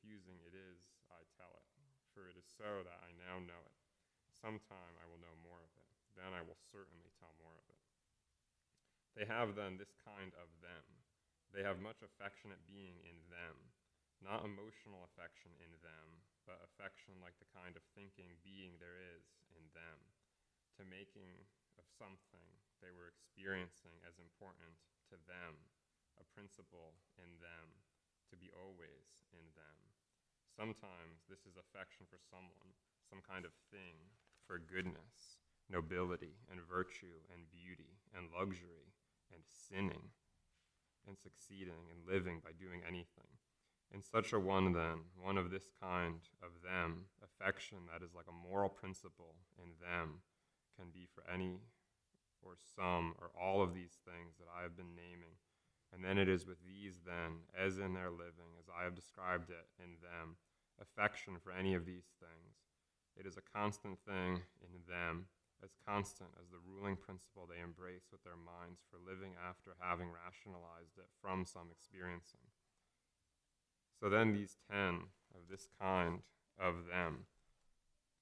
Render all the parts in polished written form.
confusing it is, I tell it, for it is so that I now know it. Sometime I will know more of it. Then I will certainly tell more of it. They have then this kind of them. They have much affectionate being in them, not emotional affection in them, but affection like the kind of thinking being there is in them, to making of something they were experiencing as important to them, a principle in them, to be always in them. Sometimes this is affection for someone, some kind of thing, for goodness, nobility, and virtue, and beauty, and luxury, and sinning, and succeeding, and living by doing anything. In such a one, then, one of this kind of them, affection that is like a moral principle in them, can be for any or some or all of these things that I have been naming. And then it is with these, then, as in their living, as I have described it in them, affection for any of these things. It is a constant thing in them, as constant as the ruling principle they embrace with their minds for living after having rationalized it from some experiencing. So then these 10 of this kind of them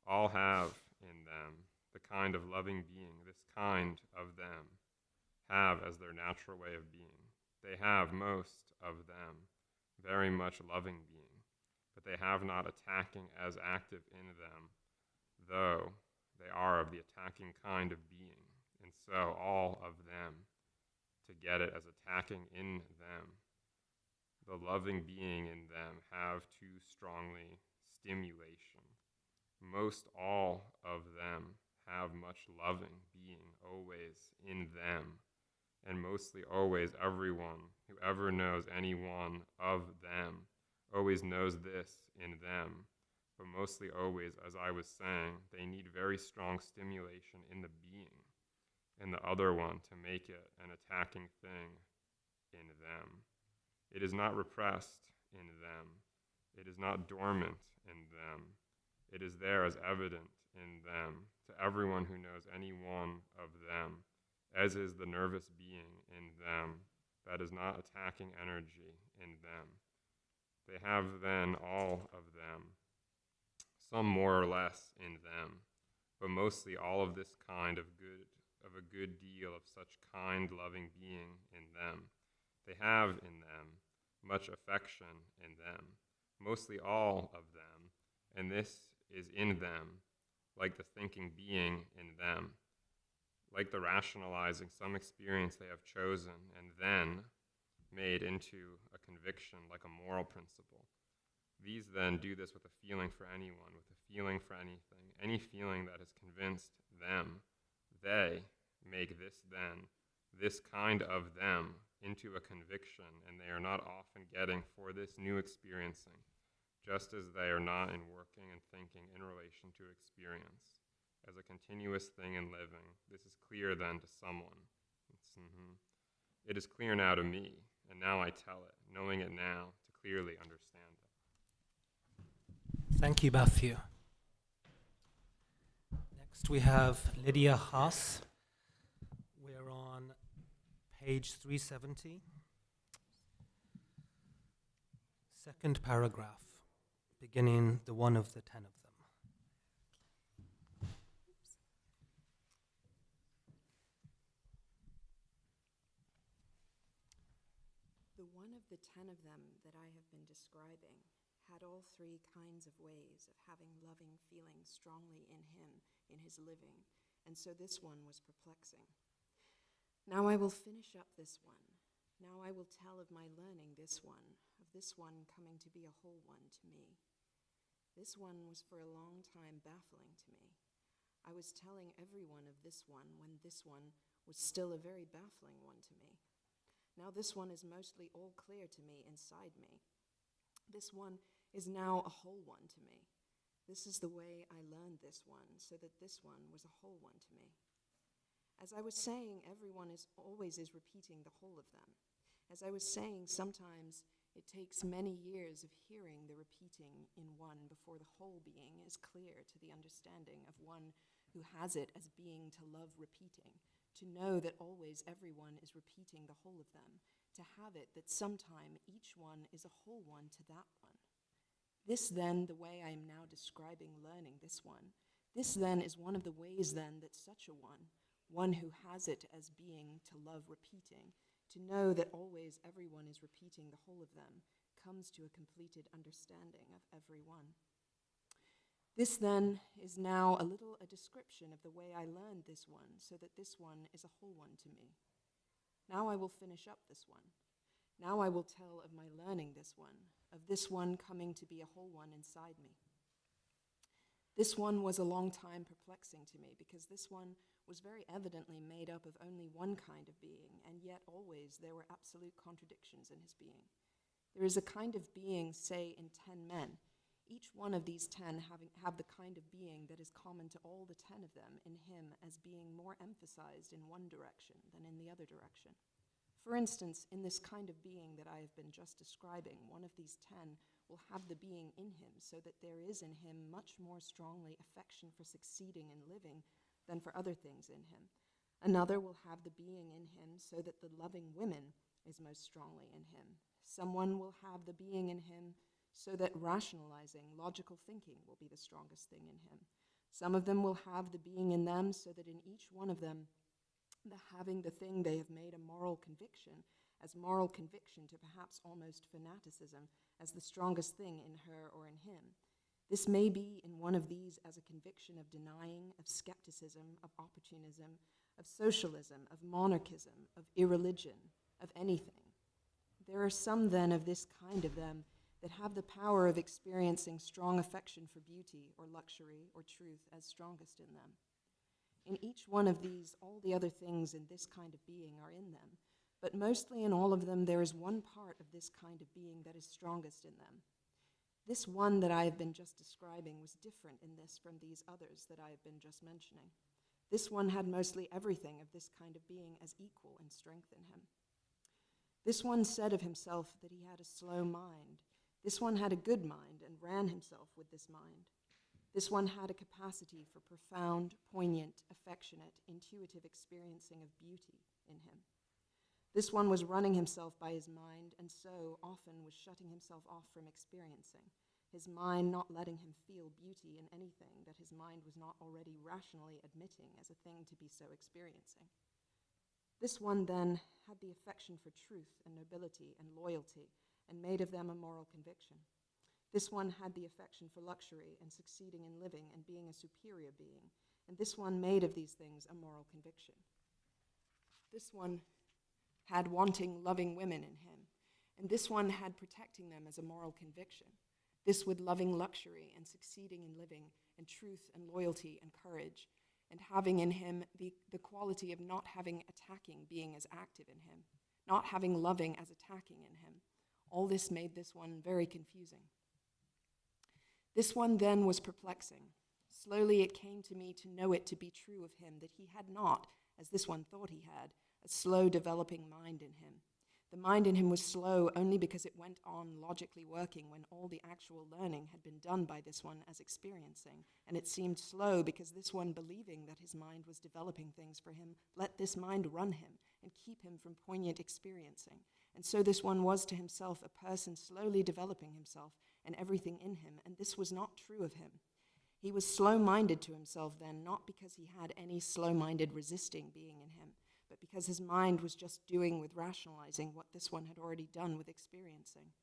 all have in them the kind of loving being, this kind of them have as their natural way of being. They have most of them very much loving being, but they have not attacking as active in them, though they are of the attacking kind of being, and so all of them, to get it as attacking in them, the loving being in them have too strongly stimulation. Most all of them have much loving being always in them, and mostly always everyone who ever knows any one of them always knows this in them. But mostly always, as I was saying, they need very strong stimulation in the being, in the other one, to make it an attacking thing in them. It is not repressed in them. It is not dormant in them. It is there as evident in them, to everyone who knows any one of them, as is the nervous being in them that is not attacking energy in them. They have then all of them, some more or less in them, but mostly all of this kind of a good deal of such kind, loving being in them. They have in them much affection in them, mostly all of them, and this is in them, like the thinking being in them, like the rationalizing some experience they have chosen and then made into a conviction, like a moral principle. These then do this with a feeling for anyone, with a feeling for anything, any feeling that has convinced them. They make this then, this kind of them, into a conviction, and they are not often getting for this new experiencing, just as they are not in working and thinking in relation to experience, as a continuous thing in living. This is clear then to someone. It is clear now to me, and now I tell it, knowing it now to clearly understand it. Thank you, Matthew. Next we have Lydia Haas. We're on page 370. Second paragraph, beginning the one of the 10 of them. The one of the 10 of them that I have been describing had all three kinds of ways of having loving feeling strongly in him in his living, and so this one was perplexing. Now I will finish up this one. Now I will tell of my learning this one, of this one coming to be a whole one to me. This one was for a long time baffling to me. I was telling everyone of this one when this one was still a very baffling one to me. Now this one is mostly all clear to me inside me. This one is now a whole one to me. This is the way I learned this one, so that this one was a whole one to me. As I was saying, everyone always is repeating the whole of them. As I was saying, sometimes it takes many years of hearing the repeating in one before the whole being is clear to the understanding of one who has it as being to love repeating, to know that always everyone is repeating the whole of them, to have it that sometime each one is a whole one to that one. This then, the way I am now describing learning this one, this then is one of the ways then that such a one who has it as being to love repeating, to know that always everyone is repeating the whole of them, comes to a completed understanding of every one. This then is now a description of the way I learned this one, so that this one is a whole one to me. Now I will finish up this one. Now I will tell of my learning this one coming to be a whole one inside me. This one was a long time perplexing to me, because this one was very evidently made up of only one kind of being, and yet always there were absolute contradictions in his being. There is a kind of being, say, in 10 men. Each one of these 10 have the kind of being that is common to all the 10 of them in him as being more emphasized in one direction than in the other direction. For instance, in this kind of being that I have been just describing, one of these 10 will have the being in him, so that there is in him much more strongly affection for succeeding in living than for other things in him. Another will have the being in him, so that the loving women is most strongly in him. Someone will have the being in him, so that rationalizing, logical thinking will be the strongest thing in him. Some of them will have the being in them, so that in each one of them, the having the thing they have made a moral conviction, as moral conviction to perhaps almost fanaticism, as the strongest thing in her or in him. This may be in one of these as a conviction of denying, of skepticism, of opportunism, of socialism, of monarchism, of irreligion, of anything. There are some then of this kind of them that have the power of experiencing strong affection for beauty or luxury or truth as strongest in them. In each one of these, all the other things in this kind of being are in them, but mostly in all of them there is one part of this kind of being that is strongest in them. This one that I have been just describing was different in this from these others that I have been just mentioning. This one had mostly everything of this kind of being as equal in strength in him. This one said of himself that he had a slow mind. This one had a good mind and ran himself with this mind. This one had a capacity for profound, poignant, affectionate, intuitive experiencing of beauty in him. This one was running himself by his mind, and so often was shutting himself off from experiencing, his mind not letting him feel beauty in anything that his mind was not already rationally admitting as a thing to be so experiencing. This one, then, had the affection for truth and nobility and loyalty, and made of them a moral conviction. This one had the affection for luxury and succeeding in living and being a superior being, and this one made of these things a moral conviction. This one had wanting, loving women in him, and this one had protecting them as a moral conviction. This with loving luxury and succeeding in living and truth and loyalty and courage, and having in him the quality of not having attacking being as active in him, not having loving as attacking in him. All this made this one very confusing. This one then was perplexing. Slowly it came to me to know it to be true of him that he had not, as this one thought he had, a slow developing mind in him. The mind in him was slow only because it went on logically working when all the actual learning had been done by this one as experiencing, and it seemed slow because this one, believing that his mind was developing things for him, let this mind run him and keep him from poignant experiencing. And so this one was to himself a person slowly developing himself and everything in him, and this was not true of him. He was slow-minded to himself then, not because he had any slow-minded resisting being in him, but because his mind was just doing with rationalizing what this one had already done with experiencing.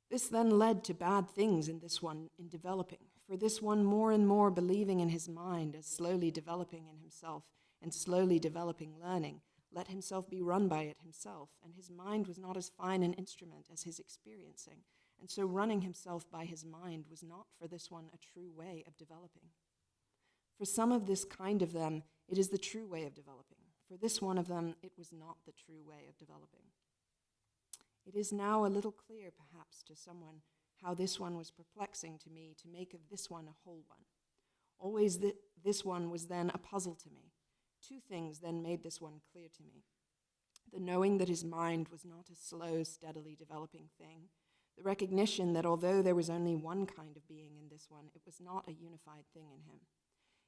This then led to bad things in this one in developing, for this one more and more believing in his mind as slowly developing in himself and slowly developing learning, let himself be run by it himself, and his mind was not as fine an instrument as his experiencing, and so running himself by his mind was not for this one a true way of developing. For some of this kind of them, it is the true way of developing. For this one of them, it was not the true way of developing. It is now a little clear, perhaps, to someone how this one was perplexing to me to make of this one a whole one. Always this one was then a puzzle to me. Two things then made this one clear to me. The knowing that his mind was not a slow, steadily developing thing. The recognition that although there was only one kind of being in this one, it was not a unified thing in him.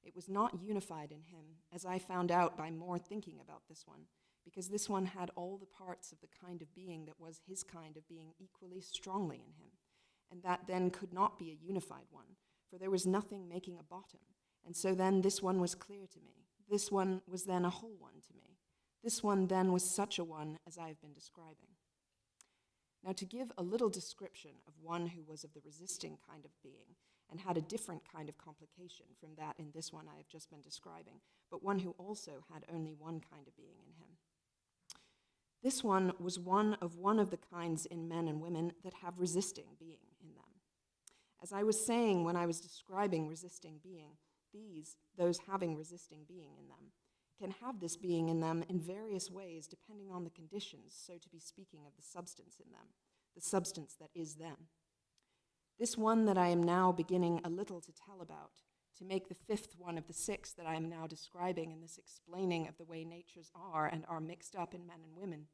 It was not unified in him, as I found out by more thinking about this one, because this one had all the parts of the kind of being that was his kind of being equally strongly in him. and that then could not be a unified one, for there was nothing making a bottom. And so then this one was clear to me. This one was then a whole one to me. This one then was such a one as I have been describing. Now, to give a little description of one who was of the resisting kind of being and had a different kind of complication from that in this one I have just been describing, but one who also had only one kind of being in him. This one was one of the kinds in men and women that have resisting being in them. As I was saying when I was describing resisting being, those having resisting being in them, can have this being in them in various ways depending on the conditions, so to be speaking of the substance in them, the substance that is them. This one that I am now beginning a little to tell about, to make the fifth one of the six that I am now describing in this explaining of the way natures are and are mixed up in men and women,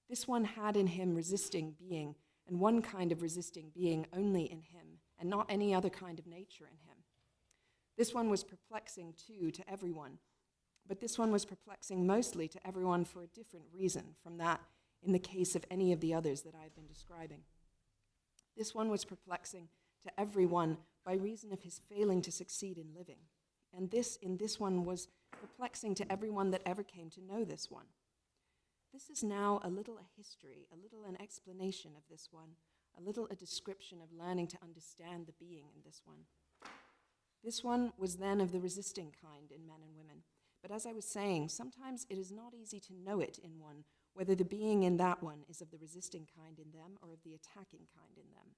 this one had in him resisting being, and one kind of resisting being only in him, and not any other kind of nature in him. This one was perplexing, too, to everyone, but this one was perplexing mostly to everyone for a different reason from that in the case of any of the others that I have been describing. This one was perplexing to everyone by reason of his failing to succeed in living, and this in this one was perplexing to everyone that ever came to know this one. This is now a little a history, a little an explanation of this one, a little a description of learning to understand the being in this one. This one was then of the resisting kind in men and women, but as I was saying, sometimes it is not easy to know it in one, whether the being in that one is of the resisting kind in them or of the attacking kind in them.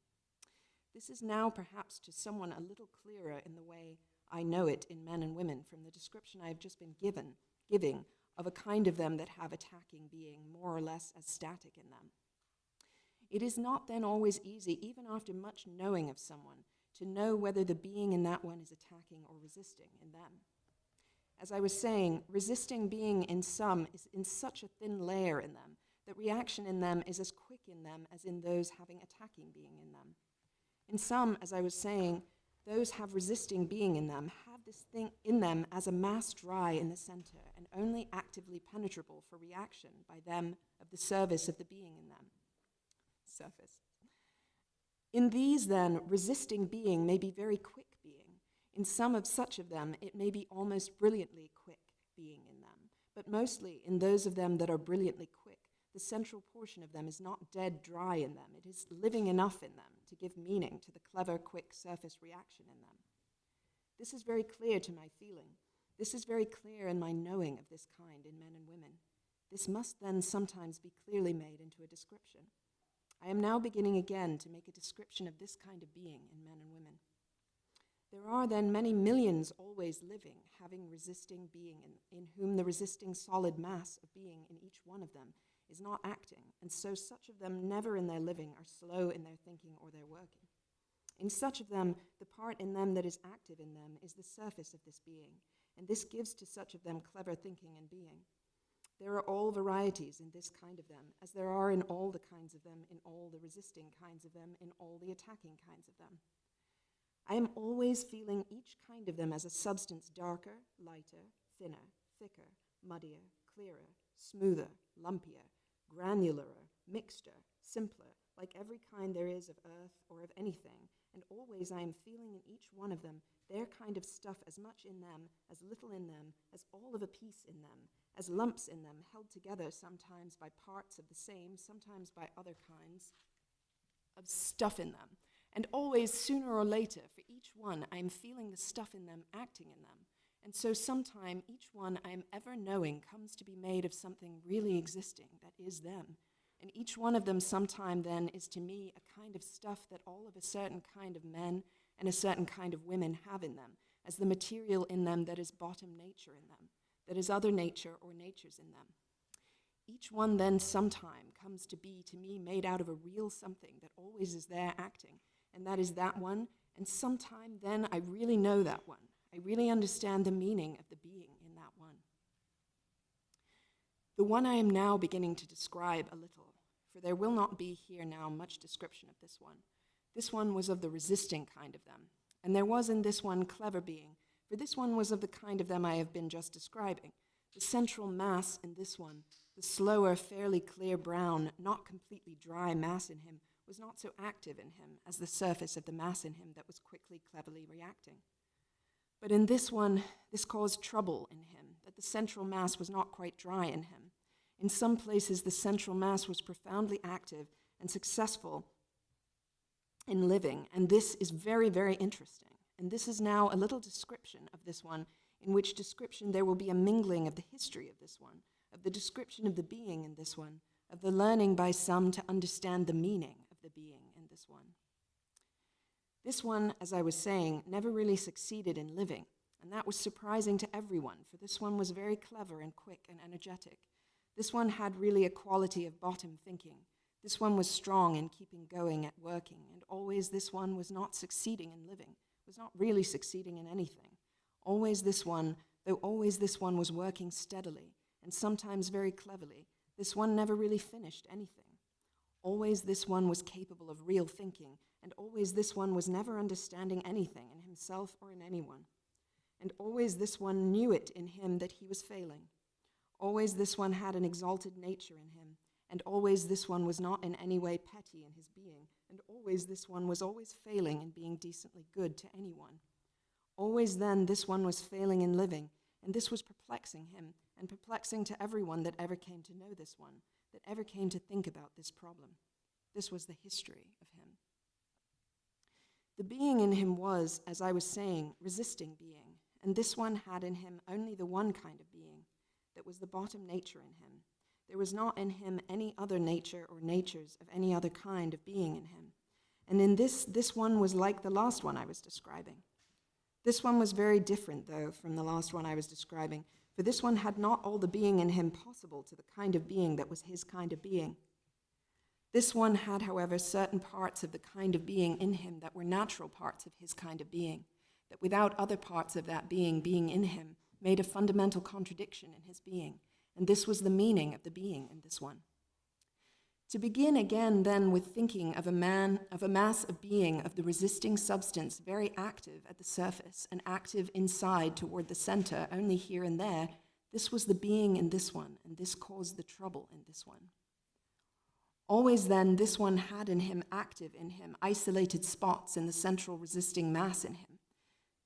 This is now perhaps to someone a little clearer in the way I know it in men and women from the description I have just been giving of a kind of them that have attacking being more or less as static in them. It is not then always easy, even after much knowing of someone, to know whether the being in that one is attacking or resisting in them. As I was saying, resisting being in some is in such a thin layer in them that reaction in them is as quick in them as in those having attacking being in them. In some, as I was saying, those have resisting being in them have this thing in them as a mass dry in the center and only actively penetrable for reaction by them of the service of the being in them. Surface. In these, then, resisting being may be very quick being. In some of such of them, it may be almost brilliantly quick being in them. But mostly in those of them that are brilliantly quick, the central portion of them is not dead dry in them. It is living enough in them to give meaning to the clever, quick surface reaction in them. This is very clear to my feeling. This is very clear in my knowing of this kind in men and women. This must then sometimes be clearly made into a description. I am now beginning again to make a description of this kind of being in men and women. There are then many millions always living, having resisting being, in whom the resisting solid mass of being in each one of them is not acting, and so such of them never in their living are slow in their thinking or their working. In such of them, the part in them that is active in them is the surface of this being, and this gives to such of them clever thinking and being. There are all varieties in this kind of them, as there are in all the kinds of them, in all the resisting kinds of them, in all the attacking kinds of them. I am always feeling each kind of them as a substance darker, lighter, thinner, thicker, muddier, clearer, smoother, lumpier, granularer, mixter, simpler, like every kind there is of earth or of anything, and always I am feeling in each one of them their kind of stuff as much in them, as little in them, as all of a piece in them, as lumps in them, held together sometimes by parts of the same, sometimes by other kinds of stuff in them. And always, sooner or later, for each one, I am feeling the stuff in them acting in them. And so sometime each one I am ever knowing comes to be made of something really existing that is them. And each one of them sometime then is to me a kind of stuff that all of a certain kind of men and a certain kind of women have in them, as the material in them that is bottom nature in them, that is other nature or natures in them. Each one then sometime comes to be to me made out of a real something that always is there acting, and that is that one, and sometime then I really know that one. I really understand the meaning of the being in that one. The one I am now beginning to describe a little, for there will not be here now much description of this one. This one was of the resisting kind of them, and there was in this one clever being, for this one was of the kind of them I have been just describing. The central mass in this one, the slower, fairly clear brown, not completely dry mass in him, was not so active in him as the surface of the mass in him that was quickly, cleverly reacting. But in this one, this caused trouble in him, that the central mass was not quite dry in him. In some places, the central mass was profoundly active and successful in living, and this is very, very interesting. And this is now a little description of this one, in which description there will be a mingling of the history of this one, of the description of the being in this one, of the learning by some to understand the meaning of the being in this one. This one, as I was saying, never really succeeded in living, and that was surprising to everyone, for this one was very clever and quick and energetic. This one had really a quality of bottom thinking. This one was strong in keeping going at working, and always this one was not succeeding in living, was not really succeeding in anything. Always this one, though always this one was working steadily, and sometimes very cleverly, this one never really finished anything. Always this one was capable of real thinking, and always this one was never understanding anything in himself or in anyone. And always this one knew it in him that he was failing. Always this one had an exalted nature in him, and always this one was not in any way petty in his being, and always this one was always failing in being decently good to anyone. Always then this one was failing in living, and this was perplexing him, and perplexing to everyone that ever came to know this one, that ever came to think about this problem. This was the history of him. The being in him was, as I was saying, resisting being, and this one had in him only the one kind of being, that was the bottom nature in him. There was not in him any other nature or natures of any other kind of being in him. And in this one was like the last one I was describing. This one was very different, though, from the last one I was describing, for this one had not all the being in him possible to the kind of being that was his kind of being. This one had, however, certain parts of the kind of being in him that were natural parts of his kind of being, that without other parts of that being in him, made a fundamental contradiction in his being, and this was the meaning of the being in this one. To begin again, then, with thinking of a mass of being of the resisting substance, very active at the surface and active inside toward the center, only here and there, this was the being in this one, and this caused the trouble in this one. Always then, this one had in him, active in him, isolated spots in the central resisting mass in him.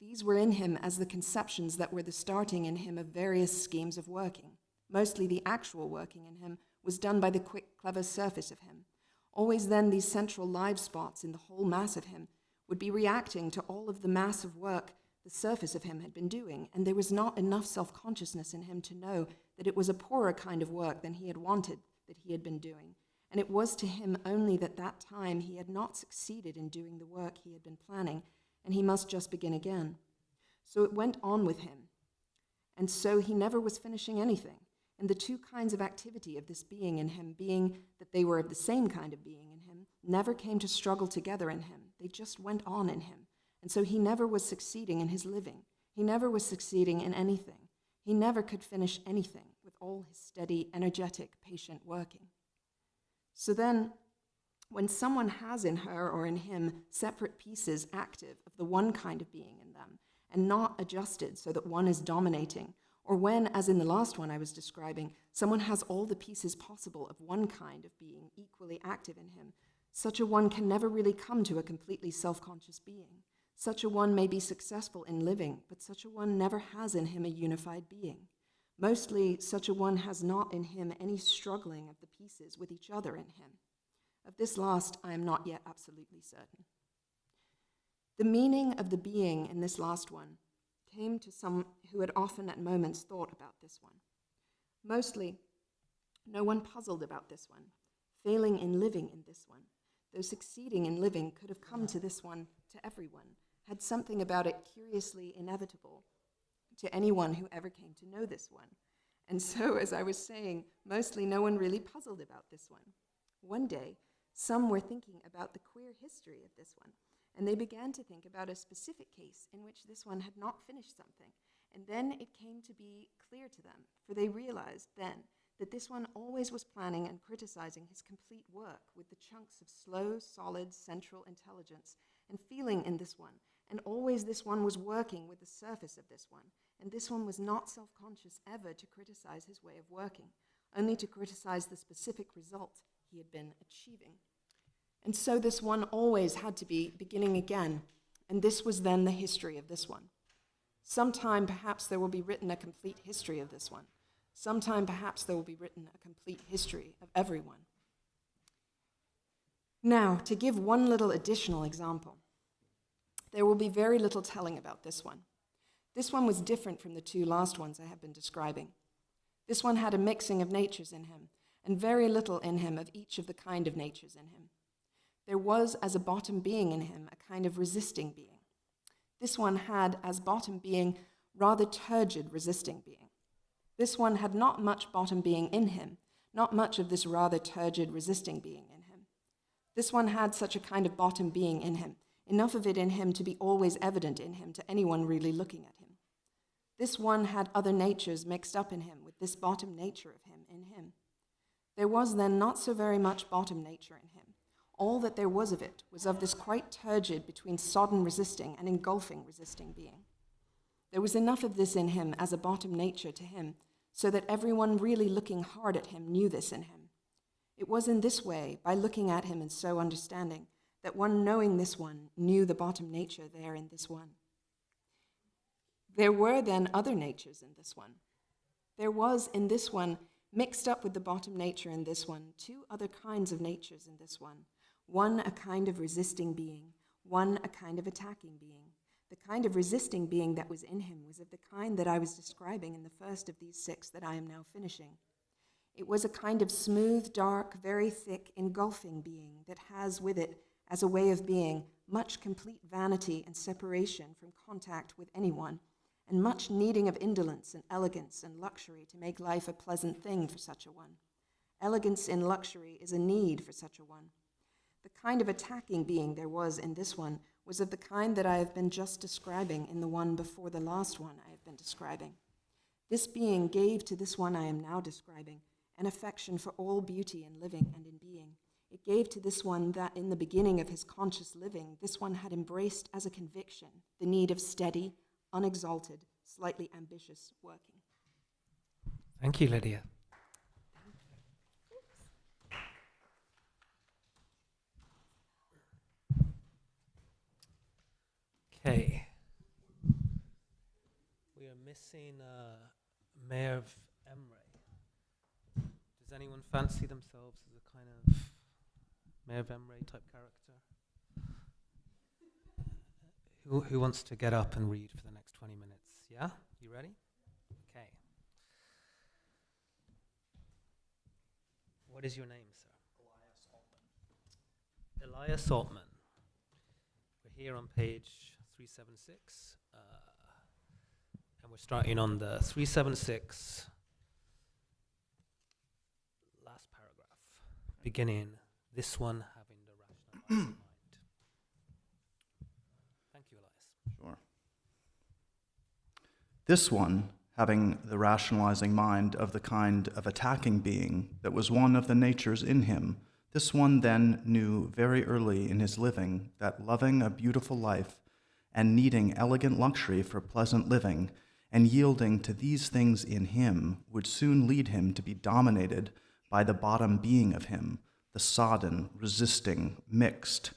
These were in him as the conceptions that were the starting in him of various schemes of working. Mostly the actual working in him was done by the quick, clever surface of him. Always then these central live spots in the whole mass of him would be reacting to all of the mass of work the surface of him had been doing, and there was not enough self-consciousness in him to know that it was a poorer kind of work than he had wanted that he had been doing. And it was to him only that time he had not succeeded in doing the work he had been planning, and he must just begin again. So it went on with him, and so he never was finishing anything. And the two kinds of activity of this being in him, being that they were of the same kind of being in him, never came to struggle together in him. They just went on in him. And so he never was succeeding in his living. He never was succeeding in anything. He never could finish anything with all his steady, energetic, patient working. So then, when someone has in her or in him separate pieces active of the one kind of being in them, and not adjusted so that one is dominating, or when, as in the last one I was describing, someone has all the pieces possible of one kind of being equally active in him, such a one can never really come to a completely self-conscious being. Such a one may be successful in living, but such a one never has in him a unified being. Mostly, such a one has not in him any struggling of the pieces with each other in him. Of this last, I am not yet absolutely certain. The meaning of the being in this last one came to some who had often at moments thought about this one. Mostly, no one puzzled about this one, failing in living in this one, though succeeding in living could have come to this one, to everyone, had something about it curiously inevitable to anyone who ever came to know this one. And so, as I was saying, mostly no one really puzzled about this one. One day, some were thinking about the queer history of this one, and they began to think about a specific case in which this one had not finished something. And then it came to be clear to them, for they realized then that this one always was planning and criticizing his complete work with the chunks of slow, solid, central intelligence and feeling in this one. And always this one was working with the surface of this one. And this one was not self-conscious ever to criticize his way of working, only to criticize the specific result he had been achieving. And so this one always had to be beginning again, and this was then the history of this one. Sometime perhaps there will be written a complete history of this one. Sometime perhaps there will be written a complete history of everyone. Now, to give one little additional example, there will be very little telling about this one. This one was different from the two last ones I have been describing. This one had a mixing of natures in him, and very little in him of each of the kind of natures in him. There was, as a bottom being in him, a kind of resisting being. This one had, as bottom being, rather turgid resisting being. This one had not much bottom being in him, not much of this rather turgid resisting being in him. This one had such a kind of bottom being in him, enough of it in him to be always evident in him to anyone really looking at him. This one had other natures mixed up in him with this bottom nature of him in him. There was then not so very much bottom nature in him. All that there was of it was of this quite turgid between sodden resisting and engulfing resisting being. There was enough of this in him as a bottom nature to him, so that everyone really looking hard at him knew this in him. It was in this way, by looking at him and so understanding, that one knowing this one knew the bottom nature there in this one. There were then other natures in this one. There was in this one, mixed up with the bottom nature in this one, two other kinds of natures in this one. One a kind of resisting being, one a kind of attacking being. The kind of resisting being that was in him was of the kind that I was describing in the first of these 6 that I am now finishing. It was a kind of smooth, dark, very thick, engulfing being that has with it, as a way of being, much complete vanity and separation from contact with anyone, and much needing of indolence and elegance and luxury to make life a pleasant thing for such a one. Elegance in luxury is a need for such a one. The kind of attacking being there was in this one was of the kind that I have been just describing in the one before the last one I have been describing. This being gave to this one I am now describing an affection for all beauty in living and in being. It gave to this one that in the beginning of his conscious living, this one had embraced as a conviction the need of steady, unexalted, slightly ambitious working. Thank you, Lydia. Okay. We are missing Merv Emre. Does anyone fancy themselves as a kind of Merv Emre type character? Who wants to get up and read for the next 20 minutes? Yeah? You ready? Okay. What is your name, sir? Elias Altman. We're here on page 376, and we're starting on the 376 last paragraph, beginning, this one having the rationalizing mind. Thank you, Elias. Sure. This one, having the rationalizing mind of the kind of attacking being that was one of the natures in him, this one then knew very early in his living that loving a beautiful life and needing elegant luxury for pleasant living and yielding to these things in him would soon lead him to be dominated by the bottom being of him, the sodden, resisting, mixed,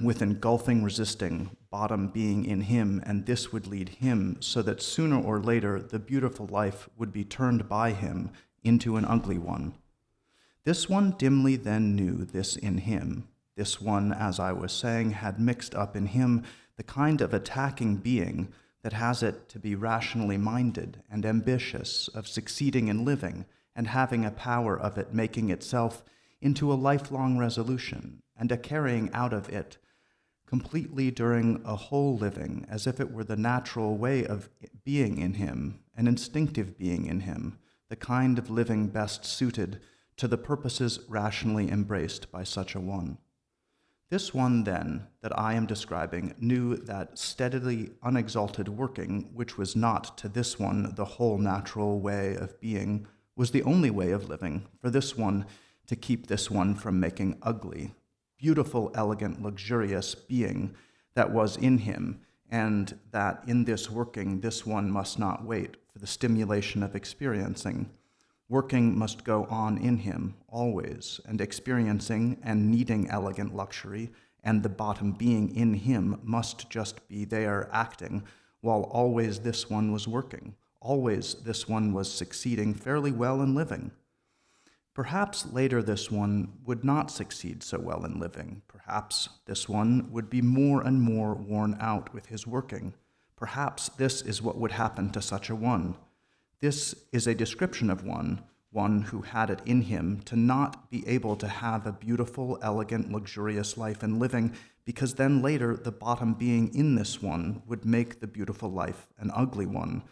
with engulfing, resisting bottom being in him, and this would lead him so that sooner or later the beautiful life would be turned by him into an ugly one. This one dimly then knew this in him. This one, as I was saying, had mixed up in him the kind of attacking being that has it to be rationally minded and ambitious of succeeding in living and having a power of it making itself into a lifelong resolution and a carrying out of it completely during a whole living as if it were the natural way of being in him, an instinctive being in him, the kind of living best suited to the purposes rationally embraced by such a one. This one, then, that I am describing, knew that steadily unexalted working, which was not to this one the whole natural way of being, was the only way of living for this one to keep this one from making ugly, beautiful, elegant, luxurious being that was in him, and that in this working this one must not wait for the stimulation of experiencing, Working must go on in him always, and experiencing and needing elegant luxury, and the bottom being in him must just be there acting, while always this one was working, always this one was succeeding fairly well in living. Perhaps later this one would not succeed so well in living. Perhaps this one would be more and more worn out with his working. Perhaps this is what would happen to such a one. This is a description of one who had it in him to not be able to have a beautiful, elegant, luxurious life in living, because then later the bottom being in this one would make the beautiful life an ugly one.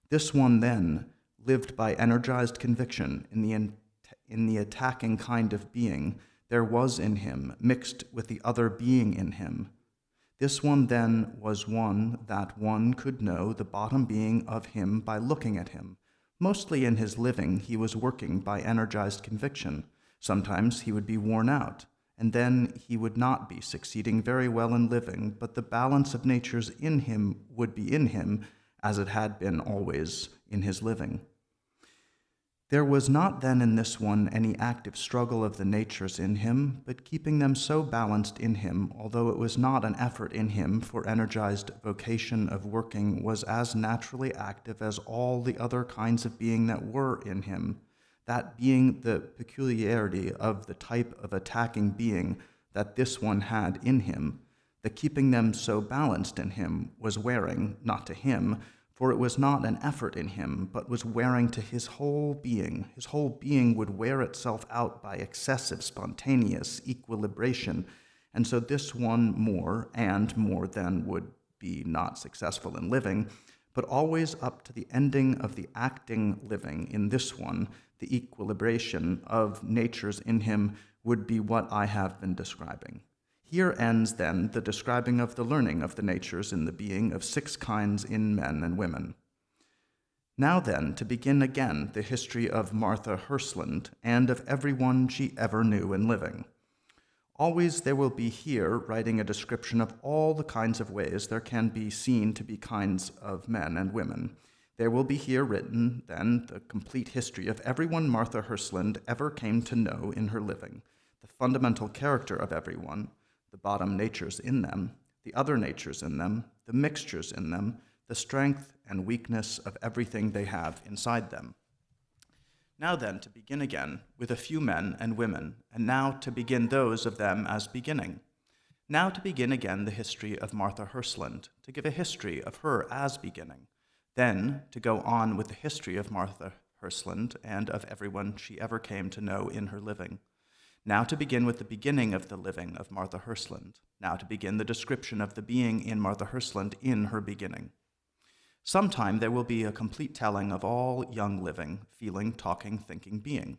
This one then lived by energized conviction in the attacking kind of being there was in him, mixed with the other being in him. This one then was one that one could know the bottom being of him by looking at him. Mostly in his living, he was working by energized conviction. Sometimes he would be worn out, and then he would not be succeeding very well in living, but the balance of natures in him would be in him, as it had been always in his living. There was not then in this one any active struggle of the natures in him, but keeping them so balanced in him, although it was not an effort in him, for energized vocation of working was as naturally active as all the other kinds of being that were in him, that being the peculiarity of the type of attacking being that this one had in him. The keeping them so balanced in him was wearing, not to him, for it was not an effort in him, but was wearing to his whole being. His whole being would wear itself out by excessive, spontaneous equilibration, and so this one more and more than would be not successful in living, but always up to the ending of the acting living in this one, the equilibration of natures in him would be what I have been describing. Here ends, then, the describing of the learning of the natures in the being of 6 kinds in men and women. Now, then, to begin again the history of Martha Hlands and of everyone she ever knew in living. Always there will be here writing a description of all the kinds of ways there can be seen to be kinds of men and women. There will be here written, then, the complete history of everyone Martha Hlands ever came to know in her living, the fundamental character of everyone, the bottom natures in them, the other natures in them, the mixtures in them, the strength and weakness of everything they have inside them. Now then, to begin again with a few men and women, and now to begin those of them as beginning. Now to begin again the history of Martha Hlands, to give a history of her as beginning. Then to go on with the history of Martha Hlands and of everyone she ever came to know in her living. Now to begin with the beginning of the living of Martha Hlands. Now to begin the description of the being in Martha Hlands in her beginning. Sometime there will be a complete telling of all young living, feeling, talking, thinking being.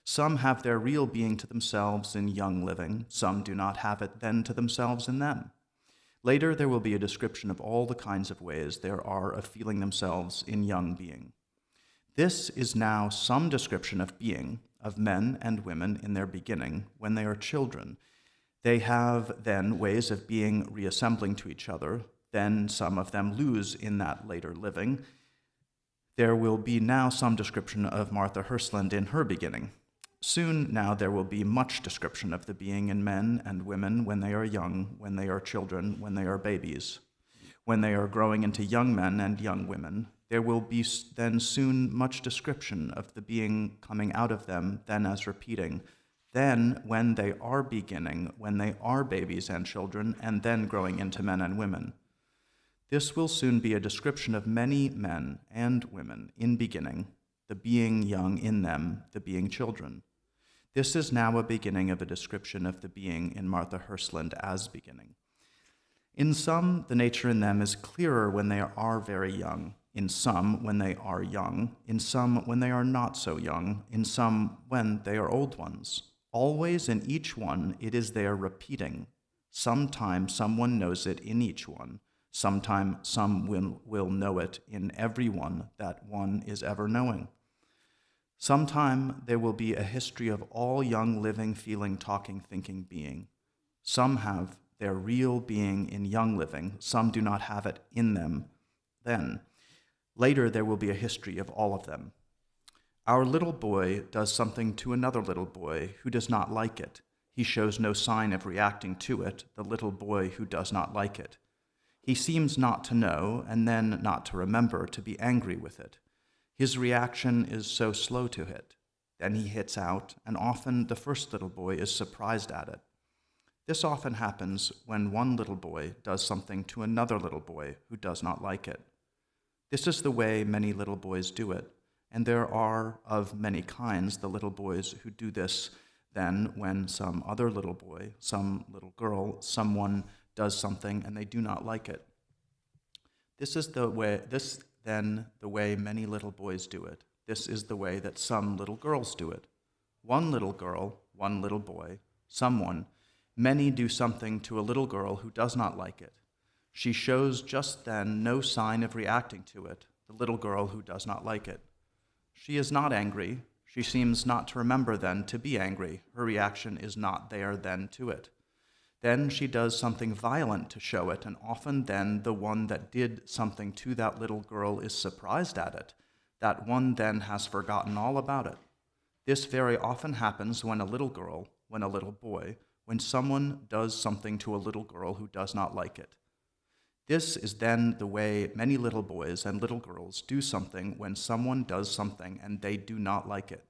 Some have their real being to themselves in young living. Some do not have it then to themselves in them. Later there will be a description of all the kinds of ways there are of feeling themselves in young being. This is now some description of being, of men and women in their beginning, when they are children. They have then ways of being reassembling to each other. Then some of them lose in that later living. There will be now some description of Martha Hlands in her beginning. Soon now there will be much description of the being in men and women when they are young, when they are children, when they are babies. When they are growing into young men and young women, there will be then soon much description of the being coming out of them, then as repeating. Then when they are beginning, when they are babies and children, and then growing into men and women. This will soon be a description of many men and women in beginning, the being young in them, the being children. This is now a beginning of a description of the being in Martha Hlands as beginning. In some, the nature in them is clearer when they are very young, in some when they are young, in some when they are not so young, in some when they are old ones. Always in each one it is there repeating. Sometime someone knows it in each one. Sometime some will know it in every one that one is ever knowing. Sometime there will be a history of all young living, feeling, talking, thinking being. Some have their real being in young living, some do not have it in them then. Later there will be a history of all of them. Our little boy does something to another little boy who does not like it. He shows no sign of reacting to it, the little boy who does not like it. He seems not to know, and then not to remember, to be angry with it. His reaction is so slow to hit. Then he hits out, and often the first little boy is surprised at it. This often happens when one little boy does something to another little boy who does not like it. This is the way many little boys do it, and there are of many kinds the little boys who do this then when some other little boy, some little girl, someone does something and they do not like it. This then the way many little boys do it. This is the way that some little girls do it. One little girl, one little boy, someone, many do something to a little girl who does not like it. She shows just then no sign of reacting to it, the little girl who does not like it. She is not angry. She seems not to remember then to be angry. Her reaction is not there then to it. Then she does something violent to show it, and often then the one that did something to that little girl is surprised at it. That one then has forgotten all about it. This very often happens when a little girl, when a little boy, when someone does something to a little girl who does not like it. This is then the way many little boys and little girls do something when someone does something and they do not like it.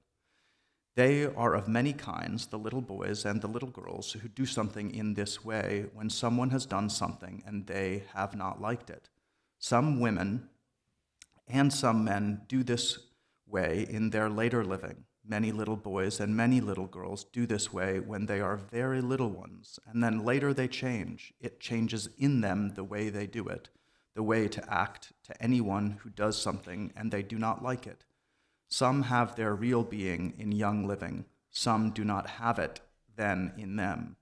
They are of many kinds, the little boys and the little girls who do something in this way when someone has done something and they have not liked it. Some women and some men do this way in their later living. Many little boys and many little girls do this way when they are very little ones, and then later they change. It changes in them the way they do it, the way to act to anyone who does something and they do not like it. Some have their real being in young living. Some do not have it then in them.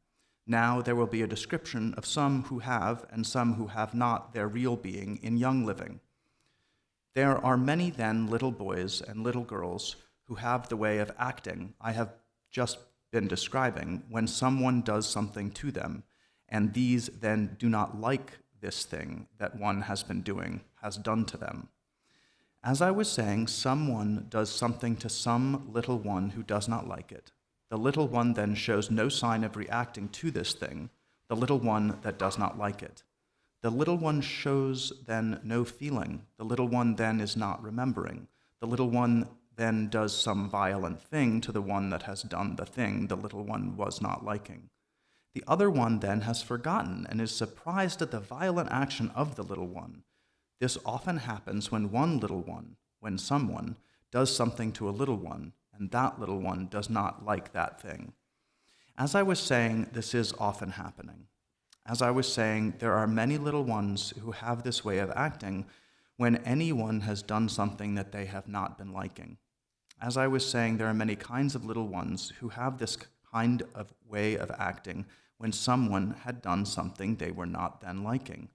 Now there will be a description of some who have and some who have not their real being in young living. There are many then little boys and little girls who have the way of acting I have just been describing when someone does something to them, and these then do not like this thing that one has been doing, has done to them. As I was saying, someone does something to some little one who does not like it. The little one then shows no sign of reacting to this thing, the little one that does not like it. The little one shows then no feeling. The little one then is not remembering. The little one then does some violent thing to the one that has done the thing the little one was not liking. The other one then has forgotten and is surprised at the violent action of the little one. This often happens when one little one, when someone, does something to a little one, and that little one does not like that thing. As I was saying, this is often happening. As I was saying, there are many little ones who have this way of acting when anyone has done something that they have not been liking. As I was saying, there are many kinds of little ones who have this kind of way of acting when someone had done something they were not then liking.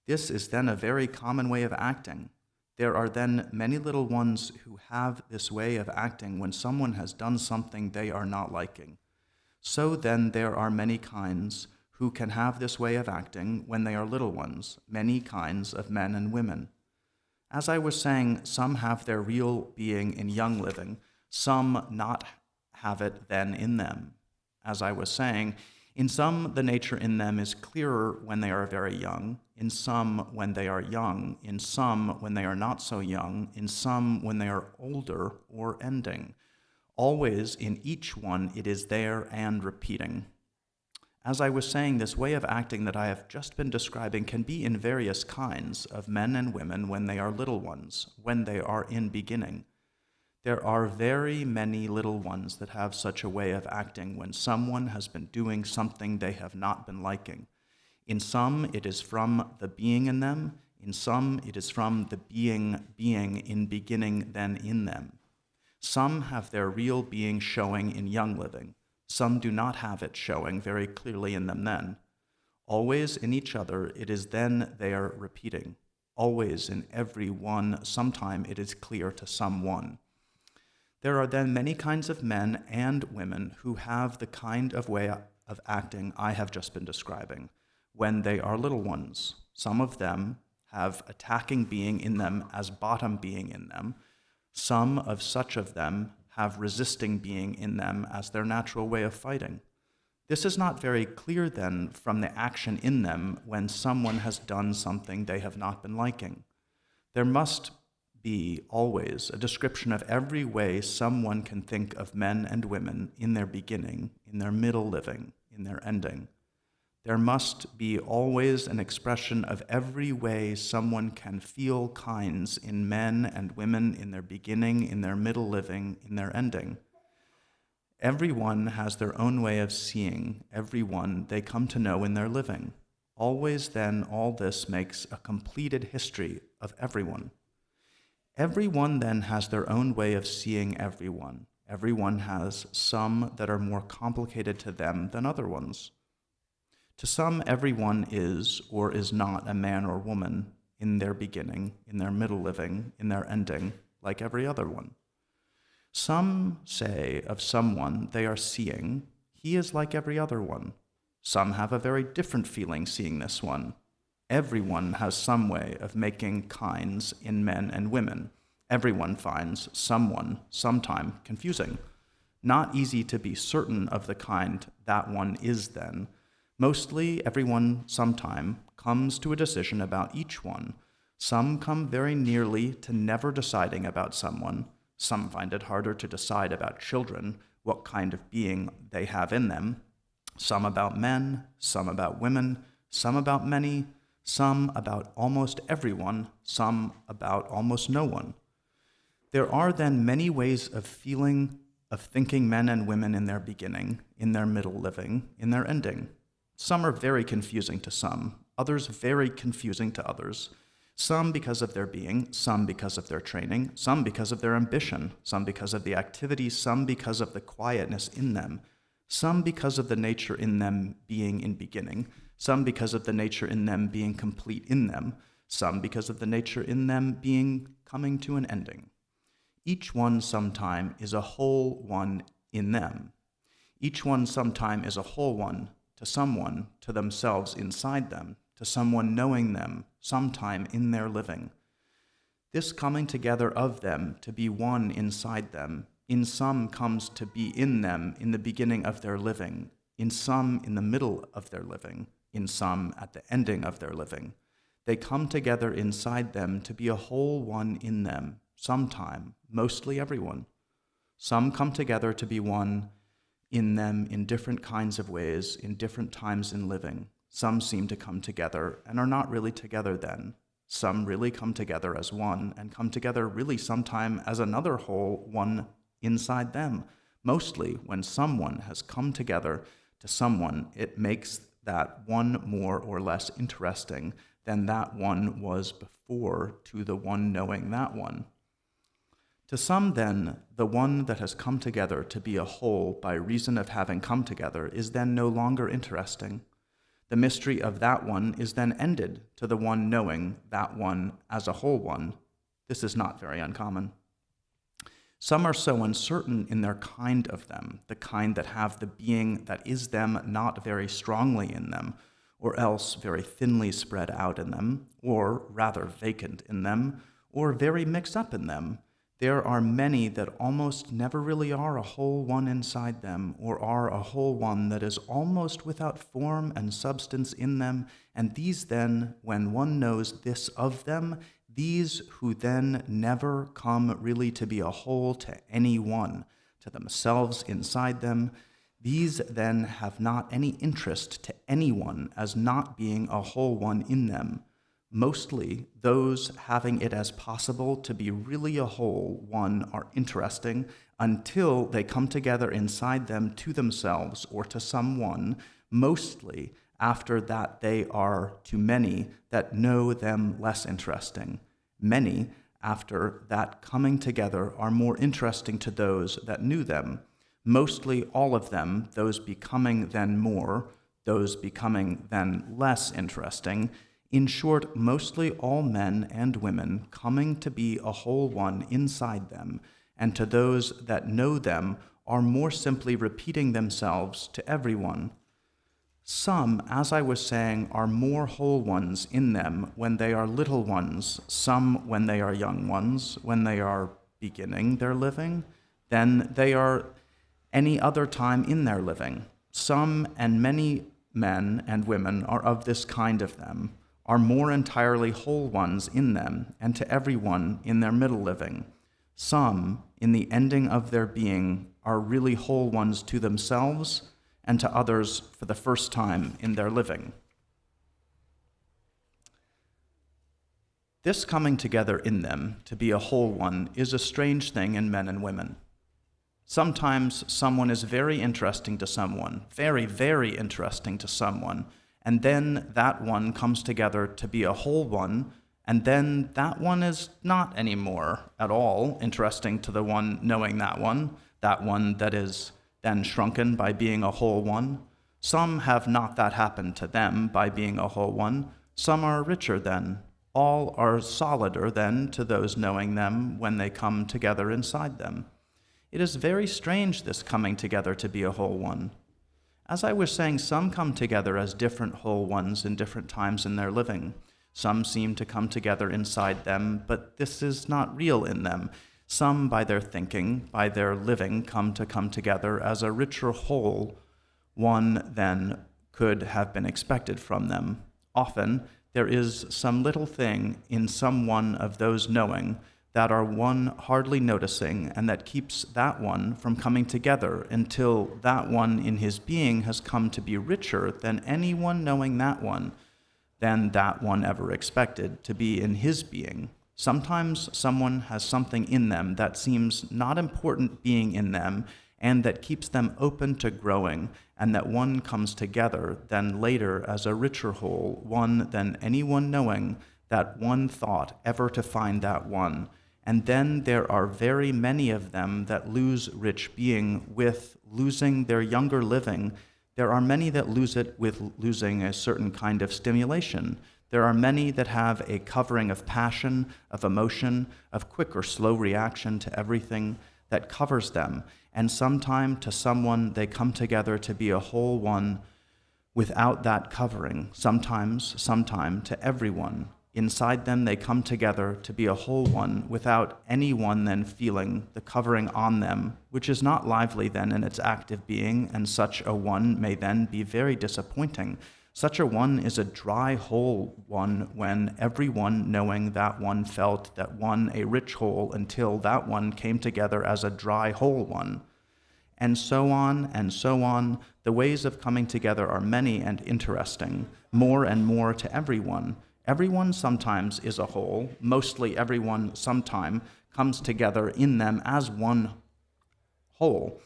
This is then a very common way of acting. There are then many little ones who have this way of acting when someone has done something they are not liking. So then there are many kinds who can have this way of acting when they are little ones, many kinds of men and women. As I was saying, some have their real being in young living, some not have it then in them. As I was saying, in some the nature in them is clearer when they are very young, in some when they are young, in some when they are not so young, in some when they are older or ending. Always in each one it is there and repeating. As I was saying, this way of acting that I have just been describing can be in various kinds of men and women when they are little ones, when they are in beginning. There are very many little ones that have such a way of acting when someone has been doing something they have not been liking. In some, it is from the being in them. In some, it is from the being in beginning then in them. Some have their real being showing in young living. Some do not have it showing very clearly in them then. Always in each other, it is then they are repeating. Always in every one, sometime it is clear to some one. There are then many kinds of men and women who have the kind of way of acting I have just been describing when they are little ones. Some of them have attacking being in them as bottom being in them. Some of such of them have resisting being in them as their natural way of fighting. This is not very clear, then, from the action in them when someone has done something they have not been liking. There must be always a description of every way someone can think of men and women in their beginning, in their middle living, in their ending. There must be always an expression of every way someone can feel kinds in men and women in their beginning, in their middle living, in their ending. Everyone has their own way of seeing everyone they come to know in their living. Always then, all this makes a completed history of everyone. Everyone then has their own way of seeing everyone. Everyone has some that are more complicated to them than other ones. To some, everyone is or is not a man or woman in their beginning, in their middle living, in their ending, like every other one. Some say of someone they are seeing, he is like every other one. Some have a very different feeling seeing this one. Everyone has some way of making kinds in men and women. Everyone finds someone sometime confusing. Not easy to be certain of the kind that one is then. Mostly everyone sometime comes to a decision about each one. Some come very nearly to never deciding about someone. Some find it harder to decide about children, what kind of being they have in them. Some about men, some about women, some about many, some about almost everyone, some about almost no one. There are then many ways of feeling, of thinking men and women in their beginning, in their middle living, in their ending. Some are very confusing to some, others very confusing to others. Some because of their being, some because of their training, some because of their ambition, some because of the activity, some because of the quietness in them, some because of the nature in them being in beginning, some because of the nature in them being complete in them, some because of the nature in them being coming to an ending. Each one sometime is a whole one in them. Each one sometime is a whole one to someone, to themselves inside them, to someone knowing them sometime in their living. This coming together of them to be one inside them, in some comes to be in them in the beginning of their living, in some in the middle of their living, in some at the ending of their living. They come together inside them to be a whole one in them, sometime, mostly everyone. Some come together to be one in them in different kinds of ways, in different times in living. Some seem to come together and are not really together then. Some really come together as one and come together really sometime as another whole one inside them. Mostly when someone has come together to someone, it makes that one more or less interesting than that one was before to the one knowing that one. To some, then, the one that has come together to be a whole by reason of having come together is then no longer interesting. The mystery of that one is then ended to the one knowing that one as a whole one. This is not very uncommon. Some are so uncertain in their kind of them, the kind that have the being that is them not very strongly in them, or else very thinly spread out in them, or rather vacant in them, or very mixed up in them. There are many that almost never really are a whole one inside them, or are a whole one that is almost without form and substance in them, and these then, when one knows this of them, these who then never come really to be a whole to any one, to themselves inside them, these then have not any interest to anyone as not being a whole one in them. Mostly, those having it as possible to be really a whole one are interesting until they come together inside them to themselves or to someone. Mostly, after that they are to many that know them less interesting. Many, after that coming together, are more interesting to those that knew them. Mostly all of them, those becoming then more, those becoming then less interesting. In short, mostly all men and women coming to be a whole one inside them, and to those that know them are more simply repeating themselves to everyone. Some, as I was saying, are more whole ones in them when they are little ones, some when they are young ones, when they are beginning their living than they are any other time in their living. Some and many men and women are of this kind of them, are more entirely whole ones in them, and to everyone in their middle living. Some, in the ending of their being, are really whole ones to themselves and to others for the first time in their living. This coming together in them to be a whole one is a strange thing in men and women. Sometimes someone is very interesting to someone, very, very interesting to someone, and then that one comes together to be a whole one, and then that one is not anymore at all interesting to the one knowing that one that is then shrunken by being a whole one. Some have not that happen to them by being a whole one. Some are richer then. All are solider then to those knowing them when they come together inside them. It is very strange, this coming together to be a whole one. As I was saying, some come together as different whole ones in different times in their living. Some seem to come together inside them, but this is not real in them. Some, by their thinking, by their living, come together as a richer whole one than could have been expected from them. Often, there is some little thing in some one of those knowing that are one hardly noticing, and that keeps that one from coming together until that one in his being has come to be richer than anyone knowing that one ever expected to be in his being. Sometimes someone has something in them that seems not important being in them, and that keeps them open to growing, and that one comes together then later as a richer whole, one than anyone knowing that one thought ever to find that one. And then there are very many of them that lose rich being with losing their younger living. There are many that lose it with losing a certain kind of stimulation. There are many that have a covering of passion, of emotion, of quick or slow reaction to everything that covers them. And sometime to someone they come together to be a whole one without that covering. Sometime to everyone. Inside them they come together to be a whole one without anyone then feeling the covering on them, which is not lively then in its active being, and such a one may then be very disappointing. Such a one is a dry whole one when everyone knowing that one felt that one a rich whole until that one came together as a dry whole one. And so on and so on. The ways of coming together are many and interesting, more and more to everyone. Everyone sometimes is a whole, mostly everyone sometime comes together in them as one whole.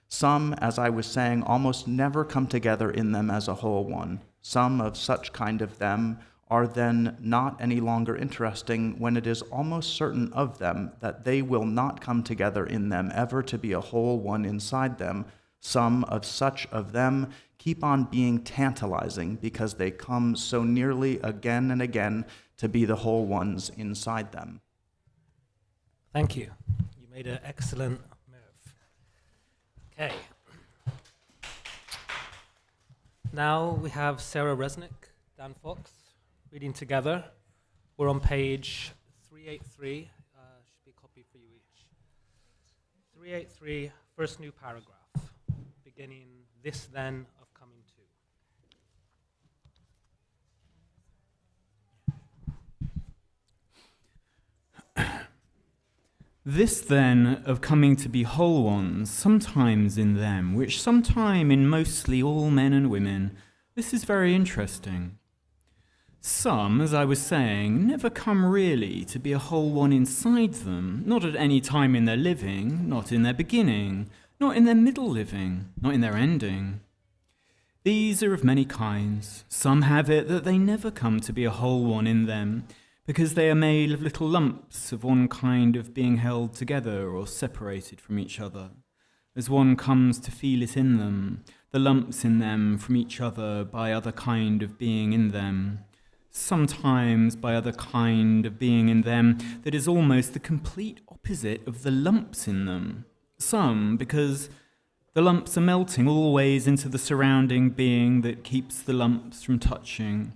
Some, as I was saying, almost never come together in them as a whole one. Some of such kind of them are then not any longer interesting when it is almost certain of them that they will not come together in them ever to be a whole one inside them. Some of such of them keep on being tantalizing because they come so nearly again and again to be the whole ones inside them. Thank you. You made an excellent move. Okay. Now we have Sarah Resnick, Dan Fox, reading together. We're on page 383. Should be a copy for you each. 383, first new paragraph, beginning this then of coming to. This then of coming to be whole ones, sometimes in them, which sometime in mostly all men and women, this is very interesting. Some, as I was saying, never come really to be a whole one inside them, not at any time in their living, not in their beginning, not in their middle living, not in their ending. These are of many kinds. Some have it that they never come to be a whole one in them, because they are made of little lumps of one kind of being held together or separated from each other, as one comes to feel it in them, the lumps in them from each other by other kind of being in them, sometimes by other kind of being in them that is almost the complete opposite of the lumps in them, some because the lumps are melting always into the surrounding being that keeps the lumps from touching,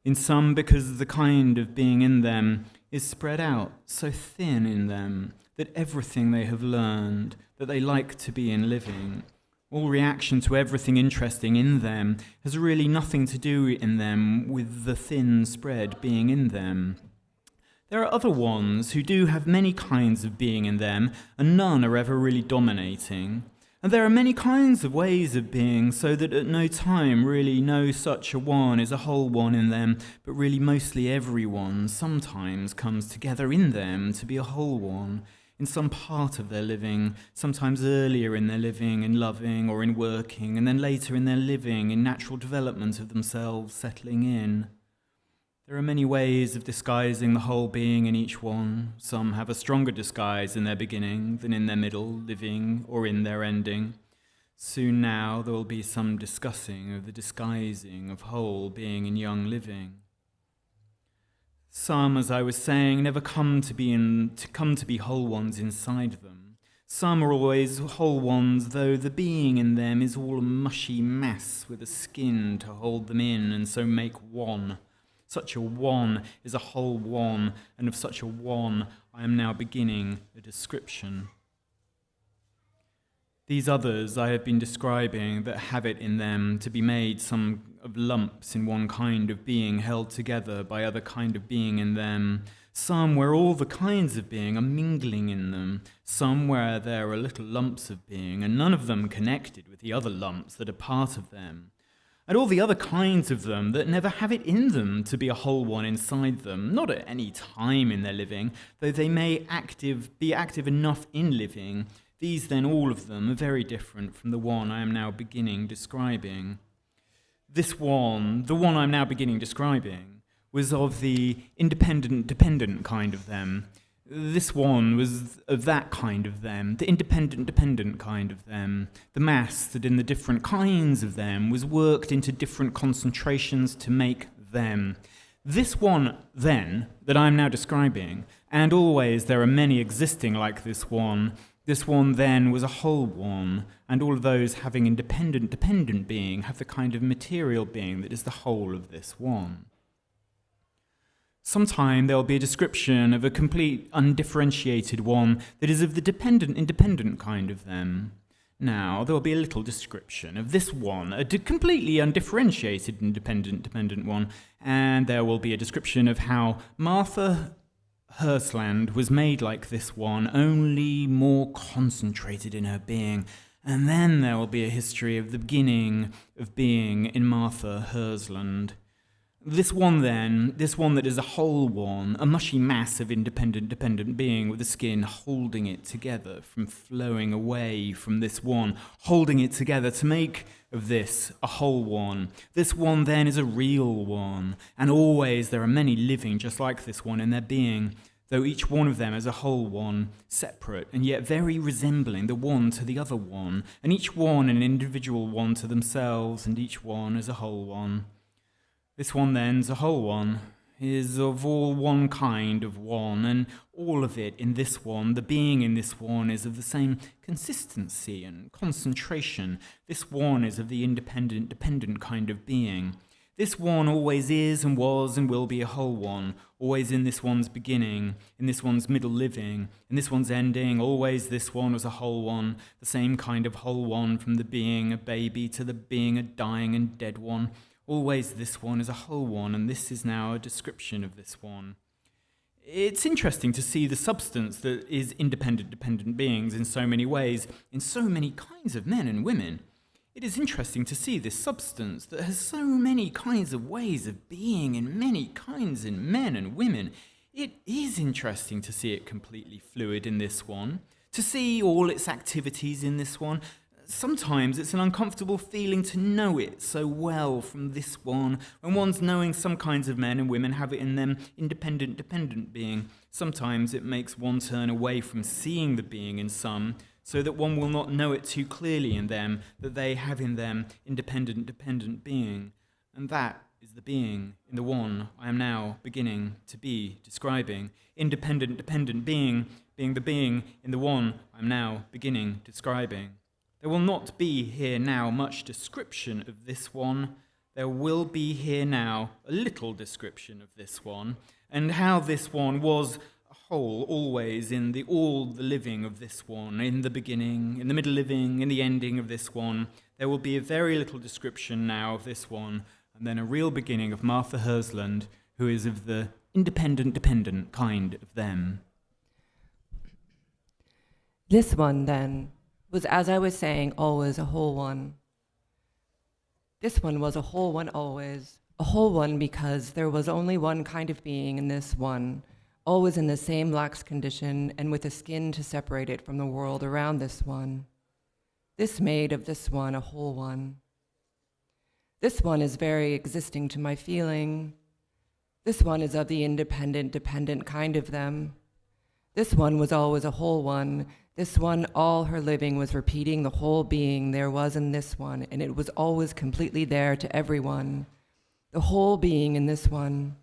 In some, because the kind of being in them is spread out so thin in them that everything they have learned, that they like to be in living, all reaction to everything interesting in them has really nothing to do in them with the thin spread being in them. There are other ones who do have many kinds of being in them, and none are ever really dominating. And there are many kinds of ways of being, so that at no time really no such a one is a whole one in them, but really mostly everyone sometimes comes together in them to be a whole one, in some part of their living, sometimes earlier in their living, in loving or in working, and then later in their living, in natural development of themselves settling in. There are many ways of disguising the whole being in each one. Some have a stronger disguise in their beginning than in their middle, living, or in their ending. Soon now there will be some discussing of the disguising of whole being in young living. Some, as I was saying, never come to be whole ones inside them. Some are always whole ones, though the being in them is all a mushy mass with a skin to hold them in and so make one. Such a one is a whole one, and of such a one I am now beginning a description. These others I have been describing that have it in them to be made some of lumps in one kind of being held together by other kind of being in them, some where all the kinds of being are mingling in them, some where there are little lumps of being and none of them connected with the other lumps that are part of them, and all the other kinds of them that never have it in them to be a whole one inside them, not at any time in their living, though they may be active enough in living. These then, all of them, are very different from the one I am now beginning describing. This one, the one I'm now beginning describing, was of the independent-dependent kind of them. This one was of that kind of them, the independent-dependent kind of them, the mass that in the different kinds of them was worked into different concentrations to make them. This one, then, that I'm now describing, and always there are many existing like this one then was a whole one, and all of those having independent-dependent being have the kind of material being that is the whole of this one. Sometime there will be a description of a complete undifferentiated one that is of the dependent-independent kind of them. Now, there will be a little description of this one, a completely undifferentiated independent-dependent one, and there will be a description of how Martha Hlands was made like this one, only more concentrated in her being. And then there will be a history of the beginning of being in Martha Hlands. This one that is a whole one, a mushy mass of independent being with the skin holding it together from flowing away from this one, holding it together to make of this a whole one. This one then is a real one, and always there are many living just like this one in their being, though each one of them is a whole one, separate and yet very resembling the one to the other one, and each one an individual one to themselves, and each one is a whole one. This one then's a whole one, is of all one kind of one, and all of it in this one, the being in this one is of the same consistency and concentration. This one is of the independent-dependent kind of being. This one always is and was and will be a whole one, always in this one's beginning, in this one's middle living, in this one's ending, always this one was a whole one, the same kind of whole one from the being a baby to the being a dying and dead one. Always this one is a whole one, and this is now a description of this one. It's interesting to see the substance that is independent-dependent beings in so many ways, in so many kinds of men and women. It is interesting to see this substance that has so many kinds of ways of being in many kinds in men and women. It is interesting to see it completely fluid in this one, to see all its activities in this one. Sometimes it's an uncomfortable feeling to know it so well from this one, when one's knowing some kinds of men and women have it in them independent-dependent being. Sometimes it makes one turn away from seeing the being in some, so that one will not know it too clearly in them, that they have in them independent-dependent being. And that is the being in the one I am now beginning to be describing. Independent-dependent being the being in the one I am now beginning describing. There will not be here now much description of this one. there will be here now a little description of this one, and how this one was a whole always in the all the living of this one, in the beginning, in the middle living, in the ending of this one. There will be a very little description now of this one, and then a real beginning of Martha Hersland, who is of the independent-dependent kind of them. This one, then, was, as I was saying, always a whole one. This one was a whole one always, a whole one because there was only one kind of being in this one, always in the same lax condition and with a skin to separate it from the world around this one. This made of this one a whole one. This one is very existing to my feeling. This one is of the independent-dependent kind of them. This one was always a whole one. This one, all her living, was repeating the whole being there was in this one, and it was always completely there to everyone. The whole being in this one,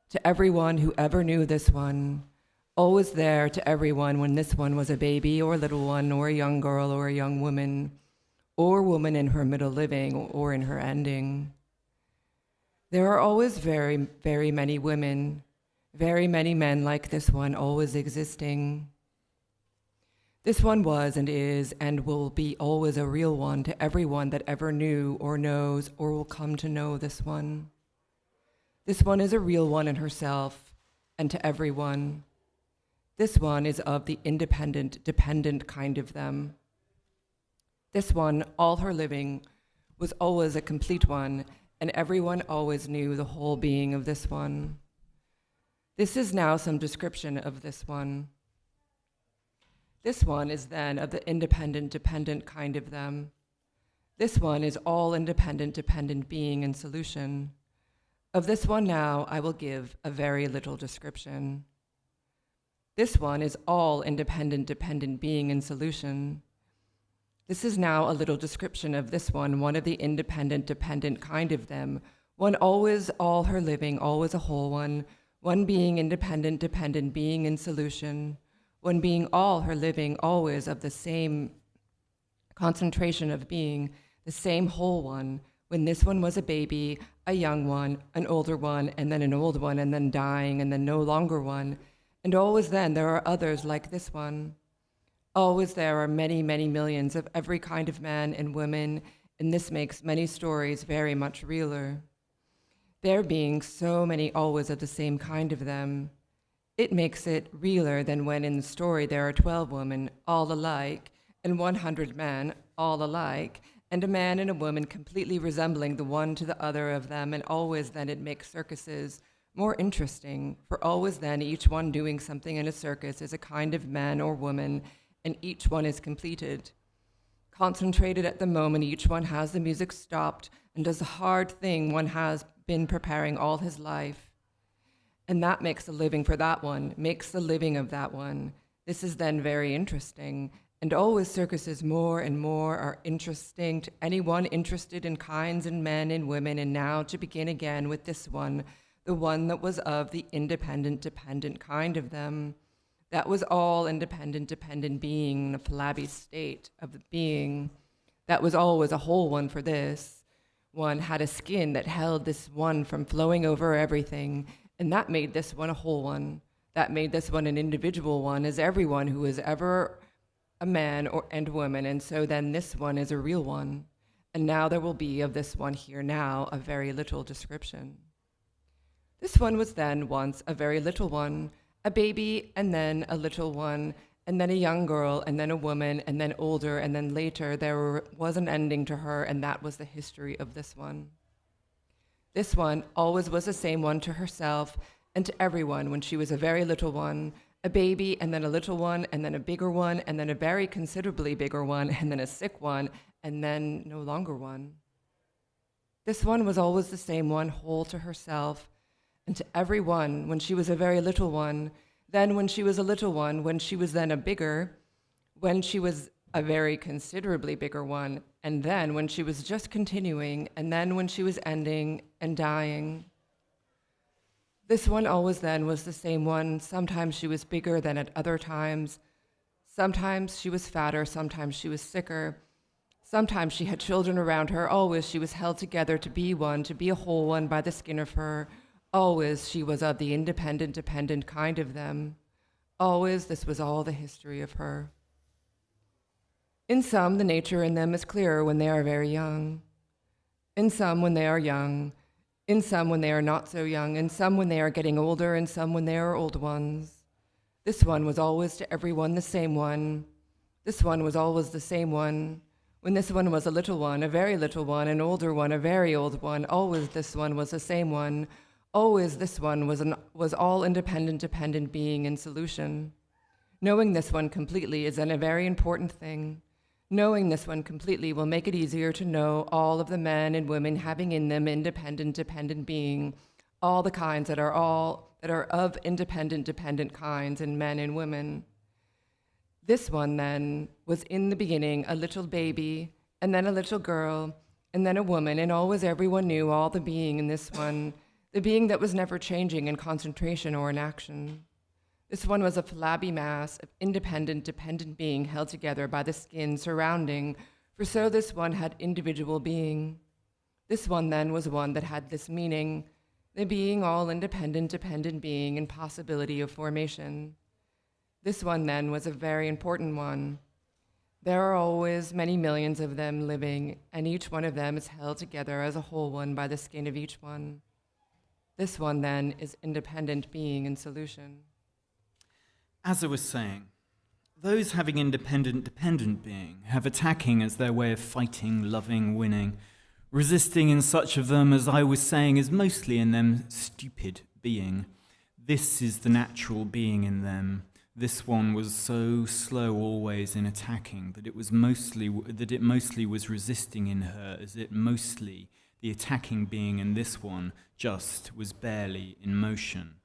to everyone who ever knew this one, always there to everyone when this one was a baby or a little one or a young girl or a young woman, or woman in her middle living or in her ending. There are always very, very many women, very many men like this one always existing. This one was and is and will be always a real one to everyone that ever knew or knows or will come to know this one. This one is a real one in herself and to everyone. This one is of the independent-dependent kind of them. This one, all her living, was always a complete one, and everyone always knew the whole being of this one. This is now some description of this one. This one is then of the independent-dependent kind of them. This one is all independent-dependent being in solution. Of this one now I will give a very little description. This one is all independent-dependent being in solution. This is now a little description of this one of the independent-dependent kind of them, one always all her living, always a whole one being independent-dependent being in solution, one being all her living, always of the same concentration of being, the same whole one, when this one was a baby, a young one, an older one, and then an old one, and then dying, and then no longer one, and always then there are others like this one. Always there are many, many millions of every kind of man and woman, and this makes many stories very much realer. There being so many always of the same kind of them, it makes it realer than when in the story there are 12 women, all alike, and 100 men, all alike, and a man and a woman completely resembling the one to the other of them, and always then it makes circuses more interesting, for always then each one doing something in a circus is a kind of man or woman, and each one is completed. Concentrated at the moment, each one has the music stopped and does the hard thing one has been preparing all his life. And that makes the living for that one, makes the living of that one. This is then very interesting. And always circuses more and more are interesting to anyone interested in kinds and men and women. And now to begin again with this one, the one that was of the independent-dependent kind of them. That was all independent-dependent being, the flabby state of the being. That was always a whole one for this. One had a skin that held this one from flowing over everything. And that made this one a whole one. That made this one an individual one, as everyone who is ever a man and woman. And so then this one is a real one. And now there will be of this one here now a very little description. This one was then once a very little one, a baby, and then a little one, and then a young girl, and then a woman, and then older, and then later there was an ending to her, and that was the history of this one. This one always was the same one to herself and to everyone when she was a very little one, a baby, and then a little one, and then a bigger one, and then a very considerably bigger one, and then a sick one, and then no longer one. This one was always the same one, whole to herself and to everyone when she was a very little one, then when she was a little one, when she was then a bigger, when she was a very considerably bigger one, and then when she was just continuing, and then when she was ending and dying. This one always then was the same one. Sometimes she was bigger than at other times. Sometimes she was fatter, sometimes she was sicker. Sometimes she had children around her. Always she was held together to be one, to be a whole one by the skin of her. Always she was of the independent, dependent kind of them. Always this was all the history of her. In some, the nature in them is clearer when they are very young. In some, when they are young. In some, when they are not so young. In some, when they are getting older. In some, when they are old ones. This one was always to everyone the same one. This one was always the same one. When this one was a little one, a very little one, an older one, a very old one, always this one was the same one. Always this one was all independent, dependent being in solution. Knowing this one completely is then a very important thing. Knowing this one completely will make it easier to know all of the men and women having in them independent, dependent being, all the kinds that are of independent, dependent kinds in men and women. This one, then, was in the beginning a little baby, and then a little girl, and then a woman, and always everyone knew all the being in this one, the being that was never changing in concentration or in action. This one was a flabby mass of independent, dependent being held together by the skin surrounding, for so this one had individual being. This one, then, was one that had this meaning, the being all independent, dependent being and possibility of formation. This one, then, was a very important one. There are always many millions of them living, and each one of them is held together as a whole one by the skin of each one. This one, then, is independent being in solution. As I was saying, those having independent, dependent being have attacking as their way of fighting, loving, winning. Resisting in such of them, as I was saying, is mostly in them stupid being. This is the natural being in them. This one was so slow always in attacking that it mostly was resisting in her, as it mostly, the attacking being in this one, just was barely in motion.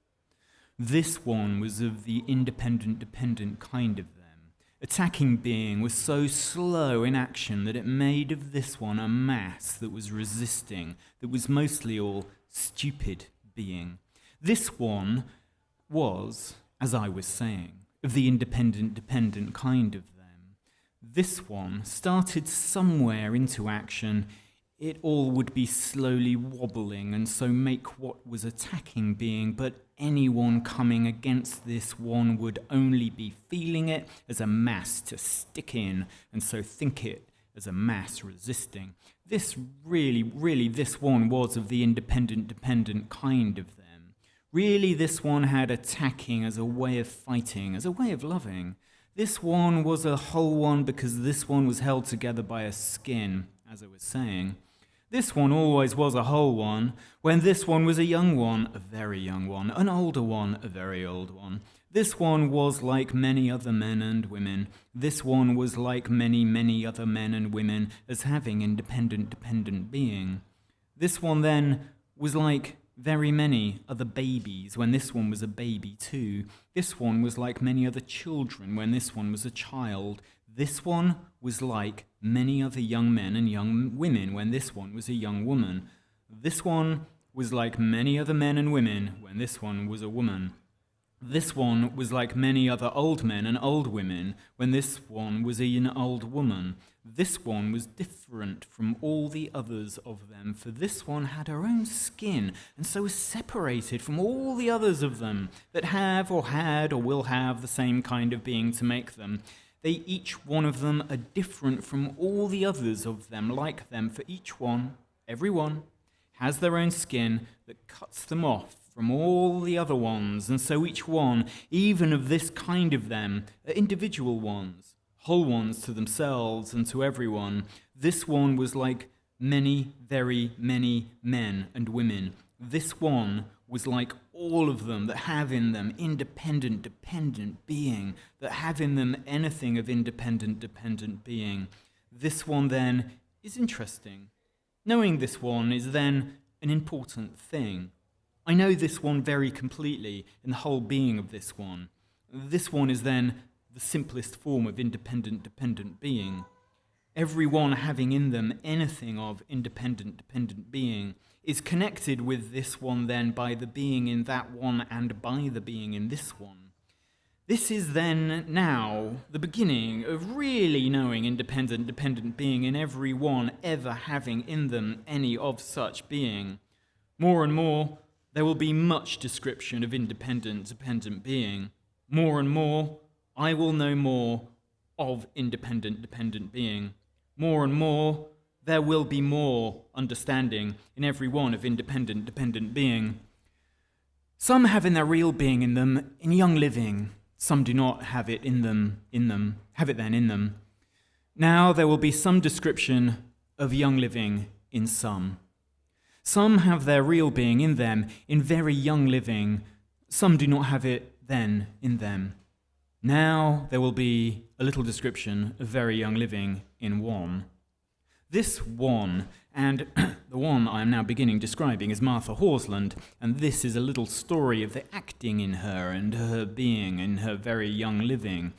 This one was of the independent, dependent kind of them. Attacking being was so slow in action that it made of this one a mass that was resisting, that was mostly all stupid being. This one was, as I was saying, of the independent, dependent kind of them. This one started somewhere into action. It all would be slowly wobbling and so make what was attacking being, but anyone coming against this one would only be feeling it as a mass to stick in, and so think it as a mass resisting. This this one was of the independent, dependent kind of them. Really, this one had attacking as a way of fighting, as a way of loving. This one was a whole one because this one was held together by a skin, as I was saying. This one always was a whole one, when this one was a young one, a very young one, an older one, a very old one. This one was like many other men and women. This one was like many, many other men and women as having independent, dependent being. This one then was like very many other babies when this one was a baby too. This one was like many other children when this one was a child. This one was like many other young men and young women when this one was a young woman. This one was like many other men and women when this one was a woman. This one was like many other old men and old women when this one was an old woman. This one was different from all the others of them, for this one had her own skin, and so was separated from all the others of them that have or had or will have the same kind of being to make them. They each one of them are different from all the others of them like them, for each one, every one, has their own skin that cuts them off from all the other ones, and so each one, even of this kind of them, are individual ones, whole ones to themselves and to everyone. This one was like many, very many men and women. This one was like all of them that have in them independent, dependent being, that have in them anything of independent, dependent being. This one then is interesting. Knowing this one is then an important thing. I know this one very completely in the whole being of this one. This one is then the simplest form of independent, dependent being. Every one having in them anything of independent, dependent being is connected with this one then by the being in that one and by the being in this one. This is then now the beginning of really knowing independent, dependent being in every one ever having in them any of such being. More and more, there will be much description of independent, dependent being. More and more, I will know more of independent, dependent being. More and more, there will be more understanding in every one of independent, dependent being. Some have in their real being in them, in young living. Some do not have it in them, have it then in them. Now there will be some description of young living in some. Some have their real being in them, in very young living. Some do not have it then in them. Now there will be a little description of very young living in one. This one, and the one I am now beginning describing, is Martha Hlands, and this is a little story of the acting in her and her being in her very young living.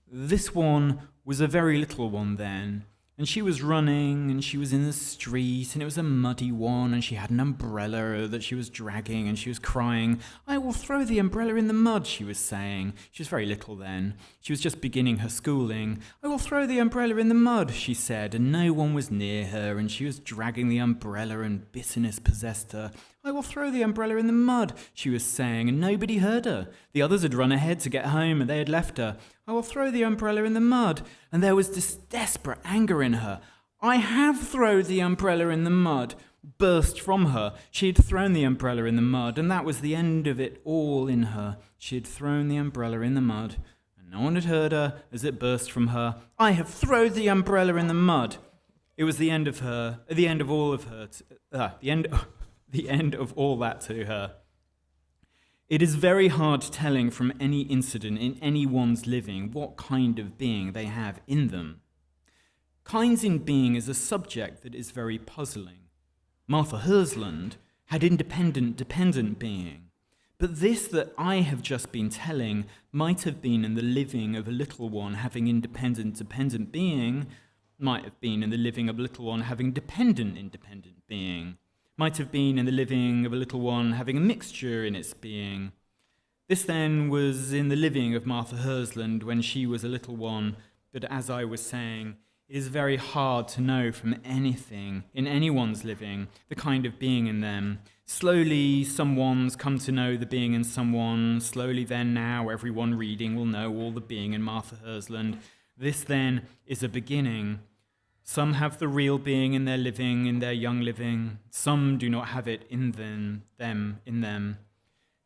This one was a very little one then, and she was running, and she was in the street, and it was a muddy one, and she had an umbrella that she was dragging, and she was crying. "I will throw the umbrella in the mud," she was saying. She was very little then. She was just beginning her schooling. "I will throw the umbrella in the mud," she said, and no one was near her, and she was dragging the umbrella, and bitterness possessed her. "I will throw the umbrella in the mud," she was saying, and nobody heard her. The others had run ahead to get home, and they had left her. "I will throw the umbrella in the mud," and there was this desperate anger in her. "I have thrown the umbrella in the mud," burst from her. She had thrown the umbrella in the mud, and that was the end of it all in her. She had thrown the umbrella in the mud, and no one had heard her as it burst from her. "I have thrown the umbrella in the mud." It was the end of her, the end of all of her, the end of all that to her. It is very hard telling from any incident in anyone's living what kind of being they have in them. Kinds in being is a subject that is very puzzling. Martha Hlands had independent, dependent being, but this that I have just been telling might have been in the living of a little one having independent, dependent being, might have been in the living of a little one having dependent, independent being, might have been in the living of a little one having a mixture in its being. This then was in the living of Martha Hlands when she was a little one, but as I was saying, it is very hard to know from anything in anyone's living the kind of being in them. Slowly, someone's come to know the being in someone. Slowly then now, everyone reading will know all the being in Martha Hlands. This then is a beginning. Some have the real being in their living, in their young living. Some do not have it in them.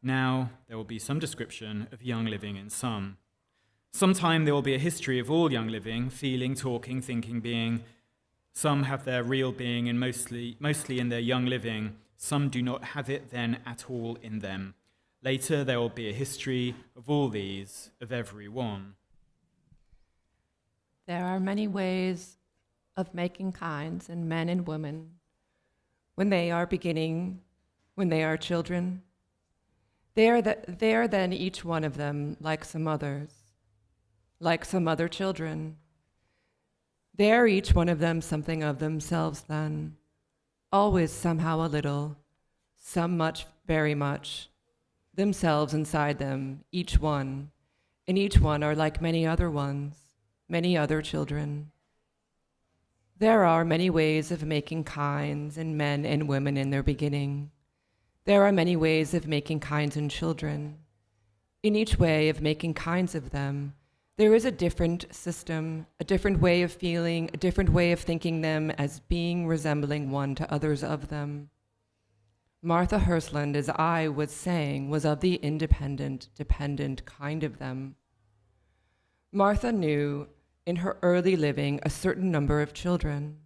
Now there will be some description of young living in some. Sometime there will be a history of all young living, feeling, talking, thinking, being. Some have their real being in mostly in their young living. Some do not have it then at all in them. Later there will be a history of all these, of every one. There are many ways of making kinds in men and women when they are beginning, when they are children. They are then each one of them like some others, like some other children. They are each one of them something of themselves then, always somehow a little, some much, very much, themselves inside them, each one, and each one are like many other ones, many other children. There are many ways of making kinds in men and women in their beginning. There are many ways of making kinds in children. In each way of making kinds of them, there is a different system, a different way of feeling, a different way of thinking them as being resembling one to others of them. Martha Hlands, as I was saying, was of the independent, dependent kind of them. Martha knew in her early living a certain number of children.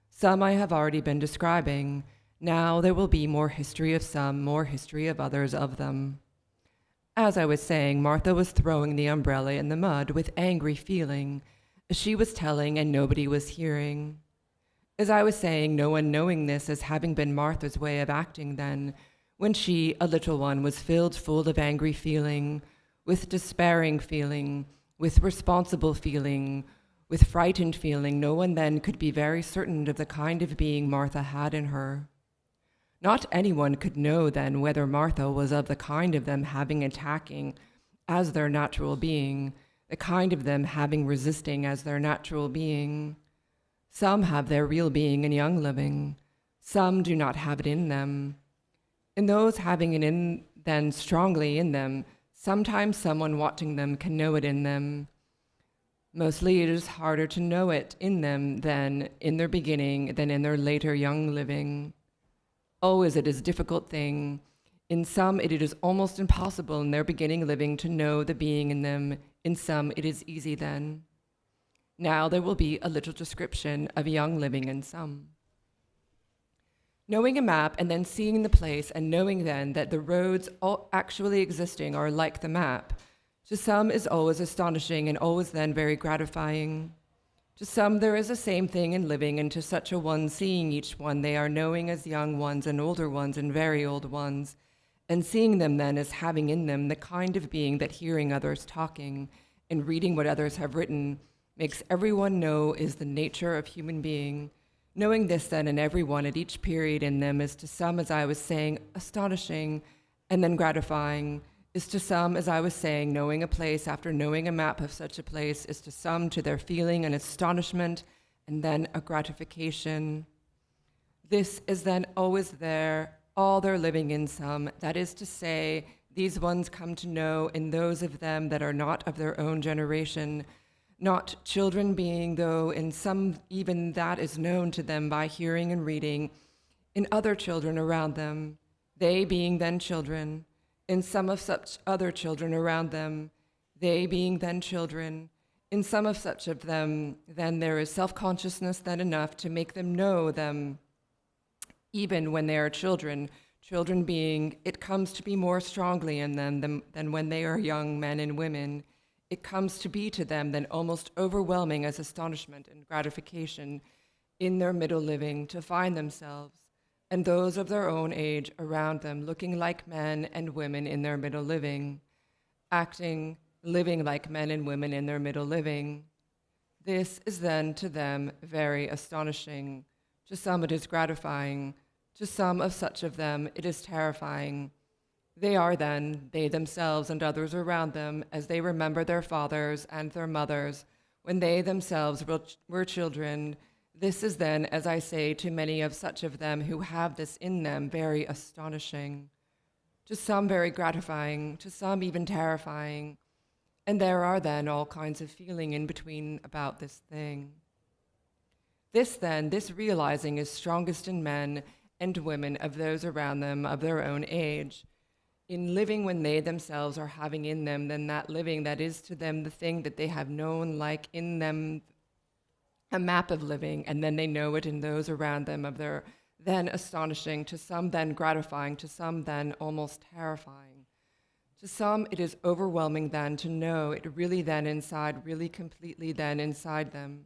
Some I have already been describing. Now there will be more history of some, more history of others of them. As I was saying, Martha was throwing the umbrella in the mud with angry feeling, as she was telling and nobody was hearing. As I was saying, no one knowing this as having been Martha's way of acting then, when she, a little one, was filled full of angry feeling, with despairing feeling, with responsible feeling, with frightened feeling, no one then could be very certain of the kind of being Martha had in her. Not anyone could know then whether Martha was of the kind of them having attacking, as their natural being, the kind of them having resisting as their natural being. Some have their real being in young living. Some do not have it in them. In those having it in then strongly in them, sometimes someone watching them can know it in them. Mostly it is harder to know it in them than in their beginning, than in their later young living. Always it is a difficult thing. In some it is almost impossible in their beginning living to know the being in them. In some it is easy then. Now there will be a little description of young living in some. Knowing a map and then seeing the place and knowing then that the roads all actually existing are like the map, to some is always astonishing and always then very gratifying. To some there is the same thing in living, and to such a one seeing each one they are knowing as young ones and older ones and very old ones, and seeing them then as having in them the kind of being that hearing others talking and reading what others have written makes everyone know is the nature of human being. Knowing this then in everyone at each period in them is to some, as I was saying, astonishing and then gratifying, is to some, as I was saying, knowing a place after knowing a map of such a place is to some to their feeling an astonishment and then a gratification. This is then always there, all their living in some, that is to say, these ones come to know in those of them that are not of their own generation, not children being, though in some even that is known to them by hearing and reading, in other children around them, they being then children, in some of such other children around them, they being then children, in some of such of them, then there is self-consciousness then enough to make them know them, even when they are children, children being, it comes to be more strongly in them than when they are young men and women. It comes to be to them then almost overwhelming as astonishment and gratification in their middle living to find themselves and those of their own age around them looking like men and women in their middle living, acting, living like men and women in their middle living. This is then to them very astonishing. To some it is gratifying. To some of such of them it is terrifying. They are then, they themselves and others around them, as they remember their fathers and their mothers, when they themselves were children. This is then, as I say, to many of such of them who have this in them, very astonishing. To some very gratifying, to some even terrifying. And there are then all kinds of feeling in between about this thing. This then, this realizing is strongest in men and women of those around them of their own age. In living when they themselves are having in them, then that living that is to them the thing that they have known like in them, a map of living, and then they know it in those around them of their then astonishing, to some then gratifying, to some then almost terrifying. To some it is overwhelming then to know it really then inside, really completely then inside them,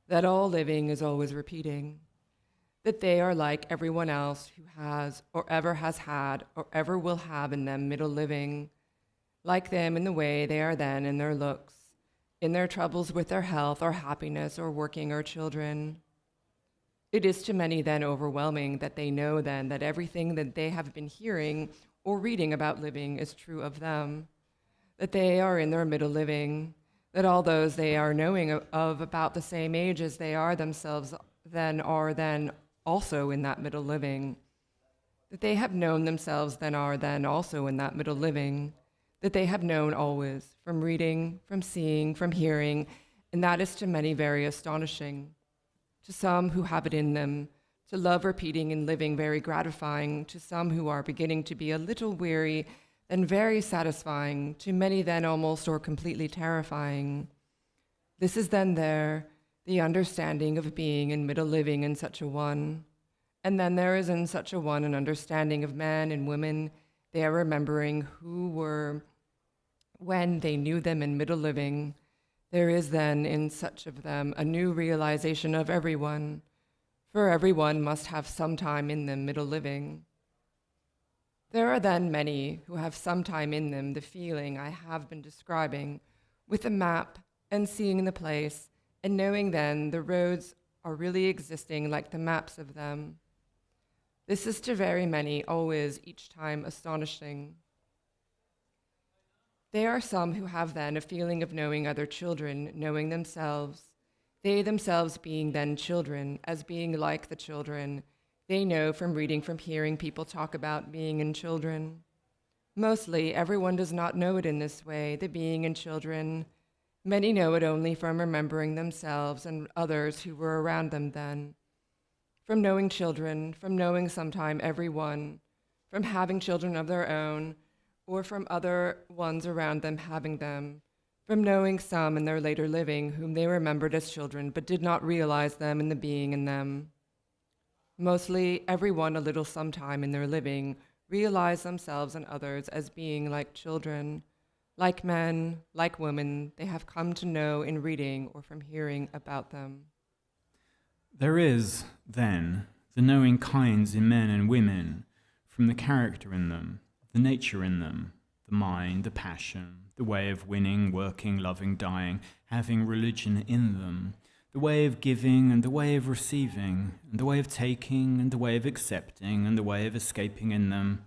that all living is always repeating, that they are like everyone else who has or ever has had or ever will have in them middle living, like them in the way they are then in their looks, in their troubles with their health or happiness or working or children. It is to many then overwhelming that they know then that everything that they have been hearing or reading about living is true of them, that they are in their middle living, that all those they are knowing of about the same age as they are themselves then are then also in that middle living, that they have known themselves then are then also in that middle living, that they have known always, from reading, from seeing, from hearing, and that is to many very astonishing. To some who have it in them, to love repeating and living very gratifying, to some who are beginning to be a little weary, then very satisfying, to many then almost or completely terrifying. This is then there, the understanding of being in middle living in such a one. And then there is in such a one an understanding of men and women. They are remembering who were when they knew them in middle living. There is then in such of them a new realization of everyone, for everyone must have some time in them middle living. There are then many who have some time in them the feeling I have been describing, with a map and seeing the place, and knowing then the roads are really existing like the maps of them. This is to very many always each time astonishing. There are some who have then a feeling of knowing other children, knowing themselves, they themselves being then children, as being like the children. They know from reading, from hearing people talk about being in children. Mostly, everyone does not know it in this way, the being in children. Many know it only from remembering themselves and others who were around them then. From knowing children, from knowing sometime everyone, from having children of their own, or from other ones around them having them, from knowing some in their later living whom they remembered as children but did not realize them in the being in them. Mostly, everyone a little sometime in their living realize themselves and others as being like children, like men, like women they have come to know in reading or from hearing about them. There is, then, the knowing kinds in men and women, from the character in them, the nature in them, the mind, the passion, the way of winning, working, loving, dying, having religion in them, the way of giving and the way of receiving, and the way of taking and the way of accepting and the way of escaping in them.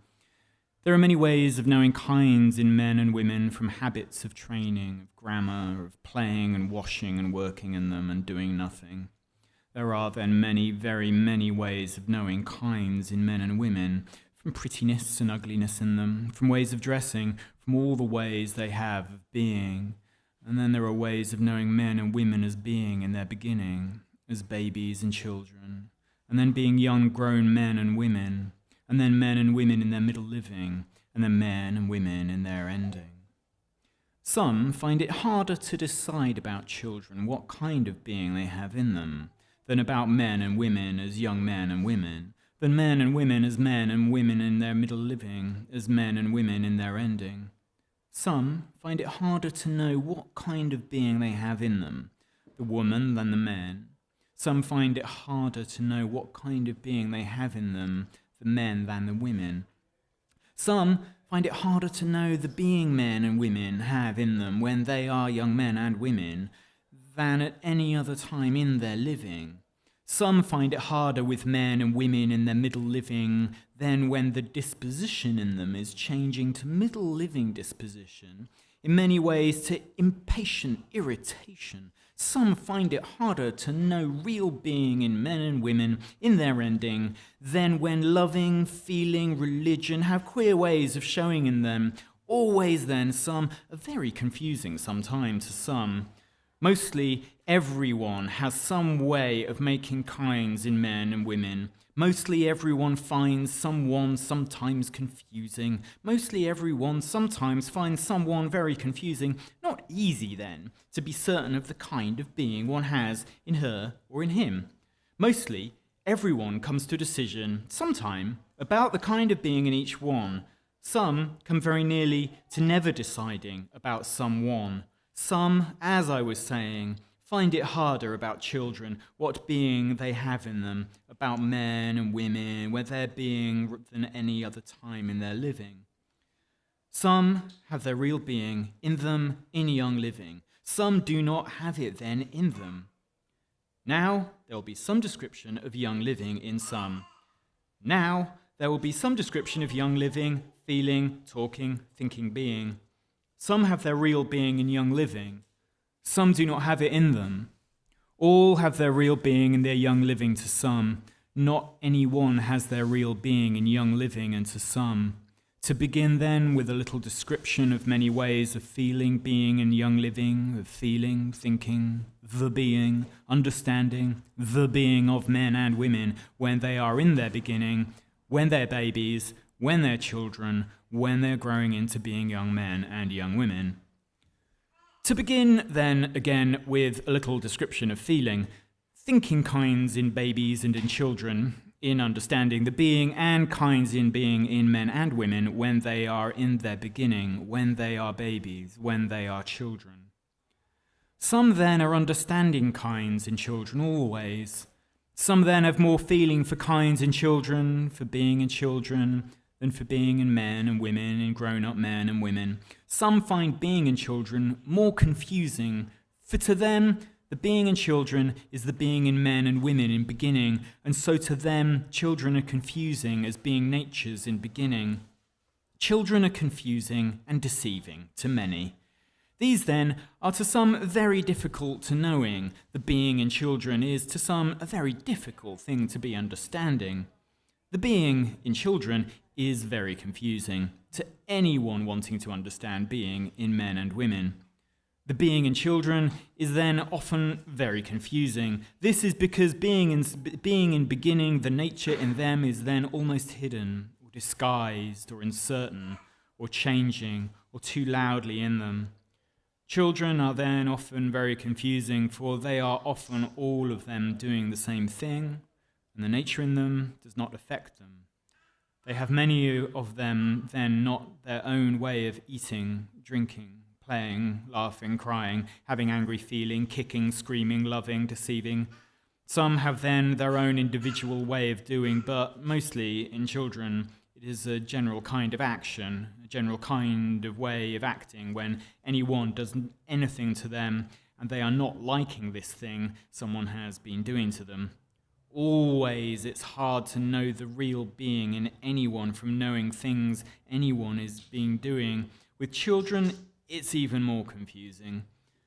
There are many ways of knowing kinds in men and women, from habits of training, of grammar, of playing and washing and working in them and doing nothing. There are then many, very many ways of knowing kinds in men and women, from prettiness and ugliness in them, from ways of dressing, from all the ways they have of being. And then there are ways of knowing men and women as being in their beginning, as babies and children, and then being young grown men and women, and then men and women in their middle living, and then men and women in their ending. Some find it harder to decide about children what kind of being they have in them, than about men and women as young men and women, than men and women as men and women in their middle living, as men and women in their ending. Some find it harder to know what kind of being they have in them, the woman than the men. Some find it harder to know what kind of being they have in them, the men than the women. Some find it harder to know the being men and women have in them when they are young men and women than at any other time in their living. Some find it harder with men and women in their middle living than when the disposition in them is changing to middle living disposition, in many ways to impatient irritation. Some find it harder to know real being in men and women in their ending than when loving, feeling, religion have queer ways of showing in them. Always then some are very confusing sometimes to some. Mostly everyone has some way of making kinds in men and women. Mostly everyone finds someone sometimes confusing. Mostly everyone sometimes finds someone very confusing. Not easy then to be certain of the kind of being one has in her or in him. Mostly everyone comes to a decision sometime about the kind of being in each one. Some come very nearly to never deciding about someone. Some, as I was saying, find it harder about children, what being they have in them, about men and women, where they're being than any other time in their living. Some have their real being in them in young living. Some do not have it then in them. Now there will be some description of young living in some. Now there will be some description of young living, feeling, talking, thinking, being. Some have their real being in young living. Some do not have it in them. All have their real being in their young living to some. Not any one has their real being in young living and to some. To begin then with a little description of many ways of feeling, being in young living, of feeling, thinking, the being, understanding, the being of men and women when they are in their beginning, when they're babies, when they're children, when they're growing into being young men and young women. To begin then again with a little description of feeling, thinking kinds in babies and in children, in understanding the being, and kinds in being in men and women when they are in their beginning, when they are babies, when they are children. Some then are understanding kinds in children always. Some then have more feeling for kinds in children, for being in children, than for being in men and women and grown-up men and women. Some find being in children more confusing, for to them the being in children is the being in men and women in beginning, and so to them children are confusing as being natures in beginning. Children are confusing and deceiving to many. These, then, are to some very difficult to knowing. The being in children is to some a very difficult thing to be understanding. The being in children is very confusing to anyone wanting to understand being in men and women. The being in children is then often very confusing. This is because being in beginning, the nature in them is then almost hidden, or disguised, or uncertain, or changing, or too loudly in them. Children are then often very confusing, for they are often all of them doing the same thing, and the nature in them does not affect them. They have many of them then not their own way of eating, drinking, playing, laughing, crying, having angry feeling, kicking, screaming, loving, deceiving. Some have then their own individual way of doing, but mostly in children it is a general kind of action, a general kind of way of acting when anyone does anything to them and they are not liking this thing someone has been doing to them. Always it's hard to know the real being in anyone from knowing things anyone is being doing. With children, it's even more confusing.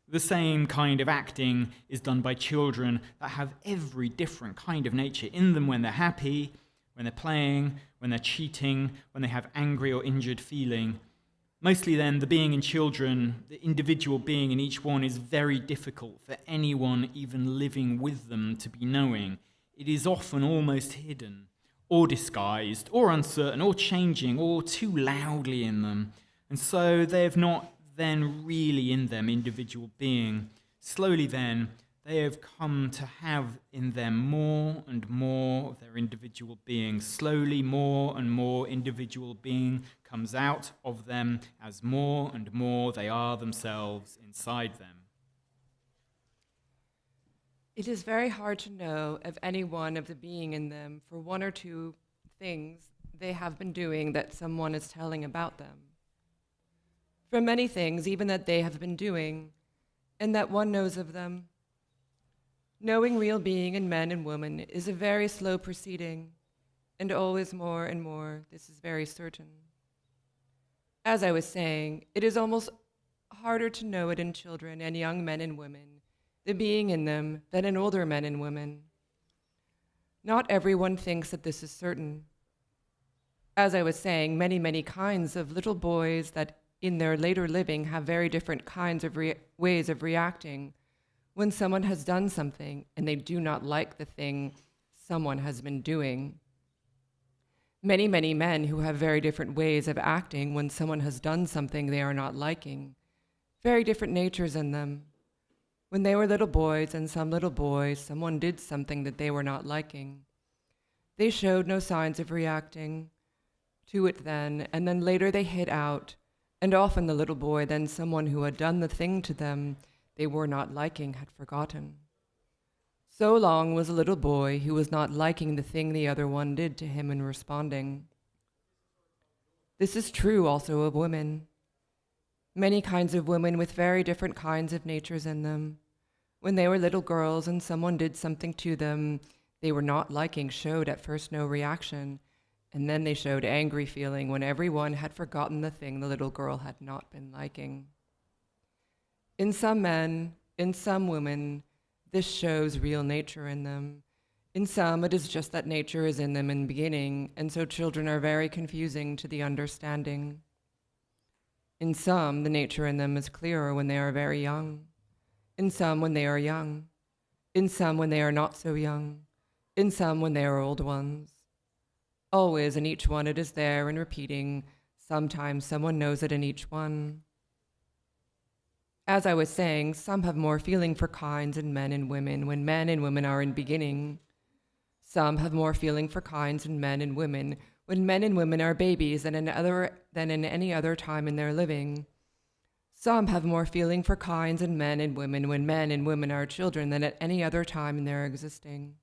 The same kind of acting is done by children that have every different kind of nature in them when they're happy, when they're playing, when they're cheating, when they have angry or injured feeling. Mostly then, the being in children, the individual being in each one is very difficult for anyone even living with them to be knowing. It is often almost hidden, or disguised, or uncertain, or changing, or too loudly in them. And so they have not then really in them individual being. Slowly then, they have come to have in them more and more of their individual being. Slowly more and more individual being comes out of them as more and more they are themselves inside them. It is very hard to know of any one of the being in them for one or two things they have been doing that someone is telling about them. For many things, even that they have been doing, and that one knows of them. Knowing real being in men and women is a very slow proceeding, and always more and more, this is very certain. As I was saying, it is almost harder to know it in children and young men and women, the being in them, than in older men and women. Not everyone thinks that this is certain. As I was saying, many kinds of little boys that in their later living have very different kinds of ways of reacting when someone has done something and they do not like the thing someone has been doing. Many men who have very different ways of acting when someone has done something they are not liking, very different natures in them. When they were little boys and some little boys, someone did something that they were not liking. They showed no signs of reacting to it then, and then later they hid out, and often the little boy, then someone who had done the thing to them they were not liking, had forgotten. So long was a little boy who was not liking the thing the other one did to him in responding. This is true also of women. Many kinds of women with very different kinds of natures in them. When they were little girls and someone did something to them they were not liking, showed at first no reaction, and then they showed angry feeling when everyone had forgotten the thing the little girl had not been liking. In some men, in some women, this shows real nature in them. In some, it is just that nature is in them in beginning, and so children are very confusing to the understanding. In some, the nature in them is clearer when they are very young. In some, when they are young. In some, when they are not so young. In some, when they are old ones. Always in each one it is there and repeating. Sometimes someone knows it in each one. As I was saying, some have more feeling for kinds in men and women when men and women are in beginning. Some have more feeling for kinds in men and women when men and women are babies than in any other time in their living. Some have more feeling for kinds in men and women when men and women are children than at any other time in their existing.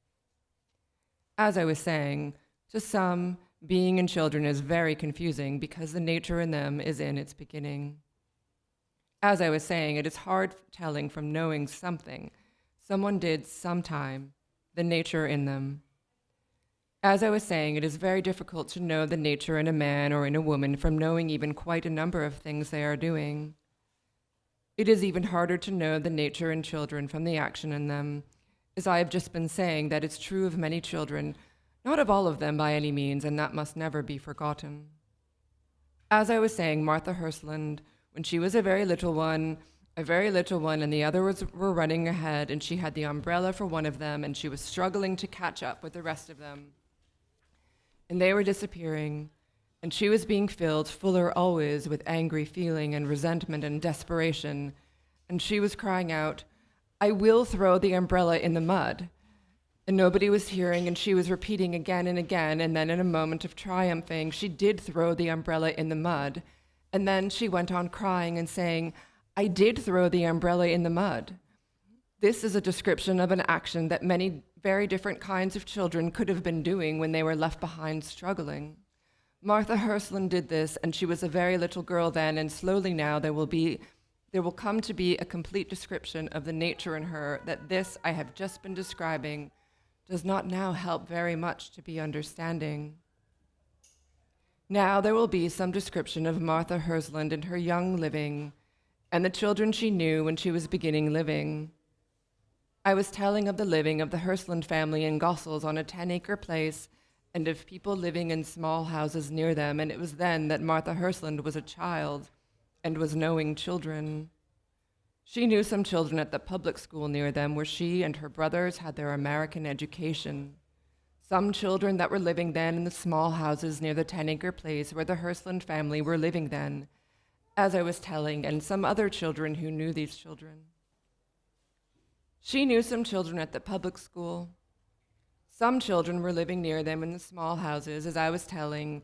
As I was saying, to some, being in children is very confusing because the nature in them is in its beginning. As I was saying, it is hard telling from knowing something someone did sometime, the nature in them. As I was saying, it is very difficult to know the nature in a man or in a woman from knowing even quite a number of things they are doing. It is even harder to know the nature in children from the action in them. As I have just been saying, that is true of many children, not of all of them by any means, and that must never be forgotten. As I was saying, Martha Hlands, when she was a very little one, and the others were running ahead, and she had the umbrella for one of them, and she was struggling to catch up with the rest of them. And they were disappearing, and she was being filled fuller always with angry feeling and resentment and desperation, and she was crying out, "I will throw the umbrella in the mud." And nobody was hearing, and she was repeating again and again, and then in a moment of triumphing, she did throw the umbrella in the mud, and then she went on crying and saying, "I did throw the umbrella in the mud." This is a description of an action that many very different kinds of children could have been doing when they were left behind struggling. Martha Hlands did this, and she was a very little girl then, and slowly now there will come to be a complete description of the nature in her that this I have just been describing does not now help very much to be understanding. Now there will be some description of Martha Hlands in her young living, and the children she knew when she was beginning living. I was telling of the living of the Hlands family in Gossels on a 10-acre place, and of people living in small houses near them, and it was then that Martha Hlands was a child and was knowing children. She knew some children at the public school near them where she and her brothers had their American education. Some children that were living then in the small houses near the 10-acre place where the Hlands family were living then, as I was telling, and some other children who knew these children. She knew some children at the public school. Some children were living near them in the small houses, as I was telling,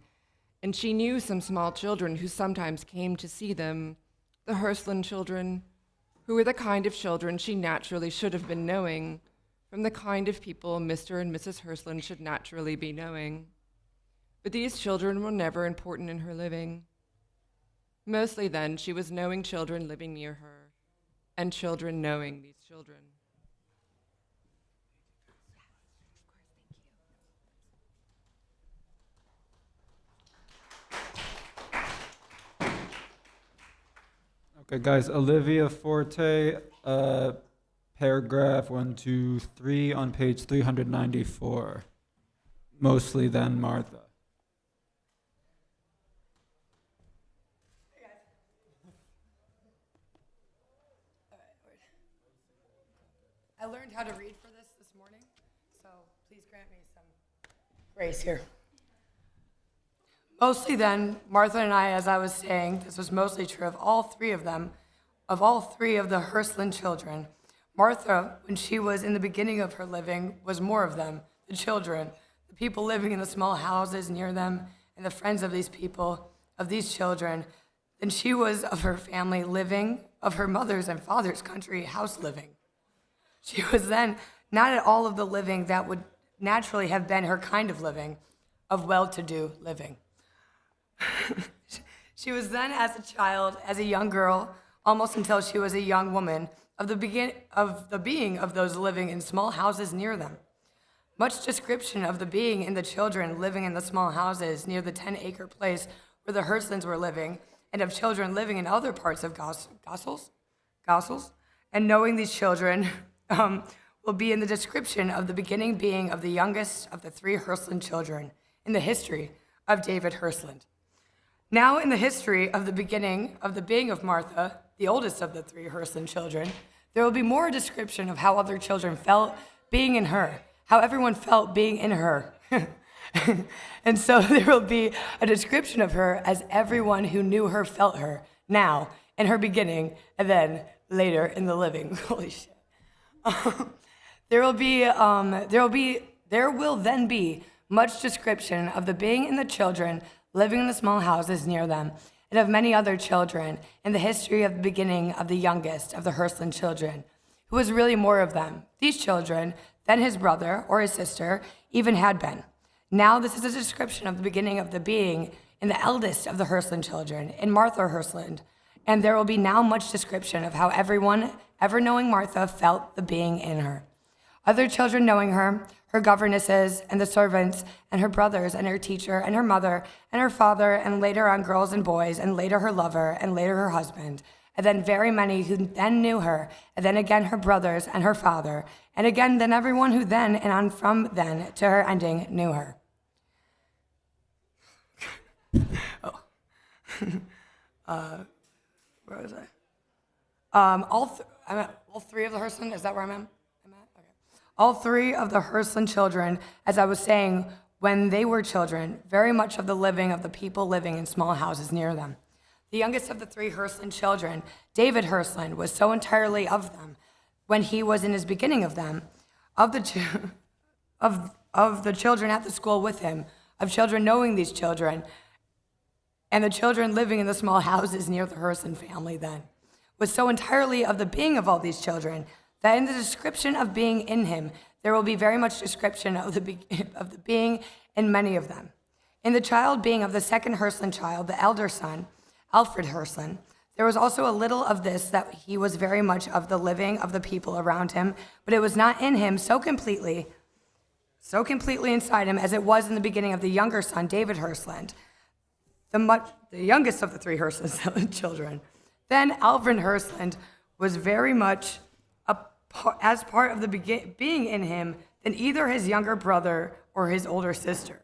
and she knew some small children who sometimes came to see them, the Hlands children, who were the kind of children she naturally should have been knowing, from the kind of people Mr. and Mrs. Hlands should naturally be knowing. But these children were never important in her living. Mostly then, she was knowing children living near her, and children knowing these children. Okay, guys, Olivia Forte, paragraph 1, 2, 3 on page 394. Mostly then Martha. I learned how to read for this morning, so please grant me some grace here. Mostly then, Martha and I, as I was saying, this was mostly true of all three of them, of all three of the Hlands children. Martha, when she was in the beginning of her living, was more of them, the children, the people living in the small houses near them, and the friends of these people, of these children, than she was of her family living, of her mother's and father's country house living. She was then not at all of the living that would naturally have been her kind of living, of well-to-do living. She was then, as a child, as a young girl, almost until she was a young woman, of the being of those living in small houses near them. Much description of the being in the children living in the small houses near the 10-acre place where the Hlands were living, and of children living in other parts of Gossels, and knowing these children will be in the description of the beginning being of the youngest of the three Hlands children in the history of David Hlands. Now in the history of the beginning of the being of Martha, the oldest of the three Hlands children, there will be more a description of how other children felt being in her, how everyone felt being in her. And so there will be a description of her as everyone who knew her felt her, now, in her beginning, and then later in the living. Holy shit. There will then be much description of the being in the children living in the small houses near them, and of many other children in the history of the beginning of the youngest of the Hlands children, who was really more of them, these children, than his brother or his sister even had been. Now this is a description of the beginning of the being in the eldest of the Hlands children, in Martha Hlands, and there will be now much description of how everyone ever knowing Martha felt the being in her. Other children knowing her, her governesses and the servants, and her brothers and her teacher and her mother and her father, and later on girls and boys, and later her lover, and later her husband, and then very many who then knew her, and then again her brothers and her father, and again then everyone who then and on from then to her ending knew her. Where was I? I'm at all three of the Hersland. Is that where I'm at? Okay. All three of the Hersland children, as I was saying, when they were children, very much of the living of the people living in small houses near them. The youngest of the three Hersland children, David Hersland, was so entirely of them when he was in his beginning of them, of the children at the school with him, of children knowing these children, and the children living in the small houses near the Hersland family then, was so entirely of the being of all these children that in the description of being in him, there will be very much description of the being in many of them. In the child being of the second Hersland child, the elder son, Alfred Hersland, there was also a little of this, that he was very much of the living of the people around him, but it was not in him so completely inside him as it was in the beginning of the younger son, David Hersland, the youngest of the three Hersland children. Then Alfred Hersland was very much as part of the being in him than either his younger brother or his older sister.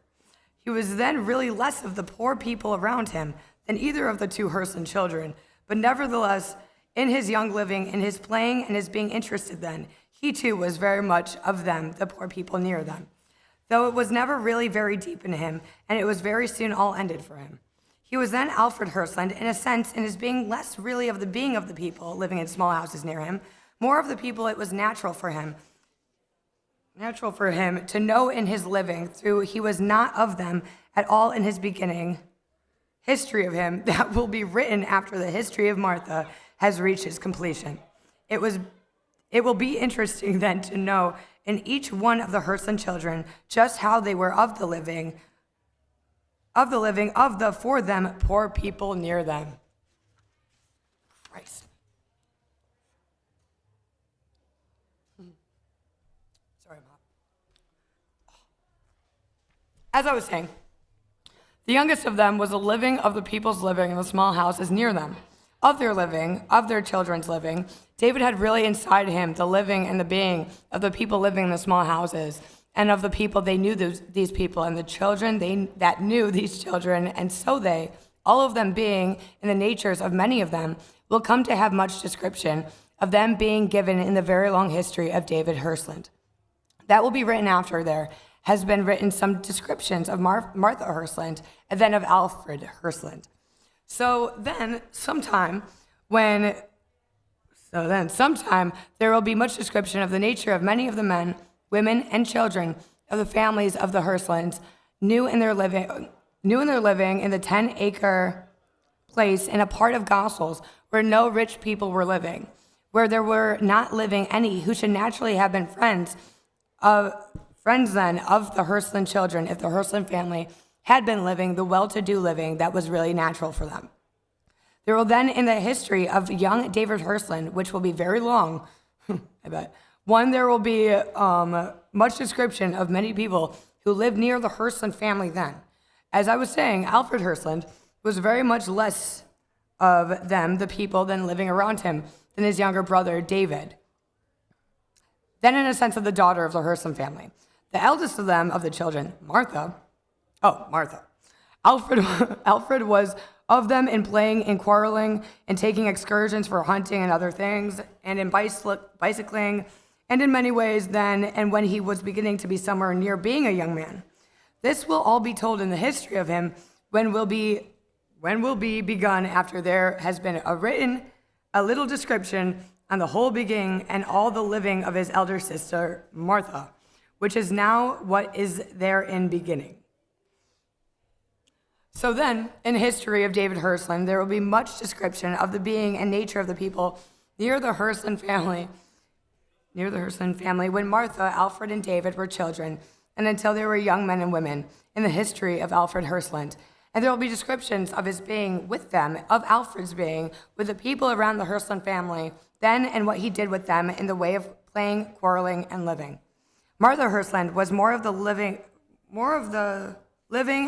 He was then really less of the poor people around him than either of the two Hersland children, but nevertheless, in his young living, in his playing, and his being interested then, he too was very much of them, the poor people near them. Though it was never really very deep in him, and it was very soon all ended for him. He was then Alfred Hersland, in a sense, in his being less really of the being of the people living in small houses near him, more of the people it was natural for him to know in his living, through he was not of them at all in his beginning. History of him that will be written after the history of Martha has reached its completion. It will be interesting then to know in each one of the Hersland children just how they were of the living of the for them poor people near them. Christ. Sorry, Mom. As I was saying, the youngest of them was the living of the people's living in the small houses near them. Of their living, of their children's living, David had really inside him the living and the being of the people living in the small houses, and of the people they knew these people, and the children that knew these children, and so they, all of them being in the natures of many of them, will come to have much description of them being given in the very long history of David Hersland. That will be written after there has been written some descriptions of Martha Hersland, and then of Alfred Hersland. So then sometime there will be much description of the nature of many of the men, women, and children of the families of the Herslands, new in their living in the 10-acre place in a part of Gospels where no rich people were living, where there were not living any who should naturally have been friends then of the Hersland children, if the Hersland family had been living the well-to-do living that was really natural for them. There will then, in the history of young David Hersland, which will be very long, I bet, there will be much description of many people who lived near the Hersland family then. As I was saying, Alfred Hersland was very much less of them, the people, than living around him, than his younger brother, David. Then, in a sense, of the daughter of the Hersland family. The eldest of them, of the children, Martha. Alfred was of them in playing, in quarreling, in taking excursions for hunting and other things, and in bicycling, and in many ways then, and when he was beginning to be somewhere near being a young man. This will all be told in the history of him when will be begun after there has been a little description on the whole beginning and all the living of his elder sister, Martha, which is now what is there in beginning. So then, in the history of David Hersland, there will be much description of the being and nature of the people near the Hersland family, when Martha, Alfred, and David were children, and until they were young men and women, in the history of Alfred Hersland. And there will be descriptions of his being with them, of Alfred's being with the people around the Hersland family, then and what he did with them in the way of playing, quarreling, and living. Martha Hlands was more of the living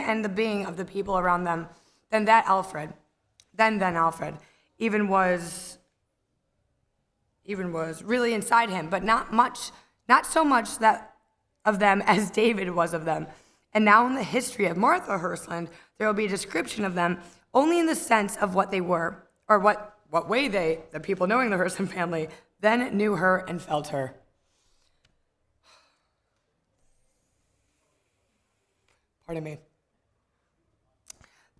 and the being of the people around them than Alfred even was really inside him, but not so much that of them as David was of them. And now in the history of Martha Hlands, there will be a description of them only in the sense of what they were, or what way the people knowing the Hlands family, then knew her and felt her. Pardon me.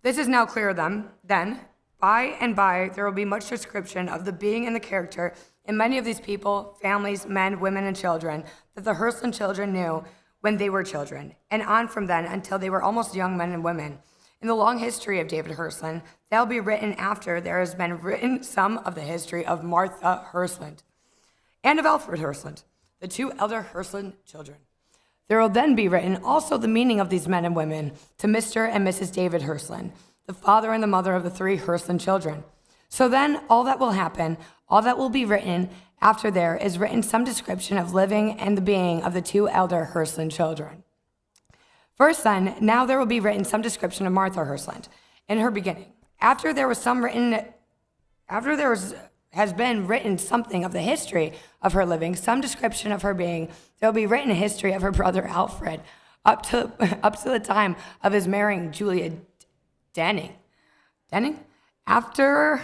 This is now clear then, by and by there will be much description of the being and the character in many of these people, families, men, women, and children that the Hlands children knew when they were children, and on from then until they were almost young men and women. In the long history of David Hlands, that will be written after there has been written some of the history of Martha Hlands and of Alfred Hlands, the two elder Hlands children. There will then be written also the meaning of these men and women to Mr. and Mrs. David Hlands, the father and the mother of the three Hlands children. So then all that will happen, all that will be written after there is written some description of living and the being of the two elder Hlands children. First then, now there will be written some description of Martha Hlands in her beginning. After there has been written something of the history of her living, some description of her being, there will be written a history of her brother Alfred up to the time of his marrying Julia Denning. After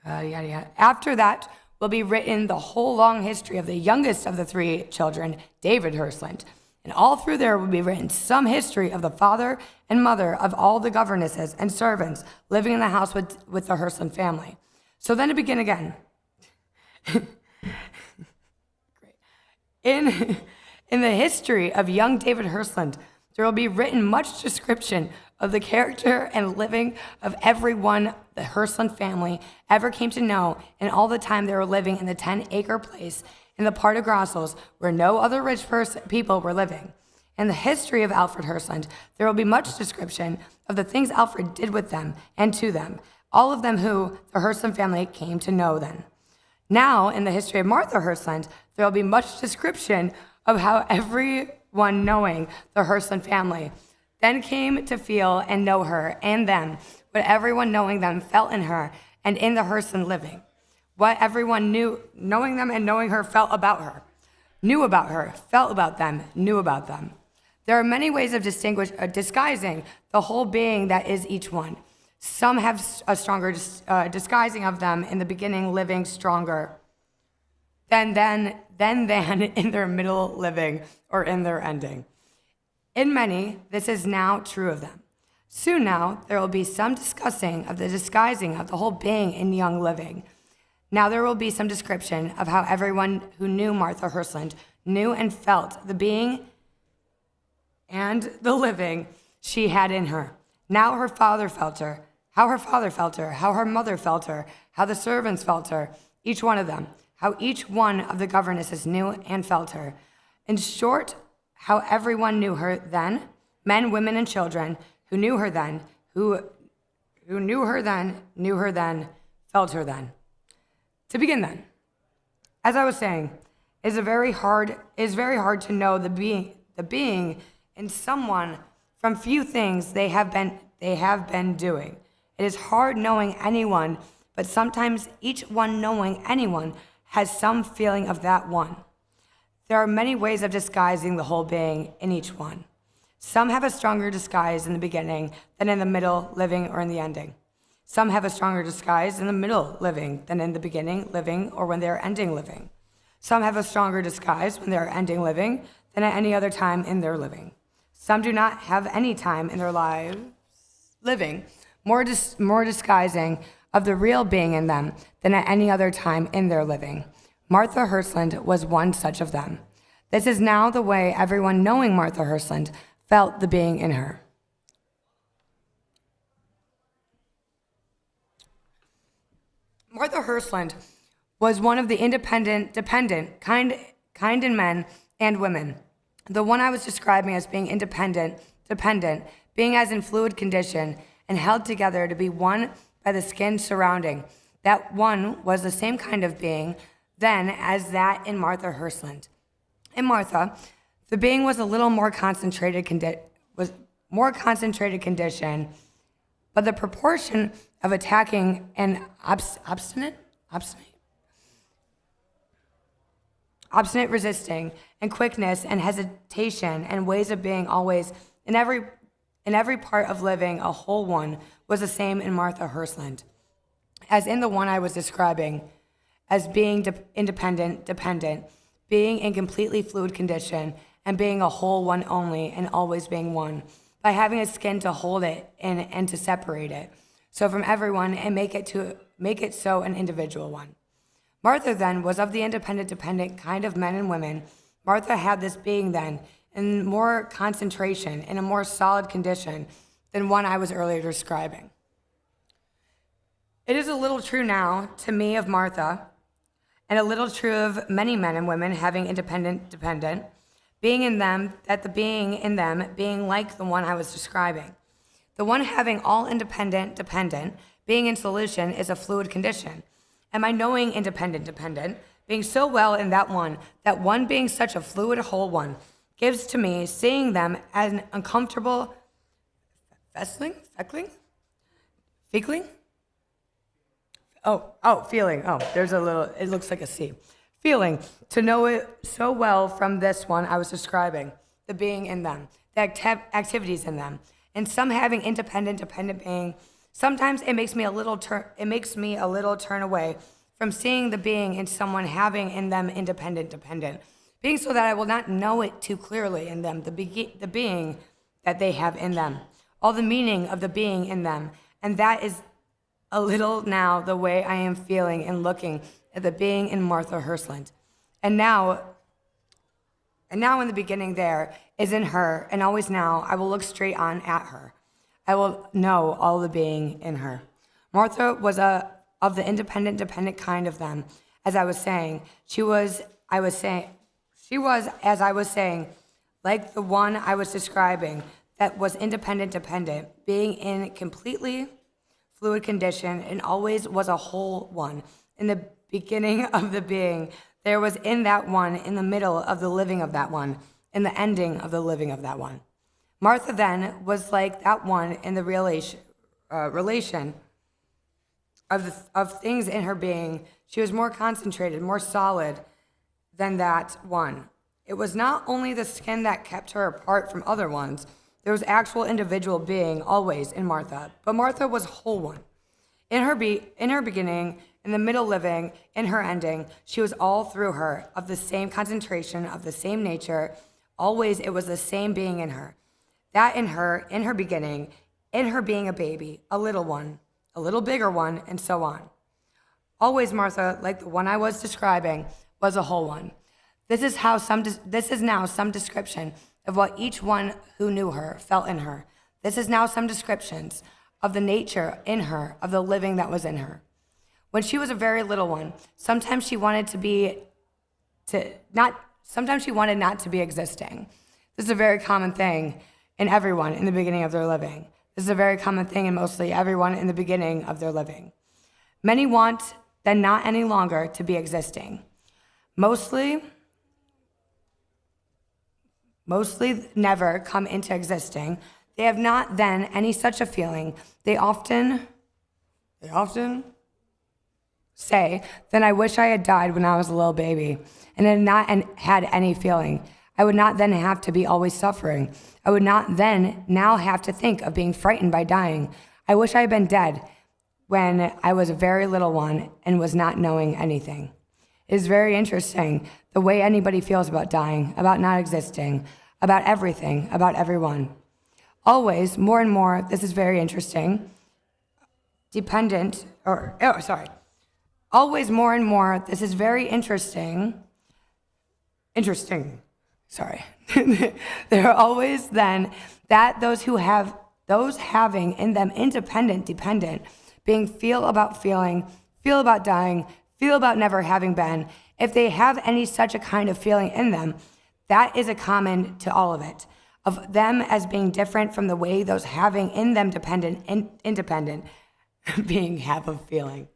that will be written the whole long history of the youngest of the three children, David Hlands. And all through there will be written some history of the father and mother of all the governesses and servants living in the house with the Hlands family. So then to begin again. In the history of young David Hlands, there will be written much description of the character and living of everyone the Hlands family ever came to know, and all the time they were living in the 10-acre place in the part of Grossos where no other rich people were living. In the history of Alfred Hlands, there will be much description of the things Alfred did with them and to them, all of them who the Hlands family came to know then. Now, in the history of Martha Hlands, there will be much description of how everyone knowing the Hlands family then came to feel and know her and them, what everyone knowing them felt in her and in the Hlands living, what everyone knew, knowing them and knowing her, felt about her, knew about her, felt about them, knew about them. There are many ways of disguising the whole being that is each one. Some have a stronger disguising of them in the beginning, living stronger than in their middle living or in their ending. In many, this is now true of them. Soon now, there will be some discussing of the disguising of the whole being in young living. Now there will be some description of how everyone who knew Martha Hlands knew and felt the being and the living she had in her. Now her father felt her, how her father felt her, how her mother felt her, how the servants felt her, each one of them, how each one of the governesses knew and felt her. In short, how everyone knew her then, men, women, and children, who knew her then, who knew her then, felt her then. To begin then, as I was saying, it is very hard to know the being in someone from few things they have been doing. It is hard knowing anyone, but sometimes each one knowing anyone has some feeling of that one. There are many ways of disguising the whole being in each one. Some have a stronger disguise in the beginning than in the middle, living, or in the ending. Some have a stronger disguise in the middle, living, than in the beginning, living, or when they are ending living. Some have a stronger disguise when they are ending living than at any other time in their living. Some do not have any time in their lives living, more disguising of the real being in them than at any other time in their living. Martha Hlands was one such of them. This is now the way everyone knowing Martha Hlands felt the being in her. Martha Hlands was one of the independent, dependent, kind in men and women. The one I was describing as being independent, dependent, being as in fluid condition and held together to be one by the skin surrounding. That one was the same kind of being then as that in Martha Hlands. In Martha, The being was a little more concentrated condition, but the proportion of attacking and obstinate resisting and quickness and hesitation and ways of being always in every part of living a whole one was the same in Martha Hlands as in the one I was describing as being independent, dependent, being in completely fluid condition, and being a whole one only and always being one, by having a skin to hold it and to separate it, so from everyone and make it so an individual one. Martha then was of the independent, dependent kind of men and women. Martha had this being then in more concentration, in a more solid condition than one I was earlier describing. It is a little true now to me of Martha, and a little true of many men and women having independent, dependent, being in them, that the being in them being like the one I was describing. The one having all independent, dependent, being in solution is a fluid condition. And my knowing independent, dependent, being so well in that one being such a fluid whole one, gives to me seeing them as an uncomfortable feeling. There's a little, it looks like a C. Feeling, to know it so well from this one I was describing, the being in them, the activities in them, and some having independent, dependent being. Sometimes it makes me a little turn away from seeing the being in someone having in them independent, dependent, being so that I will not know it too clearly in them, the being that they have in them, all the meaning of the being in them, and that is a little now the way I am feeling and looking at the being in Martha Hlands. And now in the beginning there is in her, and always now I will look straight on at her. I will know all the being in her. Martha was of the independent, dependent kind of them, as I was saying. She was, as I was saying, like the one I was describing, that was independent, dependent, being in completely fluid condition, and always was a whole one. In the beginning of the being, there was in that one, in the middle of the living of that one, in the ending of the living of that one. Martha then was like that one in the relation of things in her being. She was more concentrated, more solid than that one. It was not only the skin that kept her apart from other ones. There was actual individual being always in Martha, but Martha was whole one. In her beginning, in the middle living, in her ending, she was all through her, of the same concentration, of the same nature. Always it was the same being in her. That in her beginning, in her being a baby, a little one, a little bigger one, and so on. Always Martha, like the one I was describing, was a whole one. This is now some description of what each one who knew her felt in her. This is now some descriptions of the nature in her, of the living that was in her. When she was a very little one, sometimes she wanted not to be existing. This is a very common thing in everyone in the beginning of their living. This is a very common thing in mostly everyone in the beginning of their living. Many want then not any longer to be existing. Mostly never come into existing. They have not then any such a feeling. They often say, then I wish I had died when I was a little baby and had not had any feeling. I would not then have to be always suffering. I would not then now have to think of being frightened by dying. I wish I had been dead when I was a very little one and was not knowing anything. It is very interesting the way anybody feels about dying, about not existing, about everything, about everyone. Always, more and more, this is very interesting, always more and more, this is very interesting. There are always then that those having in them independent, dependent, being feel about feeling, feel about dying, feel about never having been, if they have any such a kind of feeling in them, that is a common to all of it, of them as being different from the way those having in them dependent and independent being have of feeling.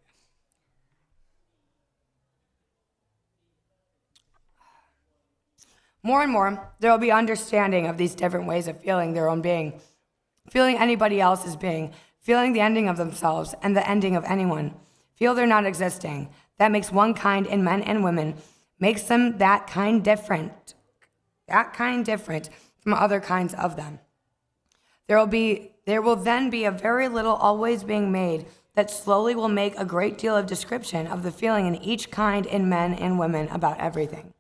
More and more, there will be understanding of these different ways of feeling their own being, feeling anybody else's being, feeling the ending of themselves and the ending of anyone. Feel they're not existing. That makes one kind in men and women, makes them that kind different from other kinds of them. There will then be a very little always being made that slowly will make a great deal of description of the feeling in each kind in men and women about everything.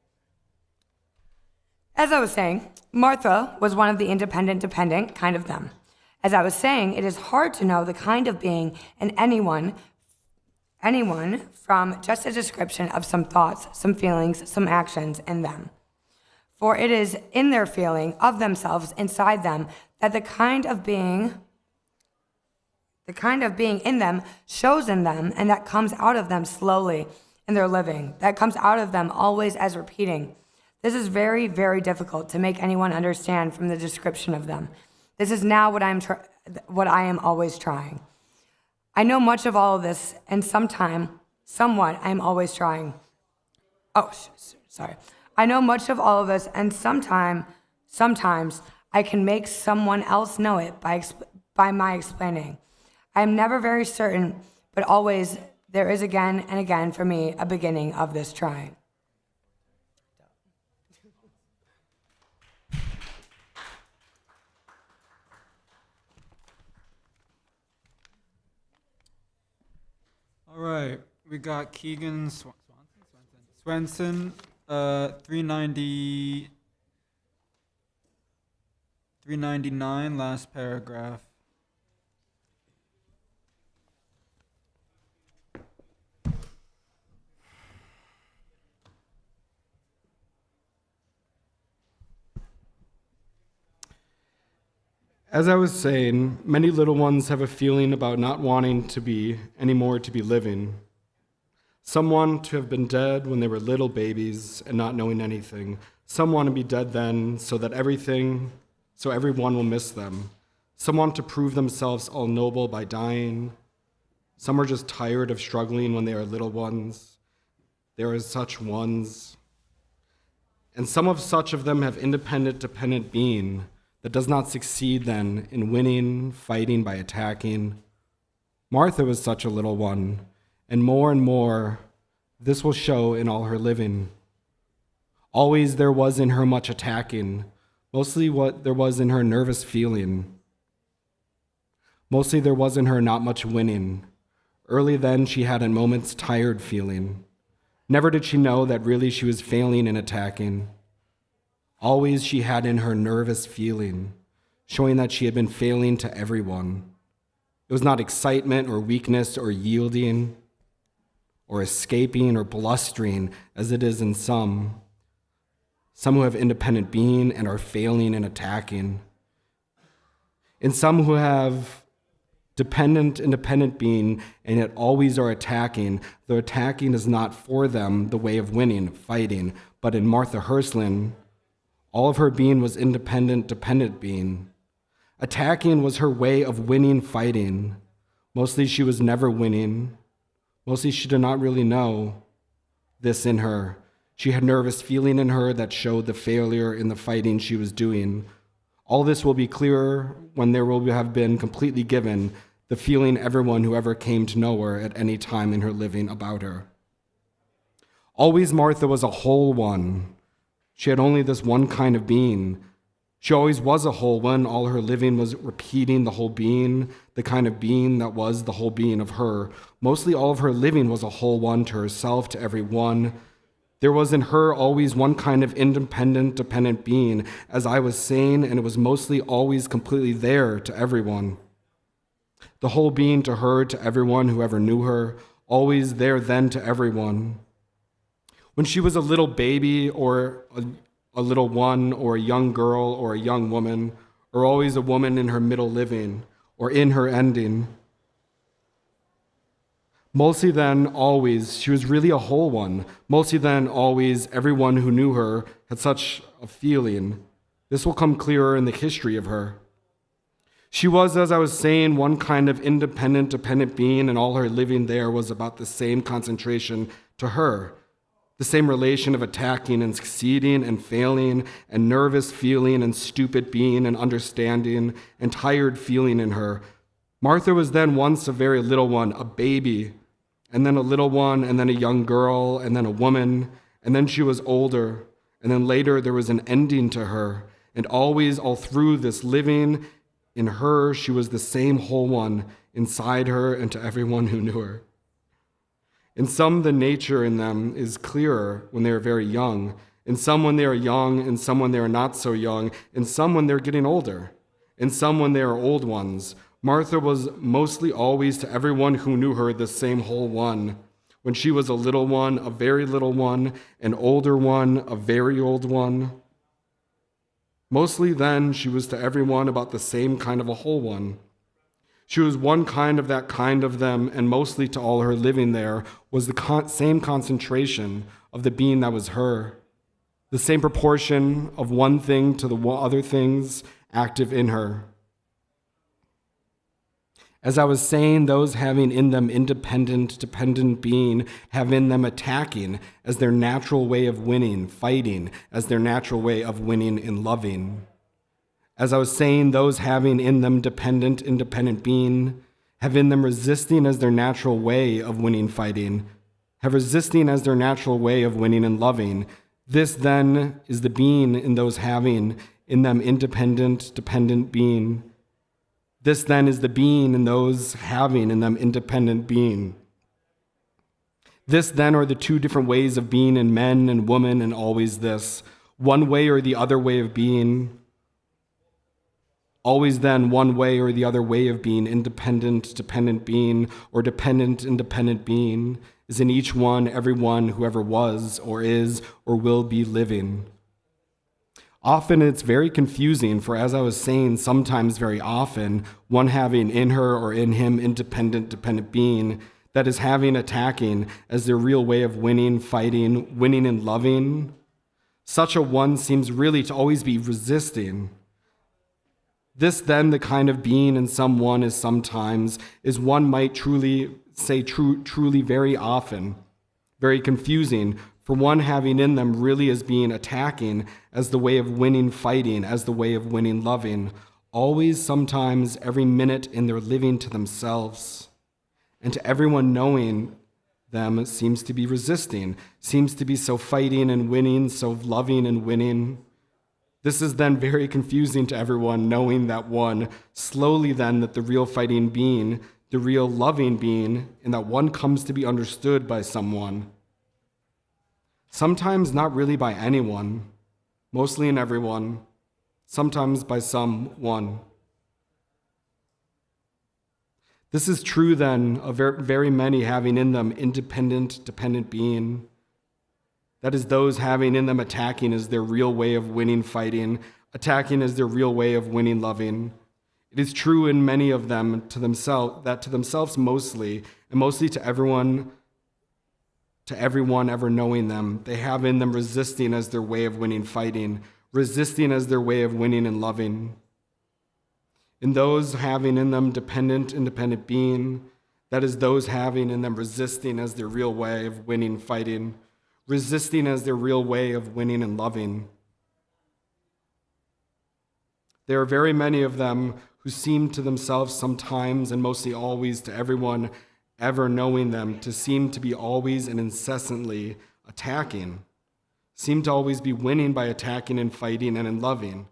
As I was saying, Martha was one of the independent, dependent kind of them. As I was saying, it is hard to know the kind of being in anyone from just a description of some thoughts, some feelings, some actions in them. For it is in their feeling of themselves inside them that the kind of being in them shows in them, and that comes out of them slowly in their living, that comes out of them always as repeating. This is very, very difficult to make anyone understand from the description of them. This is now what I am always trying. I know much of all of this, and somewhat I am always trying. I know much of all of this, and sometimes I can make someone else know it by my explaining. I am never very certain, but always there is again and again for me a beginning of this trying. All right, we got Keegan Swenson, 399, last paragraph. As I was saying, many little ones have a feeling about not wanting to be anymore to be living. Some want to have been dead when they were little babies and not knowing anything. Some want to be dead then so everyone will miss them. Some want to prove themselves all noble by dying. Some are just tired of struggling when they are little ones. There are such ones. And some of such of them have independent, dependent being that does not succeed then in winning, fighting by attacking. Martha was such a little one, and more this will show in all her living. Always there was in her much attacking, mostly what there was in her nervous feeling. Mostly there was in her not much winning. Early then she had a moment's tired feeling. Never did she know that really she was failing in attacking. Always she had in her nervous feeling, showing that she had been failing to everyone. It was not excitement or weakness or yielding or escaping or blustering as it is in some who have independent being and are failing in attacking. In some who have independent being and yet always are attacking, though attacking is not for them the way of winning, fighting, but in Martha Hlands, all of her being was independent, dependent being. Attacking was her way of winning, fighting. Mostly she was never winning. Mostly she did not really know this in her. She had nervous feeling in her that showed the failure in the fighting she was doing. All this will be clearer when there will have been completely given the feeling everyone who ever came to know her at any time in her living about her. Always Martha was a whole one. She had only this one kind of being. She always was a whole one. All her living was repeating the whole being, the kind of being that was the whole being of her. Mostly all of her living was a whole one to herself, to everyone. There was in her always one kind of independent, dependent being, as I was saying, and it was mostly always completely there to everyone. The whole being to her, to everyone who ever knew her, always there then to everyone. When she was a little baby or a little one or a young girl or a young woman, or always a woman in her middle living or in her ending. Mostly then, always, she was really a whole one. Mostly then, always, everyone who knew her had such a feeling. This will come clearer in the history of her. She was, as I was saying, one kind of independent, dependent being, and all her living there was about the same concentration to her. The same relation of attacking and succeeding and failing and nervous feeling and stupid being and understanding and tired feeling in her. Martha was then once a very little one, a baby, and then a little one, and then a young girl, and then a woman, and then she was older, and then later there was an ending to her, and always all through this living in her, she was the same whole one inside her and to everyone who knew her. In some, the nature in them is clearer when they are very young, in some when they are young, in some when they are not so young, in some when they're getting older, in some when they are old ones. Martha was mostly always to everyone who knew her the same whole one. When she was a little one, a very little one, an older one, a very old one. Mostly then, she was to everyone about the same kind of a whole one. She was one kind of that kind of them, and mostly to all her living there was the same concentration of the being that was her, the same proportion of one thing to the other things active in her. As I was saying, those having in them independent, dependent being have in them attacking as their natural way of winning, fighting as their natural way of winning and loving. As I was saying, those having in them dependent, independent being have in them resisting as their natural way of winning, fighting, have resisting as their natural way of winning and loving. This then is the being in those having in them independent, dependent being. This then is the being in those having in them independent being. This then are the two different ways of being in men and women, and always this. One way or the other way of being. Always then one way or the other way of being, independent, dependent being, or dependent, independent being, is in each one, every one who ever was, or is, or will be living. Often it's very confusing, for as I was saying, sometimes very often, one having in her or in him independent, dependent being, that is having attacking as their real way of winning, fighting, winning and loving, such a one seems really to always be resisting. This then, the kind of being in someone is sometimes, is one might truly say truly very often, very confusing, for one having in them really as being attacking as the way of winning, fighting, as the way of winning, loving, always, sometimes, every minute in their living to themselves. And to everyone knowing them seems to be resisting, seems to be so fighting and winning, so loving and winning. This is then very confusing to everyone, knowing that one, slowly then that the real fighting being, the real loving being, and that one comes to be understood by someone. Sometimes not really by anyone, mostly in everyone, sometimes by someone. This is true then of very many having in them independent, dependent being. That is, those having in them attacking as their real way of winning, fighting, attacking as their real way of winning, loving. It is true in many of them to themselves mostly, and mostly to everyone ever knowing them, they have in them resisting as their way of winning, fighting, resisting as their way of winning and loving. In those having in them dependent, independent being, that is, those having in them resisting as their real way of winning, fighting, resisting as their real way of winning and loving. There are very many of them who seem to themselves sometimes, and mostly always to everyone ever knowing them, to seem to be always and incessantly attacking, seem to always be winning by attacking and fighting and in loving.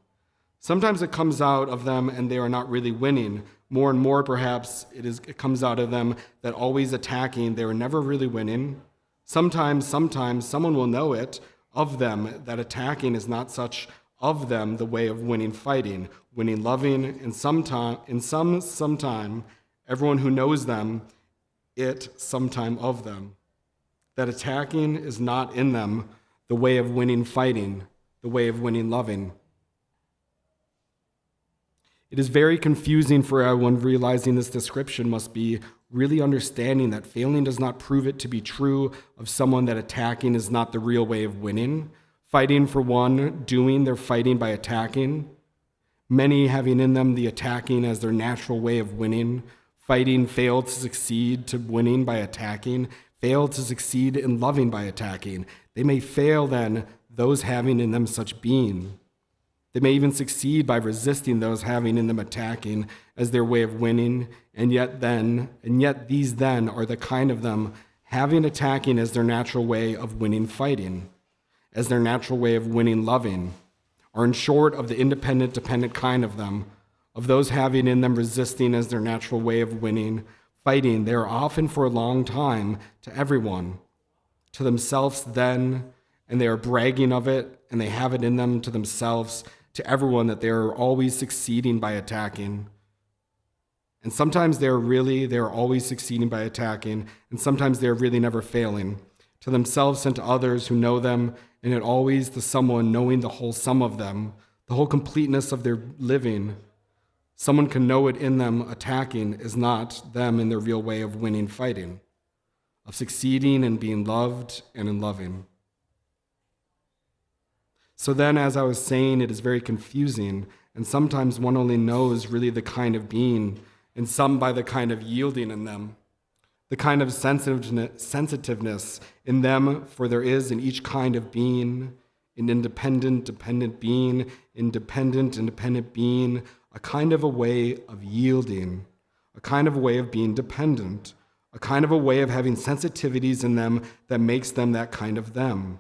Sometimes it comes out of them and they are not really winning. More and more, perhaps, it comes out of them that always attacking, they are never really winning. Sometimes someone will know it of them, that attacking is not such of them the way of winning, fighting, winning, loving, and sometime, everyone who knows them, it sometime of them. That attacking is not in them the way of winning, fighting, the way of winning, loving. It is very confusing for everyone realizing this description must be really understanding that failing does not prove it to be true of someone, that attacking is not the real way of winning. Fighting for one, doing their fighting by attacking. Many having in them the attacking as their natural way of winning. Fighting fail to succeed to winning by attacking. fail to succeed in loving by attacking. They may fail then those having in them such being. They may even succeed by resisting those having in them attacking as their way of winning, and yet these then are the kind of them having attacking as their natural way of winning fighting, as their natural way of winning loving, or in short of the independent, dependent kind of them, of those having in them resisting as their natural way of winning fighting. They are often for a long time to everyone, to themselves then, and they are bragging of it, and they have it in them to themselves, to everyone, that they are always succeeding by attacking. And sometimes they're always succeeding by attacking, and sometimes they're really never failing, to themselves and to others who know them, and it always to someone knowing the whole sum of them, the whole completeness of their living. Someone can know it in them. Attacking is not them in their real way of winning fighting, of succeeding and being loved and in loving. So then, as I was saying, it is very confusing, and sometimes one only knows really the kind of being, and some by the kind of yielding in them, the kind of sensitiveness in them, for there is in each kind of being, an independent, dependent being, independent being, a kind of a way of yielding, a kind of a way of being dependent, a kind of a way of having sensitivities in them that makes them that kind of them.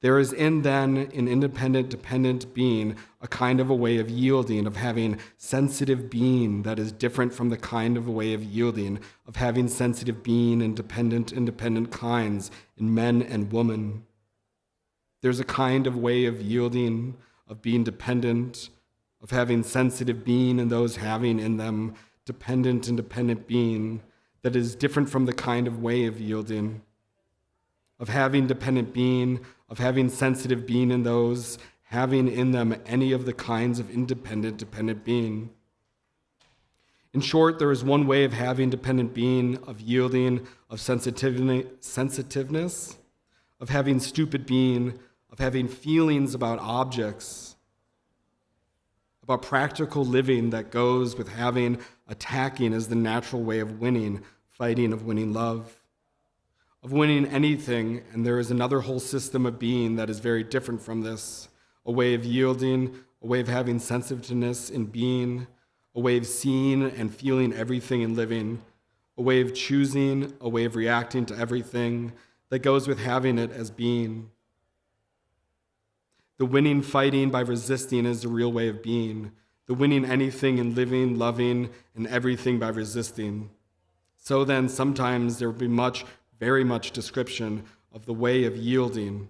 There is in then an independent, dependent being, a kind of a way of yielding, of having sensitive being that is different from the kind of a way of yielding, of having sensitive being and independent kinds in men and women. There's a kind of way of yielding, of being dependent, of having sensitive being and those having in them dependent, independent being that is different from the kind of way of yielding, of having dependent being, of having sensitive being in those having in them any of the kinds of independent, dependent being. In short, there is one way of having dependent being, of yielding, of sensitiveness, of having stupid being, of having feelings about objects, about practical living that goes with having attacking as the natural way of winning, fighting, of winning love, of winning anything, and there is another whole system of being that is very different from this, a way of yielding, a way of having sensitiveness in being, a way of seeing and feeling everything and living, a way of choosing, a way of reacting to everything that goes with having it as being. The winning fighting by resisting is the real way of being, the winning anything and living, loving, and everything by resisting. So then sometimes there will be very much description of the way of yielding,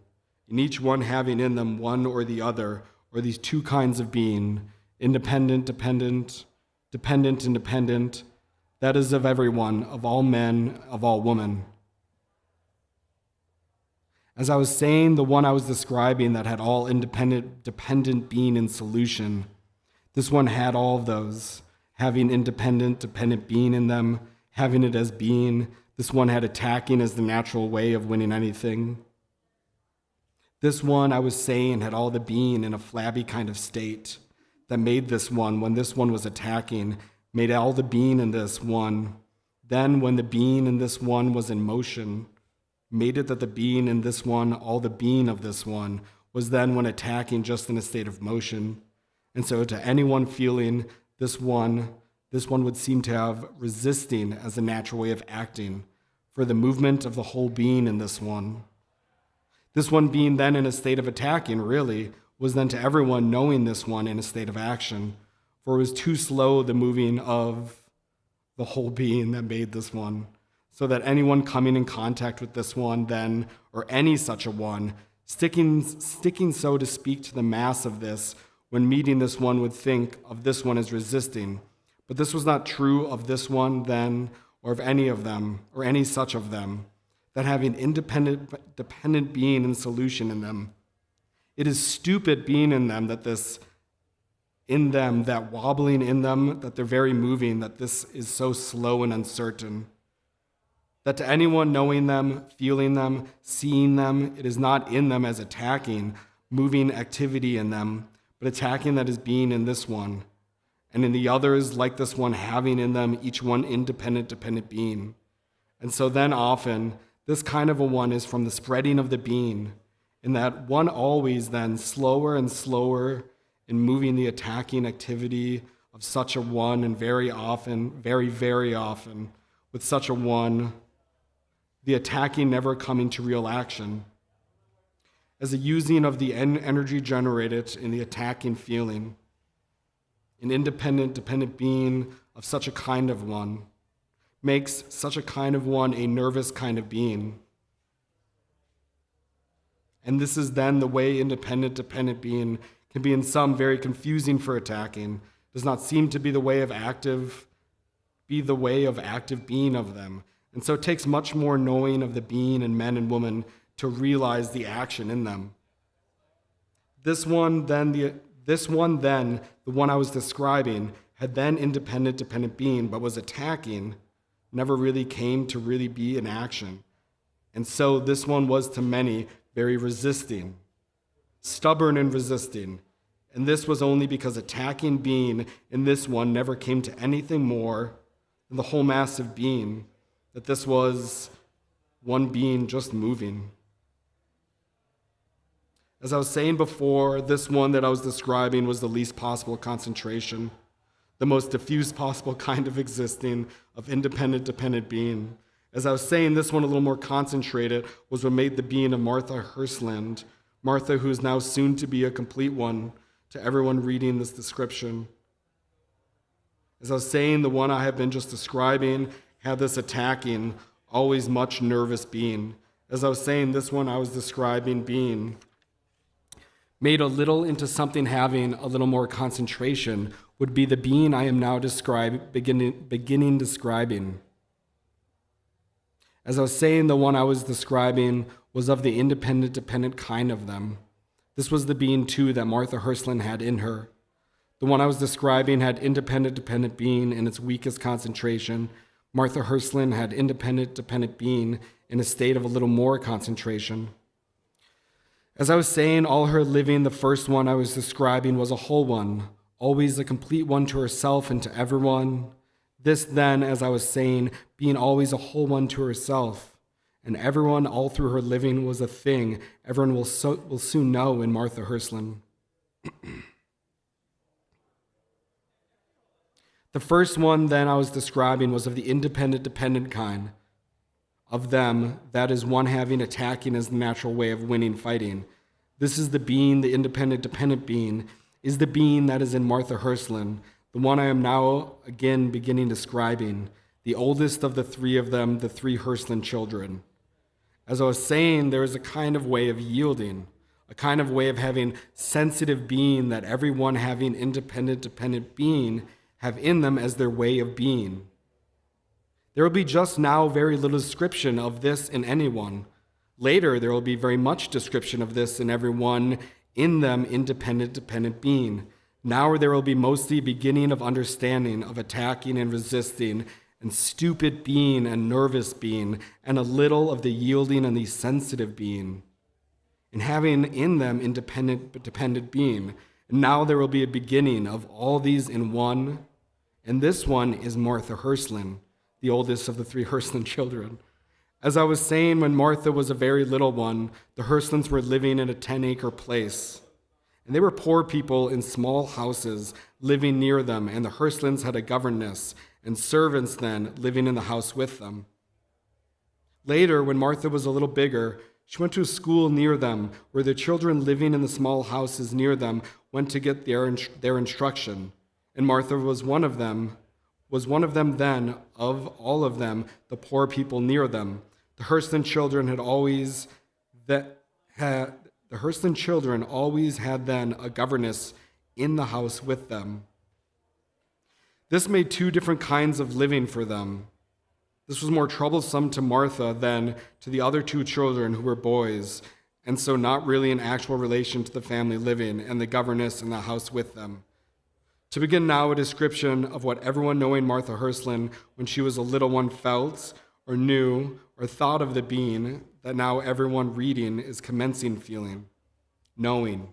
in each one having in them one or the other, or these two kinds of being, independent, dependent, independent, that is of everyone, of all men, of all women. As I was saying, the one I was describing that had all independent, dependent being in solution, this one had all of those, having independent, dependent being in them, having it as being. This one had attacking as the natural way of winning anything. This one, I was saying, had all the being in a flabby kind of state that made this one, when this one was attacking, made all the being in this one. Then when the being in this one was in motion, made it that the being in this one, all the being of this one, was then when attacking just in a state of motion. And so to anyone feeling this one would seem to have resisting as a natural way of acting for the movement of the whole being in this one. This one being then in a state of attacking, really, was then to everyone knowing this one in a state of action, for it was too slow the moving of the whole being that made this one, so that anyone coming in contact with this one then, or any such a one, sticking so to speak to the mass of this, when meeting this one would think of this one as resisting. But this was not true of this one then, or of any of them, or any such of them, that having independent, dependent being in solution in them. It is stupid being in them, that wobbling in them, that they're very moving, that this is so slow and uncertain. That to anyone knowing them, feeling them, seeing them, it is not in them as attacking, moving activity in them, but attacking that is being in this one, and in the others, like this one, having in them each one independent, dependent being. And so then often, This kind of a one is from the spreading of the being, in that one always then slower and slower in moving the attacking activity of such a one, and very often, very, very often, with such a one, the attacking never coming to real action, as a using of the energy generated in the attacking feeling, an independent, dependent being of such a kind of one, makes such a kind of one a nervous kind of being. And this is then the way independent, dependent being can be in some very confusing for attacking, does not seem to be the way of active being of them. And so it takes much more knowing of the being in men and women to realize the action in them. This one then, the one I was describing, had then independent, dependent being, but was attacking, never really came to really be in action. And so this one was to many very resisting, stubborn and resisting. And this was only because attacking being in this one never came to anything more than the whole massive being, that this was one being just moving. As I was saying before, this one that I was describing was the least possible concentration, the most diffuse possible kind of existing of independent, dependent being. As I was saying, this one a little more concentrated was what made the being of Martha Hlands, Martha who is now soon to be a complete one to everyone reading this description. As I was saying, the one I have been just describing had this attacking, always much nervous being. As I was saying, this one I was describing being made a little into something having a little more concentration would be the being I am now beginning describing. As I was saying, the one I was describing was of the independent, dependent kind of them. This was the being, too, that Martha Hlands had in her. The one I was describing had independent, dependent being in its weakest concentration. Martha Hlands had independent, dependent being in a state of a little more concentration. As I was saying, all her living, the first one I was describing was a whole one, always a complete one to herself and to everyone. This then, as I was saying, being always a whole one to herself, and everyone all through her living was a thing everyone will soon know in Martha Hlands. The first one then I was describing was of the independent, dependent kind of them, that is one having attacking as the natural way of winning fighting. This is the being, the independent, dependent being, is the being that is in Martha Hlands, the one I am now again beginning describing, the oldest of the three of them, the three Hlands children. As I was saying, there is a kind of way of yielding, a kind of way of having sensitive being that everyone having independent, dependent being have in them as their way of being. There will be just now very little description of this in anyone. Later, there will be very much description of this in everyone in them independent, dependent being. Now there will be mostly beginning of understanding, of attacking and resisting, and stupid being and nervous being, and a little of the yielding and the sensitive being, and having in them independent but dependent being. And now there will be a beginning of all these in one, and this one is Martha Hlands, the oldest of the three Hlands children. As I was saying, when Martha was a very little one, the Hlands were living in a 10-acre place. And they were poor people in small houses living near them, and the Hlands had a governess and servants then living in the house with them. Later, when Martha was a little bigger, she went to a school near them, where the children living in the small houses near them went to get their instruction. And Martha was one of them then, of all of them, the poor people near them. The Hlands children always had then a governess in the house with them. This made two different kinds of living for them. This was more troublesome to Martha than to the other two children who were boys, and so not really an actual relation to the family living and the governess in the house with them. To begin now, a description of what everyone knowing Martha Hlands when she was a little one felt, or knew, or thought of the being that now everyone reading is commencing feeling, knowing.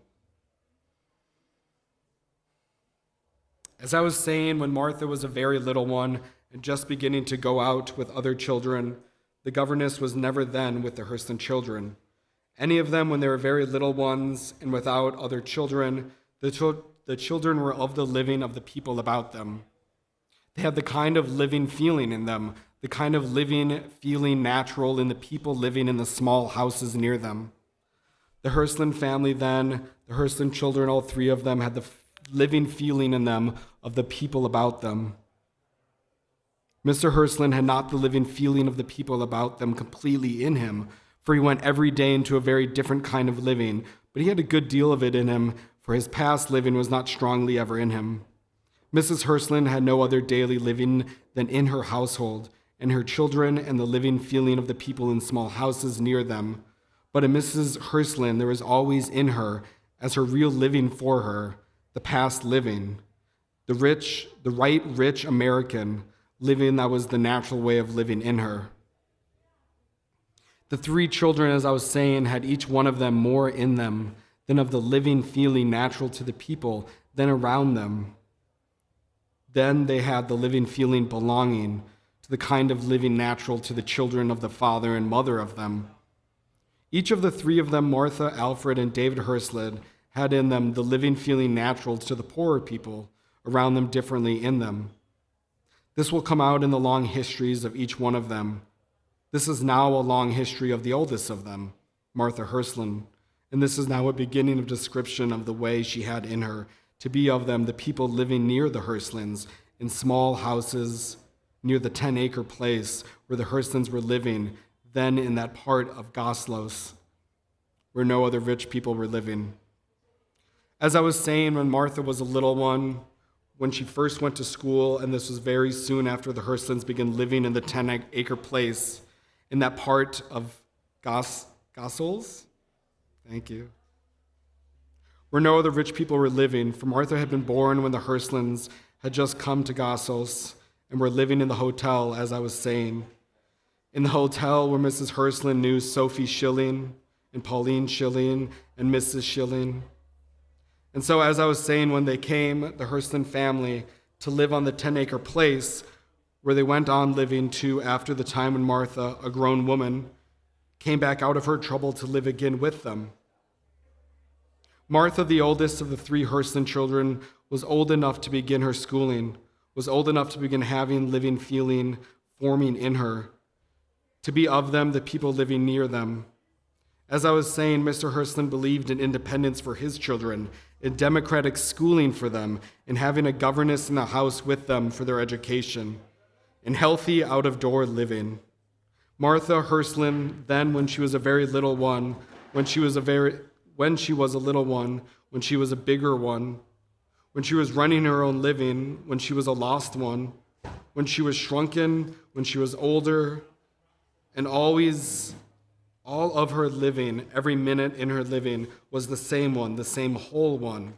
As I was saying, when Martha was a very little one and just beginning to go out with other children, The governess was never then with the Hlands children. Any of them when they were very little ones and without other children, the children were of the living of the people about them. They had the kind of living feeling in them, the kind of living feeling natural in the people living in the small houses near them. The Hlands family then, the Hlands children, all three of them, had the living feeling in them of the people about them. Mr. Hlands had not the living feeling of the people about them completely in him, for he went every day into a very different kind of living, but he had a good deal of it in him, for his past living was not strongly ever in him. Mrs. Hlands had no other daily living than in her household, and her children and the living feeling of the people in small houses near them. But in Mrs. Hlands there was always in her, as her real living for her, the past living, the right rich American living that was the natural way of living in her. The three children, as I was saying, had each one of them more in them than of the living feeling natural to the people than around them. Then they had the living feeling belonging to the kind of living natural to the children of the father and mother of them. Each of the three of them, Martha, Alfred, and David Hlands, had in them the living feeling natural to the poorer people around them differently in them. This will come out in the long histories of each one of them. This is now a long history of the oldest of them, Martha Hlands, and this is now a beginning of description of the way she had in her to be of them the people living near the Hlands in small houses near the 10-acre place where the Hlands were living, then in that part of Goslos, where no other rich people were living. As I was saying, when Martha was a little one, when she first went to school, and this was very soon after the Hlands began living in the 10-acre place in that part of Goslos, thank you, where no other rich people were living, for Martha had been born when the Hlands had just come to Goslos and were living in the hotel, as I was saying. In the hotel where Mrs. Hlands knew Sophie Schilling and Pauline Schilling and Mrs. Schilling. And so, as I was saying, when they came, the Hlands family, to live on the 10-acre place where they went on living to after the time when Martha, a grown woman, came back out of her trouble to live again with them. Martha, the oldest of the three Hlands children, was old enough to begin her schooling, was old enough to begin having living feeling forming in her, to be of them the people living near them. As I was saying, Mr. Hlands believed in independence for his children, in democratic schooling for them, in having a governess in the house with them for their education, in healthy out-of-door living. Martha Hlands, then when she was a very little one, when she was a little one, when she was a bigger one, when she was running her own living, when she was a lost one, when she was shrunken, when she was older, and always, all of her living, every minute in her living, was the same one, the same whole one,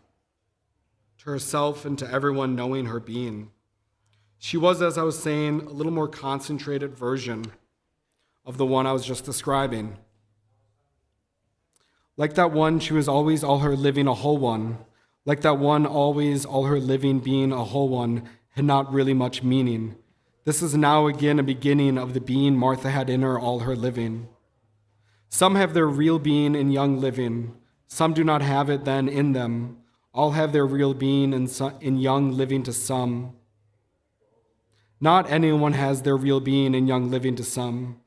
to herself and to everyone knowing her being. She was, as I was saying, a little more concentrated version of the one I was just describing. Like that one, she was always all her living a whole one. Like that one, always all her living being a whole one had not really much meaning. This is now again a beginning of the being Martha had in her all her living. Some have their real being in young living. Some do not have it then in them. All have their real being in young living to some. Not anyone has their real being in young living to some.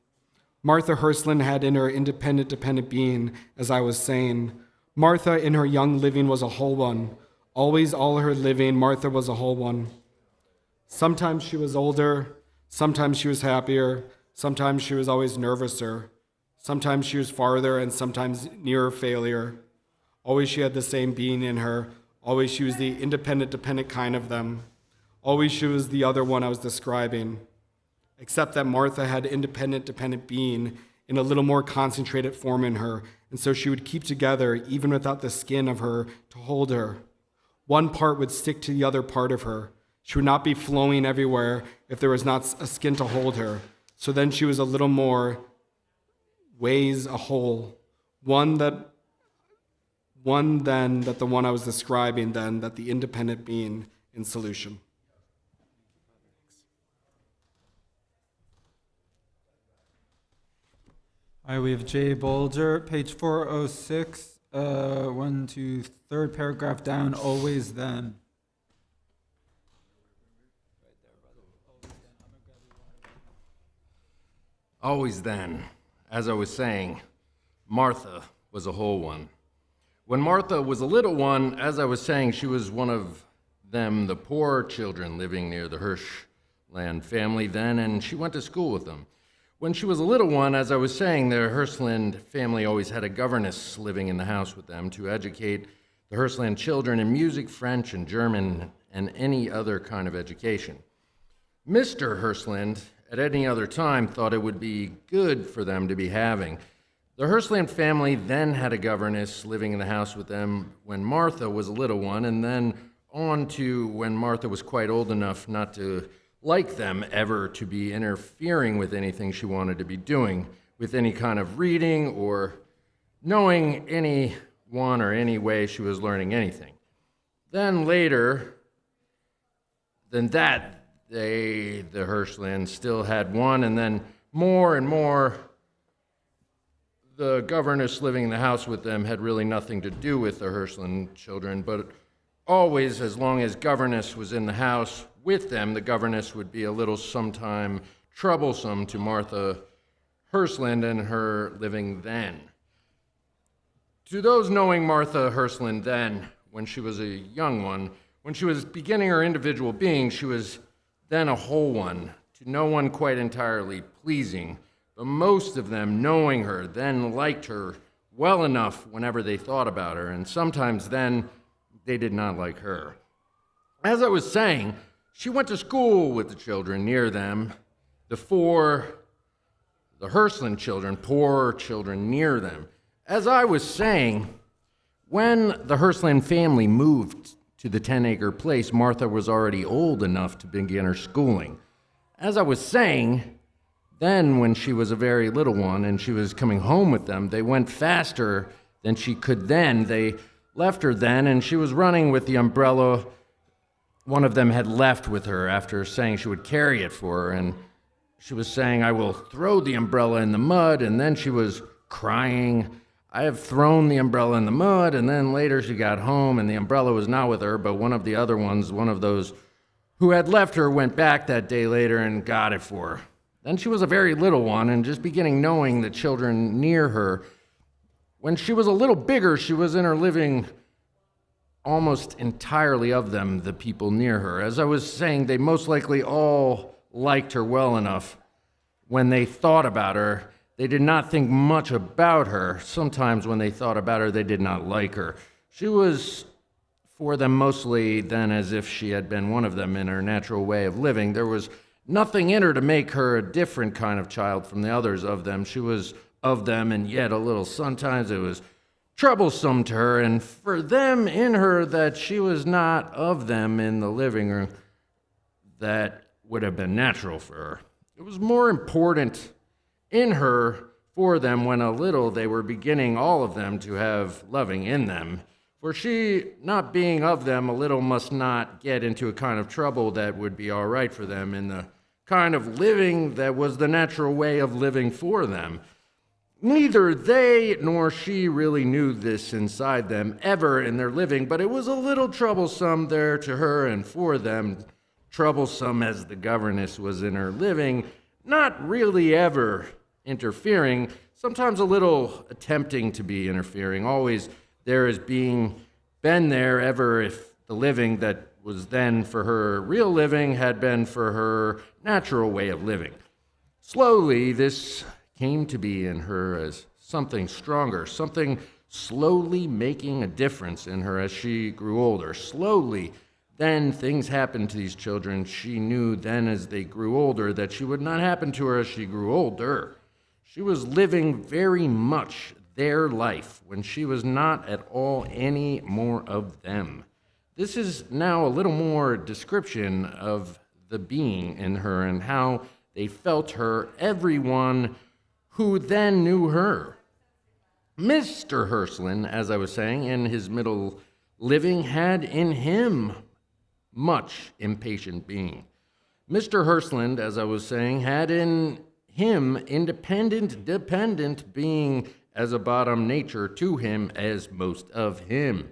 Martha Hlands had in her independent, dependent being, as I was saying. Martha in her young living was a whole one. Always all her living, Martha was a whole one. Sometimes she was older, sometimes she was happier, sometimes she was always nervouser. Sometimes she was farther and sometimes nearer failure. Always she had the same being in her. Always she was the independent, dependent kind of them. Always she was the other one I was describing. Except that Martha had independent, dependent being in a little more concentrated form in her, and so she would keep together even without the skin of her to hold her. One part would stick to the other part of her. She would not be flowing everywhere if there was not a skin to hold her. So then she was a little more ways a whole. One then that the one I was describing then, that the independent being in solution. All right, we have J. Bolger, page 406, third paragraph down, always then. Always then, as I was saying, Martha was a whole one. When Martha was a little one, as I was saying, she was one of them, the poor children living near the Hlands family then, and she went to school with them. When she was a little one, as I was saying, the Hlands family always had a governess living in the house with them to educate the Hlands children in music, French, and German, and any other kind of education. Mr. Hlands, at any other time, thought it would be good for them to be having. The Hlands family then had a governess living in the house with them when Martha was a little one, and then on to when Martha was quite old enough not to like them ever to be interfering with anything she wanted to be doing, with any kind of reading or knowing anyone or any way she was learning anything. Then later than that, the Hlands still had one, and then more and more, the governess living in the house with them had really nothing to do with the Hlands children, but always, as long as governess was in the house with them, the governess would be a little sometime troublesome to Martha Hlands and her living then. To those knowing Martha Hlands then, when she was a young one, when she was beginning her individual being, she was then a whole one, to no one quite entirely pleasing, but most of them, knowing her, then liked her well enough whenever they thought about her, and sometimes then they did not like her. As I was saying, she went to school with the children near them, the Hlands children, poor children near them. As I was saying, when the Hlands family moved to the 10-acre place, Martha was already old enough to begin her schooling. As I was saying, then when she was a very little one and she was coming home with them, they went faster than she could then. They left her then, and she was running with the umbrella one of them had left with her after saying she would carry it for her, and she was saying, "I will throw the umbrella in the mud," and then she was crying, "I have thrown the umbrella in the mud," and then later she got home and the umbrella was not with her, but one of the other ones, one of those who had left her, went back that day later and got it for her. Then she was a very little one and just beginning knowing the children near her. When she was a little bigger, she was in her living almost entirely of them, the people near her. As I was saying, they most likely all liked her well enough. When they thought about her, they did not think much about her. Sometimes when they thought about her, they did not like her. She was for them mostly then as if she had been one of them in her natural way of living. There was nothing in her to make her a different kind of child from the others of them. She was of them, and yet a little sometimes it was troublesome to her, and for them in her that she was not of them in the living room that would have been natural for her. It was more important in her for them when a little they were beginning all of them to have loving in them. For she, not being of them, a little must not get into a kind of trouble that would be all right for them in the kind of living that was the natural way of living for them. Neither they nor she really knew this inside them ever in their living, but it was a little troublesome there to her and for them, troublesome as the governess was in her living, not really ever interfering, sometimes a little attempting to be interfering, always there as being been there ever if the living that was then for her real living had been for her natural way of living. Slowly, this came to be in her as something stronger, something slowly making a difference in her as she grew older. Slowly, then things happened to these children. She knew then as they grew older that she would not happen to her as she grew older. She was living very much their life when she was not at all any more of them. This is now a little more description of the being in her and how they felt her, everyone who then knew her. Mr. Hlands, as I was saying, in his middle living, had in him much impatient being. Mr. Hlands, as I was saying, had in him independent, dependent being as a bottom nature to him as most of him.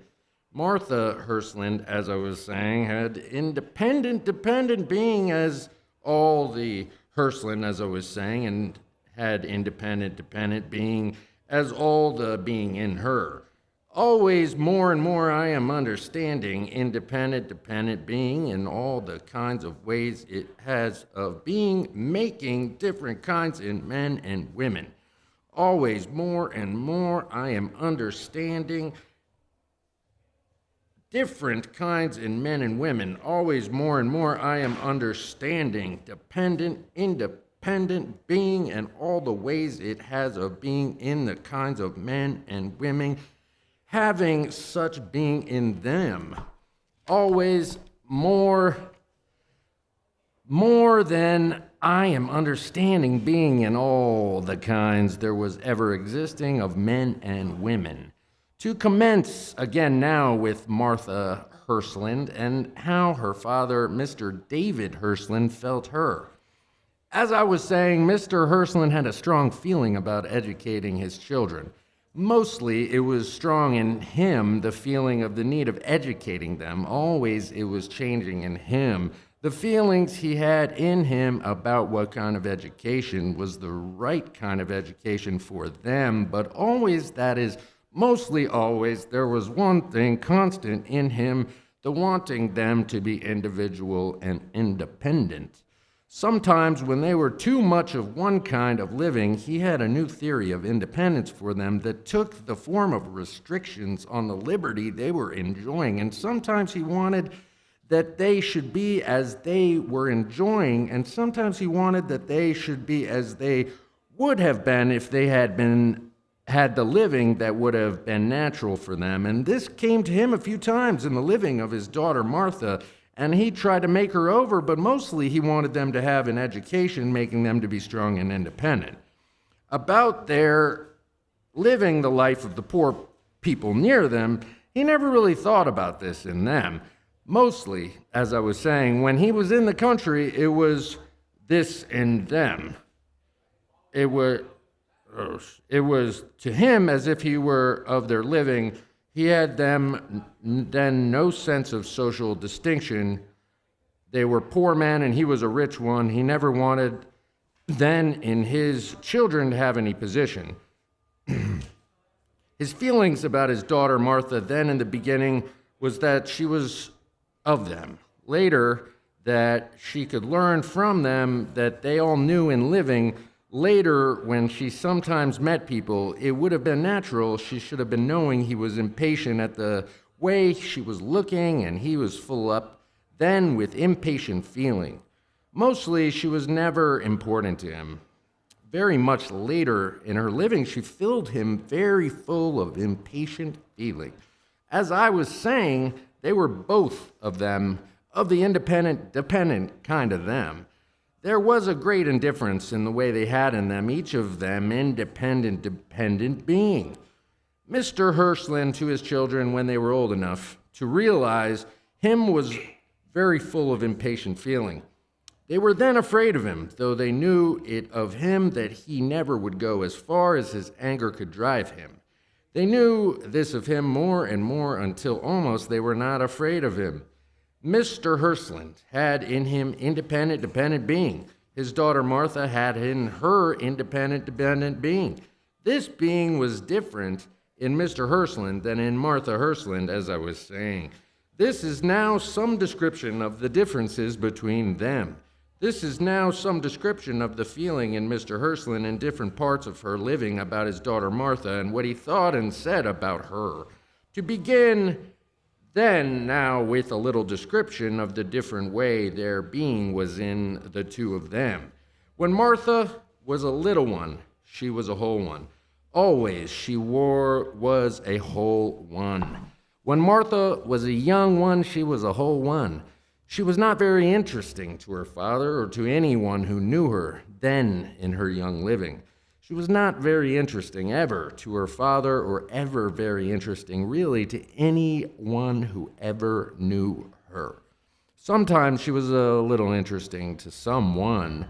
Martha Hlands, as I was saying, had independent, dependent being as all the Hlands, as I was saying, and had independent, dependent being as all the being in her. Always more and more I am understanding independent, dependent being in all the kinds of ways it has of being, making different kinds in men and women. Always more and more I am understanding different kinds in men and women. Always more and more I am understanding dependent, independent being and all the ways it has of being in the kinds of men and women, having such being in them. Always more than I am understanding being in all the kinds there was ever existing of men and women. To commence again now with Martha Hlands and how her father, Mr. David Hlands, felt her. As I was saying, Mr. Hlands had a strong feeling about educating his children. Mostly it was strong in him, the feeling of the need of educating them. Always it was changing in him. The feelings he had in him about what kind of education was the right kind of education for them, but always, that is, mostly always, there was one thing constant in him, the wanting them to be individual and independent. Sometimes when they were too much of one kind of living, he had a new theory of independence for them that took the form of restrictions on the liberty they were enjoying, and sometimes he wanted that they should be as they were enjoying, and sometimes he wanted that they should be as they would have been if they had the living that would have been natural for them. And this came to him a few times in the living of his daughter Martha, and he tried to make her over, but mostly he wanted them to have an education, making them to be strong and independent. About their living the life of the poor people near them, he never really thought about this in them. Mostly, as I was saying, when he was in the country, it was this in them. It was to him as if he were of their living. He had them then no sense of social distinction. They were poor men and he was a rich one. He never wanted then in his children to have any position. His feelings about his daughter Martha then in the beginning was that she was of them. Later, that she could learn from them that they all knew in living. Later, when she sometimes met people, it would have been natural. She should have been knowing he was impatient at the way she was looking, and he was full up then with impatient feeling. Mostly, she was never important to him. Very much later in her living, she filled him very full of impatient feeling. As I was saying, they were both of them of the independent, dependent kind of them. There was a great indifference in the way they had in them, each of them independent, dependent being. Mr. Hlands to his children when they were old enough to realize him was very full of impatient feeling. They were then afraid of him, though they knew it of him that he never would go as far as his anger could drive him. They knew this of him more and more until almost they were not afraid of him. Mr. Hlands had in him independent, dependent being. His daughter Martha had in her independent, dependent being. This being was different in Mr. Hlands than in Martha Hlands, as I was saying. This is now some description of the differences between them. This is now some description of the feeling in Mr. Hlands in different parts of her living about his daughter Martha and what he thought and said about her. To begin then now with a little description of the different way their being was in the two of them. When Martha was a little one, she was a whole one. Always she was a whole one. When Martha was a young one, she was a whole one. She was not very interesting to her father or to anyone who knew her then in her young living. She was not very interesting ever to her father or ever very interesting really to anyone who ever knew her. Sometimes she was a little interesting to someone.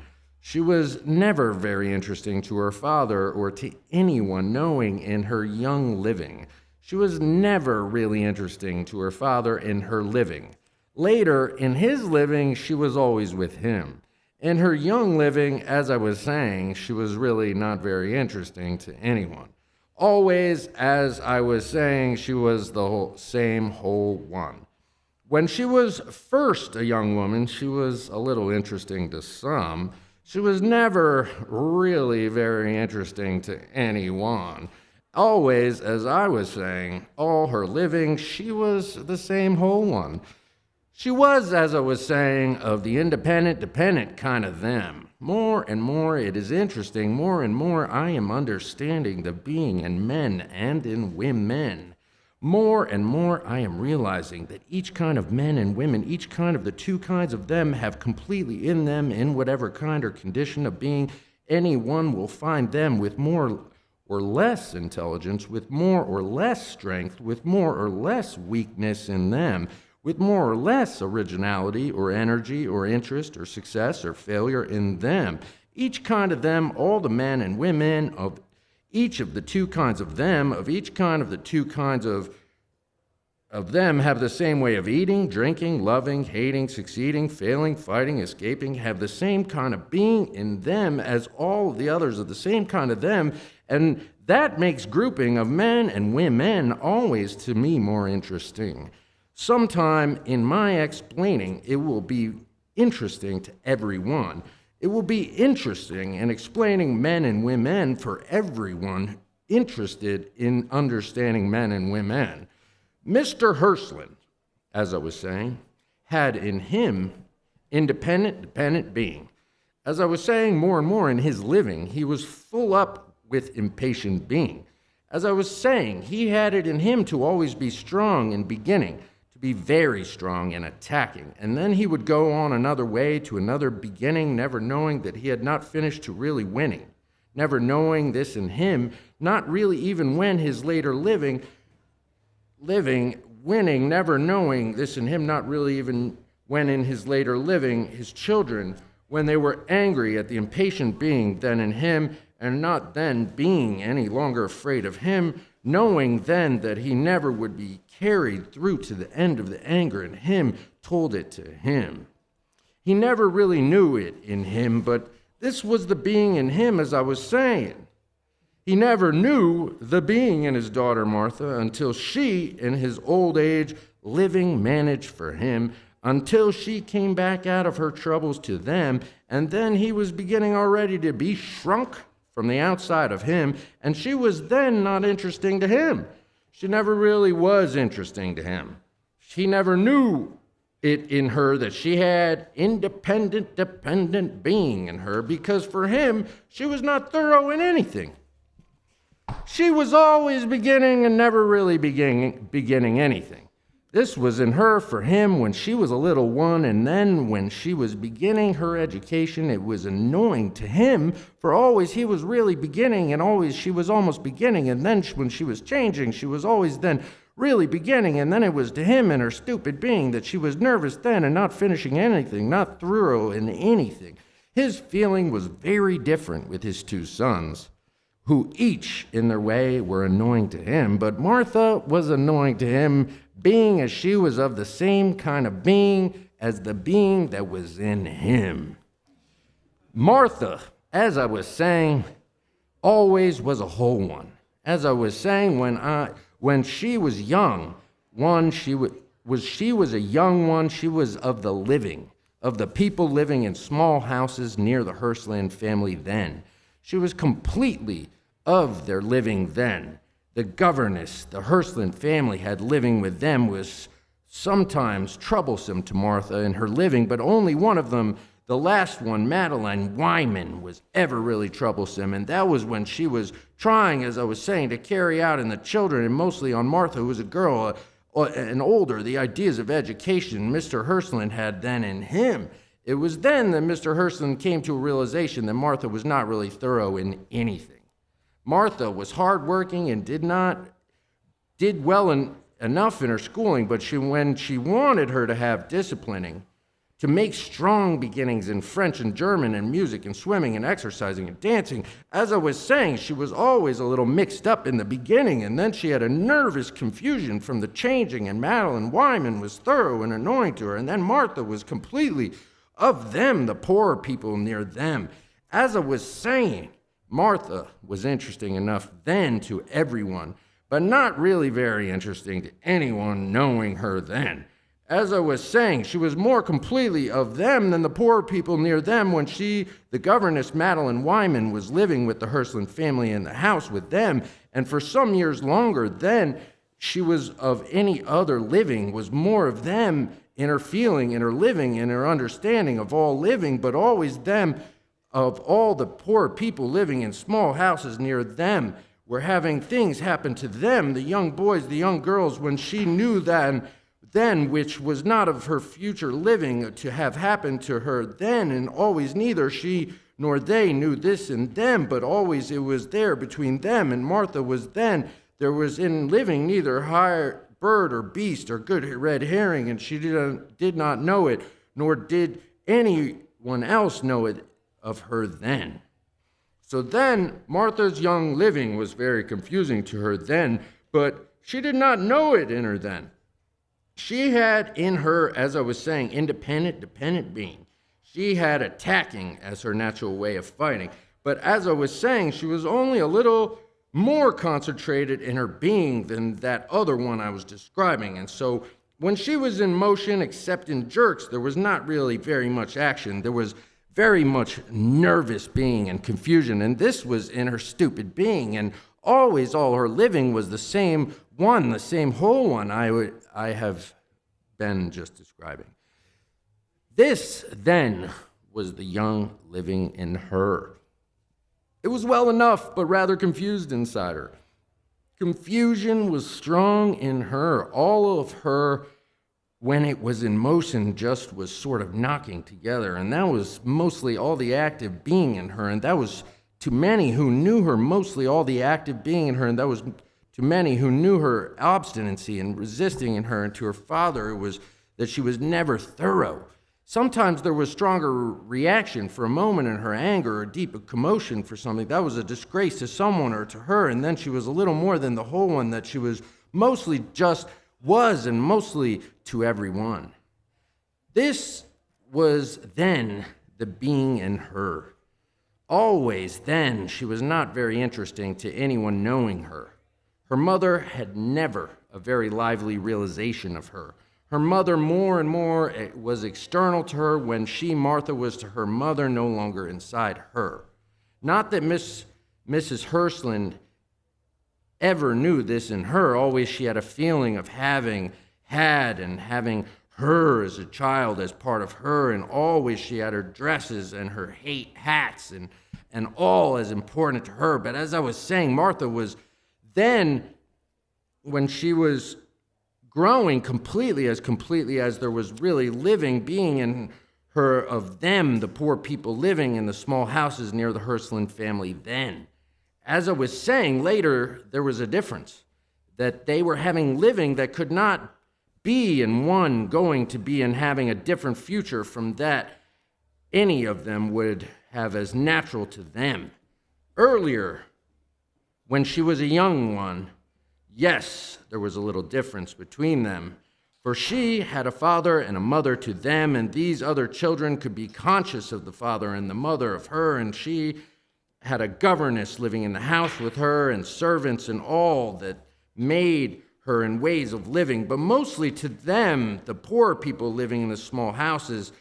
She was never very interesting to her father or to anyone knowing in her young living. She was never really interesting to her father in her living. Later, in his living, she was always with him. In her young living, as I was saying, she was really not very interesting to anyone. Always, as I was saying, she was the same whole one. When she was first a young woman, she was a little interesting to some. She was never really very interesting to anyone. Always, as I was saying, all her living, she was the same whole one. She was, as I was saying, of the independent, dependent kind of them. More and more it is interesting, more and more I am understanding the being in men and in women. More and more I am realizing that each kind of men and women, each kind of the two kinds of them have completely in them, in whatever kind or condition of being, anyone will find them with more or less intelligence, with more or less strength, with more or less weakness in them, with more or less originality or energy or interest or success or failure in them. Each kind of them, all the men and women of each of the two kinds of them, of each kind of the two kinds of them have the same way of eating, drinking, loving, hating, succeeding, failing, fighting, escaping, have the same kind of being in them as all of the others of the same kind of them, and that makes grouping of men and women always to me more interesting. Sometime in my explaining, it will be interesting to everyone. It will be interesting in explaining men and women for everyone interested in understanding men and women. Mr. Hlands, as I was saying, had in him independent, dependent being. As I was saying more and more in his living, he was full up with impatient being. As I was saying, he had it in him to always be strong in beginning, to be very strong in attacking, and then he would go on another way to another beginning, never knowing that he had not finished to really winning, never knowing this in him, not really even when his later winning, never knowing this in him, not really even when in his later living, his children, when they were angry at the impatient being then in him, and not then being any longer afraid of him, knowing then that he never would be carried through to the end of the anger in him, told it to him. He never really knew it in him, but this was the being in him, as I was saying. He never knew the being in his daughter Martha until she, in his old age, living managed for him, until she came back out of her troubles to them, and then he was beginning already to be shrunk from the outside of him, and she was then not interesting to him. She never really was interesting to him. He never knew it in her that she had independent, dependent being in her, because for him, she was not thorough in anything. She was always beginning and never really beginning anything. This was in her for him when she was a little one, and then when she was beginning her education, it was annoying to him, for always he was really beginning, and always she was almost beginning, and then when she was changing, she was always then really beginning, and then it was to him and her stupid being that she was nervous then and not finishing anything, not thorough in anything. His feeling was very different with his two sons, who each in their way were annoying to him, but Martha was annoying to him, being as she was of the same kind of being as the being that was in him. Martha, as I was saying, always was a whole one. As I was saying, when she was young, she was a young one. She was of the living, of the people living in small houses near the Hlands family then. She was completely of their living then. The governess the Hlands family had living with them was sometimes troublesome to Martha in her living, but only one of them, the last one, Madeline Wyman, was ever really troublesome, and that was when she was trying, as I was saying, to carry out in the children, and mostly on Martha, who was a girl and older, the ideas of education Mr. Hlands had then in him. It was then that Mr. Hlands came to a realization that Martha was not really thorough in anything. Martha was hardworking and did well enough in her schooling, but when she wanted her to have disciplining, to make strong beginnings in French and German and music and swimming and exercising and dancing. As I was saying, she was always a little mixed up in the beginning, and then she had a nervous confusion from the changing, and Madeline Wyman was thorough and annoying to her, and then Martha was completely of them, the poor people near them. As I was saying, Martha was interesting enough then to everyone, but not really very interesting to anyone knowing her then. As I was saying, she was more completely of them than the poor people near them when she, the governess Madeline Wyman, was living with the Hlands family in the house with them, and for some years longer than she was of any other living, was more of them in her feeling, in her living, in her understanding of all living, but always them of all the poor people living in small houses near them, were having things happen to them, the young boys, the young girls, when she knew then, which was not of her future living to have happened to her then, and always neither she nor they knew this in them, but always it was there between them, and Martha was then, there was in living neither higher bird or beast or good red herring, and she did not know it, nor did anyone else know it of her then. So then, Martha's young living was very confusing to her then, but she did not know it in her then. She had in her, as I was saying, independent, dependent being. She had attacking as her natural way of fighting. But as I was saying, she was only a little more concentrated in her being than that other one I was describing. And so when she was in motion, except in jerks, there was not really very much action. There was very much nervous being and confusion. And this was in her stupid being. And always all her living was the same one, the same whole one I have been just describing. This, then, was the young living in her. It was well enough, but rather confused inside her. Confusion was strong in her. All of her, when it was in motion, just was sort of knocking together. And that was mostly all the active being in her. And that was, to many who knew her, mostly all the active being in her. And that was, to many who knew her obstinacy and resisting in her, and to her father, it was that she was never thorough. Sometimes there was stronger reaction for a moment in her anger or deep commotion for something. That was a disgrace to someone or to her, and then she was a little more than the whole one, that she was mostly just was, and mostly to everyone. This was then the being in her. Always then she was not very interesting to anyone knowing her. Her mother had never a very lively realization of her. Her mother more and more was external to her when she, Martha, was to her mother no longer inside her. Not that Mrs. Hlands ever knew this in her. Always she had a feeling of having her as a child as part of her, and always she had her dresses and her hats and all as important to her. But as I was saying, Martha was then, when she was growing completely as there was really living being in her of them, the poor people living in the small houses near the Hlands family then. As I was saying, later there was a difference, that they were having living that could not be in one going to be and having a different future from that any of them would have as natural to them. Earlier, when she was a young one, yes, there was a little difference between them, for she had a father and a mother to them, and these other children could be conscious of the father and the mother of her, and she had a governess living in the house with her, and servants and all that made her in ways of living. But mostly to them, the poor people living in the small houses,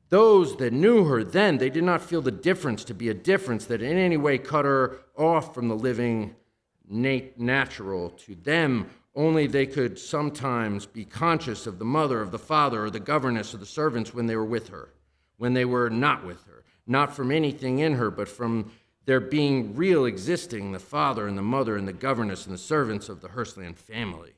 those that knew her then, they did not feel the difference to be a difference that in any way cut her off from the living natural to them. Only they could sometimes be conscious of the mother, of the father, or the governess, or the servants when they were with her, when they were not with her, not from anything in her, but from their being real existing, the father and the mother and the governess and the servants of the Hlands family.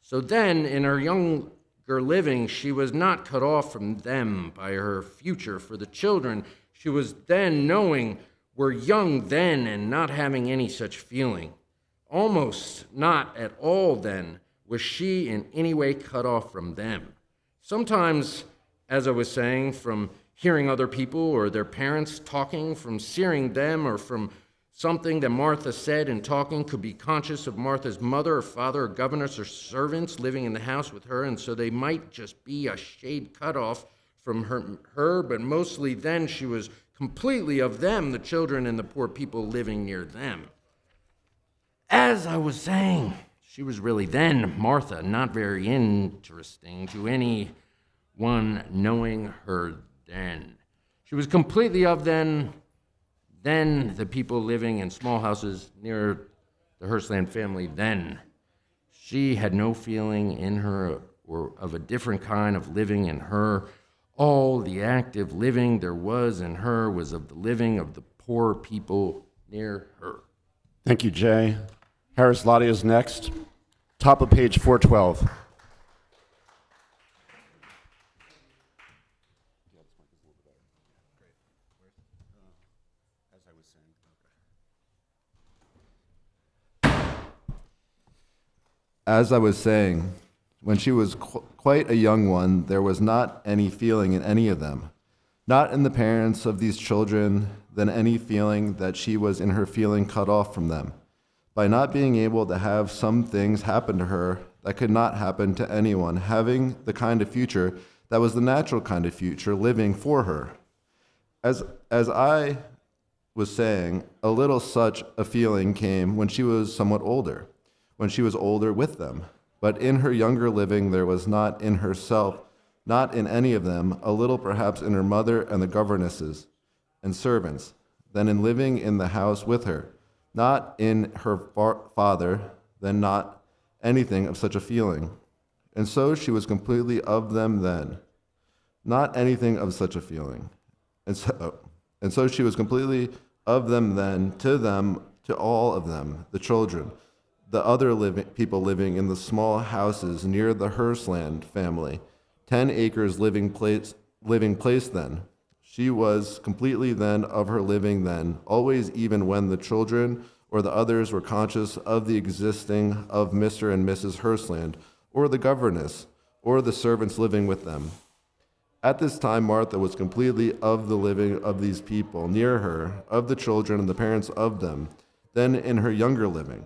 So then, in her younger living, she was not cut off from them by her future, for the children she was then knowing were young then and not having any such feeling. Almost not at all then was she in any way cut off from them. Sometimes, As I was saying, from hearing other people or their parents talking, from seeing them, or from something that Martha said in talking, could be conscious of Martha's mother or father or governess or servants living in the house with her, and so they might just be a shade cut off from her, but mostly then she was completely of them, the children and the poor people living near them. As I was saying, she was really then, Martha, not very interesting to anyone knowing her then. She was completely of them, then the people living in small houses near the Hlands family then. She had no feeling in her or of a different kind of living in her. All the active living there was in her was of the living of the poor people near her. Thank you, Jay. Harris Lottie is next. Top of page 412. As I was saying, when she was quite a young one, there was not any feeling in any of them, not in the parents of these children, than any feeling that she was in her feeling cut off from them, by not being able to have some things happen to her that could not happen to anyone, having the kind of future that was the natural kind of future living for her. As I was saying, a little such a feeling came when she was somewhat older, when she was older with them. But in her younger living, there was not in herself, not in any of them, a little perhaps in her mother and the governesses and servants, than in living in the house with her, not in her father, then not anything of such a feeling. And so she was completely of them then, not anything of such a feeling. And so she was completely of them then, to all of them, the children, the other people living in the small houses near the Hlands family, 10 acres living place then. She was completely then of her living then, always, even when the children or the others were conscious of the existing of Mr. and Mrs. Hlands, or the governess, or the servants living with them. At this time, Martha was completely of the living of these people near her, of the children and the parents of them, then in her younger living.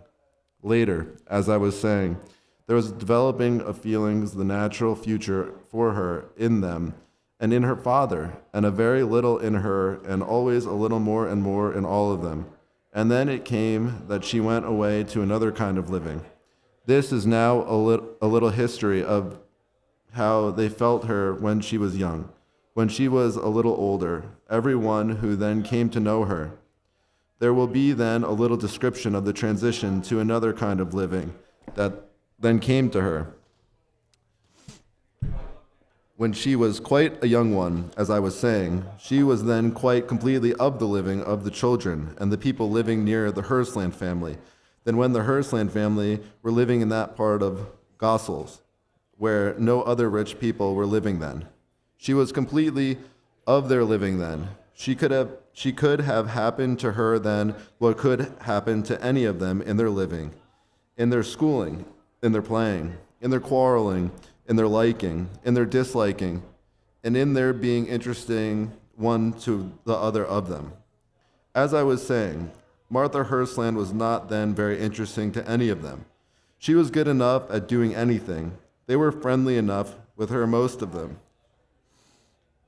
Later, as I was saying, there was developing of feelings, the natural future for her in them, and in her father, and a very little in her, and always a little more and more in all of them. And then it came that she went away to another kind of living. This is now a little history of how they felt her when she was young, when she was a little older, everyone who then came to know her. There will be then a little description of the transition to another kind of living that then came to her. When she was quite a young one, as I was saying, she was then quite completely of the living of the children and the people living near the Hlands family, than when the Hlands family were living in that part of Gossels, where no other rich people were living then. She was completely of their living then. She could have happened to her then what could happen to any of them in their living, in their schooling, in their playing, in their quarreling, in their liking, in their disliking, and in their being interesting one to the other of them. As I was saying, Martha Hlands was not then very interesting to any of them. She was good enough at doing anything. They were friendly enough with her, most of them.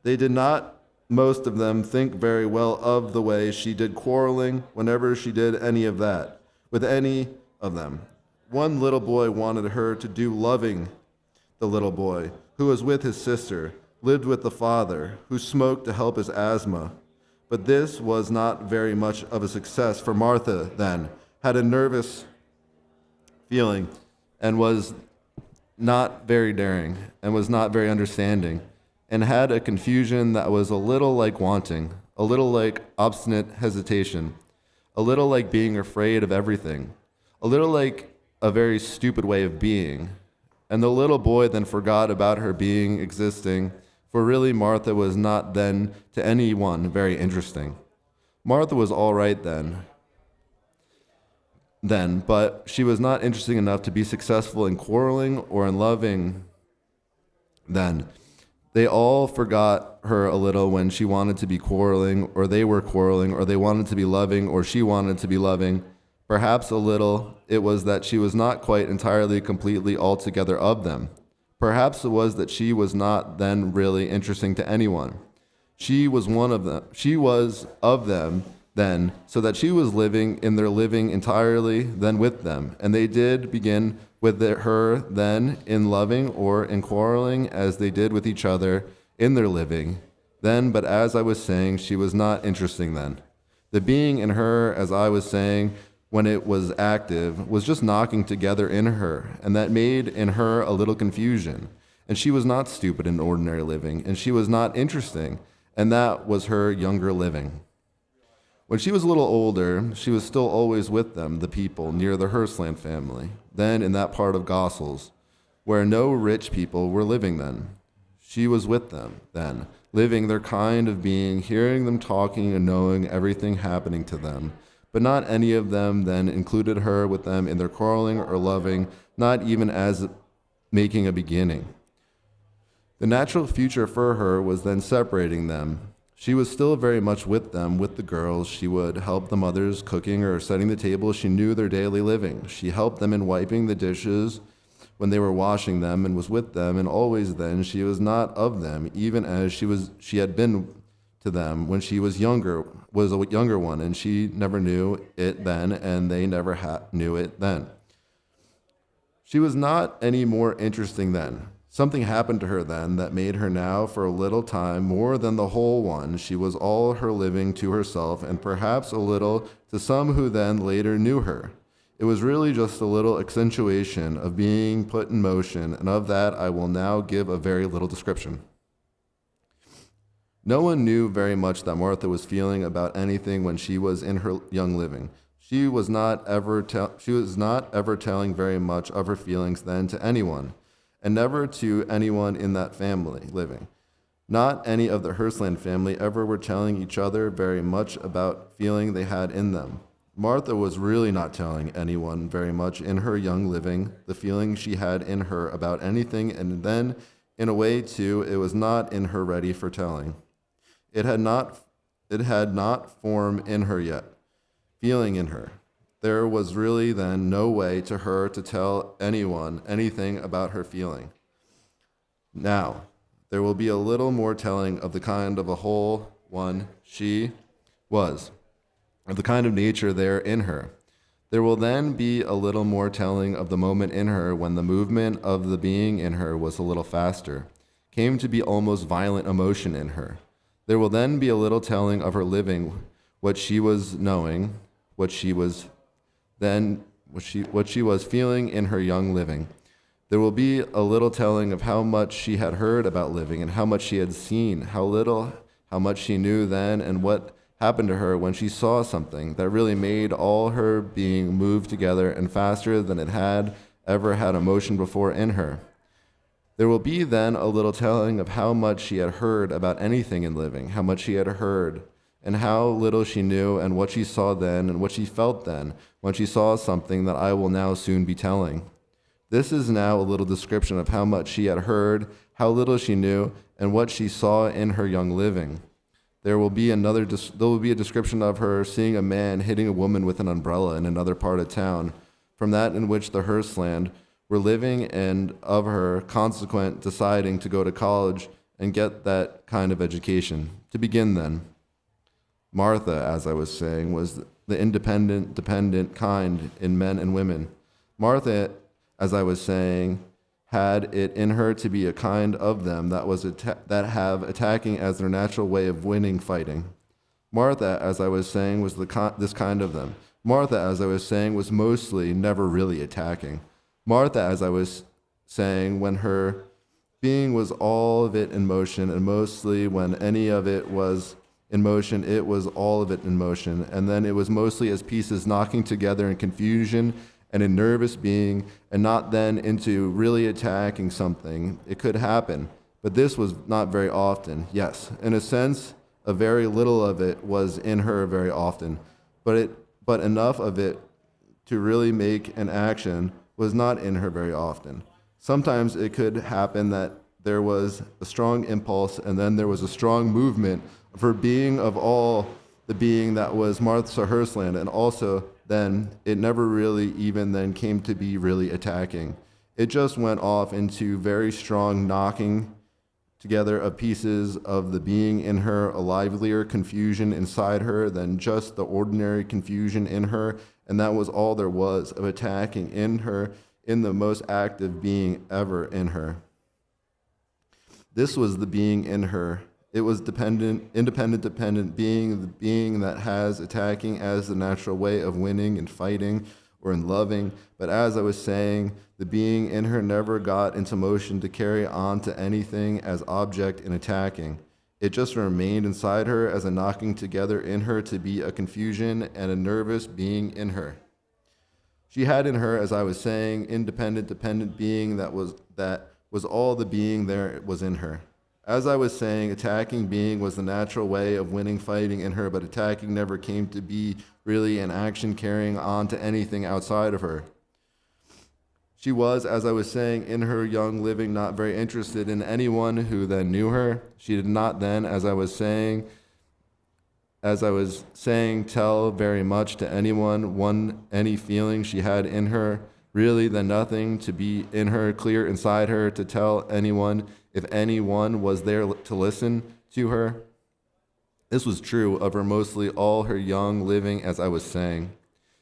They did not, most of them, think very well of the way she did quarreling whenever she did any of that, with any of them. One little boy wanted her to do loving. The little boy, who was with his sister, lived with the father, who smoked to help his asthma. But this was not very much of a success, for Martha then had a nervous feeling and was not very daring and was not very understanding, and had a confusion that was a little like wanting, a little like obstinate hesitation, a little like being afraid of everything, a little like a very stupid way of being. And the little boy then forgot about her being existing, for really Martha was not then to anyone very interesting. Martha was all right then, but she was not interesting enough to be successful in quarreling or in loving then. They all forgot her a little when she wanted to be quarreling, or they were quarreling, or they wanted to be loving, or she wanted to be loving. Perhaps a little it was that she was not quite entirely, completely, altogether of them. Perhaps it was that she was not then really interesting to anyone. She was one of them. She was of them then, so that she was living in their living entirely then with them. And they did begin with her then in loving or in quarreling as they did with each other in their living. Then, but as I was saying, she was not interesting then. The being in her, as I was saying, when it was active, was just knocking together in her, and that made in her a little confusion. And she was not stupid in ordinary living, and she was not interesting, and that was her younger living. When she was a little older, she was still always with them, the people, near the Hlands family, then in that part of Gossels, where no rich people were living then. She was with them then, living their kind of being, hearing them talking and knowing everything happening to them. But not any of them then included her with them in their quarreling or loving, not even as making a beginning. The natural future for her was then separating them. She was still very much with them, with the girls. She would help the mothers cooking or setting the table. She knew their daily living. She helped them in wiping the dishes when they were washing them and was with them. And always then she was not of them, even as she had been to them when she was a younger one, and she never knew it then, and they never knew it then. She was not any more interesting then. Something happened to her then that made her now for a little time more than the whole one. She was all her living to herself, and perhaps a little to some who then later knew her. It was really just a little accentuation of being put in motion, and of that I will now give a very little description. No one knew very much that Martha was feeling about anything when she was in her young living. She was not ever telling very much of her feelings then to anyone, and never to anyone in that family living. Not any of the Hlands family ever were telling each other very much about feeling they had in them. Martha was really not telling anyone very much in her young living the feeling she had in her about anything, and then, in a way too, it was not in her ready for telling. It had not form in her yet, feeling in her. There was really then no way to her to tell anyone anything about her feeling. Now, there will be a little more telling of the kind of a whole one she was, of the kind of nature there in her. There will then be a little more telling of the moment in her when the movement of the being in her was a little faster, came to be almost violent emotion in her. There will then be a little telling of her living, what she was knowing, what she was feeling in her young living. There will be a little telling of how much she had heard about living and how much she had seen, how much she knew then, and what happened to her when she saw something that really made all her being move together and faster than it had ever had a motion before in her. There will be then a little telling of how much she had heard about anything in living, how much she had heard, and how little she knew, and what she saw then, and what she felt then, when she saw something that I will now soon be telling. This is now a little description of how much she had heard, how little she knew, and what she saw in her young living. There will be a description of her seeing a man hitting a woman with an umbrella in another part of town, from that in which the Hlands were living, and of her consequent deciding to go to college and get that kind of education. To begin then, Martha, as I was saying, was the independent, dependent kind in men and women. Martha, as I was saying, had it in her to be a kind of them that have attacking as their natural way of winning fighting. Martha, as I was saying, was this kind of them. Martha, as I was saying, was mostly never really attacking. Martha, as I was saying, when her being was all of it in motion, and mostly when any of it was in motion, it was all of it in motion, and then it was mostly as pieces knocking together in confusion and in nervous being, and not then into really attacking something. It could happen, but this was not very often. Yes, in a sense, a very little of it was in her very often, but enough of it to really make an action was not in her very often. Sometimes it could happen that there was a strong impulse, and then there was a strong movement of her being of all the being that was Martha Hersland, and also then it never really even then came to be really attacking. It just went off into very strong knocking together of pieces of the being in her, a livelier confusion inside her than just the ordinary confusion in her, and that was all there was of attacking in her, in the most active being ever in her. This was the being in her. It was independent being, the being that has attacking as the natural way of winning and fighting or in loving. But as I was saying, the being in her never got into motion to carry on to anything as object in attacking. It just remained inside her as a knocking together in her to be a confusion and a nervous being in her. She had in her, as I was saying, dependent being that was all the being there was in her. As I was saying, attacking being was the natural way of winning fighting in her, but attacking never came to be really an action carrying on to anything outside of her. She was, as I was saying, in her young living, not very interested in anyone who then knew her. She did not then, as I was saying, tell very much to anyone any feeling she had in her, really then nothing to be in her, clear inside her, to tell anyone if anyone was there to listen to her. This was true of her mostly all her young living, as I was saying.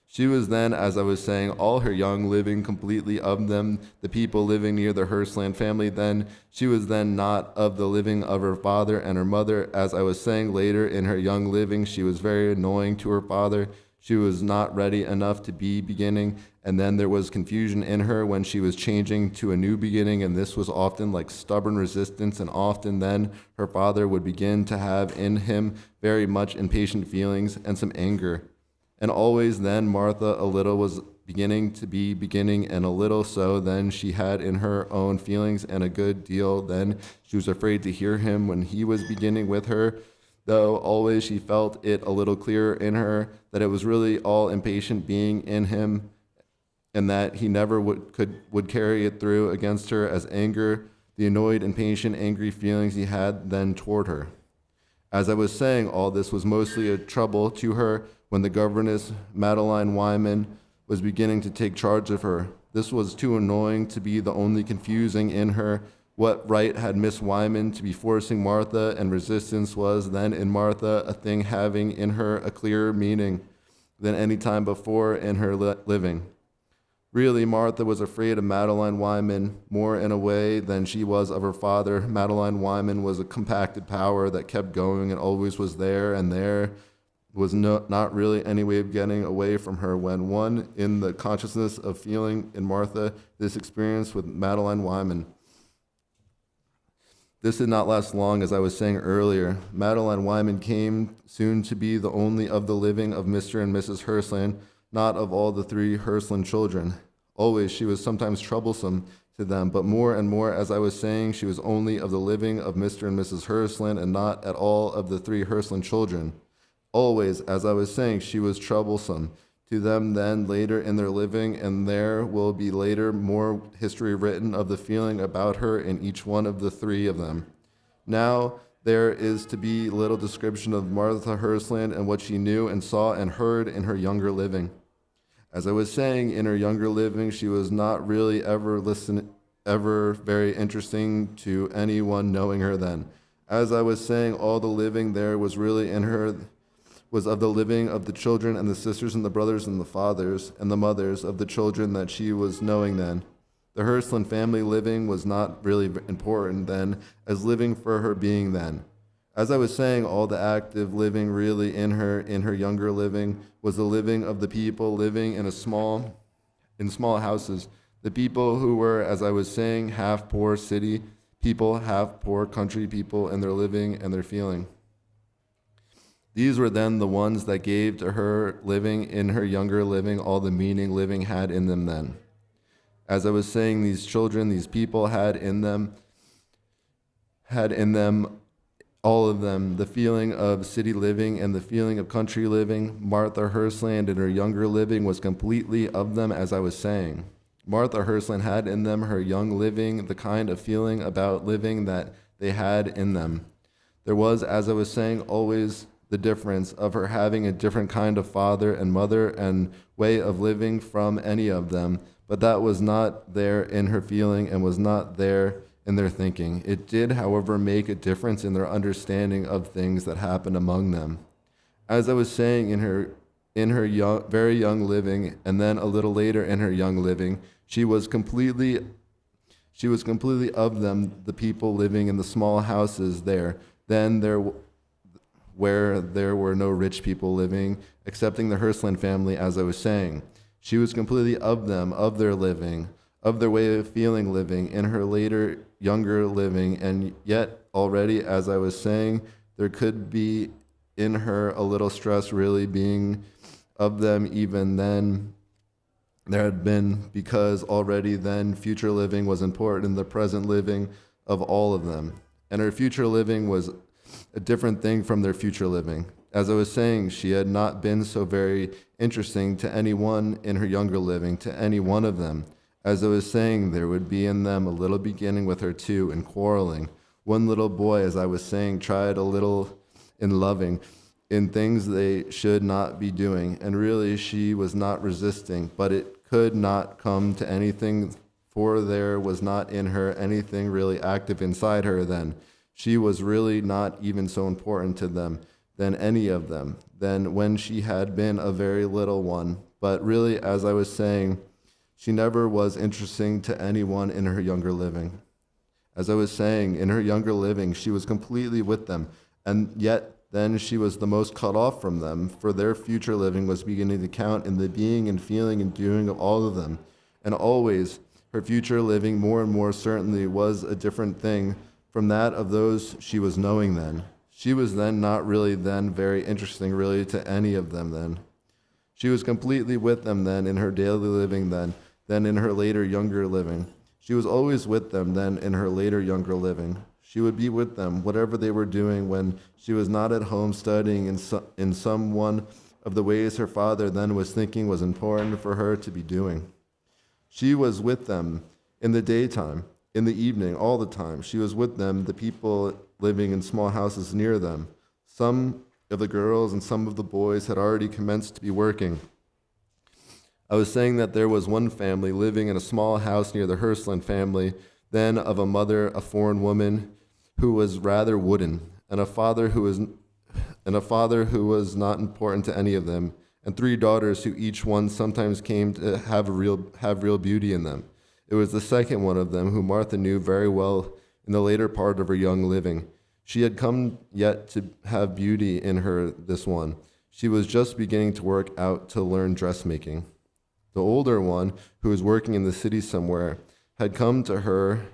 She was then, as I was saying, all her young living completely of them, the people living near the Hersland family then. She was then not of the living of her father and her mother. As I was saying later, in her young living, she was very annoying to her father. She was not ready enough to be beginning, and then there was confusion in her when she was changing to a new beginning, and this was often like stubborn resistance, and often then her father would begin to have in him very much impatient feelings and some anger. And always then Martha a little was beginning to be beginning, and a little so then she had in her own feelings, and a good deal then she was afraid to hear him when he was beginning with her, though always she felt it a little clearer in her that it was really all impatient being in him, and that he never would carry it through against her as anger, the annoyed, impatient, angry feelings he had then toward her. As I was saying, all this was mostly a trouble to her when the governess, Madeline Wyman, was beginning to take charge of her. This was too annoying to be the only confusing in her. What right had Miss Wyman to be forcing Martha, and resistance was then in Martha a thing having in her a clearer meaning than any time before in her living. Really, Martha was afraid of Madeline Wyman more in a way than she was of her father. Madeline Wyman was a compacted power that kept going and always was there, and there was not really any way of getting away from her when one in the consciousness of feeling in Martha this experience with Madeline Wyman. This did not last long, as I was saying earlier. Madeline Wyman came soon to be the only of the living of Mr. and Mrs. Hersland, not of all the three Hersland children. Always she was sometimes troublesome to them, but more and more, as I was saying, she was only of the living of Mr. and Mrs. Hersland, and not at all of the three Hersland children. Always, as I was saying, she was troublesome to them then later in their living, and there will be later more history written of the feeling about her in each one of the three of them. Now there is to be little description of Martha Hersland and what she knew and saw and heard in her younger living. As I was saying, in her younger living, she was not really ever very interesting to anyone knowing her then. As I was saying, all the living there was really in her was of the living of the children and the sisters and the brothers and the fathers and the mothers of the children that she was knowing then. The Hersland family living was not really important then as living for her being then. As I was saying, all the active living really in her younger living was the living of the people living in small houses, the people who were, as I was saying, half poor city people, half poor country people in their living and their feeling. These were then the ones that gave to her living in her younger living all the meaning living had in them then. As I was saying, these children, these people had in them, all of them, the feeling of city living and the feeling of country living. Martha Hersland in her younger living was completely of them, as I was saying. Martha Hersland had in them her young living, the kind of feeling about living that they had in them. There was, as I was saying, always the difference of her having a different kind of father and mother and way of living from any of them, but that was not there in her feeling and was not there in their thinking. It did, however, make a difference in their understanding of things that happened among them. As I was saying, in her very young living, and then a little later in her young living, she was completely of them, the people living in the small houses there. Then where there were no rich people living, excepting the Hersland family, as I was saying. She was completely of them, of their living, of their way of feeling living, in her later, younger living, and yet already, as I was saying, there could be in her a little stress really being of them even then. There had been, because already then future living was important in the present living of all of them. And her future living was a different thing from their future living. As I was saying, she had not been so very interesting to anyone in her younger living, to any one of them. As I was saying, there would be in them a little beginning with her too, in quarreling. One little boy, as I was saying, tried a little in loving, in things they should not be doing, and really she was not resisting, but it could not come to anything, for there was not in her anything really active inside her then. She was really not even so important to them than any of them, than when she had been a very little one. But really, as I was saying, she never was interesting to anyone in her younger living. As I was saying, in her younger living, she was completely with them, and yet then she was the most cut off from them, for their future living was beginning to count in the being and feeling and doing of all of them. And always, her future living more and more certainly was a different thing from that of those she was knowing then. She was then not really then very interesting really to any of them then. She was completely with them then in her daily living then in her later younger living. She was always with them then in her later younger living. She would be with them, whatever they were doing when she was not at home studying in some one of the ways her father then was thinking was important for her to be doing. She was with them in the daytime, in the evening, all the time. She was with them, the people living in small houses near them. Some of the girls and some of the boys had already commenced to be working. I was saying that there was one family living in a small house near the Hersland family, then of a mother, a foreign woman, who was rather wooden, and a father who was not important to any of them, and 3 daughters who each one sometimes came to have real beauty in them. It was the second one of them who Martha knew very well in the later part of her young living. She had come yet to have beauty in her, this one. She was just beginning to work out to learn dressmaking. The older one, who was working in the city somewhere, had come to her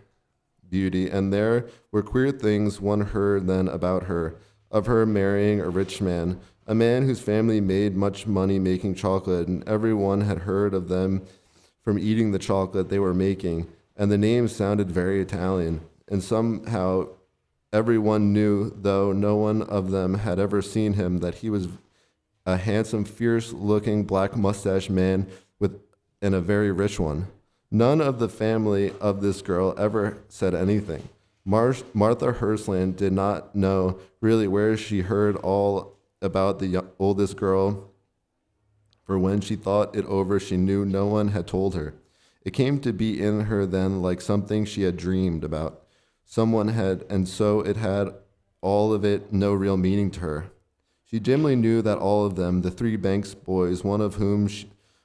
beauty, and there were queer things one heard then about her, of her marrying a rich man, a man whose family made much money making chocolate, and everyone had heard of them from eating the chocolate they were making, and the name sounded very Italian, and somehow everyone knew, though no one of them had ever seen him, that he was a handsome, fierce-looking, black-mustached man and a very rich one. None of the family of this girl ever said anything. Martha Hersland did not know really where she heard all about the oldest girl, for when she thought it over, she knew no one had told her. It came to be in her then like something she had dreamed about. Someone had, and so it had all of it no real meaning to her. She dimly knew that all of them, the 3 Banks boys, one of whom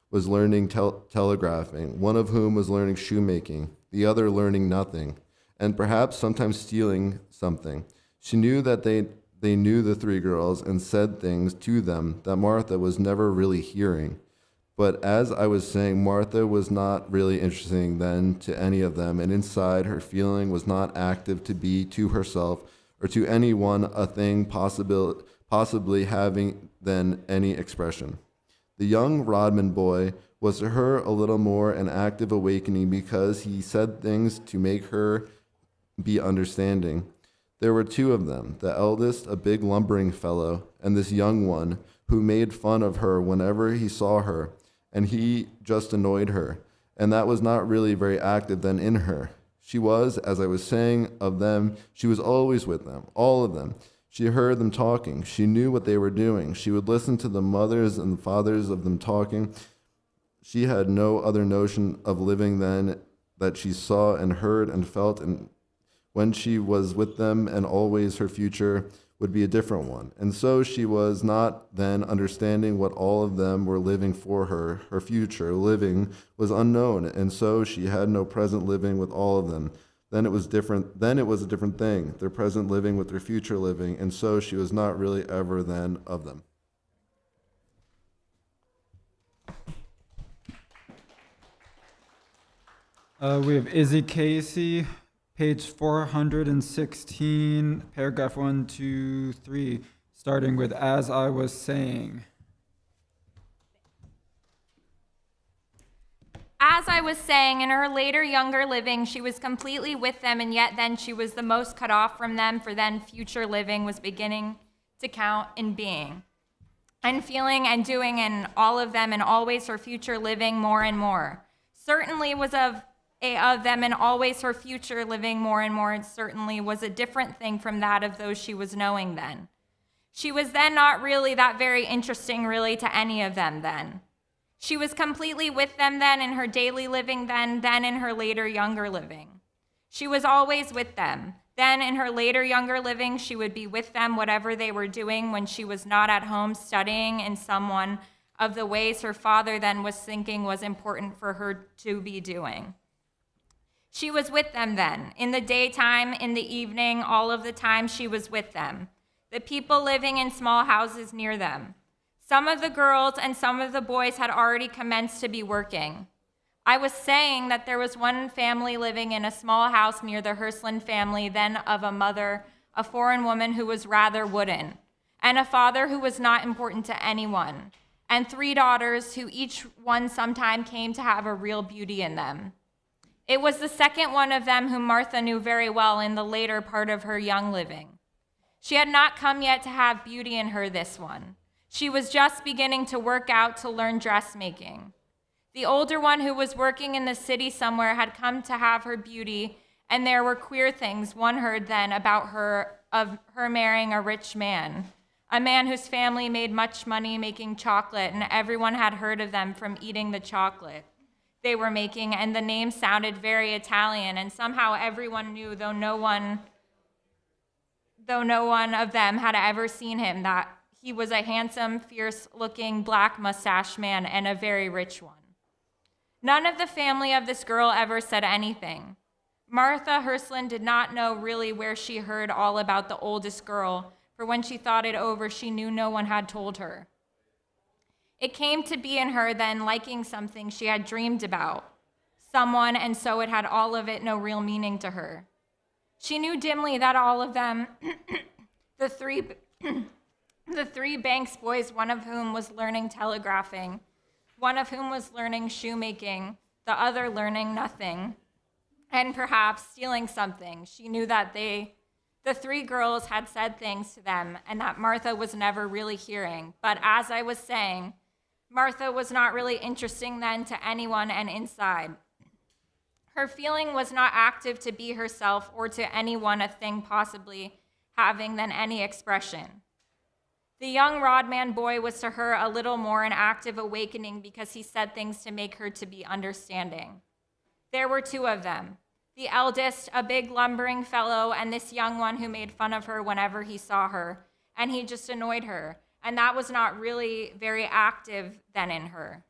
was learning telegraphing, one of whom was learning shoemaking, the other learning nothing, and perhaps sometimes stealing something. She knew that they knew the 3 girls and said things to them that Martha was never really hearing. But as I was saying, Martha was not really interesting then to any of them, and inside her feeling was not active to be to herself or to anyone a thing possibly having then any expression. The young Rodman boy was to her a little more an active awakening because he said things to make her be understanding. There were 2 of them, the eldest a big lumbering fellow, and this young one who made fun of her whenever he saw her, and he just annoyed her. and that was not really very active then in her. She was, as I was saying of them, she was always with them, all of them. She heard them talking. She knew what they were doing. She would listen to the mothers and the fathers of them talking. She had no other notion of living than that she saw and heard and felt, and when she was with them, and always her future would be a different one. And so she was not then understanding what all of them were living for her. Her future living was unknown, and so she had no present living with all of them. Then it was different. Then it was a different thing, their present living with their future living, and so she was not really ever then of them. We have Izzy Casey, page 416, paragraph 1, 2, 3, starting with "As I was saying." As I was saying, in her later younger living, she was completely with them, and yet then she was the most cut off from them, for then future living was beginning to count in being, and feeling and doing in all of them, and always her future living more and more. Certainly was of them, and always her future living more and more, and certainly was a different thing from that of those she was knowing then. She was then not really that very interesting really to any of them then. She was completely with them then in her daily living then in her later younger living. She was always with them. Then in her later younger living, she would be with them whatever they were doing when she was not at home studying in some one of the ways her father then was thinking was important for her to be doing. She was with them then. In the daytime, in the evening, all of the time she was with them. The people living in small houses near them. Some of the girls and some of the boys had already commenced to be working. I was saying that there was one family living in a small house near the Hlands family, then of a mother, a foreign woman who was rather wooden, and a father who was not important to anyone, and 3 daughters who each one sometime came to have a real beauty in them. It was the second one of them whom Martha knew very well in the later part of her young living. She had not come yet to have beauty in her, this one. She was just beginning to work out to learn dressmaking. The older one, who was working in the city somewhere, had come to have her beauty, and there were queer things one heard then about her, of her marrying a rich man, a man whose family made much money making chocolate, and everyone had heard of them from eating the chocolate they were making, and the name sounded very Italian, and somehow everyone knew, though no one of them had ever seen him, that he was a handsome, fierce-looking, black-mustached man, and a very rich one. None of the family of this girl ever said anything. Martha Hlands did not know really where she heard all about the oldest girl, for when she thought it over, she knew no one had told her. It came to be in her then liking something she had dreamed about, someone, and so it had all of it no real meaning to her. She knew dimly that all of them, the three Banks boys, one of whom was learning telegraphing, one of whom was learning shoemaking, the other learning nothing, and perhaps stealing something. She knew that the 3 girls had said things to them, and that Martha was never really hearing. But as I was saying, Martha was not really interesting then to anyone, and inside. Her feeling was not active to be herself, or to anyone a thing possibly having then any expression. The young rodman boy was to her a little more an active awakening, because he said things to make her to be understanding. There were 2 of them. The eldest, a big lumbering fellow, and this young one who made fun of her whenever he saw her, and he just annoyed her, and that was not really very active then in her.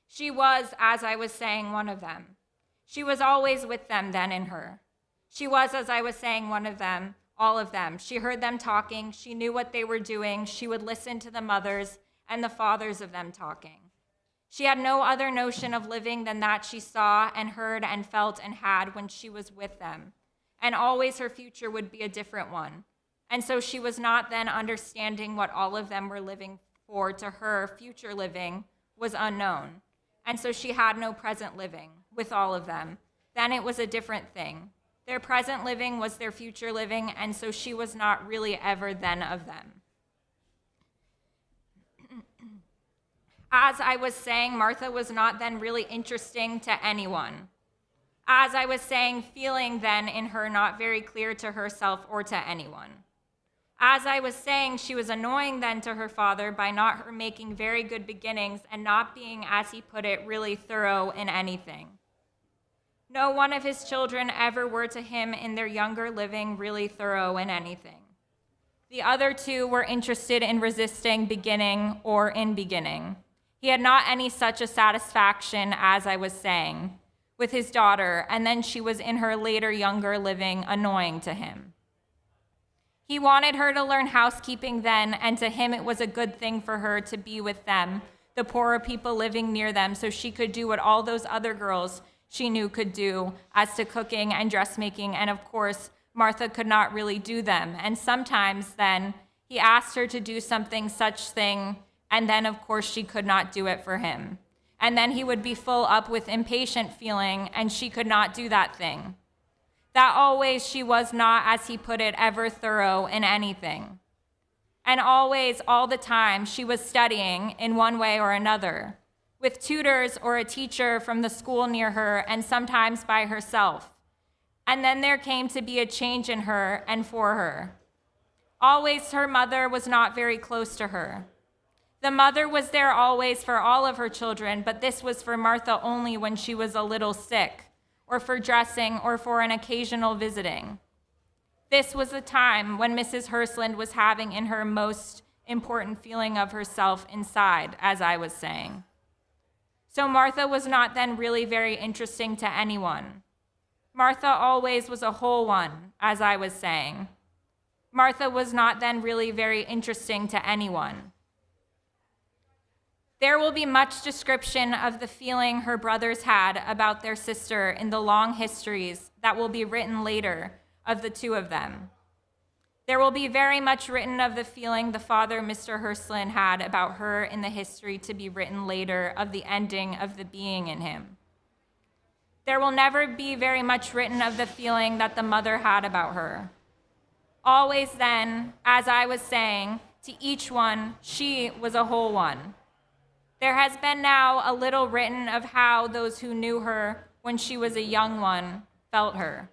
She was, as I was saying, one of them. She was always with them then in her. She was, as I was saying, one of them, all of them. She heard them talking. She knew what they were doing. She would listen to the mothers and the fathers of them talking. She had no other notion of living than that she saw and heard and felt and had when she was with them. And always her future would be a different one. And so she was not then understanding what all of them were living for. To her, future living was unknown. And so she had no present living with all of them. Then it was a different thing. Their present living was their future living, and so she was not really ever then of them. As I was saying, Martha was not then really interesting to anyone. As I was saying, feeling then in her not very clear to herself or to anyone. As I was saying, she was annoying then to her father by not her making very good beginnings and not being, as he put it, really thorough in anything. No one of his children ever were to him in their younger living really thorough in anything. The other two were interested in resisting beginning or in beginning. He had not any such a satisfaction, as I was saying, with his daughter, and then she was in her later younger living annoying to him. He wanted her to learn housekeeping then, and to him it was a good thing for her to be with them, the poorer people living near them, so she could do what all those other girls she knew could do as to cooking and dressmaking, and of course, Martha could not really do them. And sometimes then he asked her to do something such thing, and then of course she could not do it for him. And then he would be full up with impatient feeling, and she could not do that thing. That always she was not, as he put it, ever thorough in anything. And always, all the time, she was studying in one way or another, with tutors or a teacher from the school near her, and sometimes by herself. And then there came to be a change in her and for her. Always her mother was not very close to her. The mother was there always for all of her children, but this was for Martha only when she was a little sick, or for dressing, or for an occasional visiting. This was the time when Mrs. Hlands was having in her most important feeling of herself inside, as I was saying. So Martha was not then really very interesting to anyone. Martha always was a whole one, as I was saying. Martha was not then really very interesting to anyone. There will be much description of the feeling her brothers had about their sister in the long histories that will be written later of the two of them. There will be very much written of the feeling the father, Mr. Hlands, had about her in the history to be written later of the ending of the being in him. There will never be very much written of the feeling that the mother had about her. Always then, as I was saying, to each one, she was a whole one. There has been now a little written of how those who knew her when she was a young one felt her.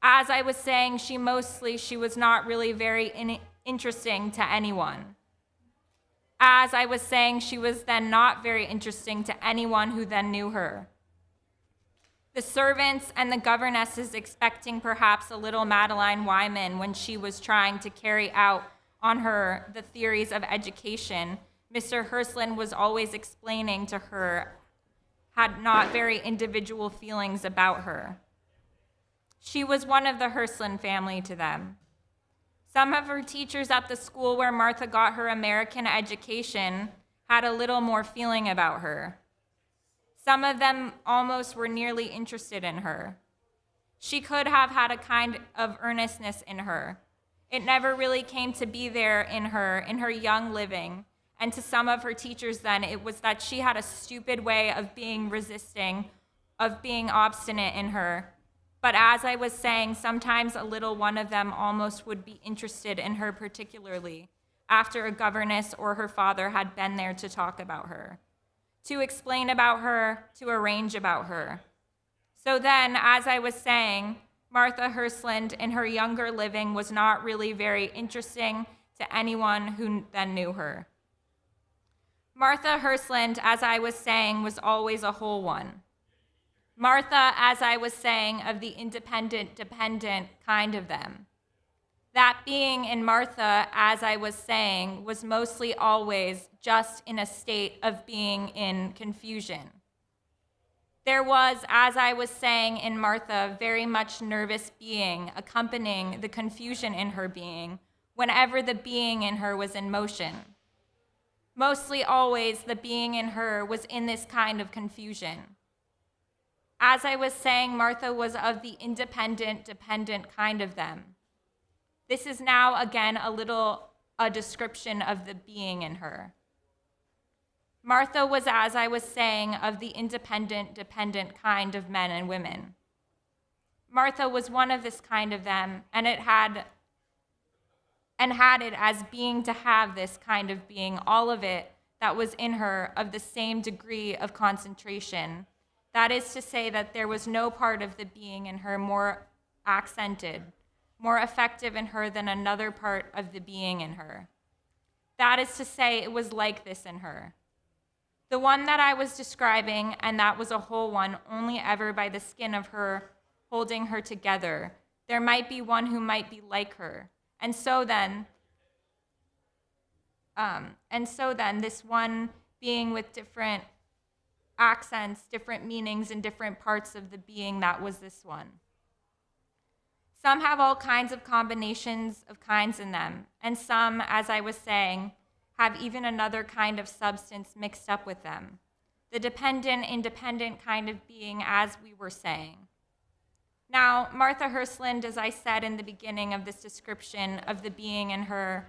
As I was saying, she was not really very interesting to anyone. As I was saying, she was then not very interesting to anyone who then knew her. The servants and the governesses expecting perhaps a little Madeline Wyman when she was trying to carry out on her the theories of education, Mr. Hlands was always explaining to her, had not very individual feelings about her. She was one of the Hlands family to them. Some of her teachers at the school where Martha got her American education had a little more feeling about her. Some of them almost were nearly interested in her. She could have had a kind of earnestness in her. It never really came to be there in her young living. And to some of her teachers then, it was that she had a stupid way of being resisting, of being obstinate in her. But as I was saying, sometimes a little one of them almost would be interested in her particularly, after a governess or her father had been there to talk about her, to explain about her, to arrange about her. So then, as I was saying, Martha Hlands in her younger living was not really very interesting to anyone who then knew her. Martha Hlands, as I was saying, was always a whole one. Martha, as I was saying, of the independent, dependent kind of them. That being in Martha, as I was saying, was mostly always just in a state of being in confusion. There was, as I was saying, in Martha, very much nervous being accompanying the confusion in her being whenever the being in her was in motion. Mostly always the being in her was in this kind of confusion. As I was saying, Martha was of the independent, dependent kind of them. This is now again a description of the being in her. Martha was, as I was saying, of the independent, dependent kind of men and women. Martha was one of this kind of them, and had it as being to have this kind of being, all of it that was in her of the same degree of concentration. That is to say that there was no part of the being in her more accented, more effective in her than another part of the being in her. That is to say, it was like this in her. The one that I was describing, and that was a whole one, only ever by the skin of her holding her together. There might be one who might be like her. And so then, this one being with different accents, different meanings in different parts of the being, that was this one. Some have all kinds of combinations of kinds in them, and some, as I was saying, have even another kind of substance mixed up with them. The dependent, independent kind of being, as we were saying. Now, Martha Hlands, as I said in the beginning of this description of the being in her,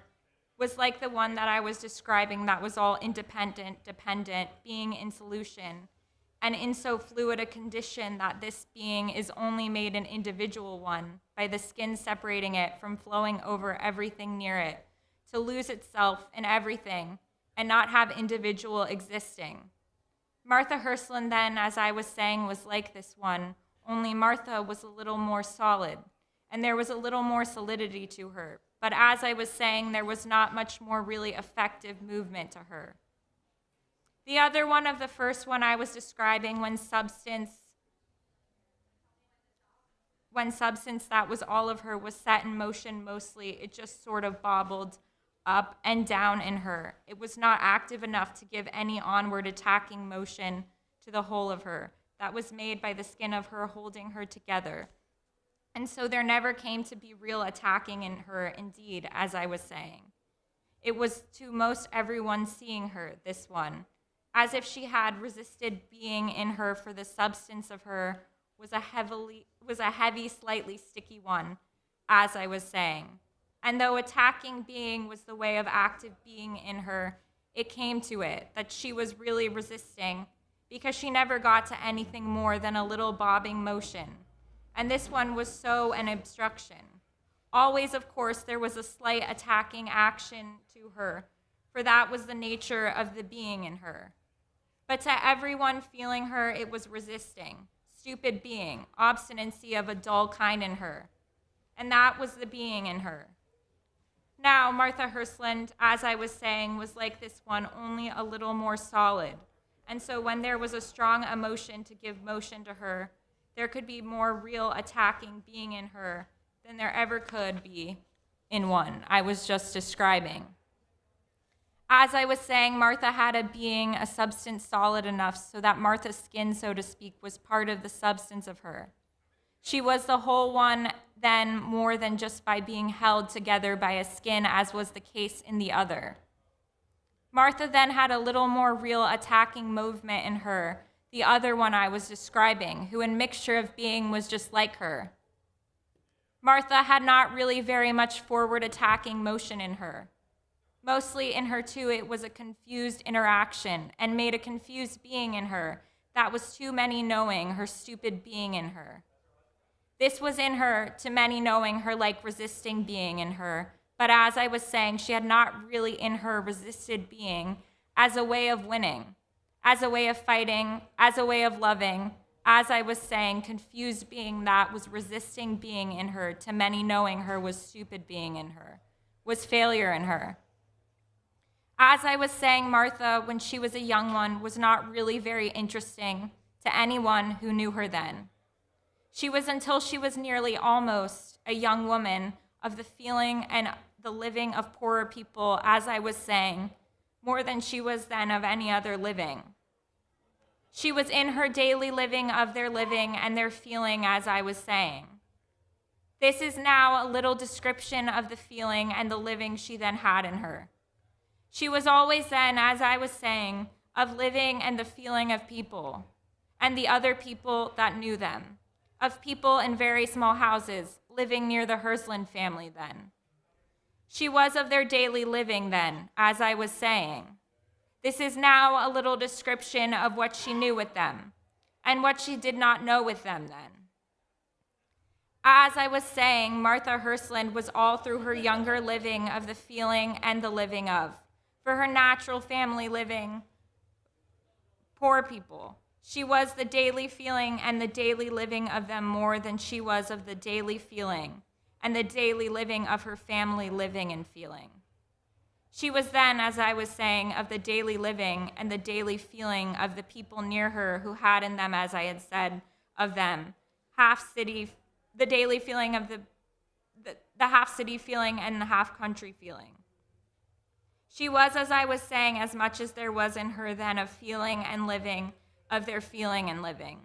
was like the one that I was describing that was all independent, dependent, being in solution, and in so fluid a condition that this being is only made an individual one by the skin separating it from flowing over everything near it, to lose itself in everything and not have individual existing. Martha Hlands then, as I was saying, was like this one, only Martha was a little more solid, and there was a little more solidity to her. But as I was saying, there was not much more really effective movement to her. The other one of the first one I was describing, when substance that was all of her was set in motion mostly, it just sort of bobbled up and down in her. It was not active enough to give any onward attacking motion to the whole of her. That was made by the skin of her holding her together. And so there never came to be real attacking in her, indeed, as I was saying. It was to most everyone seeing her, this one, as if she had resisted being in her, for the substance of her was a heavy, slightly sticky one, as I was saying. And though attacking being was the way of active being in her, it came to it that she was really resisting, because she never got to anything more than a little bobbing motion. And this one was so an obstruction. Always, of course, there was a slight attacking action to her, for that was the nature of the being in her. But to everyone feeling her, it was resisting, stupid being, obstinacy of a dull kind in her. And that was the being in her. Now, Martha Hlands, as I was saying, was like this one, only a little more solid. And so when there was a strong emotion to give motion to her, there could be more real attacking being in her than there ever could be in one I was just describing. As I was saying, Martha had a being, a substance solid enough so that Martha's skin, so to speak, was part of the substance of her. She was the whole one then, more than just by being held together by a skin, as was the case in the other. Martha then had a little more real attacking movement in her, the other one I was describing, who in mixture of being was just like her. Martha had not really very much forward attacking motion in her. Mostly in her too, it was a confused interaction, and made a confused being in her that was too many knowing her stupid being in her. This was in her, to many knowing her like resisting being in her, but as I was saying, she had not really in her resisted being as a way of winning, as a way of fighting, as a way of loving, as I was saying, confused being that was resisting being in her, to many knowing her was stupid being in her, was failure in her. As I was saying, Martha, when she was a young one, was not really very interesting to anyone who knew her then. She was until she was nearly almost a young woman of the feeling and the living of poorer people, as I was saying, more than she was then of any other living. She was in her daily living of their living and their feeling, as I was saying. This is now a little description of the feeling and the living she then had in her. She was always then, as I was saying, of living and the feeling of people, and the other people that knew them, of people in very small houses, living near the Hlands family then. She was of their daily living then, as I was saying. This is now a little description of what she knew with them, and what she did not know with them then. As I was saying, Martha Hlands was all through her younger living of the feeling and the living of, for her natural family living, poor people. She was the daily feeling and the daily living of them more than she was of the daily feeling and the daily living of her family living and feeling. She was then, as I was saying, of the daily living and the daily feeling of the people near her who had in them, as I had said, of them, the daily feeling of the half-city feeling and the half-country feeling. She was, as I was saying, as much as there was in her then of feeling and living, of their feeling and living.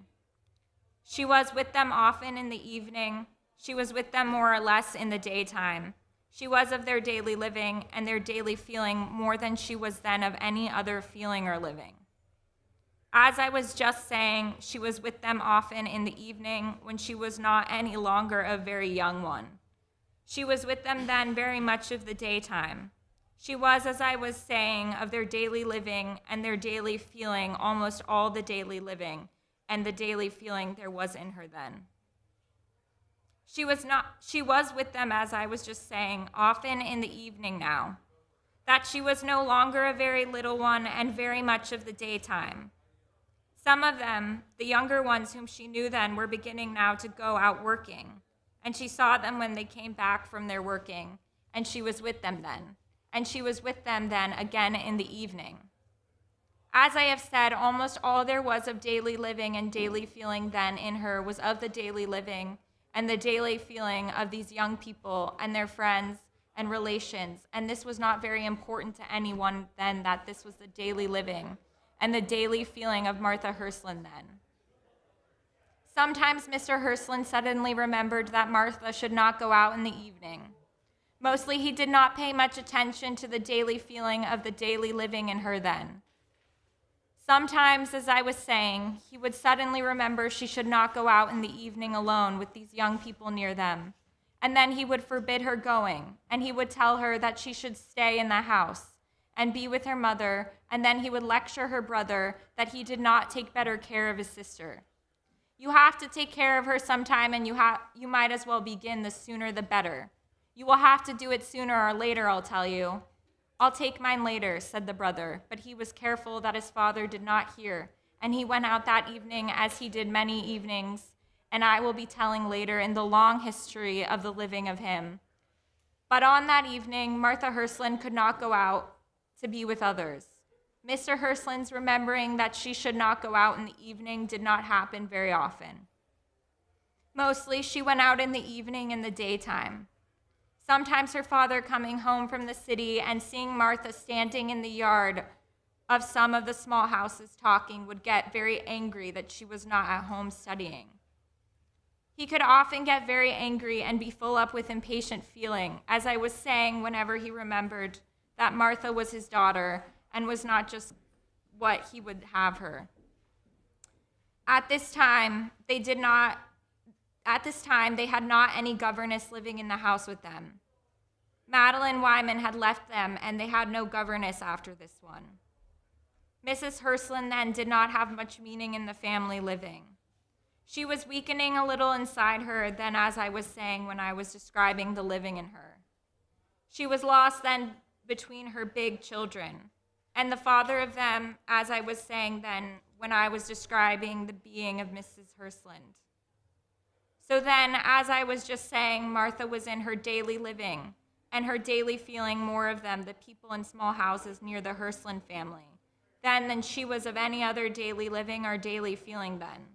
She was with them often in the evening. She was with them more or less in the daytime. She was of their daily living and their daily feeling more than she was then of any other feeling or living. As I was just saying, she was with them often in the evening when she was not any longer a very young one. She was with them then very much of the daytime. She was, as I was saying, of their daily living and their daily feeling, almost all the daily living and the daily feeling there was in her then. She was with them, as I was just saying, often in the evening now, that she was no longer a very little one and very much of the daytime. Some of them, the younger ones whom she knew then, were beginning now to go out working, and she saw them when they came back from their working, and she was with them then, and she was with them then again in the evening. As I have said, almost all there was of daily living and daily feeling then in her was of the daily living and the daily feeling of these young people and their friends and relations, and this was not very important to anyone then that this was the daily living and the daily feeling of Martha Hlands then. Sometimes Mr. Hlands suddenly remembered that Martha should not go out in the evening. Mostly he did not pay much attention to the daily feeling of the daily living in her then. Sometimes, as I was saying, he would suddenly remember she should not go out in the evening alone with these young people near them, and then he would forbid her going, and he would tell her that she should stay in the house and be with her mother, and then he would lecture her brother that he did not take better care of his sister. You have to take care of her sometime, and you might as well begin the sooner the better. You will have to do it sooner or later, I'll tell you. I'll take mine later, said the brother, but he was careful that his father did not hear, and he went out that evening as he did many evenings, and I will be telling later in the long history of the living of him. But on that evening, Martha Hlands could not go out to be with others. Mr. Hlands, remembering that she should not go out in the evening, did not happen very often. Mostly, she went out in the evening and the daytime. Sometimes her father coming home from the city and seeing Martha standing in the yard of some of the small houses talking would get very angry that she was not at home studying. He could often get very angry and be full up with impatient feeling, as I was saying, whenever he remembered that Martha was his daughter and was not just what he would have her. At this time, they had not any governess living in the house with them. Madeline Wyman had left them, and they had no governess after this one. Mrs. Hlands then did not have much meaning in the family living. She was weakening a little inside her then, as I was saying when I was describing the living in her. She was lost then between her big children, and the father of them, as I was saying then when I was describing the being of Mrs. Hlands. So then, as I was just saying, Martha was in her daily living and her daily feeling more of them, the people in small houses near the Hlands family, then than she was of any other daily living or daily feeling then.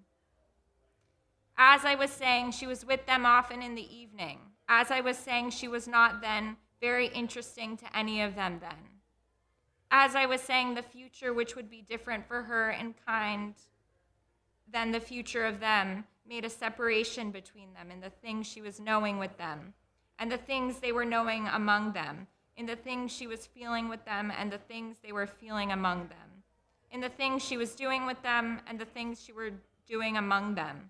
As I was saying, she was with them often in the evening. As I was saying, she was not then very interesting to any of them then. As I was saying, the future, which would be different for her in kind than the future of them, made a separation between them in the things she was knowing with them, and the things they were knowing among them, in the things she was feeling with them, and the things they were feeling among them, in the things she was doing with them, and the things she were doing among them,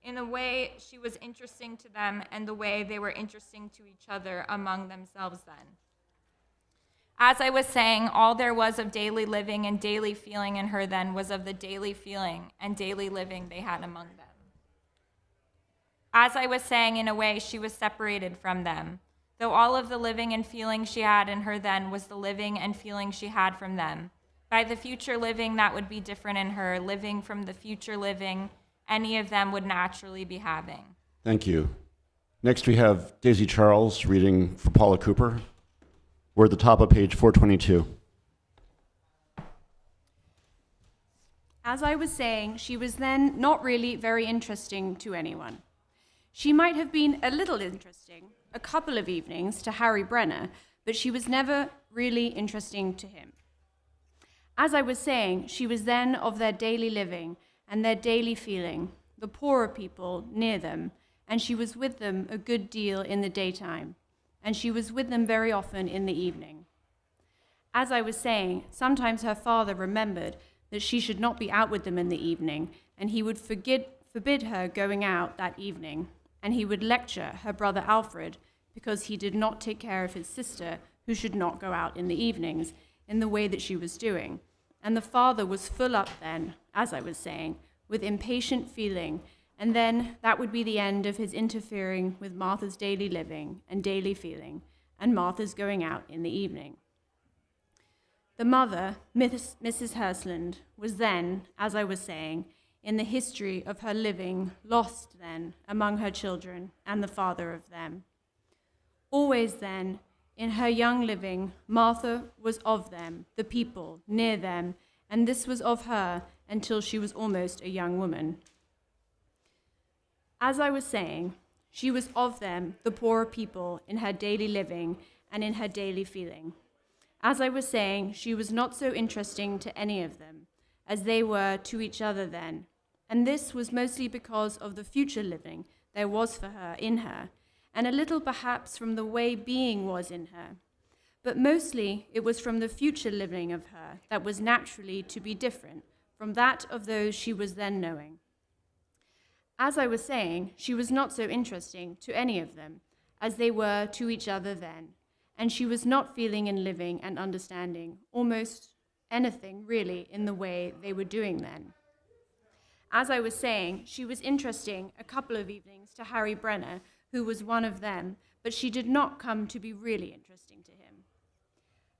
in the way she was interesting to them, and the way they were interesting to each other among themselves then. As I was saying, all there was of daily living and daily feeling in her then was of the daily feeling and daily living they had among them. As I was saying, in a way, she was separated from them. though all of the living and feeling she had in her then was the living and feeling she had from them. By the future living that would be different in her, living from the future living any of them would naturally be having. Thank you. Next we have Daisy Charles reading for Paula Cooper. We're at the top of page 422. As I was saying, she was then not really very interesting to anyone. She might have been a little interesting a couple of evenings to Harry Brenner, but she was never really interesting to him. As I was saying, she was then of their daily living and their daily feeling, the poorer people near them, and she was with them a good deal in the daytime, and she was with them very often in the evening. As I was saying, sometimes her father remembered that she should not be out with them in the evening, and he would forbid her going out that evening, and he would lecture her brother Alfred because he did not take care of his sister, who should not go out in the evenings, in the way that she was doing. And the father was full up then, as I was saying, with impatient feeling, and then that would be the end of his interfering with Martha's daily living and daily feeling, and Martha's going out in the evening. The mother, Mrs. Hlands, was then, as I was saying, in the history of her living, lost then among her children and the father of them. Always then, in her young living, Martha was of them, the people, near them, and this was of her until she was almost a young woman. As I was saying, she was of them, the poorer people, in her daily living and in her daily feeling. As I was saying, she was not so interesting to any of them, as they were to each other then, and this was mostly because of the future living there was for her in her, and a little perhaps from the way being was in her. But mostly it was from the future living of her that was naturally to be different from that of those she was then knowing. As I was saying, she was not so interesting to any of them, as they were to each other then, and she was not feeling and living and understanding almost anything really in the way they were doing then. As I was saying, she was interesting a couple of evenings to Harry Brenner, who was one of them, but she did not come to be really interesting to him.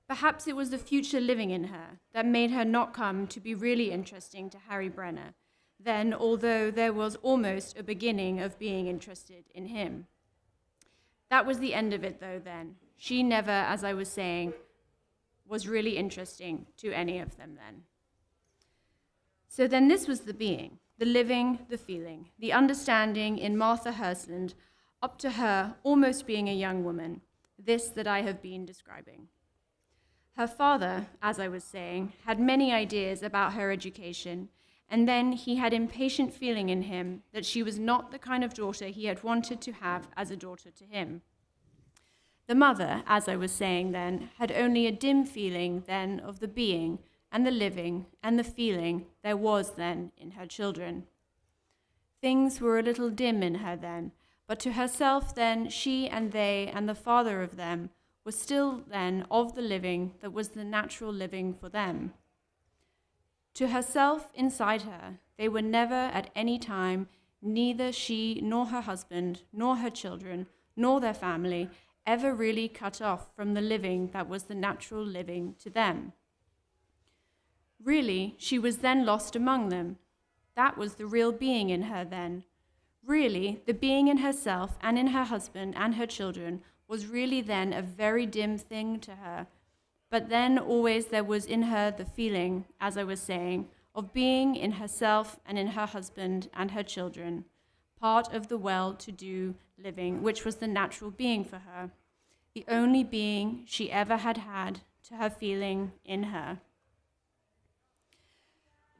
Perhaps it was the future living in her that made her not come to be really interesting to Harry Brenner, then, although there was almost a beginning of being interested in him. That was the end of it, though, then. She never, as I was saying, was really interesting to any of them then. So then this was the being, the living, the feeling, the understanding in Martha Hlands, up to her almost being a young woman, this that I have been describing. Her father, as I was saying, had many ideas about her education, and then he had impatient feeling in him that she was not the kind of daughter he had wanted to have as a daughter to him. The mother, as I was saying then, had only a dim feeling then of the being and the living and the feeling there was then in her children. Things were a little dim in her then, but to herself then she and they and the father of them was still then of the living that was the natural living for them. To herself inside her, they were never at any time, neither she nor her husband, nor her children, nor their family, ever really cut off from the living that was the natural living to them. Really, she was then lost among them. That was the real being in her then. Really, the being in herself and in her husband and her children was really then a very dim thing to her. But then always there was in her the feeling, as I was saying, of being in herself and in her husband and her children, part of the well-to-do living, which was the natural being for her, the only being she ever had had to her feeling in her.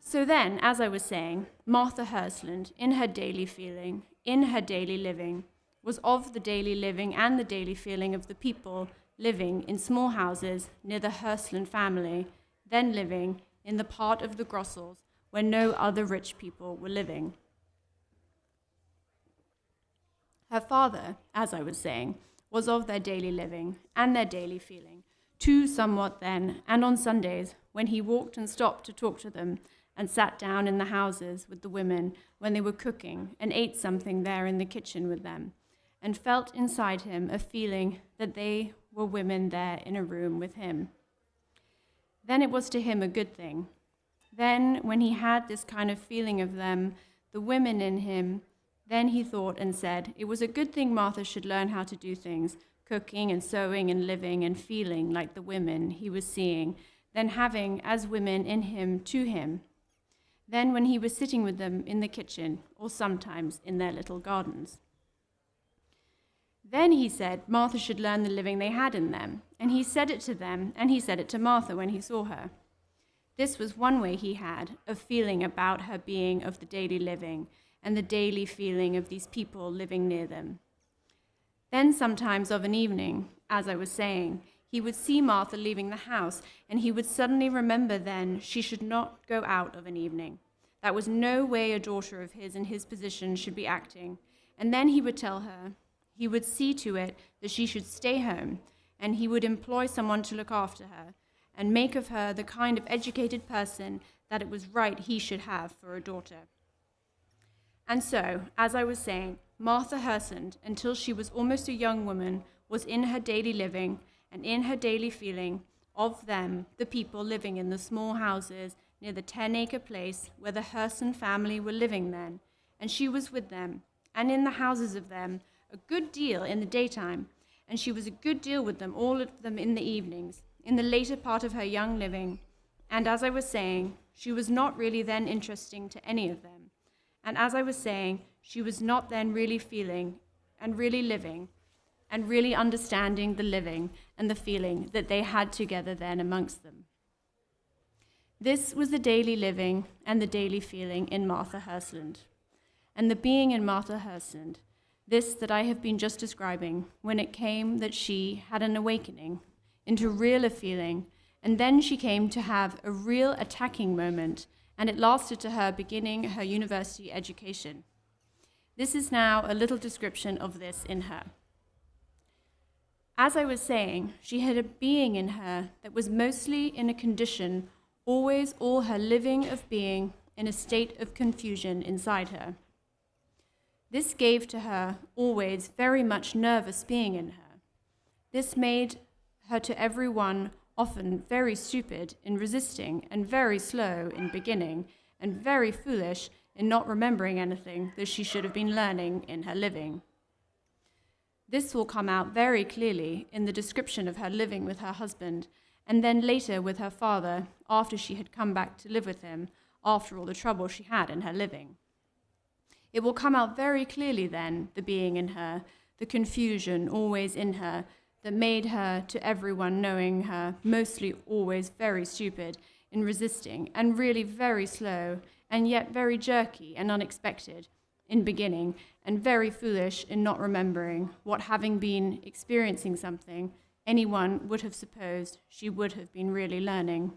So then, as I was saying, Martha Hlands, in her daily feeling, in her daily living, was of the daily living and the daily feeling of the people living in small houses near the Hlands family, then living in the part of the Grossells where no other rich people were living. Her father, as I was saying, was of their daily living and their daily feeling, too somewhat then, and on Sundays, when he walked and stopped to talk to them, and sat down in the houses with the women when they were cooking, and ate something there in the kitchen with them. and felt inside him a feeling that they were women there in a room with him. Then it was to him a good thing. Then, when he had this kind of feeling of them, the women in him, then he thought and said, it was a good thing Martha should learn how to do things, cooking and sewing and living and feeling like the women he was seeing, then having as women in him to him. Then when he was sitting with them in the kitchen, or sometimes in their little gardens. Then he said Martha should learn the living they had in them, and he said it to them, and he said it to Martha when he saw her. This was one way he had of feeling about her being of the daily living, and the daily feeling of these people living near them. Then sometimes of an evening, as I was saying, he would see Martha leaving the house, and he would suddenly remember then she should not go out of an evening. That was no way a daughter of his in his position should be acting. And then he would tell her, he would see to it that she should stay home, and he would employ someone to look after her, and make of her the kind of educated person that it was right he should have for a daughter. And so, as I was saying, Martha hastened until she was almost a young woman, was in her daily living and in her daily feeling of them, the people living in the small houses near the 10-acre place where the Hlands family were living then, and she was with them, and in the houses of them, a good deal in the daytime, and she was a good deal with them, all of them in the evenings, in the later part of her young living. And as I was saying, she was not really then interesting to any of them. And as I was saying, she was not then really feeling and really living and really understanding the living and the feeling that they had together then amongst them. This was the daily living and the daily feeling in Martha Hlands, and the being in Martha Hlands, this that I have been just describing, when it came that she had an awakening into realer feeling, and then she came to have a real attacking moment, and it lasted to her beginning her university education. This is now a little description of this in her. As I was saying, she had a being in her that was mostly in a condition, always all her living of being in a state of confusion inside her. This gave to her always very much nervous being in her. This made her to every one often very stupid in resisting, and very slow in beginning, and very foolish in not remembering anything that she should have been learning in her living. This will come out very clearly in the description of her living with her husband, and then later with her father, after she had come back to live with him, after all the trouble she had in her living. It will come out very clearly then, the being in her, the confusion always in her, that made her to everyone knowing her mostly always very stupid in resisting, and really very slow, and yet very jerky and unexpected in beginning, and very foolish in not remembering what, having been experiencing something, anyone would have supposed she would have been really learning.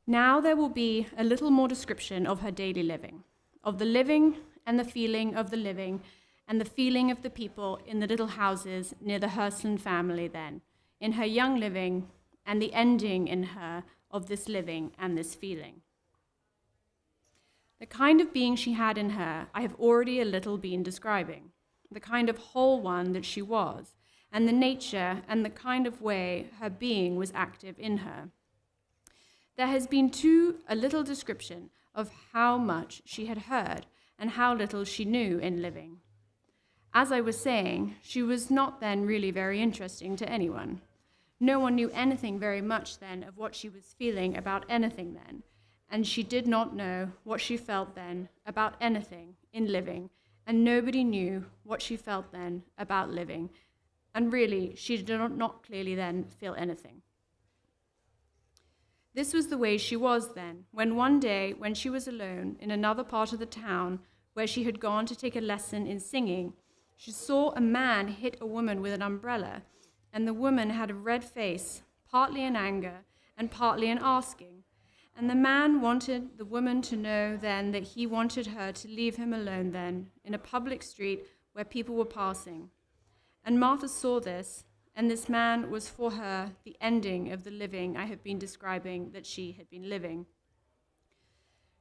Now there will be a little more description of her daily living, of the living and the feeling of the living, and the feeling of the people in the little houses near the Hlands family then, in her young living, and the ending in her of this living and this feeling. The kind of being she had in her, I have already a little been describing, the kind of whole one that she was, and the nature and the kind of way her being was active in her. There has been too a little description of how much she had heard and how little she knew in living. As I was saying, she was not then really very interesting to anyone. No one knew anything very much then of what she was feeling about anything then, and she did not know what she felt then about anything in living, and nobody knew what she felt then about living, and really she did not clearly then feel anything. This was the way she was then, when one day, when she was alone in another part of the town where she had gone to take a lesson in singing, she saw a man hit a woman with an umbrella, and the woman had a red face, partly in anger and partly in asking. And the man wanted the woman to know then that he wanted her to leave him alone then in a public street where people were passing. And Martha saw this, and this man was for her the ending of the living I have been describing that she had been living.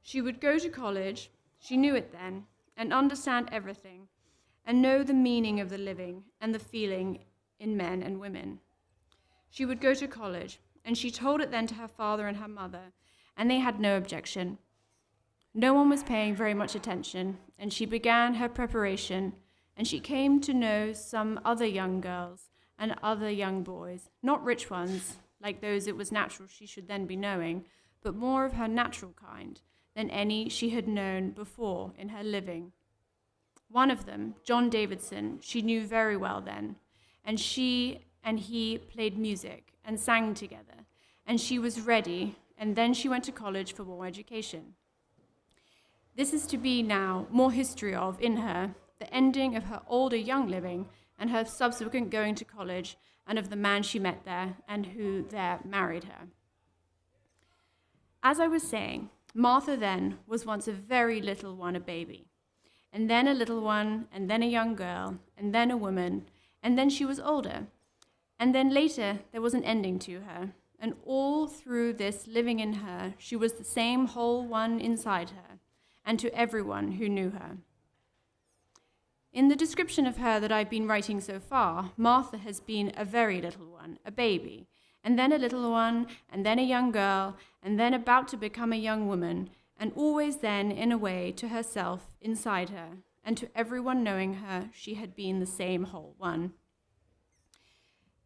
She would go to college, She knew it then, and understand everything, and know the meaning of the living and the feeling in men and women. She would go to college, and she told it then to her father and her mother, and they had no objection. No one was paying very much attention, and she began her preparation, and she came to know some other young girls and other young boys, not rich ones, like those it was natural she should then be knowing, but more of her natural kind than any she had known before in her living. One of them, John Davidson, she knew very well then, and she and he played music and sang together, and she was ready, and then she went to college for more education. This is to be now more history of, in her, the ending of her older young living and her subsequent going to college, and of the man she met there and who there married her. As I was saying, Martha then was once a very little one, a baby, and then a little one, and then a young girl, and then a woman, and then she was older, and then later there was an ending to her, and all through this living in her, she was the same whole one inside her, and to everyone who knew her. In the description of her that I've been writing so far, Martha has been a very little one, a baby, and then a little one, and then a young girl, and then about to become a young woman, and always then, in a way, to herself, inside her, and to everyone knowing her, she had been the same whole one.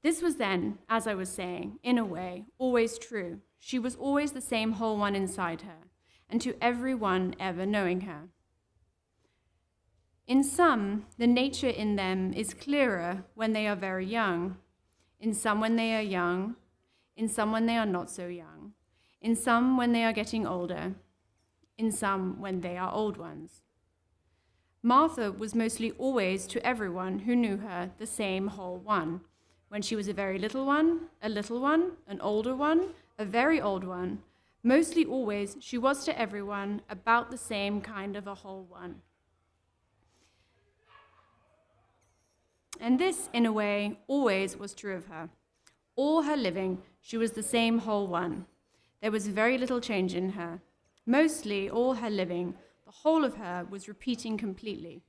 This was then, as I was saying, in a way, always true. She was always the same whole one inside her, and to everyone ever knowing her. In some, the nature in them is clearer when they are very young, in some when they are young, in some when they are not so young, in some when they are getting older, in some when they are old ones. Martha was mostly always, to everyone who knew her, the same whole one, when she was a very little one, an older one, a very old one. Mostly always, she was to everyone about the same kind of a whole one. And this, in a way, always was true of her. All her living, she was the same whole one. There was very little change in her. Mostly all her living, the whole of her was repeating completely.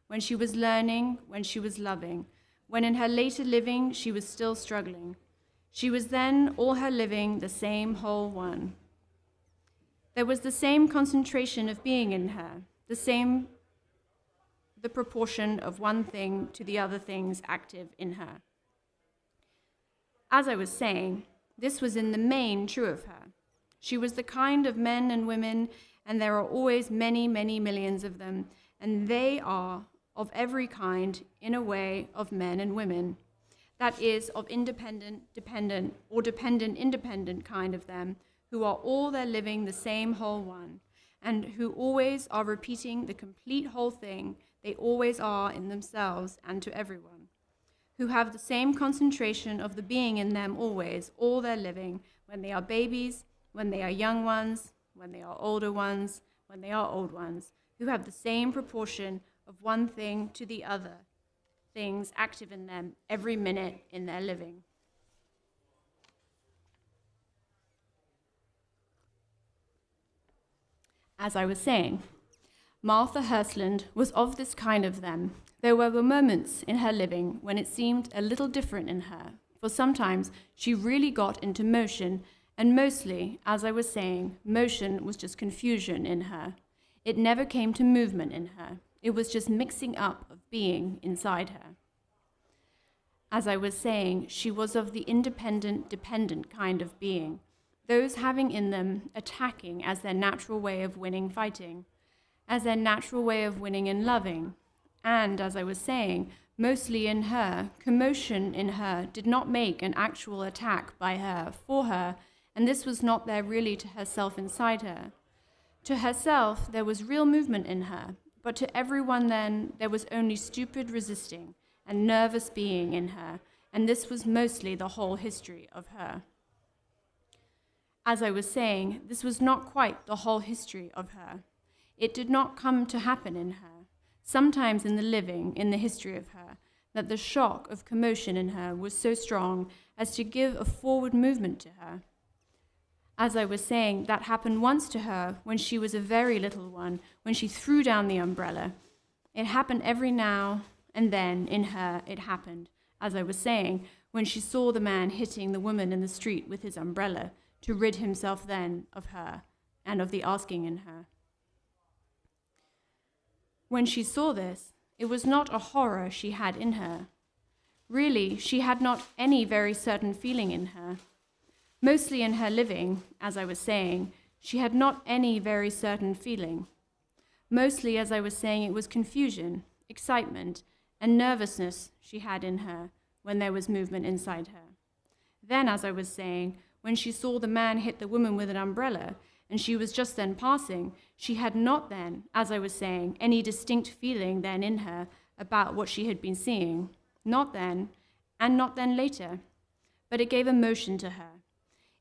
When she was learning, when she was loving, when in her later living she was still struggling. She was then, all her living, the same whole one. There was the same concentration of being in her, the proportion of one thing to the other things active in her. As I was saying, this was in the main true of her. She was the kind of men and women, and there are always many, many millions of them, and they are of every kind, in a way, of men and women. That is, of independent, dependent, or dependent-independent kind of them, who are all their living the same whole one, and who always are repeating the complete whole thing they always are in themselves and to everyone, who have the same concentration of the being in them always, all their living, when they are babies, when they are young ones, when they are older ones, when they are old ones, who have the same proportion of one thing to the other things active in them every minute in their living. As I was saying, Martha Hlands was of this kind of them. There were moments in her living when it seemed a little different in her, for sometimes she really got into motion, and mostly, as I was saying, motion was just confusion in her. It never came to movement in her. It was just mixing up of being inside her. As I was saying, she was of the independent, dependent kind of being, those having in them attacking as their natural way of winning fighting, as their natural way of winning and loving. And, as I was saying, mostly in her, commotion in her did not make an actual attack by her, for her, and this was not there really to herself inside her. To herself, there was real movement in her, but to everyone then, there was only stupid resisting and nervous being in her, and this was mostly the whole history of her. As I was saying, this was not quite the whole history of her. It did not come to happen in her, sometimes in the living, in the history of her, that the shock of commotion in her was so strong as to give a forward movement to her. As I was saying, that happened once to her when she was a very little one, when she threw down the umbrella. It happened every now and then in her it happened, as I was saying, when she saw the man hitting the woman in the street with his umbrella, to rid himself then of her and of the asking in her. When she saw this, it was not a horror she had in her. Really, she had not any very certain feeling in her. Mostly in her living, as I was saying, she had not any very certain feeling. Mostly, as I was saying, it was confusion, excitement, and nervousness she had in her when there was movement inside her. Then, as I was saying, when she saw the man hit the woman with an umbrella, and she was just then passing, she had not then, as I was saying, any distinct feeling then in her about what she had been seeing. Not then, and not then later. But it gave a motion to her.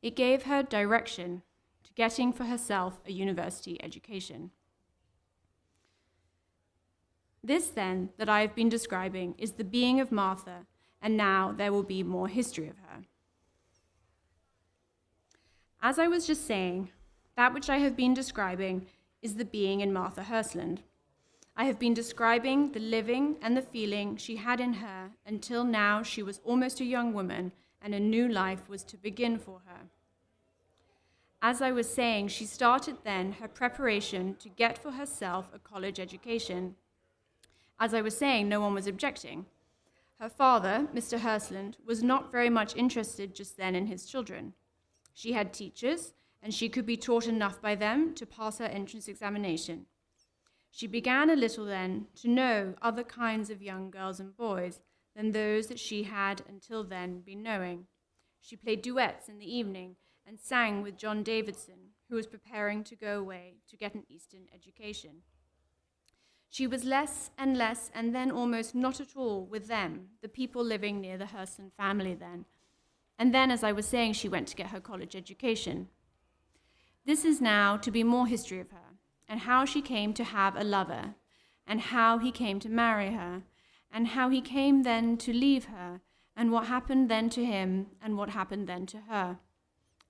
It gave her direction to getting for herself a university education. This, then, that I have been describing is the being of Martha, and now there will be more history of her. As I was just saying, that which I have been describing is the being in Martha Hlands. I have been describing the living and the feeling she had in her until now she was almost a young woman and a new life was to begin for her. As I was saying, she started then her preparation to get for herself a college education. As I was saying, no one was objecting. Her father, Mr. Hlands, was not very much interested just then in his children. She had teachers, and she could be taught enough by them to pass her entrance examination. She began a little then to know other kinds of young girls and boys than those that she had until then been knowing. She played duets in the evening and sang with John Davidson, who was preparing to go away to get an Eastern education. She was less, and then almost not at all with them, the people living near the Hlands family then. And then, as I was saying, she went to get her college education. This is now to be more history of her, and how she came to have a lover, and how he came to marry her, and how he came then to leave her, and what happened then to him, and what happened then to her.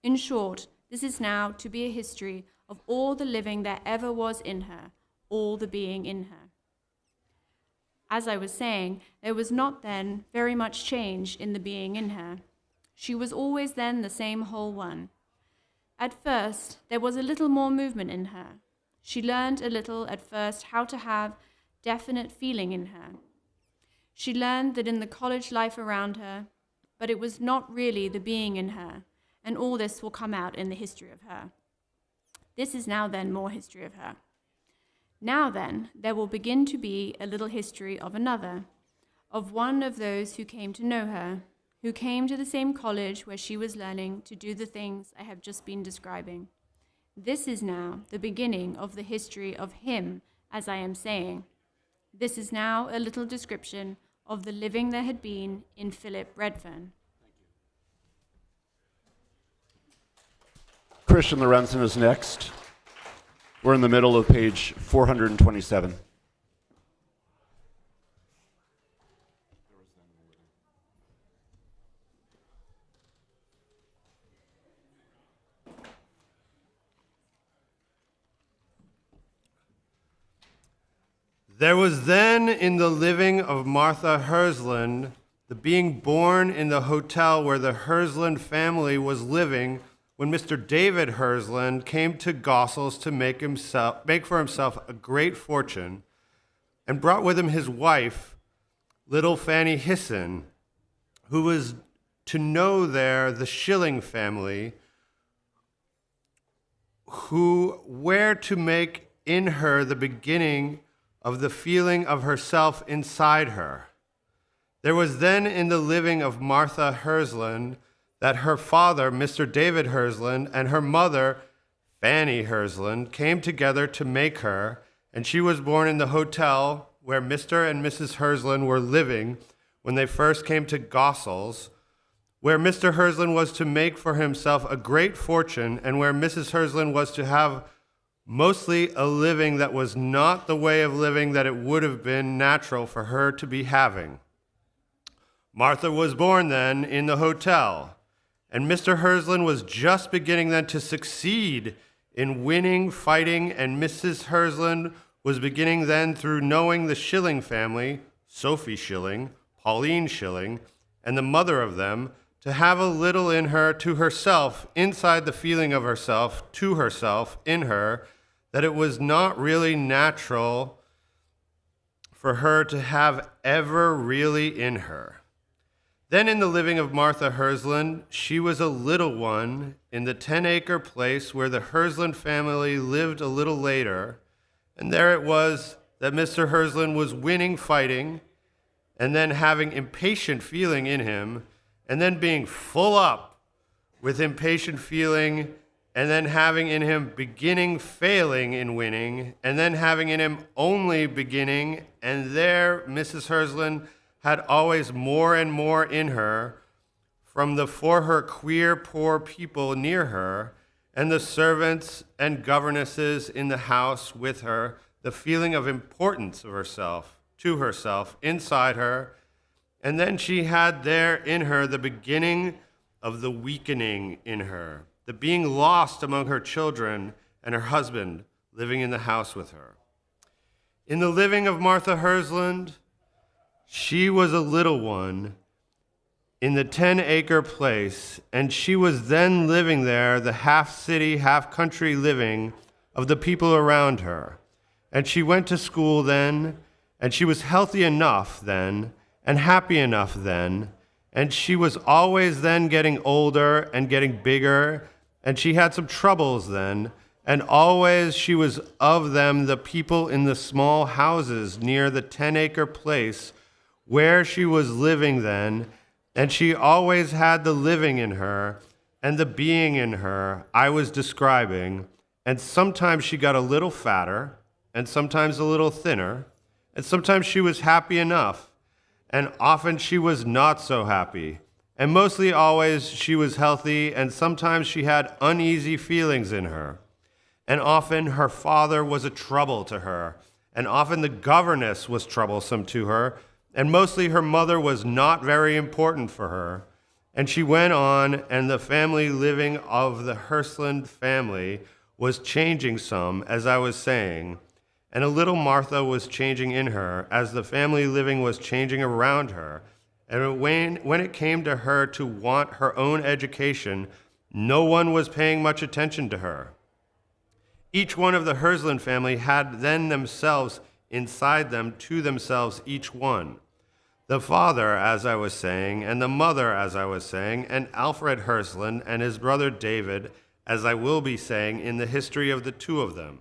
In short, this is now to be a history of all the living there ever was in her, all the being in her. As I was saying, there was not then very much change in the being in her. She was always then the same whole one. At first, there was a little more movement in her. She learned a little at first how to have definite feeling in her. She learned that in the college life around her, but it was not really the being in her, and all this will come out in the history of her. This is now then more history of her. Now then, there will begin to be a little history of another, of one of those who came to know her, who came to the same college where she was learning to do the things I have just been describing. This is now the beginning of the history of him, as I am saying. This is now a little description of the living there had been in Philip Redfern. Christian Lorenzen is next. We're in the middle of page 427. There was then in the living of Martha Hlands, the being born in the hotel where the Hlands family was living, when Mr. David Hlands came to Gossels to make for himself a great fortune, and brought with him his wife, little Fanny Hisson, who was to know there the Schilling family, who were to make in her the beginning of the feeling of herself inside her. There was then in the living of Martha Hlands that her father, Mr. David Hlands, and her mother, Fanny Hlands, came together to make her, and she was born in the hotel where Mr. and Mrs. Hlands were living when they first came to Gossels, where Mr. Hlands was to make for himself a great fortune, and where Mrs. Hlands was to have mostly a living that was not the way of living that it would have been natural for her to be having. Martha was born then in the hotel, And Mr. Hersland was just beginning then to succeed in winning, fighting, and Mrs. Hersland was beginning then through knowing the Schilling family, Sophie Schilling, Pauline Schilling, and the mother of them, to have a little in her to herself, inside the feeling of herself, to herself, in her, that it was not really natural for her to have ever really in her. Then in the living of Martha Hersland, she was a little one in the 10-acre place where the Hersland family lived a little later, and there it was that Mr. Hersland was winning, fighting, and then having impatient feeling in him, and then being full up with impatient feeling, and then having in him beginning failing in winning, and then having in him only beginning, and there Mrs. Hersland had always more and more in her from the for her queer poor people near her, and the servants and governesses in the house with her, the feeling of importance of herself, to herself, inside her. And then she had there in her the beginning of the weakening in her, the being lost among her children and her husband living in the house with her. In the living of Martha Hersland, she was a little one in the 10-acre place, and she was then living there, the half-city, half-country living of the people around her. And she went to school then, and she was healthy enough then, and happy enough then, and she was always then getting older and getting bigger, and she had some troubles then, and always she was of them the people in the small houses near the 10-acre place where she was living then, and she always had the living in her and the being in her I was describing, and sometimes she got a little fatter, and sometimes a little thinner, and sometimes she was happy enough, and often she was not so happy, and mostly always she was healthy, and sometimes she had uneasy feelings in her, and often her father was a trouble to her, and often the governess was troublesome to her, and mostly her mother was not very important for her. And she went on, and the family living of the Hersland family was changing some, as I was saying, and a little Martha was changing in her, as the family living was changing around her. And when it came to her to want her own education, no one was paying much attention to her. Each one of the Hersland family had then themselves inside them, to themselves each one. The father, as I was saying, and the mother, as I was saying, and Alfred Hersland and his brother David, as I will be saying in the history of the two of them.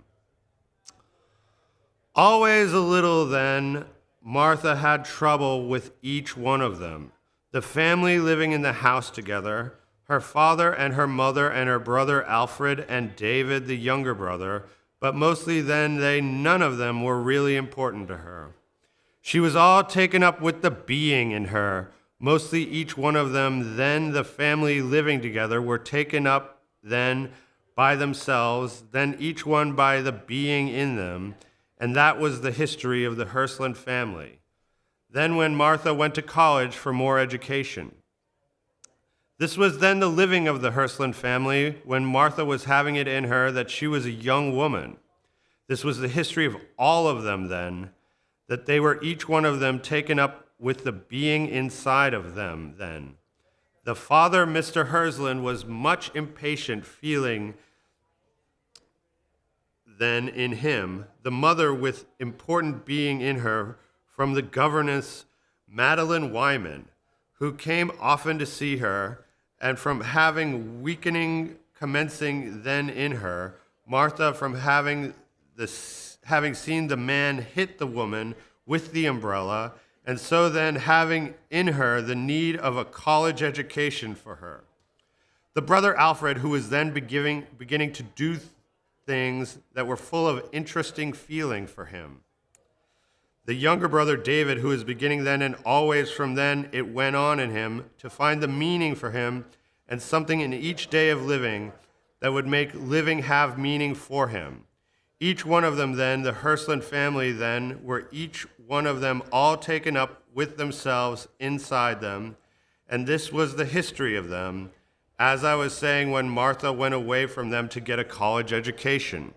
Always a little then, Martha had trouble with each one of them. The family living in the house together, her father and her mother and her brother Alfred and David, the younger brother, but mostly then none of them were really important to her. She was all taken up with the being in her. Mostly each one of them, then the family living together, were taken up then by themselves, then each one by the being in them, and that was the history of the Hersland family. Then when Martha went to college for more education. This was then the living of the Hersland family when Martha was having it in her that she was a young woman. This was the history of all of them then, that they were each one of them taken up with the being inside of them then. The father, Mr. Hersland, was much impatient feeling then in him, the mother with important being in her from the governess Madeline Wyman, who came often to see her, and from having weakening commencing then in her, Martha from having seen the man hit the woman with the umbrella, and so then having in her the need of a college education for her. The brother Alfred, who was then beginning to do things that were full of interesting feeling for him. The younger brother David, who was beginning then and always from then it went on in him to find the meaning for him and something in each day of living that would make living have meaning for him. Each one of them then, the Hersland family then, were each one of them all taken up with themselves inside them, and this was the history of them. as I was saying when Martha went away from them to get a college education.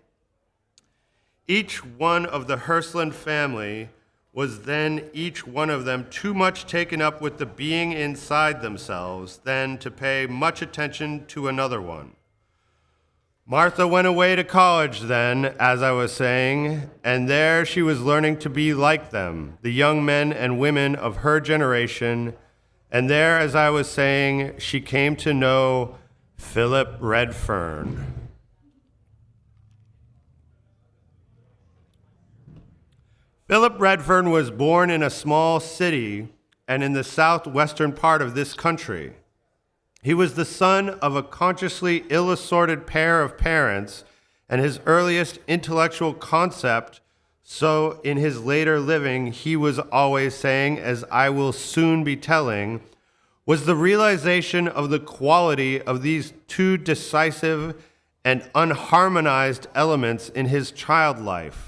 Each one of the Hlands family was then each one of them too much taken up with the being inside themselves than to pay much attention to another one. Martha went away to college then, as I was saying, and there she was learning to be like them, the young men and women of her generation. And there, as I was saying, she came to know Philip Redfern. Philip Redfern was born in a small city and in the southwestern part of this country. He was the son of a consciously ill-assorted pair of parents, and his earliest intellectual concept, so in his later living he was always saying, as I will soon be telling, was the realization of the quality of these two decisive and unharmonized elements in his child life.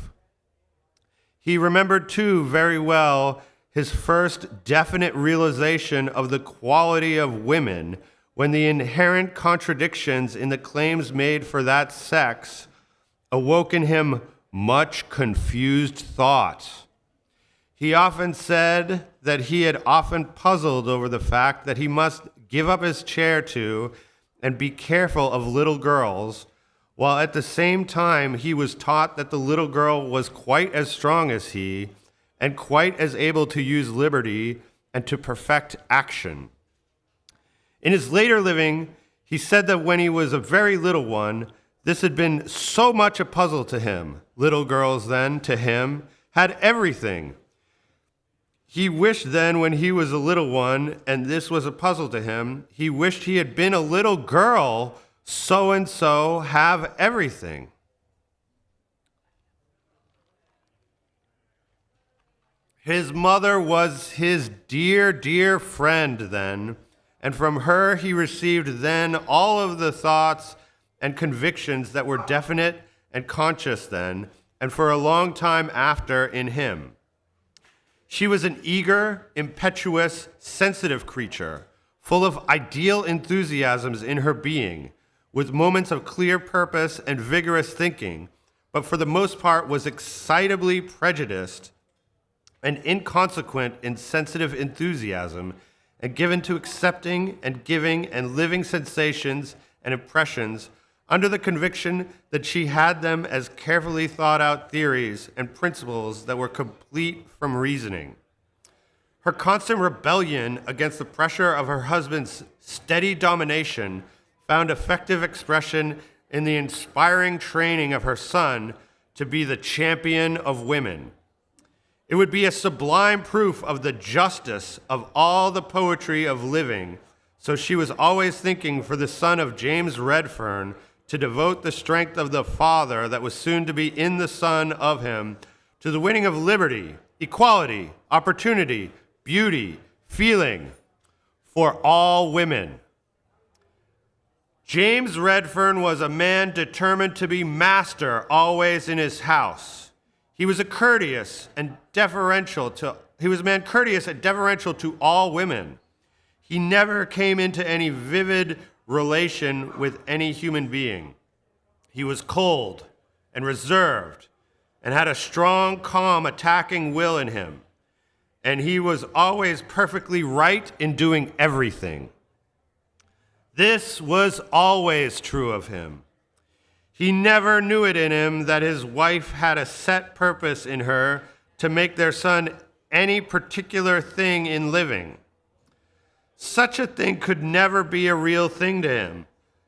He remembered, too, very well his first definite realization of the quality of women when the inherent contradictions in the claims made for that sex awoke in him much confused thought. He often said that he had often puzzled over the fact that he must give up his chair to and be careful of little girls, while at the same time he was taught that the little girl was quite as strong as he and quite as able to use liberty and to perfect action. In his later living, he said that when he was a very little one, this had been so much a puzzle to him. Little girls then, to him, had everything. He wished then when he was a little one, and this was a puzzle to him, he wished he had been a little girl, so and so have everything. His mother was his dear, dear friend then, and from her he received then all of the thoughts and convictions that were definite and conscious then, and for a long time after in him. She was an eager, impetuous, sensitive creature, full of ideal enthusiasms in her being, with moments of clear purpose and vigorous thinking, but for the most part was excitably prejudiced and inconsequent in sensitive enthusiasm, and given to accepting and giving and living sensations and impressions under the conviction that she had them as carefully thought out theories and principles that were complete from reasoning. Her constant rebellion against the pressure of her husband's steady domination found effective expression in the inspiring training of her son to be the champion of women. It would be a sublime proof of the justice of all the poetry of living, so she was always thinking for the son of James Redfern to devote the strength of the father that was soon to be in the son of him to the winning of liberty, equality, opportunity, beauty, feeling for all women. James Redfern was a man determined to be master always in his house. He was a man courteous and deferential to all women. He never came into any vivid relation with any human being. He was cold and reserved and had a strong, calm, attacking will in him. And he was always perfectly right in doing everything. This was always true of him. He never knew it in him that his wife had a set purpose in her to make their son any particular thing in living. Such a thing could never be a real thing to him.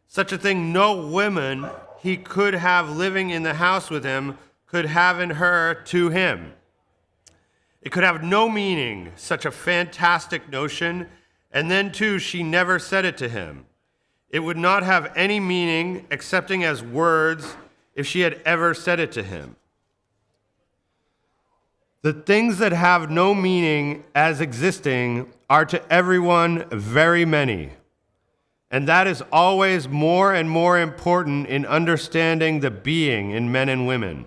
Such a thing no woman he could have living in the house with him could have in her to him. It could have no meaning, such a fantastic notion, and then too she never said it to him. It would not have any meaning, excepting as words, if she had ever said it to him. The things that have no meaning as existing are to everyone very many, and that is always more and more important in understanding the being in men and women.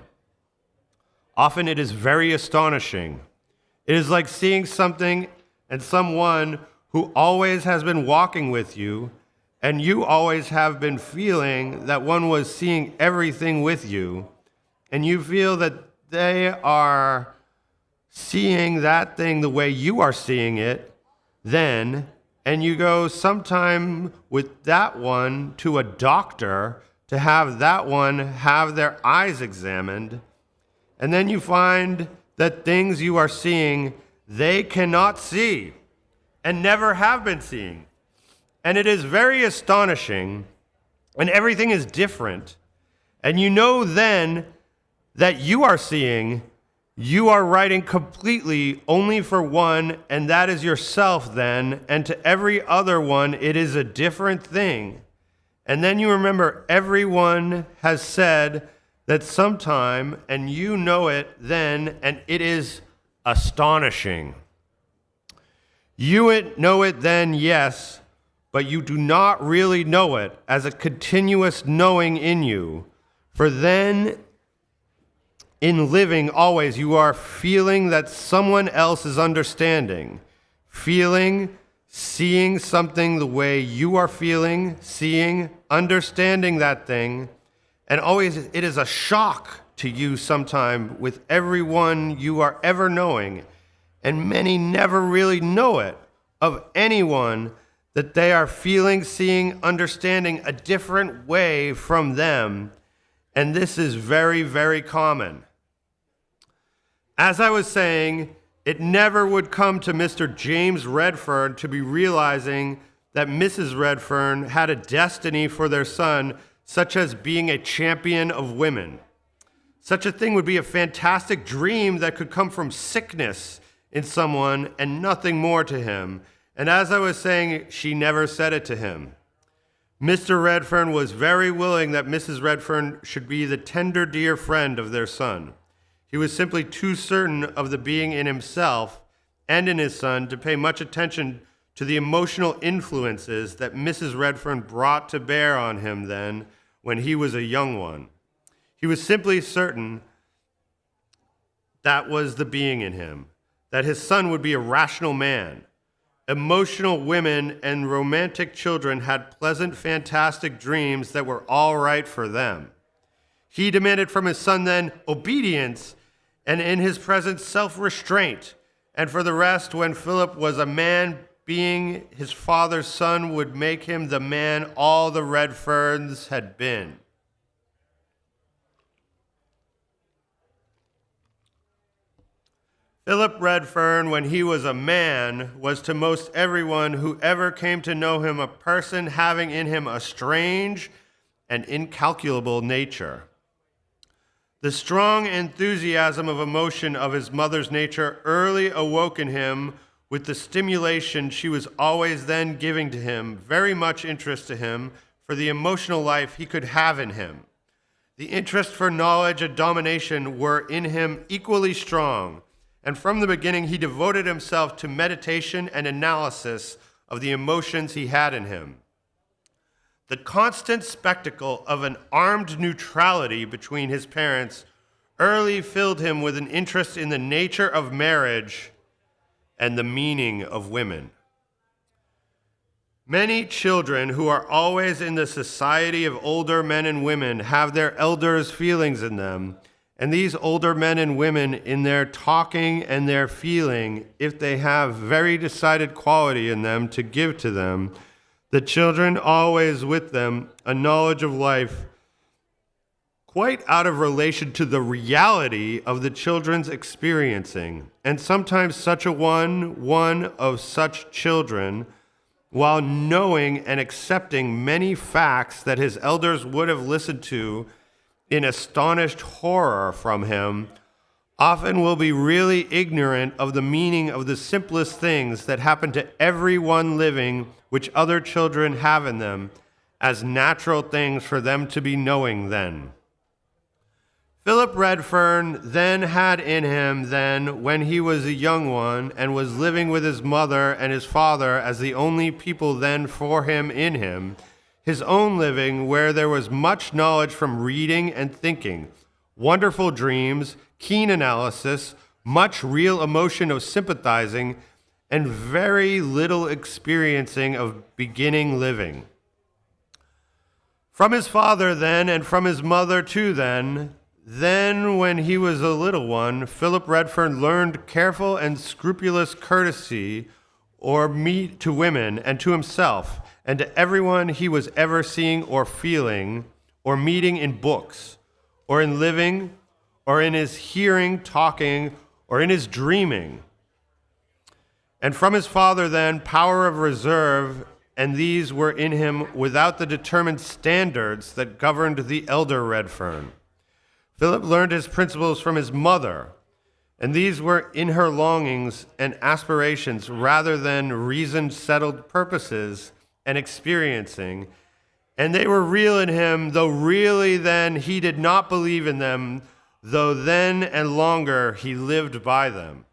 Often it is very astonishing. It is like seeing something and someone who always has been walking with you, and you always have been feeling that one was seeing everything with you, and you feel that they are seeing that thing the way you are seeing it, then, and you go sometime with that one to a doctor to have that one have their eyes examined, and then you find that things you are seeing they cannot see and never have been seeing. And it is very astonishing, and everything is different. And you know then that you are seeing, you are writing completely only for one, and that is yourself then, and to every other one it is a different thing. And then you remember everyone has said that sometime, and you know it then, and it is astonishing. You know it then, yes, but you do not really know it as a continuous knowing in you. For then, in living always, you are feeling that someone else is understanding, feeling, seeing something the way you are feeling, seeing, understanding that thing, and always it is a shock to you sometime with everyone you are ever knowing, and many never really know it of anyone that they are feeling, seeing, understanding a different way from them, and this is very, very common. As I was saying, it never would come to Mr. James Redfern to be realizing that Mrs. Redfern had a destiny for their son, such as being a champion of women. Such a thing would be a fantastic dream that could come from sickness in someone and nothing more to him. And as I was saying, she never said it to him. Mr. Redfern was very willing that Mrs. Redfern should be the tender, dear friend of their son. He was simply too certain of the being in himself and in his son to pay much attention to the emotional influences that Mrs. Redfern brought to bear on him then when he was a young one. He was simply certain that was the being in him, that his son would be a rational man. Emotional women and romantic children had pleasant, fantastic dreams that were all right for them. He demanded from his son then obedience, and in his presence self-restraint. And for the rest, when Philip was a man, being his father's son would make him the man all the Redferns had been. Philip Redfern, when he was a man, was to most everyone who ever came to know him a person having in him a strange and incalculable nature. The strong enthusiasm of emotion of his mother's nature early awoke in him with the stimulation she was always then giving to him, very much interest to him for the emotional life he could have in him. The interest for knowledge and domination were in him equally strong, and from the beginning he devoted himself to meditation and analysis of the emotions he had in him. The constant spectacle of an armed neutrality between his parents early filled him with an interest in the nature of marriage and the meaning of women. Many children who are always in the society of older men and women have their elders' feelings in them, and these older men and women in their talking and their feeling, if they have very decided quality in them to give to them, the children always with them a knowledge of life quite out of relation to the reality of the children's experiencing, and sometimes such a one of such children, while knowing and accepting many facts that his elders would have listened to in astonished horror from him, often will be really ignorant of the meaning of the simplest things that happen to every one living, which other children have in them, as natural things for them to be knowing then. Philip Redfern then had in him then, when he was a young one, and was living with his mother and his father as the only people then for him in him, his own living, where there was much knowledge from reading and thinking, wonderful dreams, keen analysis, much real emotion of sympathizing, and very little experiencing of beginning living. From his father then, and from his mother too then when he was a little one, Philip Redfern learned careful and scrupulous courtesy to women and to himself and to everyone he was ever seeing or feeling or meeting in books or in living or in his hearing, talking, or in his dreaming. And from his father then, power of reserve, and these were in him without the determined standards that governed the elder Redfern. Philip learned his principles from his mother, and these were in her longings and aspirations rather than reasoned, settled purposes and experiencing. And they were real in him, though really then he did not believe in them, though then and longer he lived by them.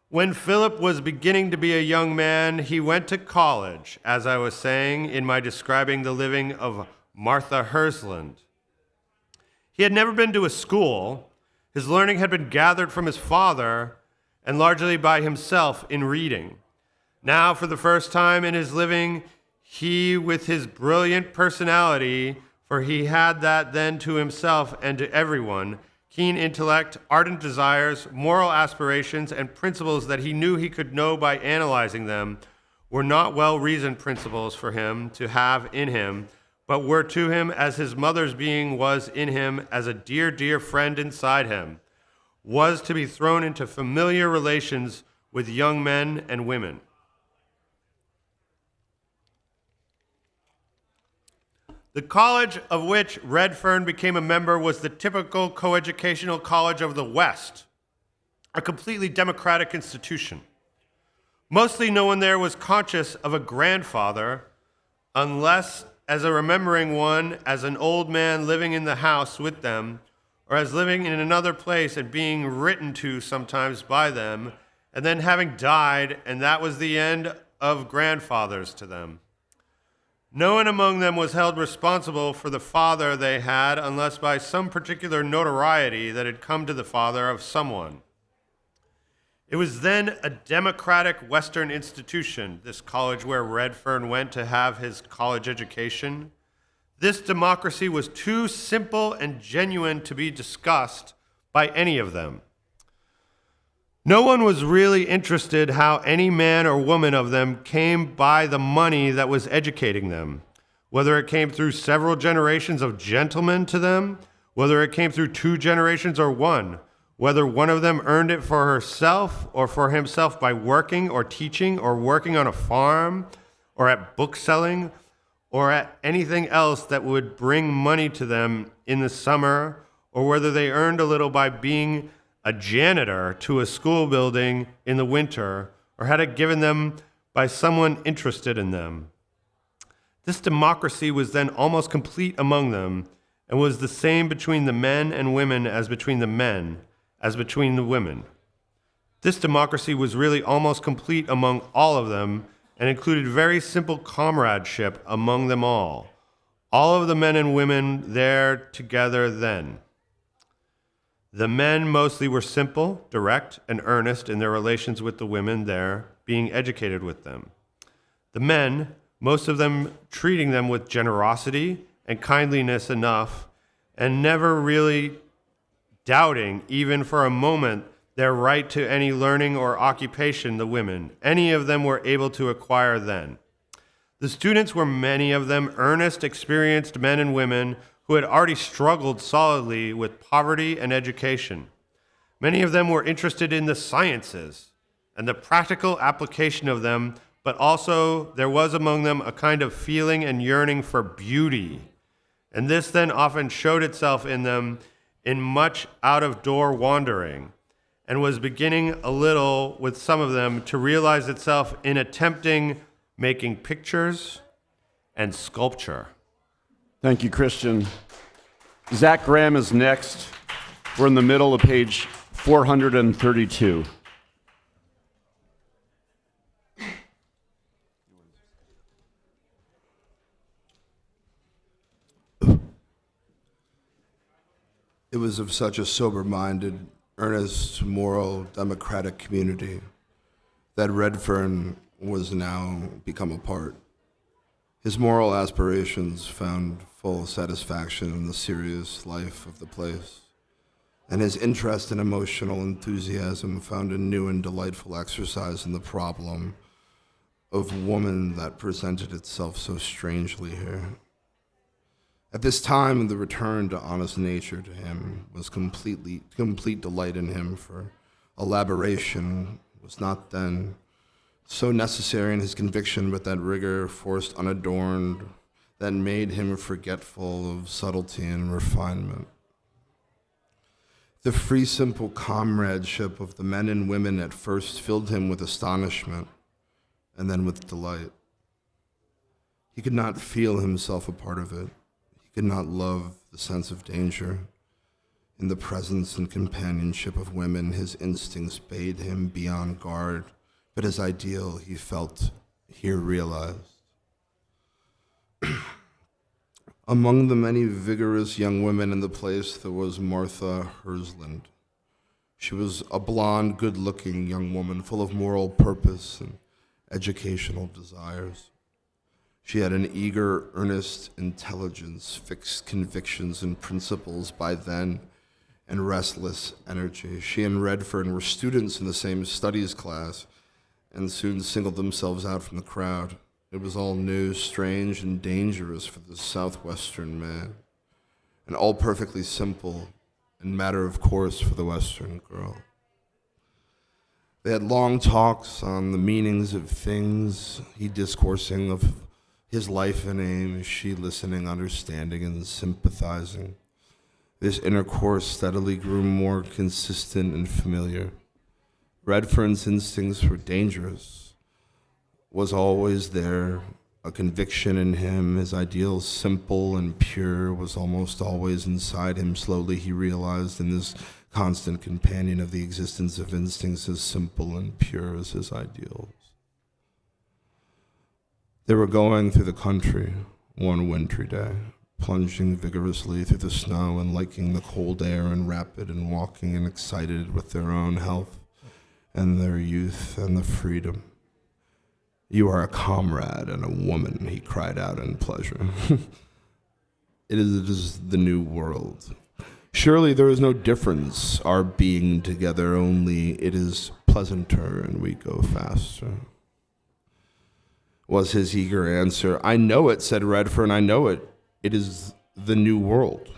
When Philip was beginning to be a young man, he went to college, as I was saying in my describing the living of Martha Hlands. He had never been to a school. His learning had been gathered from his father and largely by himself in reading. Now, for the first time in his living, he, with his brilliant personality, for he had that then to himself and to everyone, keen intellect, ardent desires, moral aspirations, and principles that he knew he could know by analyzing them, were not well-reasoned principles for him to have in him, but were to him as his mother's being was in him, as a dear, dear friend inside him, was to be thrown into familiar relations with young men and women. The college of which Redfern became a member was the typical coeducational college of the West, a completely democratic institution. Mostly no one there was conscious of a grandfather, unless as a remembering one, as an old man living in the house with them, or as living in another place and being written to sometimes by them, and then having died, and that was the end of grandfathers to them. No one among them was held responsible for the father they had unless by some particular notoriety that had come to the father of someone. It was then a democratic Western institution, this college where Redfern went to have his college education. This democracy was too simple and genuine to be discussed by any of them. No one was really interested how any man or woman of them came by the money that was educating them, whether it came through several generations of gentlemen to them, whether it came through 2 generations or 1, whether one of them earned it for herself or for himself by working or teaching or working on a farm or at bookselling or at anything else that would bring money to them in the summer, or whether they earned a little by being a janitor to a school building in the winter, or had it given them by someone interested in them. This democracy was then almost complete among them, and was the same between the men and women as between the men, as between the women. This democracy was really almost complete among all of them, and included very simple comradeship among them all of the men and women there together then. The men mostly were simple, direct, and earnest in their relations with the women there, being educated with them. The men, most of them treating them with generosity and kindliness enough, and never really doubting, even for a moment, their right to any learning or occupation the women, any of them were able to acquire then. The students were many of them earnest, experienced men and women who had already struggled solidly with poverty and education. Many of them were interested in the sciences and the practical application of them, but also there was among them a kind of feeling and yearning for beauty. And this then often showed itself in them in much out-of-door wandering, and was beginning a little with some of them to realize itself in attempting making pictures and sculpture. Thank you, Christian. Zach Graham is next. We're in the middle of page 432. It was of such a sober-minded, earnest, moral, democratic community that Redfern was now become a part. His moral aspirations found full satisfaction in the serious life of the place, and his interest and emotional enthusiasm found a new and delightful exercise in the problem of woman that presented itself so strangely here. At this time, the return to honest nature to him was complete delight in him, for elaboration was not then so necessary in his conviction, but that rigor forced unadorned that made him forgetful of subtlety and refinement. The free, simple comradeship of the men and women at first filled him with astonishment and then with delight. He could not feel himself a part of it. He could not love the sense of danger. In the presence and companionship of women, his instincts bade him be on guard, but his ideal, he felt, here realized. Among the many vigorous young women in the place, there was Martha Hlands. She was a blonde, good-looking young woman full of moral purpose and educational desires. She had an eager, earnest intelligence, fixed convictions and principles by then, and restless energy. She and Redfern were students in the same studies class and soon singled themselves out from the crowd. It was all new, strange, and dangerous for the southwestern man, and all perfectly simple and matter of course for the western girl. They had long talks on the meanings of things, he discoursing of his life and aim, she listening, understanding, and sympathizing. This intercourse steadily grew more consistent and familiar. Redfern's instincts were dangerous, was always there, a conviction in him, his ideals simple and pure, was almost always inside him. Slowly he realized in this constant companion of the existence of instincts as simple and pure as his ideals. They were going through the country one wintry day, plunging vigorously through the snow and liking the cold air and rapid and walking and excited with their own health and their youth and the freedom. "You are a comrade and a woman," he cried out in pleasure. It is the new world. Surely there is no difference, our being together, only it is pleasanter and we go faster, was his eager answer. "I know it," said Redfern, "I know it. It is the new world."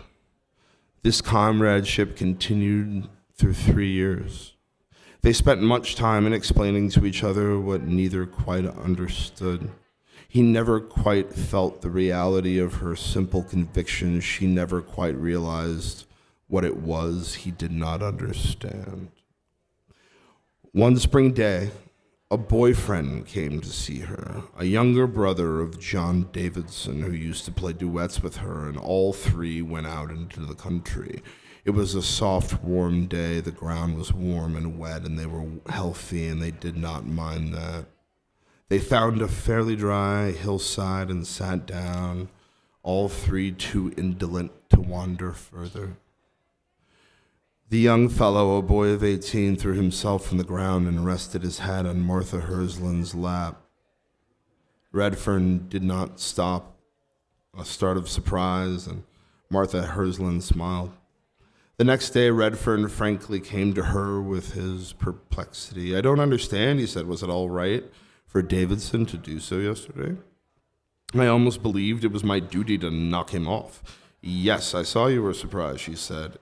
This comradeship continued through 3 years. They spent much time in explaining to each other what neither quite understood. He never quite felt the reality of her simple conviction. She never quite realized what it was he did not understand. One spring day, a boyfriend came to see her, a younger brother of John Davidson who used to play duets with her, and all three went out into the country. It was a soft, warm day. The ground was warm and wet, and they were healthy, and they did not mind that. They found a fairly dry hillside and sat down, all three too indolent to wander further. The young fellow, a boy of 18, threw himself on the ground and rested his head on Martha Hlands' lap. Redfern did not stop, a start of surprise, and Martha Hlands smiled. The next day, Redfern frankly came to her with his perplexity. "I don't understand," he said. "Was it all right for Davidson to do so yesterday? I almost believed it was my duty to knock him off." "Yes, I saw you were surprised," she said,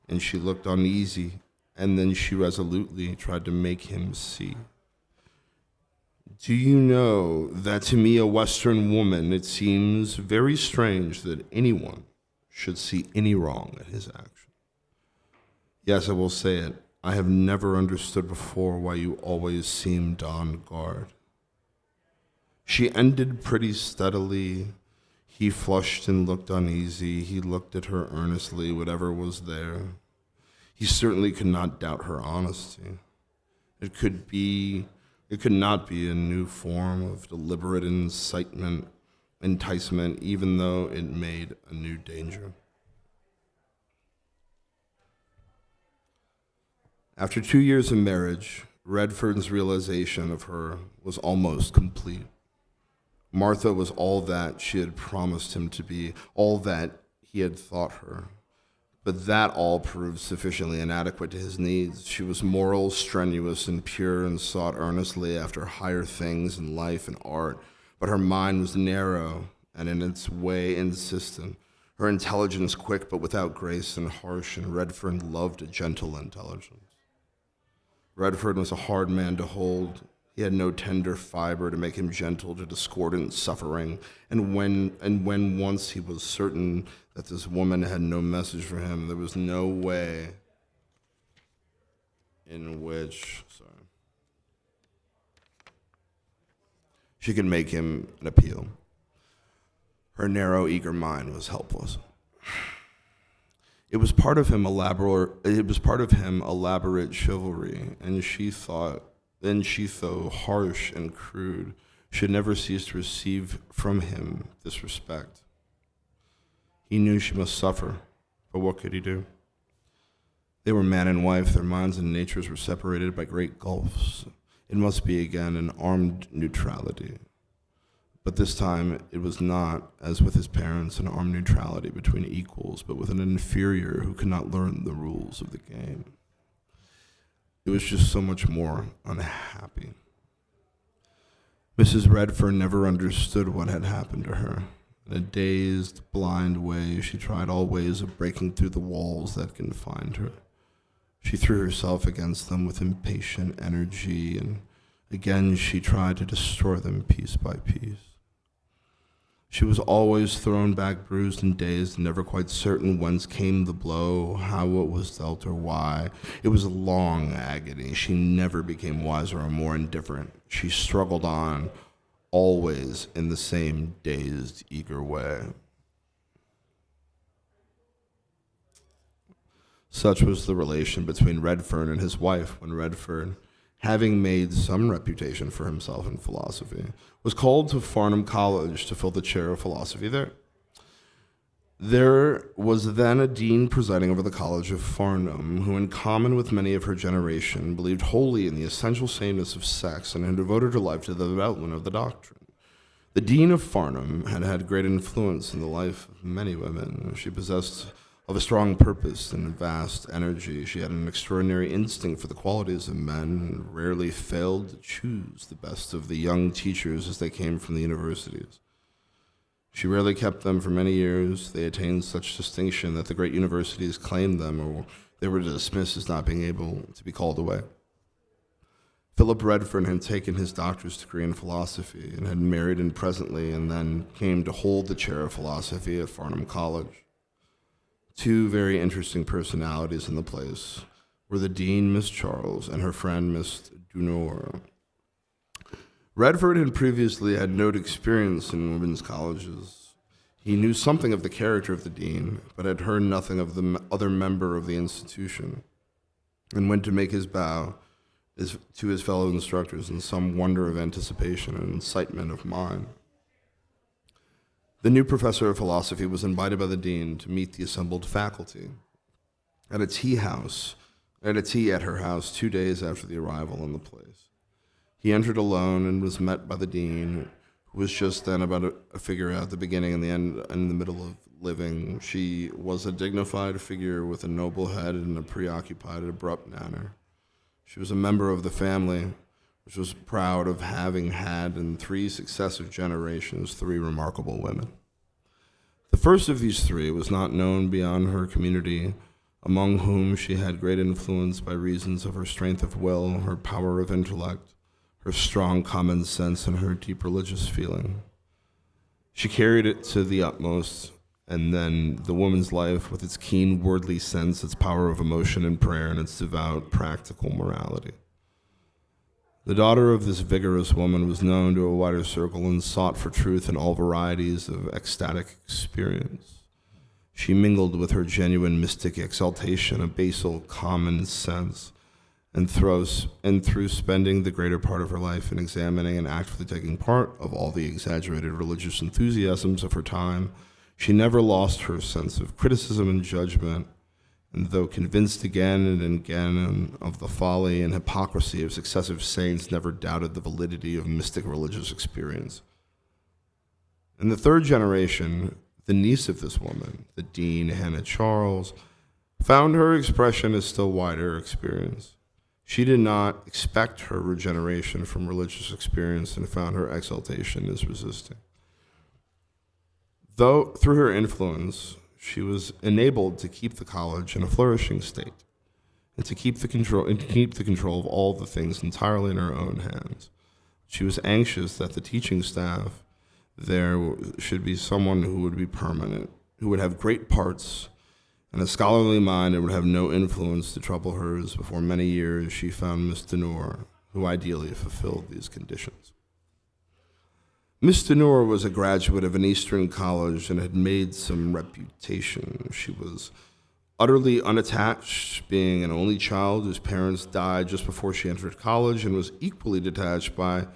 and she looked uneasy, and then she resolutely tried to make him see. "Do you know that to me, a Western woman, it seems very strange that anyone should see any wrong in his action. Yes, I will say it. I have never understood before why you always seemed on guard." She ended pretty steadily. He flushed and looked uneasy. He looked at her earnestly, whatever was there. He certainly could not doubt her honesty. It could not be a new form of deliberate enticement, even though it made a new danger. After 2 years of marriage, Redfern's realization of her was almost complete. Martha was all that she had promised him to be, all that he had thought her. But that all proved sufficiently inadequate to his needs. She was moral, strenuous, and pure, and sought earnestly after higher things in life and art. But her mind was narrow and in its way insistent. Her intelligence quick, but without grace, and harsh, and Redfern loved a gentle intelligence. Redfern was a hard man to hold. He had no tender fiber to make him gentle to discordant suffering, and when once he was certain that this woman had no message for him, there was no way in which she could make him an appeal. Her narrow, eager mind was helpless. It was part of him elaborate chivalry, and she thought. Then she, though harsh and crude, should never cease to receive from him this respect. He knew she must suffer, but what could he do? They were man and wife, their minds and natures were separated by great gulfs. It must be again an armed neutrality. But this time it was not, as with his parents, an armed neutrality between equals, but with an inferior who could not learn the rules of the game. It was just so much more unhappy. Mrs. Redfern never understood what had happened to her. In a dazed, blind way, she tried all ways of breaking through the walls that confined her. She threw herself against them with impatient energy, and again she tried to destroy them piece by piece. She was always thrown back bruised and dazed, and never quite certain whence came the blow, how it was dealt, or why. It was a long agony. She never became wiser or more indifferent. She struggled on, always in the same dazed, eager way. Such was the relation between Redfern and his wife when Redfern, having made some reputation for himself in philosophy, was called to Farum College to fill the chair of philosophy there. There was then a dean presiding over the College of Farum, who, in common with many of her generation, believed wholly in the essential sameness of sex and had devoted her life to the development of the doctrine. The dean of Farum had had great influence in the life of many women. She possessed of a strong purpose and vast energy. She had an extraordinary instinct for the qualities of men and rarely failed to choose the best of the young teachers as they came from the universities. She rarely kept them for many years. They attained such distinction that the great universities claimed them, or they were dismissed as not being able to be called away. Philip Redfern had taken his doctor's degree in philosophy and had married in presently, and then came to hold the chair of philosophy at Farum College. Two very interesting personalities in the place were the dean, Miss Charles, and her friend, Miss Dunor. Redfern had previously had no experience in women's colleges. He knew something of the character of the dean, but had heard nothing of the other member of the institution, and went to make his bow to his fellow instructors in some wonder of anticipation and incitement of mind. The new professor of philosophy was invited by the dean to meet the assembled faculty at a tea at her house 2 days after the arrival in the place. He entered alone and was met by the dean, who was just then about to figure out the beginning and the end and the middle of living. She was a dignified figure with a noble head and a preoccupied, abrupt manner. She was a member of the family, which was proud of having had in 3 successive generations 3 remarkable women. The first of these 3 was not known beyond her community, among whom she had great influence by reasons of her strength of will, her power of intellect, her strong common sense, and her deep religious feeling. She carried it to the utmost, and then the woman's life, with its keen worldly sense, its power of emotion and prayer, and its devout practical morality. The daughter of this vigorous woman was known to a wider circle and sought for truth in all varieties of ecstatic experience. She mingled with her genuine mystic exaltation a basal common sense, and through spending the greater part of her life in examining and actively taking part of all the exaggerated religious enthusiasms of her time, she never lost her sense of criticism and judgment, and though convinced again and again of the folly and hypocrisy of successive saints, never doubted the validity of mystic religious experience. In the third generation, the niece of this woman, the Dean Hannah Charles, found her expression a still wider experience. She did not expect her regeneration from religious experience and found her exaltation is resisting. Though through her influence, she was enabled to keep the college in a flourishing state and to keep the control of all the things entirely in her own hands. She was anxious that the teaching staff there should be someone who would be permanent, who would have great parts and a scholarly mind and would have no influence to trouble hers. Before many years, she found Miss Denore, who ideally fulfilled these conditions. Miss Denore was a graduate of an Eastern college and had made some reputation. She was utterly unattached, being an only child whose parents died just before she entered college, and was equally detached by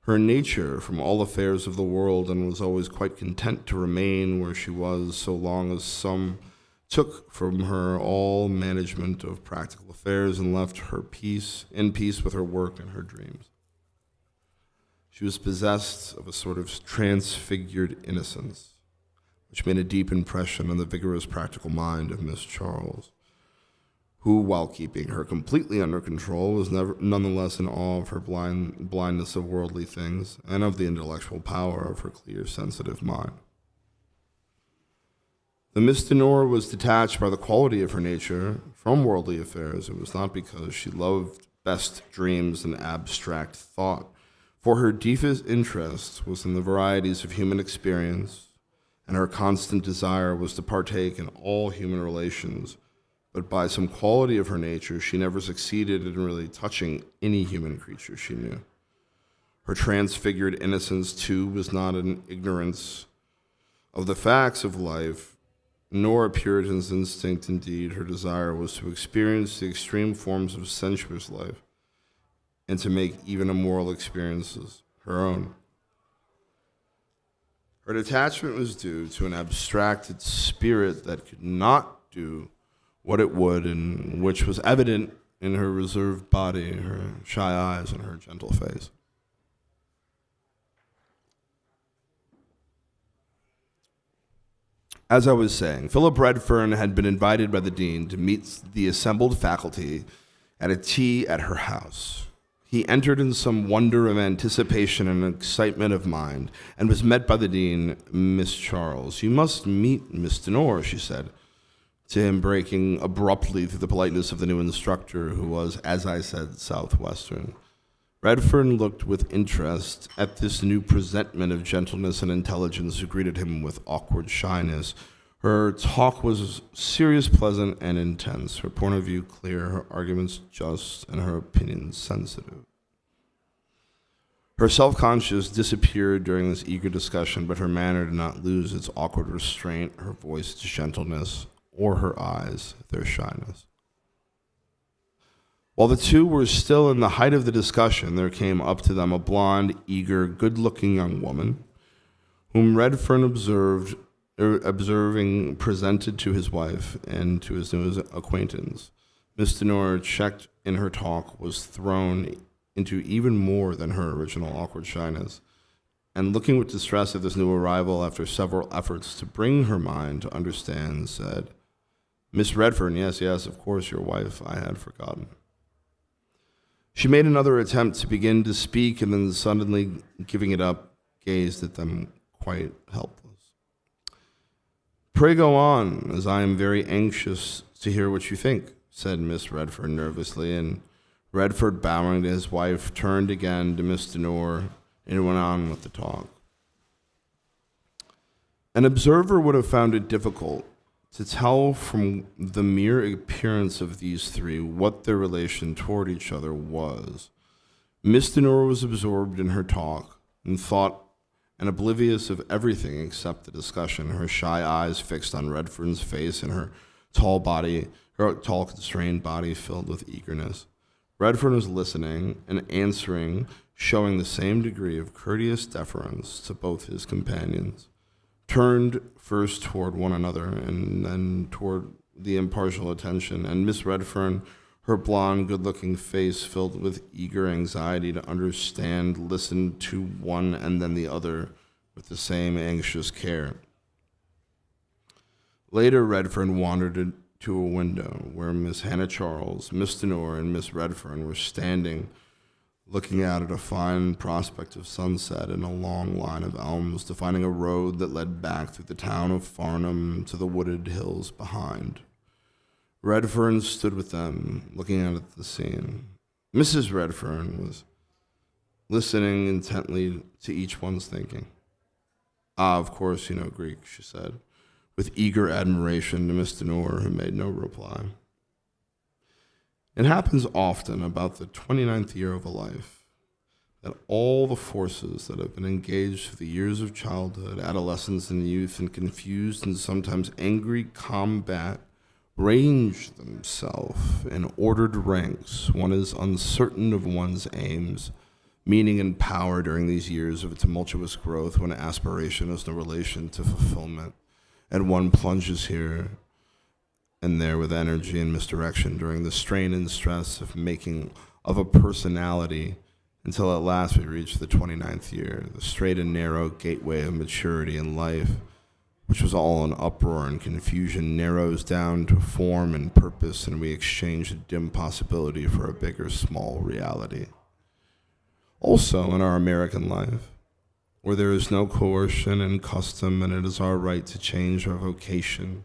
her nature from all affairs of the world, and was always quite content to remain where she was so long as some took from her all management of practical affairs and left her in peace with her work and her dreams. She was possessed of a sort of transfigured innocence, which made a deep impression on the vigorous practical mind of Miss Charles, who, while keeping her completely under control, was nonetheless in awe of her blindness of worldly things and of the intellectual power of her clear, sensitive mind. The Miss Denore was detached by the quality of her nature from worldly affairs. It was not because she loved best dreams and abstract thought, for her deepest interest was in the varieties of human experience, and her constant desire was to partake in all human relations. But by some quality of her nature, she never succeeded in really touching any human creature she knew. Her transfigured innocence, too, was not an ignorance of the facts of life, nor a Puritan's instinct. Indeed, her desire was to experience the extreme forms of sensuous life and to make even immoral experiences her own. Her detachment was due to an abstracted spirit that could not do what it would, and which was evident in her reserved body, her shy eyes, and her gentle face. As I was saying, Philip Redfern had been invited by the dean to meet the assembled faculty at a tea at her house. He entered in some wonder of anticipation and excitement of mind, and was met by the dean, Miss Charles. "You must meet Miss Denore," she said to him, breaking abruptly through the politeness of the new instructor, who was, as I said, Southwestern. Redfern looked with interest at this new presentment of gentleness and intelligence, who greeted him with awkward shyness. Her talk was serious, pleasant, and intense, her point of view clear, her arguments just, and her opinions sensitive. Her self-conscious disappeared during this eager discussion, but her manner did not lose its awkward restraint, her voice its gentleness, or her eyes their shyness. While the two were still in the height of the discussion, there came up to them a blonde, eager, good-looking young woman, whom Redfern observing presented to his wife and to his new acquaintance. Miss Denore, checked in her talk, was thrown into even more than her original awkward shyness, and looking with distress at this new arrival after several efforts to bring her mind to understand, said, "Miss Redfern, yes, of course, your wife, I had forgotten." She made another attempt to begin to speak, and then suddenly giving it up, gazed at them quite helpless. "Pray go on, as I am very anxious to hear what you think," said Miss Redfern nervously, and Redfern, bowing to his wife, turned again to Miss Denore and went on with the talk. An observer would have found it difficult to tell from the mere appearance of these three what their relation toward each other was. Miss Denore was absorbed in her talk and thought and oblivious of everything except the discussion, her shy eyes fixed on Redfern's face and her tall, constrained body filled with eagerness. Redfern was listening and answering, showing the same degree of courteous deference to both his companions, turned first toward one another and then toward the impartial attention, and Miss Redfern, her blonde, good-looking face filled with eager anxiety to understand, listened to one and then the other with the same anxious care. Later, Redfern wandered to a window where Miss Hannah Charles, Miss Denore, and Miss Redfern were standing, looking out at a fine prospect of sunset and a long line of elms defining a road that led back through the town of Farum to the wooded hills behind. Redfern stood with them, looking out at the scene. Mrs. Redfern was listening intently to each one's thinking. "Ah, of course you know Greek," she said, with eager admiration to Miss Denore, who made no reply. It happens often about the 29th year of a life that all the forces that have been engaged through the years of childhood, adolescence, and youth in confused and sometimes angry combat range themselves in ordered ranks. One is uncertain of one's aims, meaning, and power during these years of tumultuous growth when aspiration has no relation to fulfillment, and one plunges here and there with energy and misdirection during the strain and stress of making of a personality until at last we reach the 29th year, the straight and narrow gateway of maturity in life, which was all an uproar and confusion, narrows down to form and purpose, and we exchange a dim possibility for a bigger, small reality. Also in our American life, where there is no coercion and custom, and it is our right to change our vocation,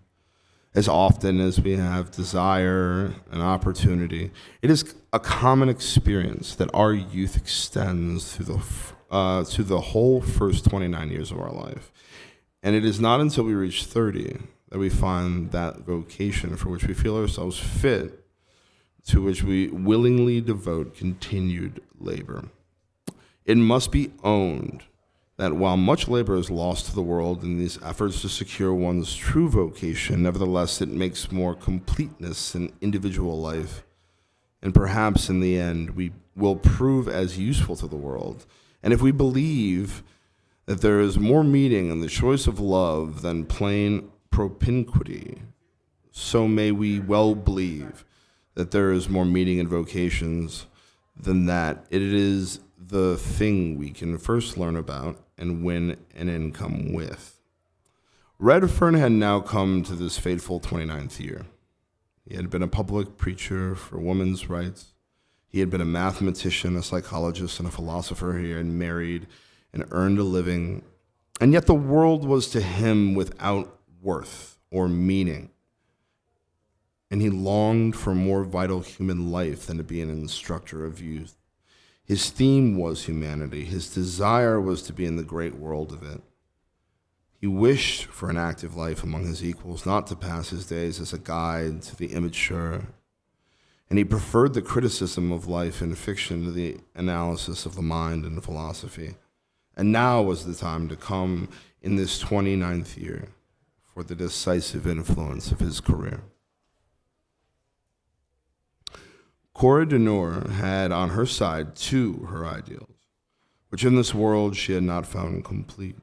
as often as we have desire and opportunity, it is a common experience that our youth extends through the whole first 29 years of our life. And it is not until we reach 30 that we find that vocation for which we feel ourselves fit, to which we willingly devote continued labor. It must be owned that while much labor is lost to the world in these efforts to secure one's true vocation, nevertheless it makes more completeness in individual life, and perhaps in the end we will prove as useful to the world. And if we believe that there is more meaning in the choice of love than plain propinquity, so may we well believe that there is more meaning in vocations than that. It is the thing we can first learn about and win an income with. Redfern had now come to this fateful 29th year. He had been a public preacher for women's rights. He had been a mathematician, a psychologist, and a philosopher. He had married and earned a living, and yet the world was to him without worth or meaning. And he longed for more vital human life than to be an instructor of youth. His theme was humanity. His desire was to be in the great world of it. He wished for an active life among his equals, not to pass his days as a guide to the immature. And he preferred the criticism of life in fiction to the analysis of the mind in philosophy. And now was the time to come in this 29th year for the decisive influence of his career. Cora Denore had on her side too her ideals, which in this world she had not found complete.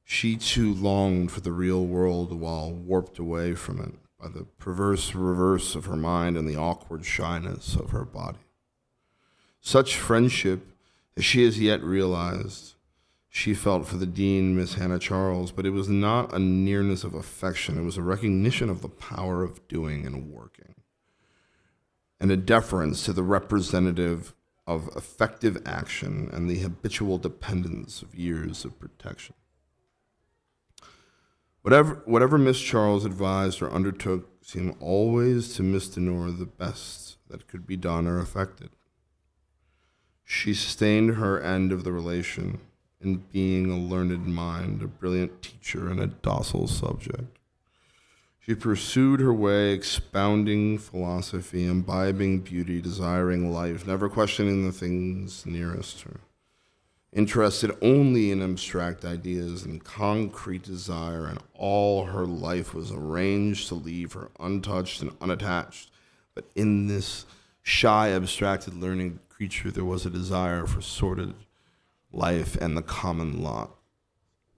She too longed for the real world while warped away from it by the perverse reverse of her mind and the awkward shyness of her body. Such friendship as she as yet realized she felt for the dean, Miss Hannah Charles, but it was not a nearness of affection. It was a recognition of the power of doing and working, and a deference to the representative of effective action and the habitual dependence of years of protection. Whatever Miss Charles advised or undertook seemed always to Miss Denore the best that could be done or effected. She sustained her end of the relation in being a learned mind, a brilliant teacher, and a docile subject. She pursued her way, expounding philosophy, imbibing beauty, desiring life, never questioning the things nearest her, interested only in abstract ideas and concrete desire, and all her life was arranged to leave her untouched and unattached. But in this shy, abstracted learning creature, there was a desire for sordid life and the common lot.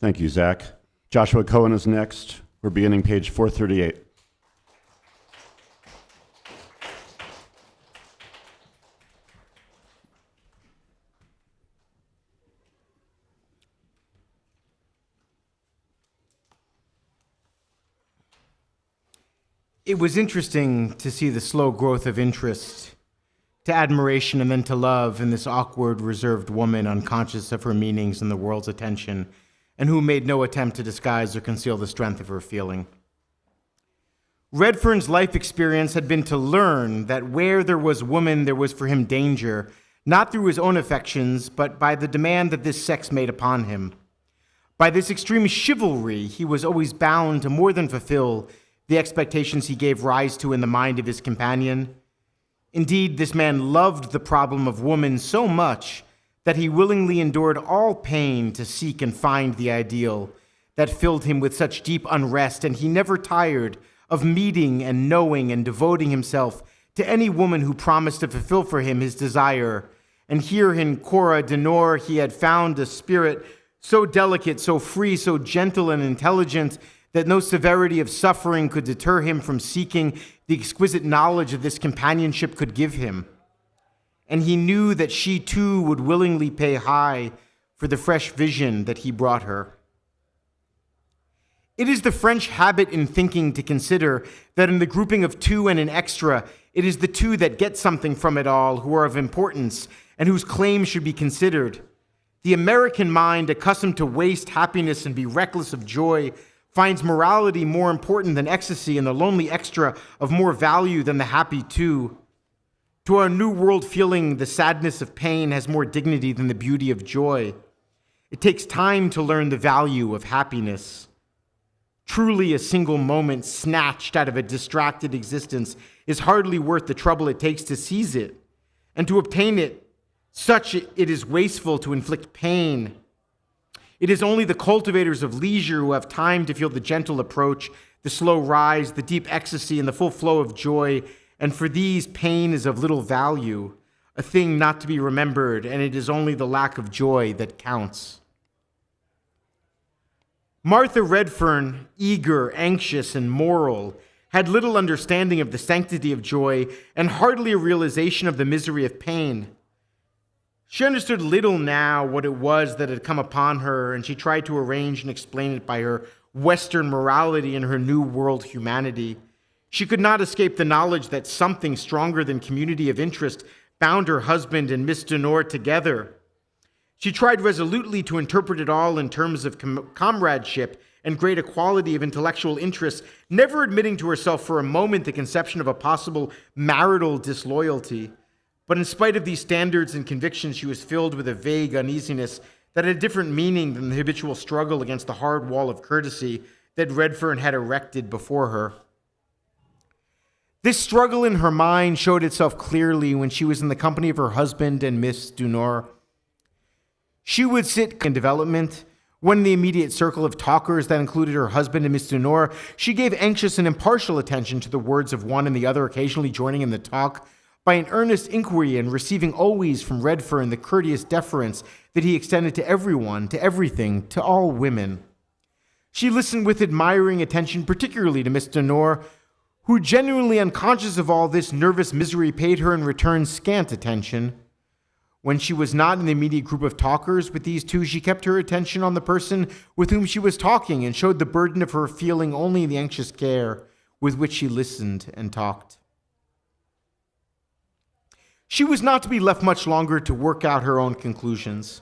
Thank you, Zach. Joshua Cohen is next. We're beginning page 438. It was interesting to see the slow growth of interest to admiration and then to love in this awkward, reserved woman, unconscious of her meanings and the world's attention, and who made no attempt to disguise or conceal the strength of her feeling. Redfern's life experience had been to learn that where there was woman, there was for him danger, not through his own affections, but by the demand that this sex made upon him. By this extreme chivalry, he was always bound to more than fulfill the expectations he gave rise to in the mind of his companion. Indeed, this man loved the problem of woman so much that he willingly endured all pain to seek and find the ideal that filled him with such deep unrest, and he never tired of meeting and knowing and devoting himself to any woman who promised to fulfill for him his desire. And here in Cora Denor he had found a spirit so delicate, so free, so gentle and intelligent that no severity of suffering could deter him from seeking the exquisite knowledge of this companionship could give him. And he knew that she too would willingly pay high for the fresh vision that he brought her. It is the French habit in thinking to consider that in the grouping of two and an extra, it is the two that get something from it all who are of importance and whose claims should be considered. The American mind, accustomed to waste happiness and be reckless of joy, finds morality more important than ecstasy and the lonely extra of more value than the happy two. To our New World feeling, the sadness of pain has more dignity than the beauty of joy. It takes time to learn the value of happiness. Truly, a single moment snatched out of a distracted existence is hardly worth the trouble it takes to seize it. And to obtain it, such it is wasteful to inflict pain. It is only the cultivators of leisure who have time to feel the gentle approach, the slow rise, the deep ecstasy, and the full flow of joy. And for these, pain is of little value, a thing not to be remembered, and it is only the lack of joy that counts. Martha Redfern, eager, anxious, and moral, had little understanding of the sanctity of joy and hardly a realization of the misery of pain. She understood little now what it was that had come upon her, and she tried to arrange and explain it by her Western morality and her New World humanity. She could not escape the knowledge that something stronger than community of interest bound her husband and Miss Denor together. She tried resolutely to interpret it all in terms of comradeship and great equality of intellectual interests, never admitting to herself for a moment the conception of a possible marital disloyalty. But in spite of these standards and convictions, she was filled with a vague uneasiness that had a different meaning than the habitual struggle against the hard wall of courtesy that Redfern had erected before her. This struggle in her mind showed itself clearly when she was in the company of her husband and Miss Denor. She would sit in development. When in the immediate circle of talkers that included her husband and Miss Denor, she gave anxious and impartial attention to the words of one and the other, occasionally joining in the talk by an earnest inquiry and receiving always from Redfern the courteous deference that he extended to everyone, to everything, to all women. She listened with admiring attention, particularly to Miss Denor, who, genuinely unconscious of all this nervous misery, paid her in return scant attention. When she was not in the immediate group of talkers with these two, she kept her attention on the person with whom she was talking and showed the burden of her feeling only in the anxious care with which she listened and talked. She was not to be left much longer to work out her own conclusions.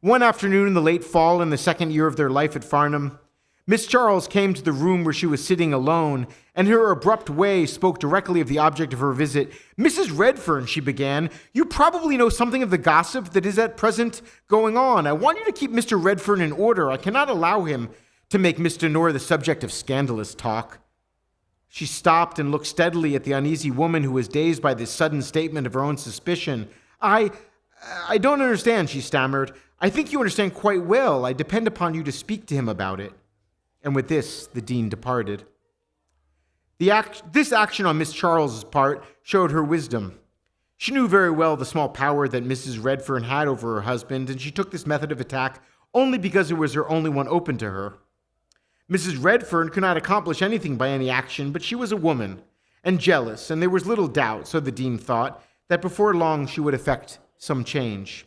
One afternoon in the late fall, in the second year of their life at Farum, Miss Charles came to the room where she was sitting alone, and in her abrupt way spoke directly of the object of her visit. "Mrs. Redfern," she began, "you probably know something of the gossip that is at present going on. I want you to keep Mr. Redfern in order. I cannot allow him to make Miss Denor the subject of scandalous talk." She stopped and looked steadily at the uneasy woman who was dazed by this sudden statement of her own suspicion. I don't understand," she stammered. "I think you understand quite well. I depend upon you to speak to him about it." And with this, the dean departed. This action on Miss Charles's part showed her wisdom. She knew very well the small power that Mrs. Redfern had over her husband, and she took this method of attack only because it was her only one open to her. Mrs. Redfern could not accomplish anything by any action, but she was a woman, and jealous, and there was little doubt, so the dean thought, that before long she would effect some change.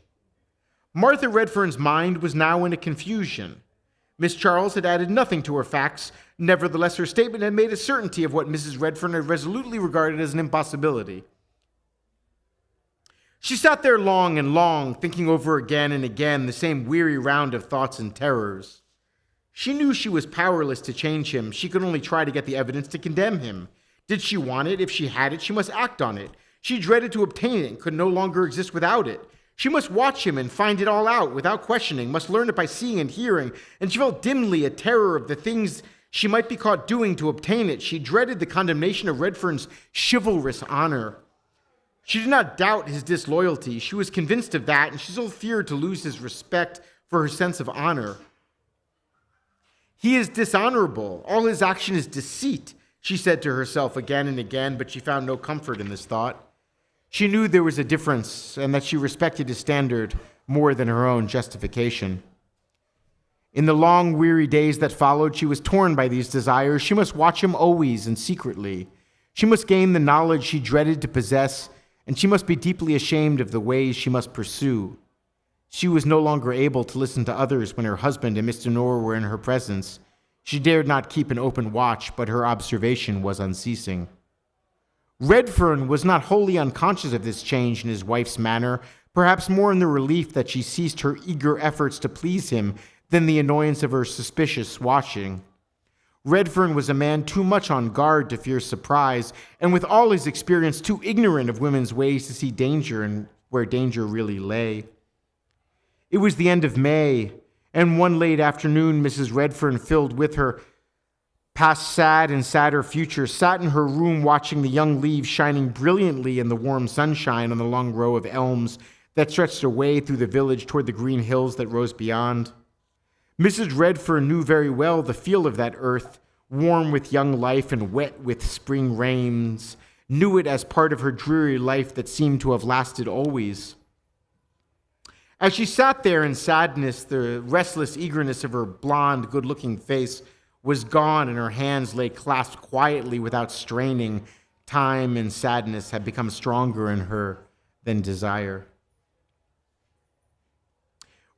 Martha Redfern's mind was now in a confusion. Miss Charles had added nothing to her facts, Nevertheless, her statement had made a certainty of what Mrs. Redfern had resolutely regarded as an impossibility. She sat there long and long, thinking over again and again the same weary round of thoughts and terrors. She knew she was powerless to change him. She could only try to get the evidence to condemn him. Did she want it? If she had it, she must act on it. She dreaded to obtain it and could no longer exist without it. She must watch him and find it all out without questioning, must learn it by seeing and hearing, and she felt dimly a terror of the things she might be caught doing to obtain it. She dreaded the condemnation of Redfern's chivalrous honor. She did not doubt his disloyalty. She was convinced of that, and she still feared to lose his respect for her sense of honor. He is dishonorable. All his action is deceit, she said to herself again and again, but she found no comfort in this thought. She knew there was a difference and that she respected his standard more than her own justification. In the long, weary days that followed, she was torn by these desires. She must watch him always and secretly. She must gain the knowledge she dreaded to possess, and she must be deeply ashamed of the ways she must pursue. She was no longer able to listen to others when her husband and Mr. Knorr were in her presence. She dared not keep an open watch, but her observation was unceasing. Redfern was not wholly unconscious of this change in his wife's manner, perhaps more in the relief that she ceased her eager efforts to please him than the annoyance of her suspicious watching. Redfern was a man too much on guard to fear surprise, and with all his experience too ignorant of women's ways to see danger and where danger really lay. It was the end of May, and one late afternoon Mrs. Redfern, filled with her past sad and sadder future, sat in her room watching the young leaves shining brilliantly in the warm sunshine on the long row of elms that stretched away through the village toward the green hills that rose beyond. Mrs. Redfern knew very well the feel of that earth, warm with young life and wet with spring rains, knew it as part of her dreary life that seemed to have lasted always. As she sat there in sadness, the restless eagerness of her blonde, good-looking face was gone, and her hands lay clasped quietly without straining. Time and sadness had become stronger in her than desire.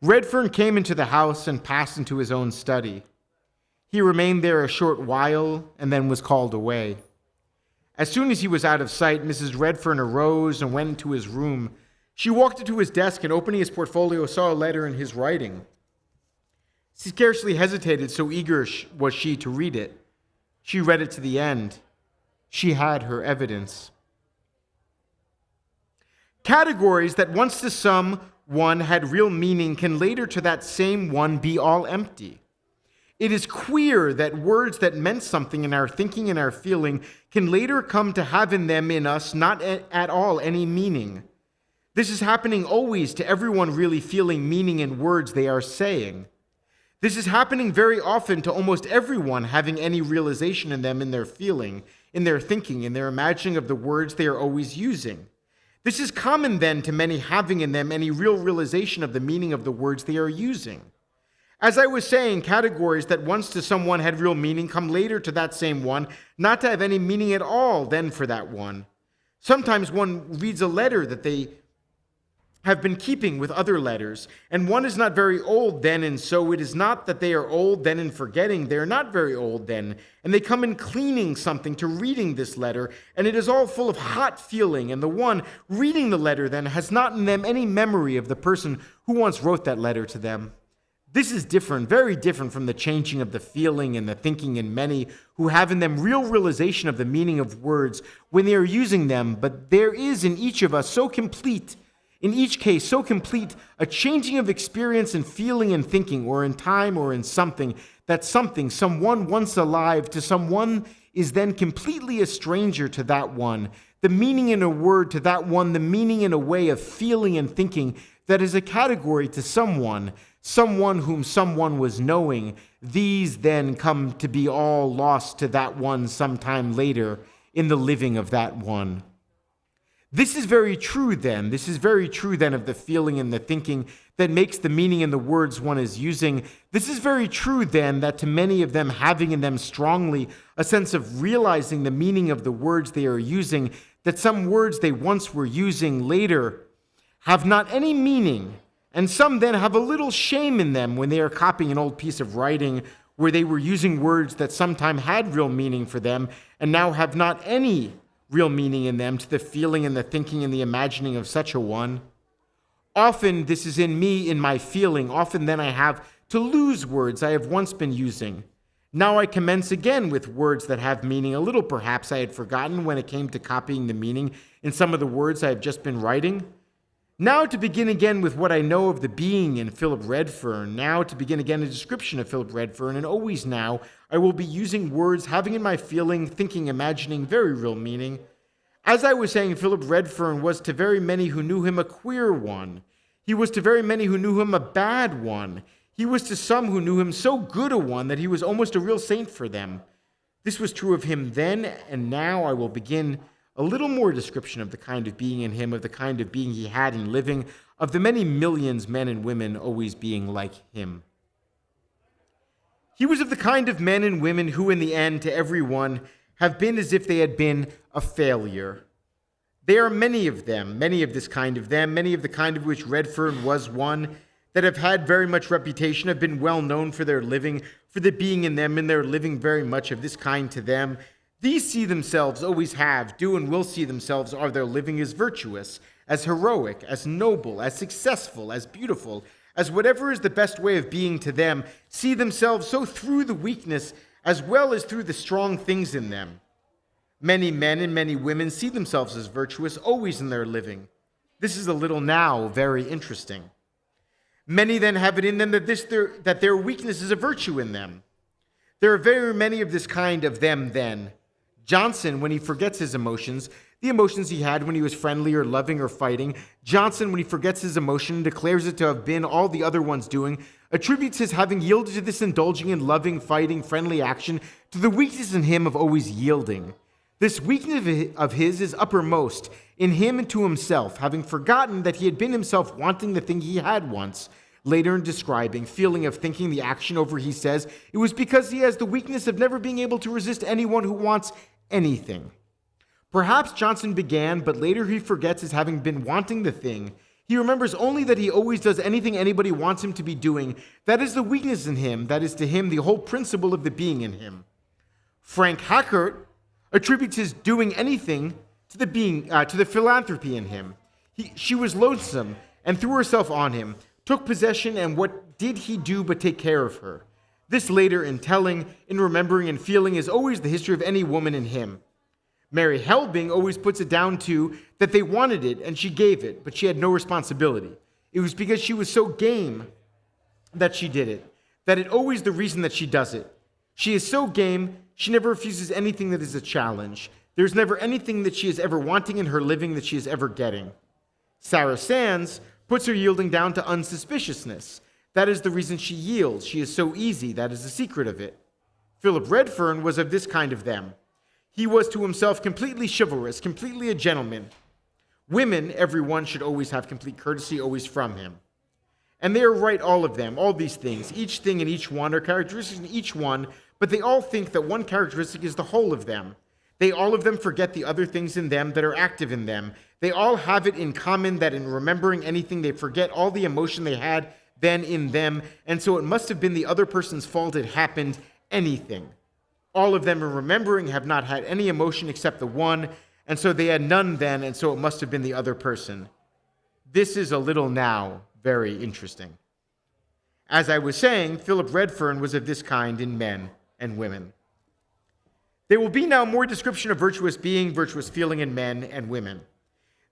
Redfern came into the house and passed into his own study. He remained there a short while and then was called away. As soon as he was out of sight, Mrs. Redfern arose and went into his room. She walked into his desk and, opening his portfolio, saw a letter in his writing. She scarcely hesitated, so eager was she to read it. She read it to the end. She had her evidence. Categories that once to some one had real meaning can later to that same one be all empty. It is queer that words that meant something in our thinking and our feeling can later come to have in them, in us, not at all any meaning. This is happening always to everyone really feeling meaning in words they are saying. This is happening very often to almost everyone having any realization in them, in their feeling, in their thinking, in their imagining of the words they are always using. This is common then to many having in them any real realization of the meaning of the words they are using. As I was saying, categories that once to someone had real meaning come later to that same one not to have any meaning at all then for that one. Sometimes one reads a letter that they have been keeping with other letters, and one is not very old then, and so it is not that they are old then in forgetting, they are not very old then, and they come in cleaning something to reading this letter, and it is all full of hot feeling, and the one reading the letter then has not in them any memory of the person who once wrote that letter to them. This is different, very different from the changing of the feeling and the thinking in many who have in them real realization of the meaning of words when they are using them, but there is in each of us so complete, in each case, so complete a changing of experience and feeling and thinking, or in time or in something, that something, someone once alive, to someone is then completely a stranger to that one. The meaning in a word to that one, the meaning in a way of feeling and thinking that is a category to someone whom someone was knowing. These then come to be all lost to that one sometime later in the living of that one. This is very true then. This is very true then of the feeling and the thinking that makes the meaning in the words one is using. This is very true then that to many of them having in them strongly a sense of realizing the meaning of the words they are using, that some words they once were using later have not any meaning, and some then have a little shame in them when they are copying an old piece of writing where they were using words that sometime had real meaning for them and now have not any real meaning in them to the feeling and the thinking and the imagining of such a one. Often this is in me, in my feeling. Often then I have to lose words I have once been using. Now I commence again with words that have meaning, a little perhaps I had forgotten when it came to copying the meaning in some of the words I have just been writing. Now to begin again with what I know of the being in Philip Redfern. Now to begin again a description of Philip Redfern, and always now I will be using words having in my feeling, thinking, imagining very real meaning. As I was saying, Philip Redfern was to very many who knew him a queer one. He was to very many who knew him a bad one. He was to some who knew him so good a one that he was almost a real saint for them. This was true of him then, and now I will begin a little more description of the kind of being in him, of the kind of being he had in living, of the many millions men and women always being like him. He was of the kind of men and women who, in the end, to every one, have been as if they had been a failure. There are many of them, many of this kind of them, many of the kind of which Redfern was one, that have had very much reputation, have been well known for their living, for the being in them, and their living very much of this kind to them. These see themselves, always have, do and will see themselves, are their living as virtuous, as heroic, as noble, as successful, as beautiful, as whatever is the best way of being to them, see themselves so through the weakness as well as through the strong things in them. Many men and many women see themselves as virtuous always in their living. This is a little now very interesting. Many then have it in them that their weakness is a virtue in them. There are very many of this kind of them then. Johnson, when he forgets his emotions, the emotions he had when he was friendly or loving or fighting, Johnson, when he forgets his emotion and declares it to have been all the other ones doing, attributes his having yielded to this indulging in loving, fighting, friendly action to the weakness in him of always yielding. This weakness of his is uppermost in him and to himself, having forgotten that he had been himself wanting the thing he had once. Later in describing, feeling of thinking the action over, he says, it was because he has the weakness of never being able to resist anyone who wants anything. Perhaps Johnson began, but later he forgets as having been wanting the thing. He remembers only that he always does anything anybody wants him to be doing. That is the weakness in him. That is to him the whole principle of the being in him. Frank Hackert attributes his doing anything to the philanthropy in him. She was loathsome and threw herself on him, took possession, and what did he do but take care of her? This later in telling, in remembering, and feeling is always the history of any woman in him. Mary Helbing always puts it down to that they wanted it and she gave it, but she had no responsibility. It was because she was so game that she did it, that it always the reason that she does it. She is so game, she never refuses anything that is a challenge. There's never anything that she is ever wanting in her living that she is ever getting. Sarah Sands puts her yielding down to unsuspiciousness. That is the reason she yields. She is so easy. That is the secret of it. Philip Redfern was of this kind of them. He was to himself completely chivalrous, completely a gentleman. Women, every one, should always have complete courtesy, always from him. And they are right, all of them, all these things. Each thing in each one are characteristics in each one, but they all think that one characteristic is the whole of them. They all of them forget the other things in them that are active in them. They all have it in common that in remembering anything, they forget all the emotion they had then in them, and so it must have been the other person's fault it happened, anything. All of them in remembering have not had any emotion except the one, and so they had none then, and so it must have been the other person. This is a little now very interesting. As I was saying, Philip Redfern was of this kind in men and women. There will be now more description of virtuous being, virtuous feeling in men and women.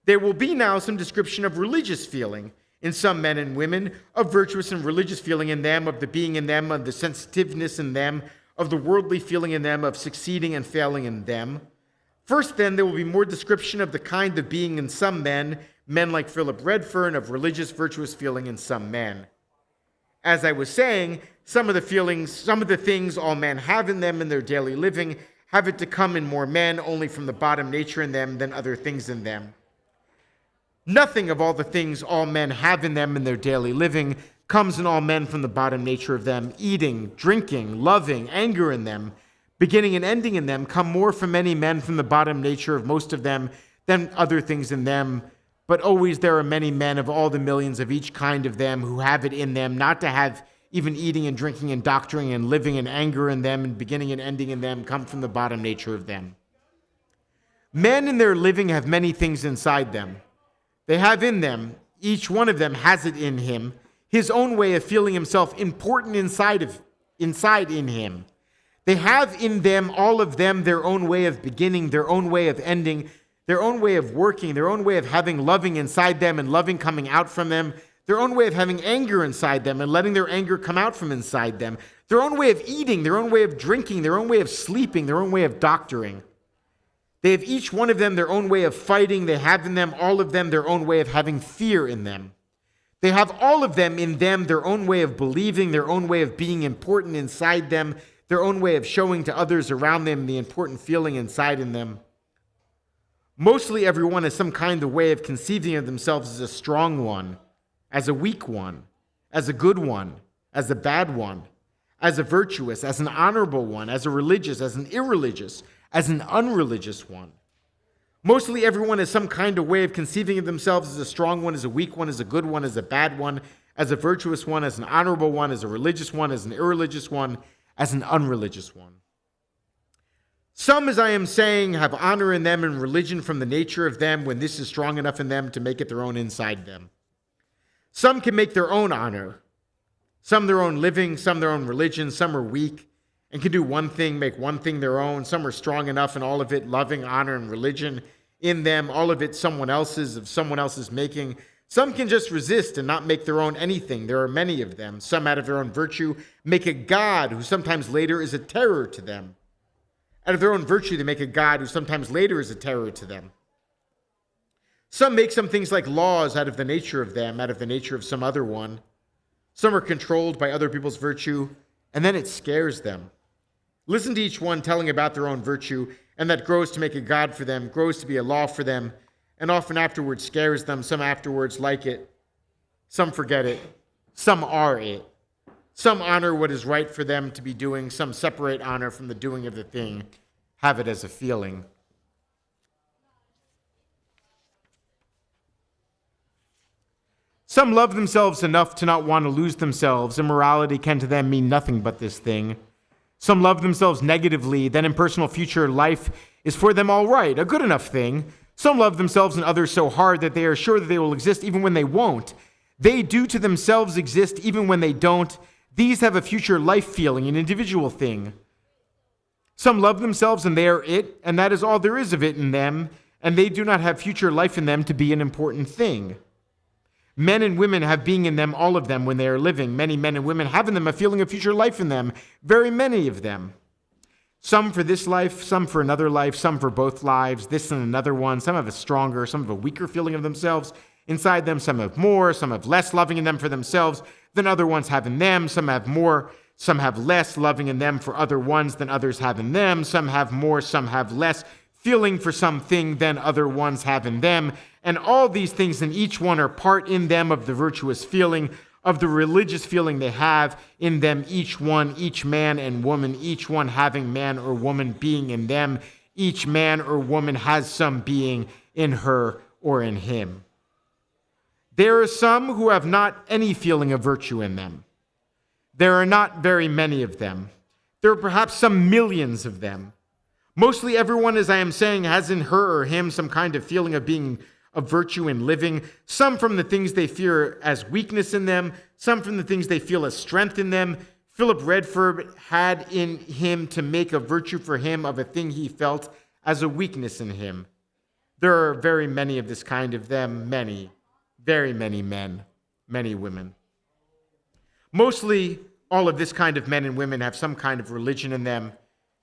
There will be now some description of religious feeling in some men and women, of virtuous and religious feeling in them, of the being in them, of the sensitiveness in them, of the worldly feeling in them, of succeeding and failing in them. First, then, there will be more description of the kind of being in some men, men like Philip Redfern, of religious, virtuous feeling in some men. As I was saying, some of the feelings, some of the things all men have in them in their daily living have it to come in more men only from the bottom nature in them than other things in them. Nothing of all the things all men have in them in their daily living comes in all men from the bottom nature of them. Eating, drinking, loving, anger in them, beginning and ending in them, come more from many men from the bottom nature of most of them than other things in them. But always there are many men of all the millions of each kind of them who have it in them not to have even eating and drinking and doctoring and living and anger in them and beginning and ending in them come from the bottom nature of them. Men in their living have many things inside them. They have in them, each one of them has it in him, his own way of feeling himself important inside in him. They have in them, all of them, their own way of beginning, their own way of ending, their own way of working, their own way of having loving inside them and loving coming out from them, their own way of having anger inside them and letting their anger come out from inside them, their own way of eating, their own way of drinking, their own way of sleeping, their own way of doctoring. They have each one of them their own way of fighting. They have in them, all of them, their own way of having fear in them. They have all of them in them their own way of believing, their own way of being important inside them, their own way of showing to others around them the important feeling inside in them. Mostly everyone has some kind of way of conceiving of themselves as a strong one, as a weak one, as a good one, as a bad one, as a virtuous, as an honorable one, as a religious, as an irreligious, as an unreligious one. Mostly everyone has some kind of way of conceiving of themselves as a strong one, as a weak one, as a good one, as a bad one, as a virtuous one, as an honorable one, as a religious one, as an irreligious one, as an unreligious one. Some, as I am saying, have honor in them and religion from the nature of them when this is strong enough in them to make it their own inside them. Some can make their own honor, some their own living, some their own religion, some are weak and can do one thing, make one thing their own. Some are strong enough in all of it, loving, honor, and religion in them, all of it someone else's, of someone else's making. Some can just resist and not make their own anything. There are many of them. Some out of their own virtue make a god who sometimes later is a terror to them. Out of their own virtue, they make a god who sometimes later is a terror to them. Some make some things like laws out of the nature of them, out of the nature of some other one. Some are controlled by other people's virtue, and then it scares them. Listen to each one telling about their own virtue, and that grows to make a god for them, grows to be a law for them, and often afterwards scares them. Some afterwards like it. Some forget it. Some are it. Some honor what is right for them to be doing. Some separate honor from the doing of the thing, have it as a feeling. Some love themselves enough to not want to lose themselves. Immorality can to them mean nothing but this thing. Some love themselves negatively, then in personal future life is for them all right, a good enough thing. Some love themselves and others so hard that they are sure that they will exist even when they won't. They do to themselves exist even when they don't. These have a future life feeling, an individual thing. Some love themselves and they are it, and that is all there is of it in them, and they do not have future life in them to be an important thing. Men and women have being in them, all of them, when they are living. Many men and women have in them a feeling of future life in them, very many of them. Some for this life, some for another life, some for both lives, this and another one. Some have a stronger, some have a weaker feeling of themselves inside them. Some have more, some have less loving in them for themselves than other ones have in them. Some have more, some have less loving in them for other ones than others have in them. Some have more, some have less feeling for something than other ones have in them. And all these things in each one are part in them of the virtuous feeling, of the religious feeling they have in them, each one, each man and woman, each one having man or woman being in them. Each man or woman has some being in her or in him. There are some who have not any feeling of virtue in them. There are not very many of them. There are perhaps some millions of them. Mostly everyone, as I am saying, has in her or him some kind of feeling of being of virtue in living, some from the things they fear as weakness in them, some from the things they feel as strength in them. Philip Redfern had in him to make a virtue for him of a thing he felt as a weakness in him. There are very many of this kind of them, many, very many men, many women. Mostly all of this kind of men and women have some kind of religion in them.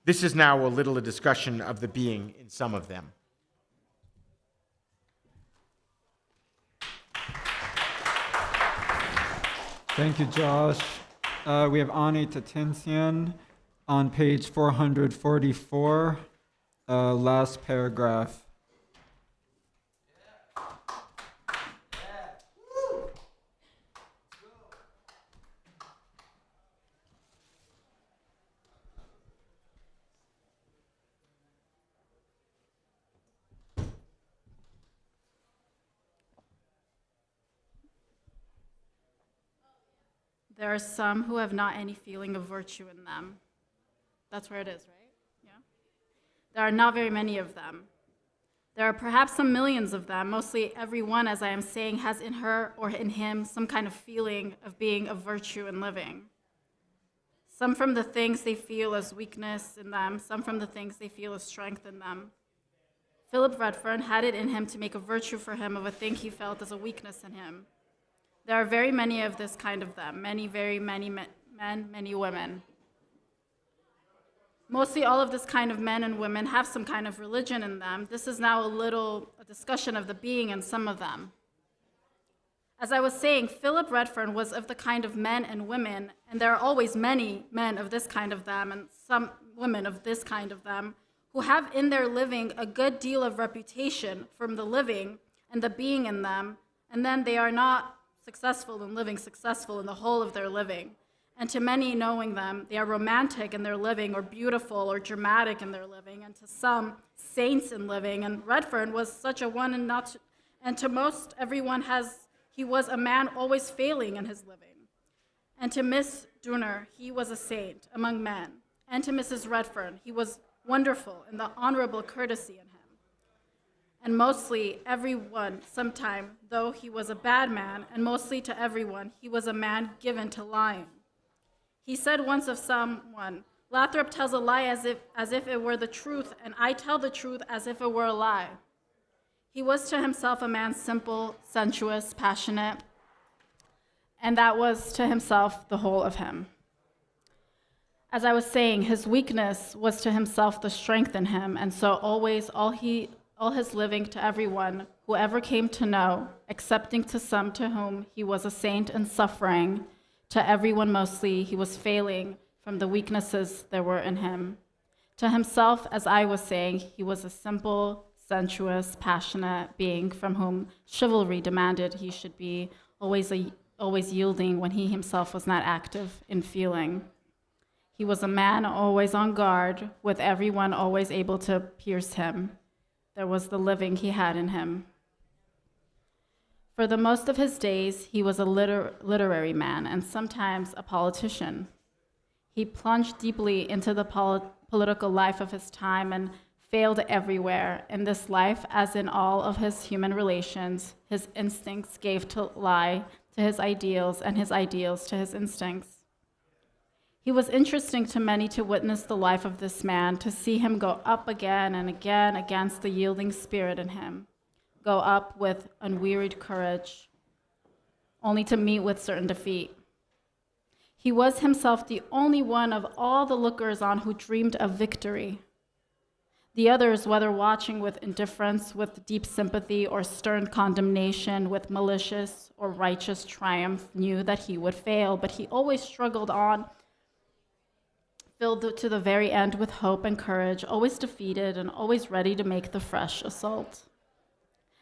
This is now a little a discussion of the being in some of them. Thank you, Josh. We have Ani Tatinsian on page 444, last paragraph. there are some who have not any feeling of virtue in them. That's where it is, right? Yeah. There are not very many of them. There are perhaps some millions of them. Mostly everyone, as I am saying, has in her or in him some kind of feeling of being of virtue and living. Some from the things they feel as weakness in them, some from the things they feel as strength in them. Philip Redfern had it in him to make a virtue for him of a thing he felt as a weakness in him. There are very many of this kind of them, very many men, many women. Mostly all of this kind of men and women have some kind of religion in them. This is now a discussion of the being in some of them. As I was saying, Philip Redfern was of the kind of men and women, and there are always many men of this kind of them and some women of this kind of them, who have in their living a good deal of reputation from the living and the being in them, and then they are not successful in living successful in the whole of their living. And to many knowing them, they are romantic in their living or beautiful or dramatic in their living, and to some, saints in living. And Redfern was such a one, and to most everyone he was a man always failing in his living. And to Miss Dunner, he was a saint among men. And to Mrs. Redfern, he was wonderful in the honorable courtesy in him. And mostly everyone, sometime, though he was a bad man, and mostly to everyone, he was a man given to lying. He said once of someone, Lathrop tells a lie as if it were the truth, and I tell the truth as if it were a lie. He was to himself a man simple, sensuous, passionate, and that was to himself the whole of him. As I was saying, his weakness was to himself the strength in him, and so always all his living to everyone, whoever came to know, excepting to some to whom he was a saint in suffering, to everyone mostly he was failing from the weaknesses there were in him. To himself, as I was saying, he was a simple, sensuous, passionate being from whom chivalry demanded he should be always yielding when he himself was not active in feeling. He was a man always on guard, with everyone always able to pierce him. There was the living he had in him. For the most of his days, he was a literary man and sometimes a politician. He plunged deeply into the political life of his time and failed everywhere. In this life, as in all of his human relations, his instincts gave to lie to his ideals and his ideals to his instincts. He was interesting to many to witness the life of this man, to see him go up again and again against the yielding spirit in him, go up with unwearied courage, only to meet with certain defeat. He was himself the only one of all the lookers on who dreamed of victory. The others, whether watching with indifference, with deep sympathy, or stern condemnation, with malicious or righteous triumph, knew that he would fail, but he always struggled on, filled to the very end with hope and courage, always defeated and always ready to make the fresh assault.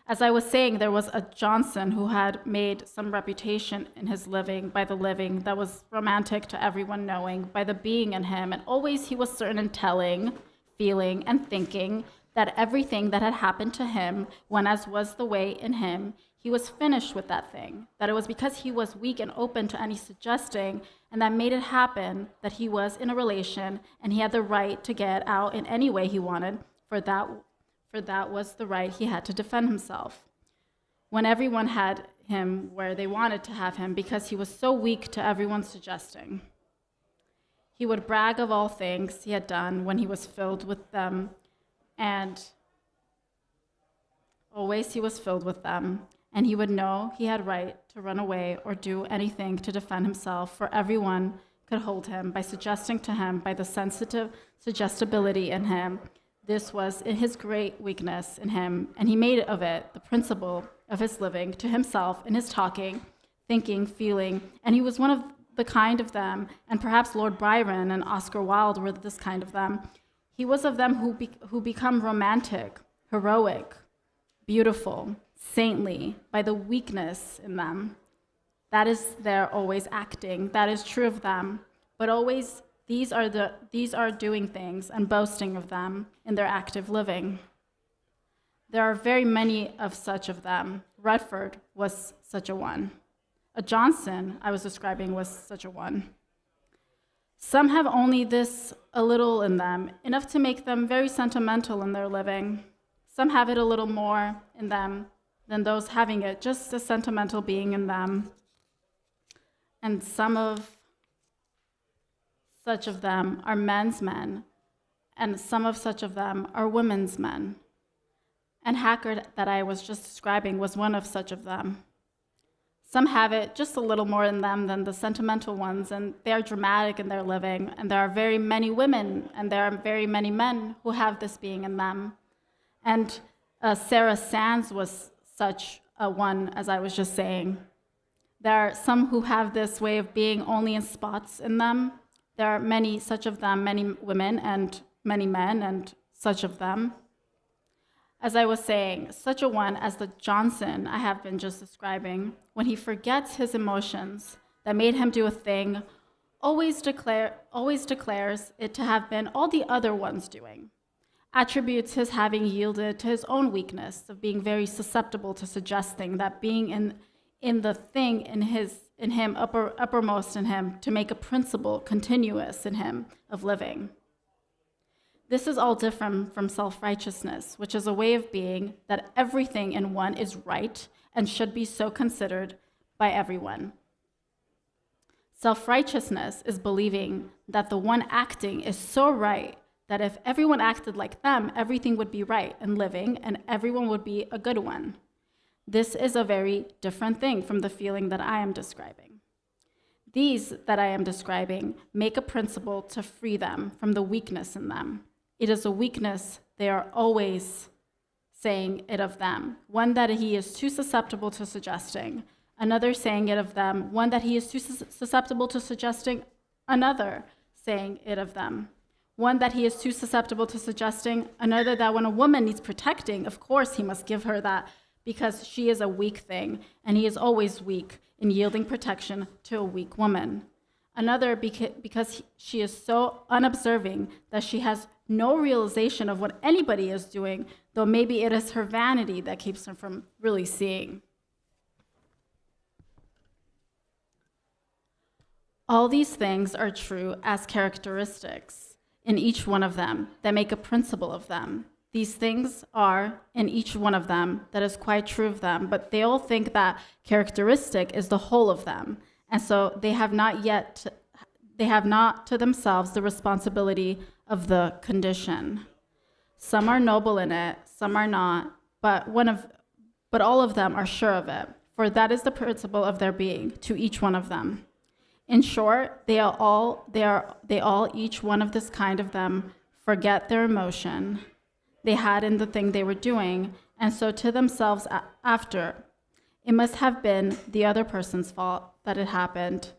As I was saying, there was a Johnson who had made some reputation in his living by the living that was romantic to everyone knowing, by the being in him, and always he was certain in telling, feeling, and thinking that everything that had happened to him, when as was the way in him, he was finished with that thing, that it was because he was weak and open to any suggesting, and that made it happen that he was in a relation, and he had the right to get out in any way he wanted, for that was the right he had to defend himself. When everyone had him where they wanted to have him, because he was so weak to everyone's suggesting. He would brag of all things he had done when he was filled with them, and always he was filled with them, and he would know he had right to run away or do anything to defend himself, for everyone could hold him by suggesting to him, by the sensitive suggestibility in him. This was his great weakness in him, and he made of it the principle of his living to himself in his talking, thinking, feeling, and he was one of the kind of them, and perhaps Lord Byron and Oscar Wilde were this kind of them. He was of them who become romantic, heroic, beautiful, saintly, by the weakness in them. That is their always acting. That is true of them. But always these are doing things and boasting of them in their active living. There are very many of such of them. Redfern was such a one. Johnson I was describing was such a one. Some have only this a little in them, enough to make them very sentimental in their living. Some have it a little more in them than those having it, just a sentimental being in them. And some of such of them are men's men, and some of such of them are women's men. And Hackard, that I was just describing, was one of such of them. Some have it just a little more in them than the sentimental ones, and they are dramatic in their living, and there are very many women, and there are very many men who have this being in them. And Sarah Sands was such a one, as I was just saying. There are some who have this way of being only in spots in them. There are many such of them, many women and many men, and such of them. As I was saying, such a one as the Johnson I have been just describing, when he forgets his emotions that made him do a thing, always declares it to have been all the other ones doing, attributes his having yielded to his own weakness of being very susceptible to suggesting that being in the thing in him uppermost in him to make a principle continuous in him of living. This is all different from self-righteousness, which is a way of being that everything in one is right and should be so considered by everyone. Self-righteousness is believing that the one acting is so right that if everyone acted like them, everything would be right and living, and everyone would be a good one. This is a very different thing from the feeling that I am describing. These that I am describing make a principle to free them from the weakness in them. It is a weakness they are always saying it of them, one that he is too susceptible to suggesting, another saying it of them, one that he is too susceptible to suggesting, another saying it of them, one that he is too susceptible to suggesting, another that when a woman needs protecting, of course he must give her that because she is a weak thing, and he is always weak in yielding protection to a weak woman. Another because she is so unobserving that she has no realization of what anybody is doing, though maybe it is her vanity that keeps her from really seeing. All these things are true as characteristics in each one of them that make a principle of them. These things are in each one of them that is quite true of them, but they all think that characteristic is the whole of them, and so they have not to themselves the responsibility of the condition. Some are noble in it, some are not, but all of them are sure of it, for that is the principle of their being to each one of them. In short, they all each one of this kind of them forget their emotion they had in the thing they were doing, and so to themselves after. It must have been the other person's fault that it happened.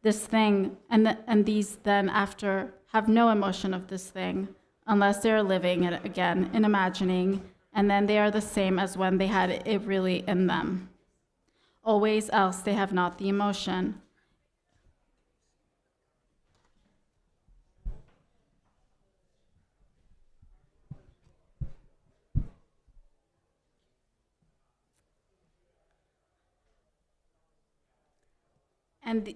This thing, and these then after have no emotion of this thing, unless they are living it again in imagining, and then they are the same as when they had it really in them. Always else they have not the emotion. And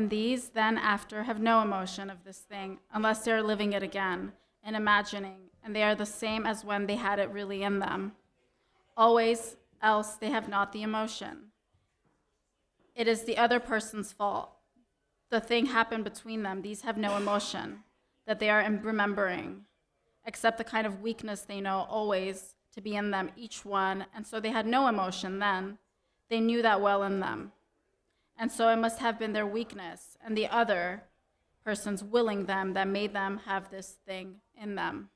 these then after have no emotion of this thing, unless they are living it again and imagining, and they are the same as when they had it really in them. Always else they have not the emotion. It is the other person's fault. The thing happened between them. These have no emotion that they are remembering, except the kind of weakness they know always to be in them, each one, and so they had no emotion then. They knew that well in them. And so it must have been their weakness and the other person's willing them that made them have this thing in them.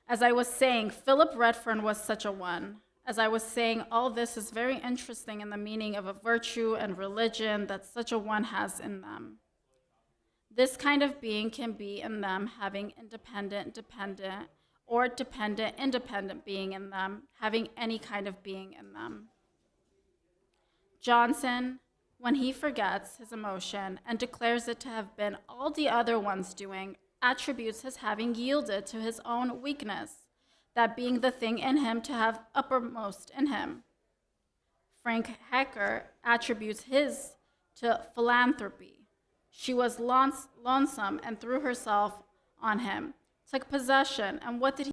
As I was saying, Philip Redfern was such a one. As I was saying, all this is very interesting in the meaning of a virtue and religion that such a one has in them. This kind of being can be in them having independent, dependent, or dependent, independent being in them, having any kind of being in them. Johnson, when he forgets his emotion and declares it to have been all the other ones doing, attributes his having yielded to his own weakness, that being the thing in him to have uppermost in him. Frank Hecker attributes his to philanthropy. She was lonesome and threw herself on him, took possession, and what did he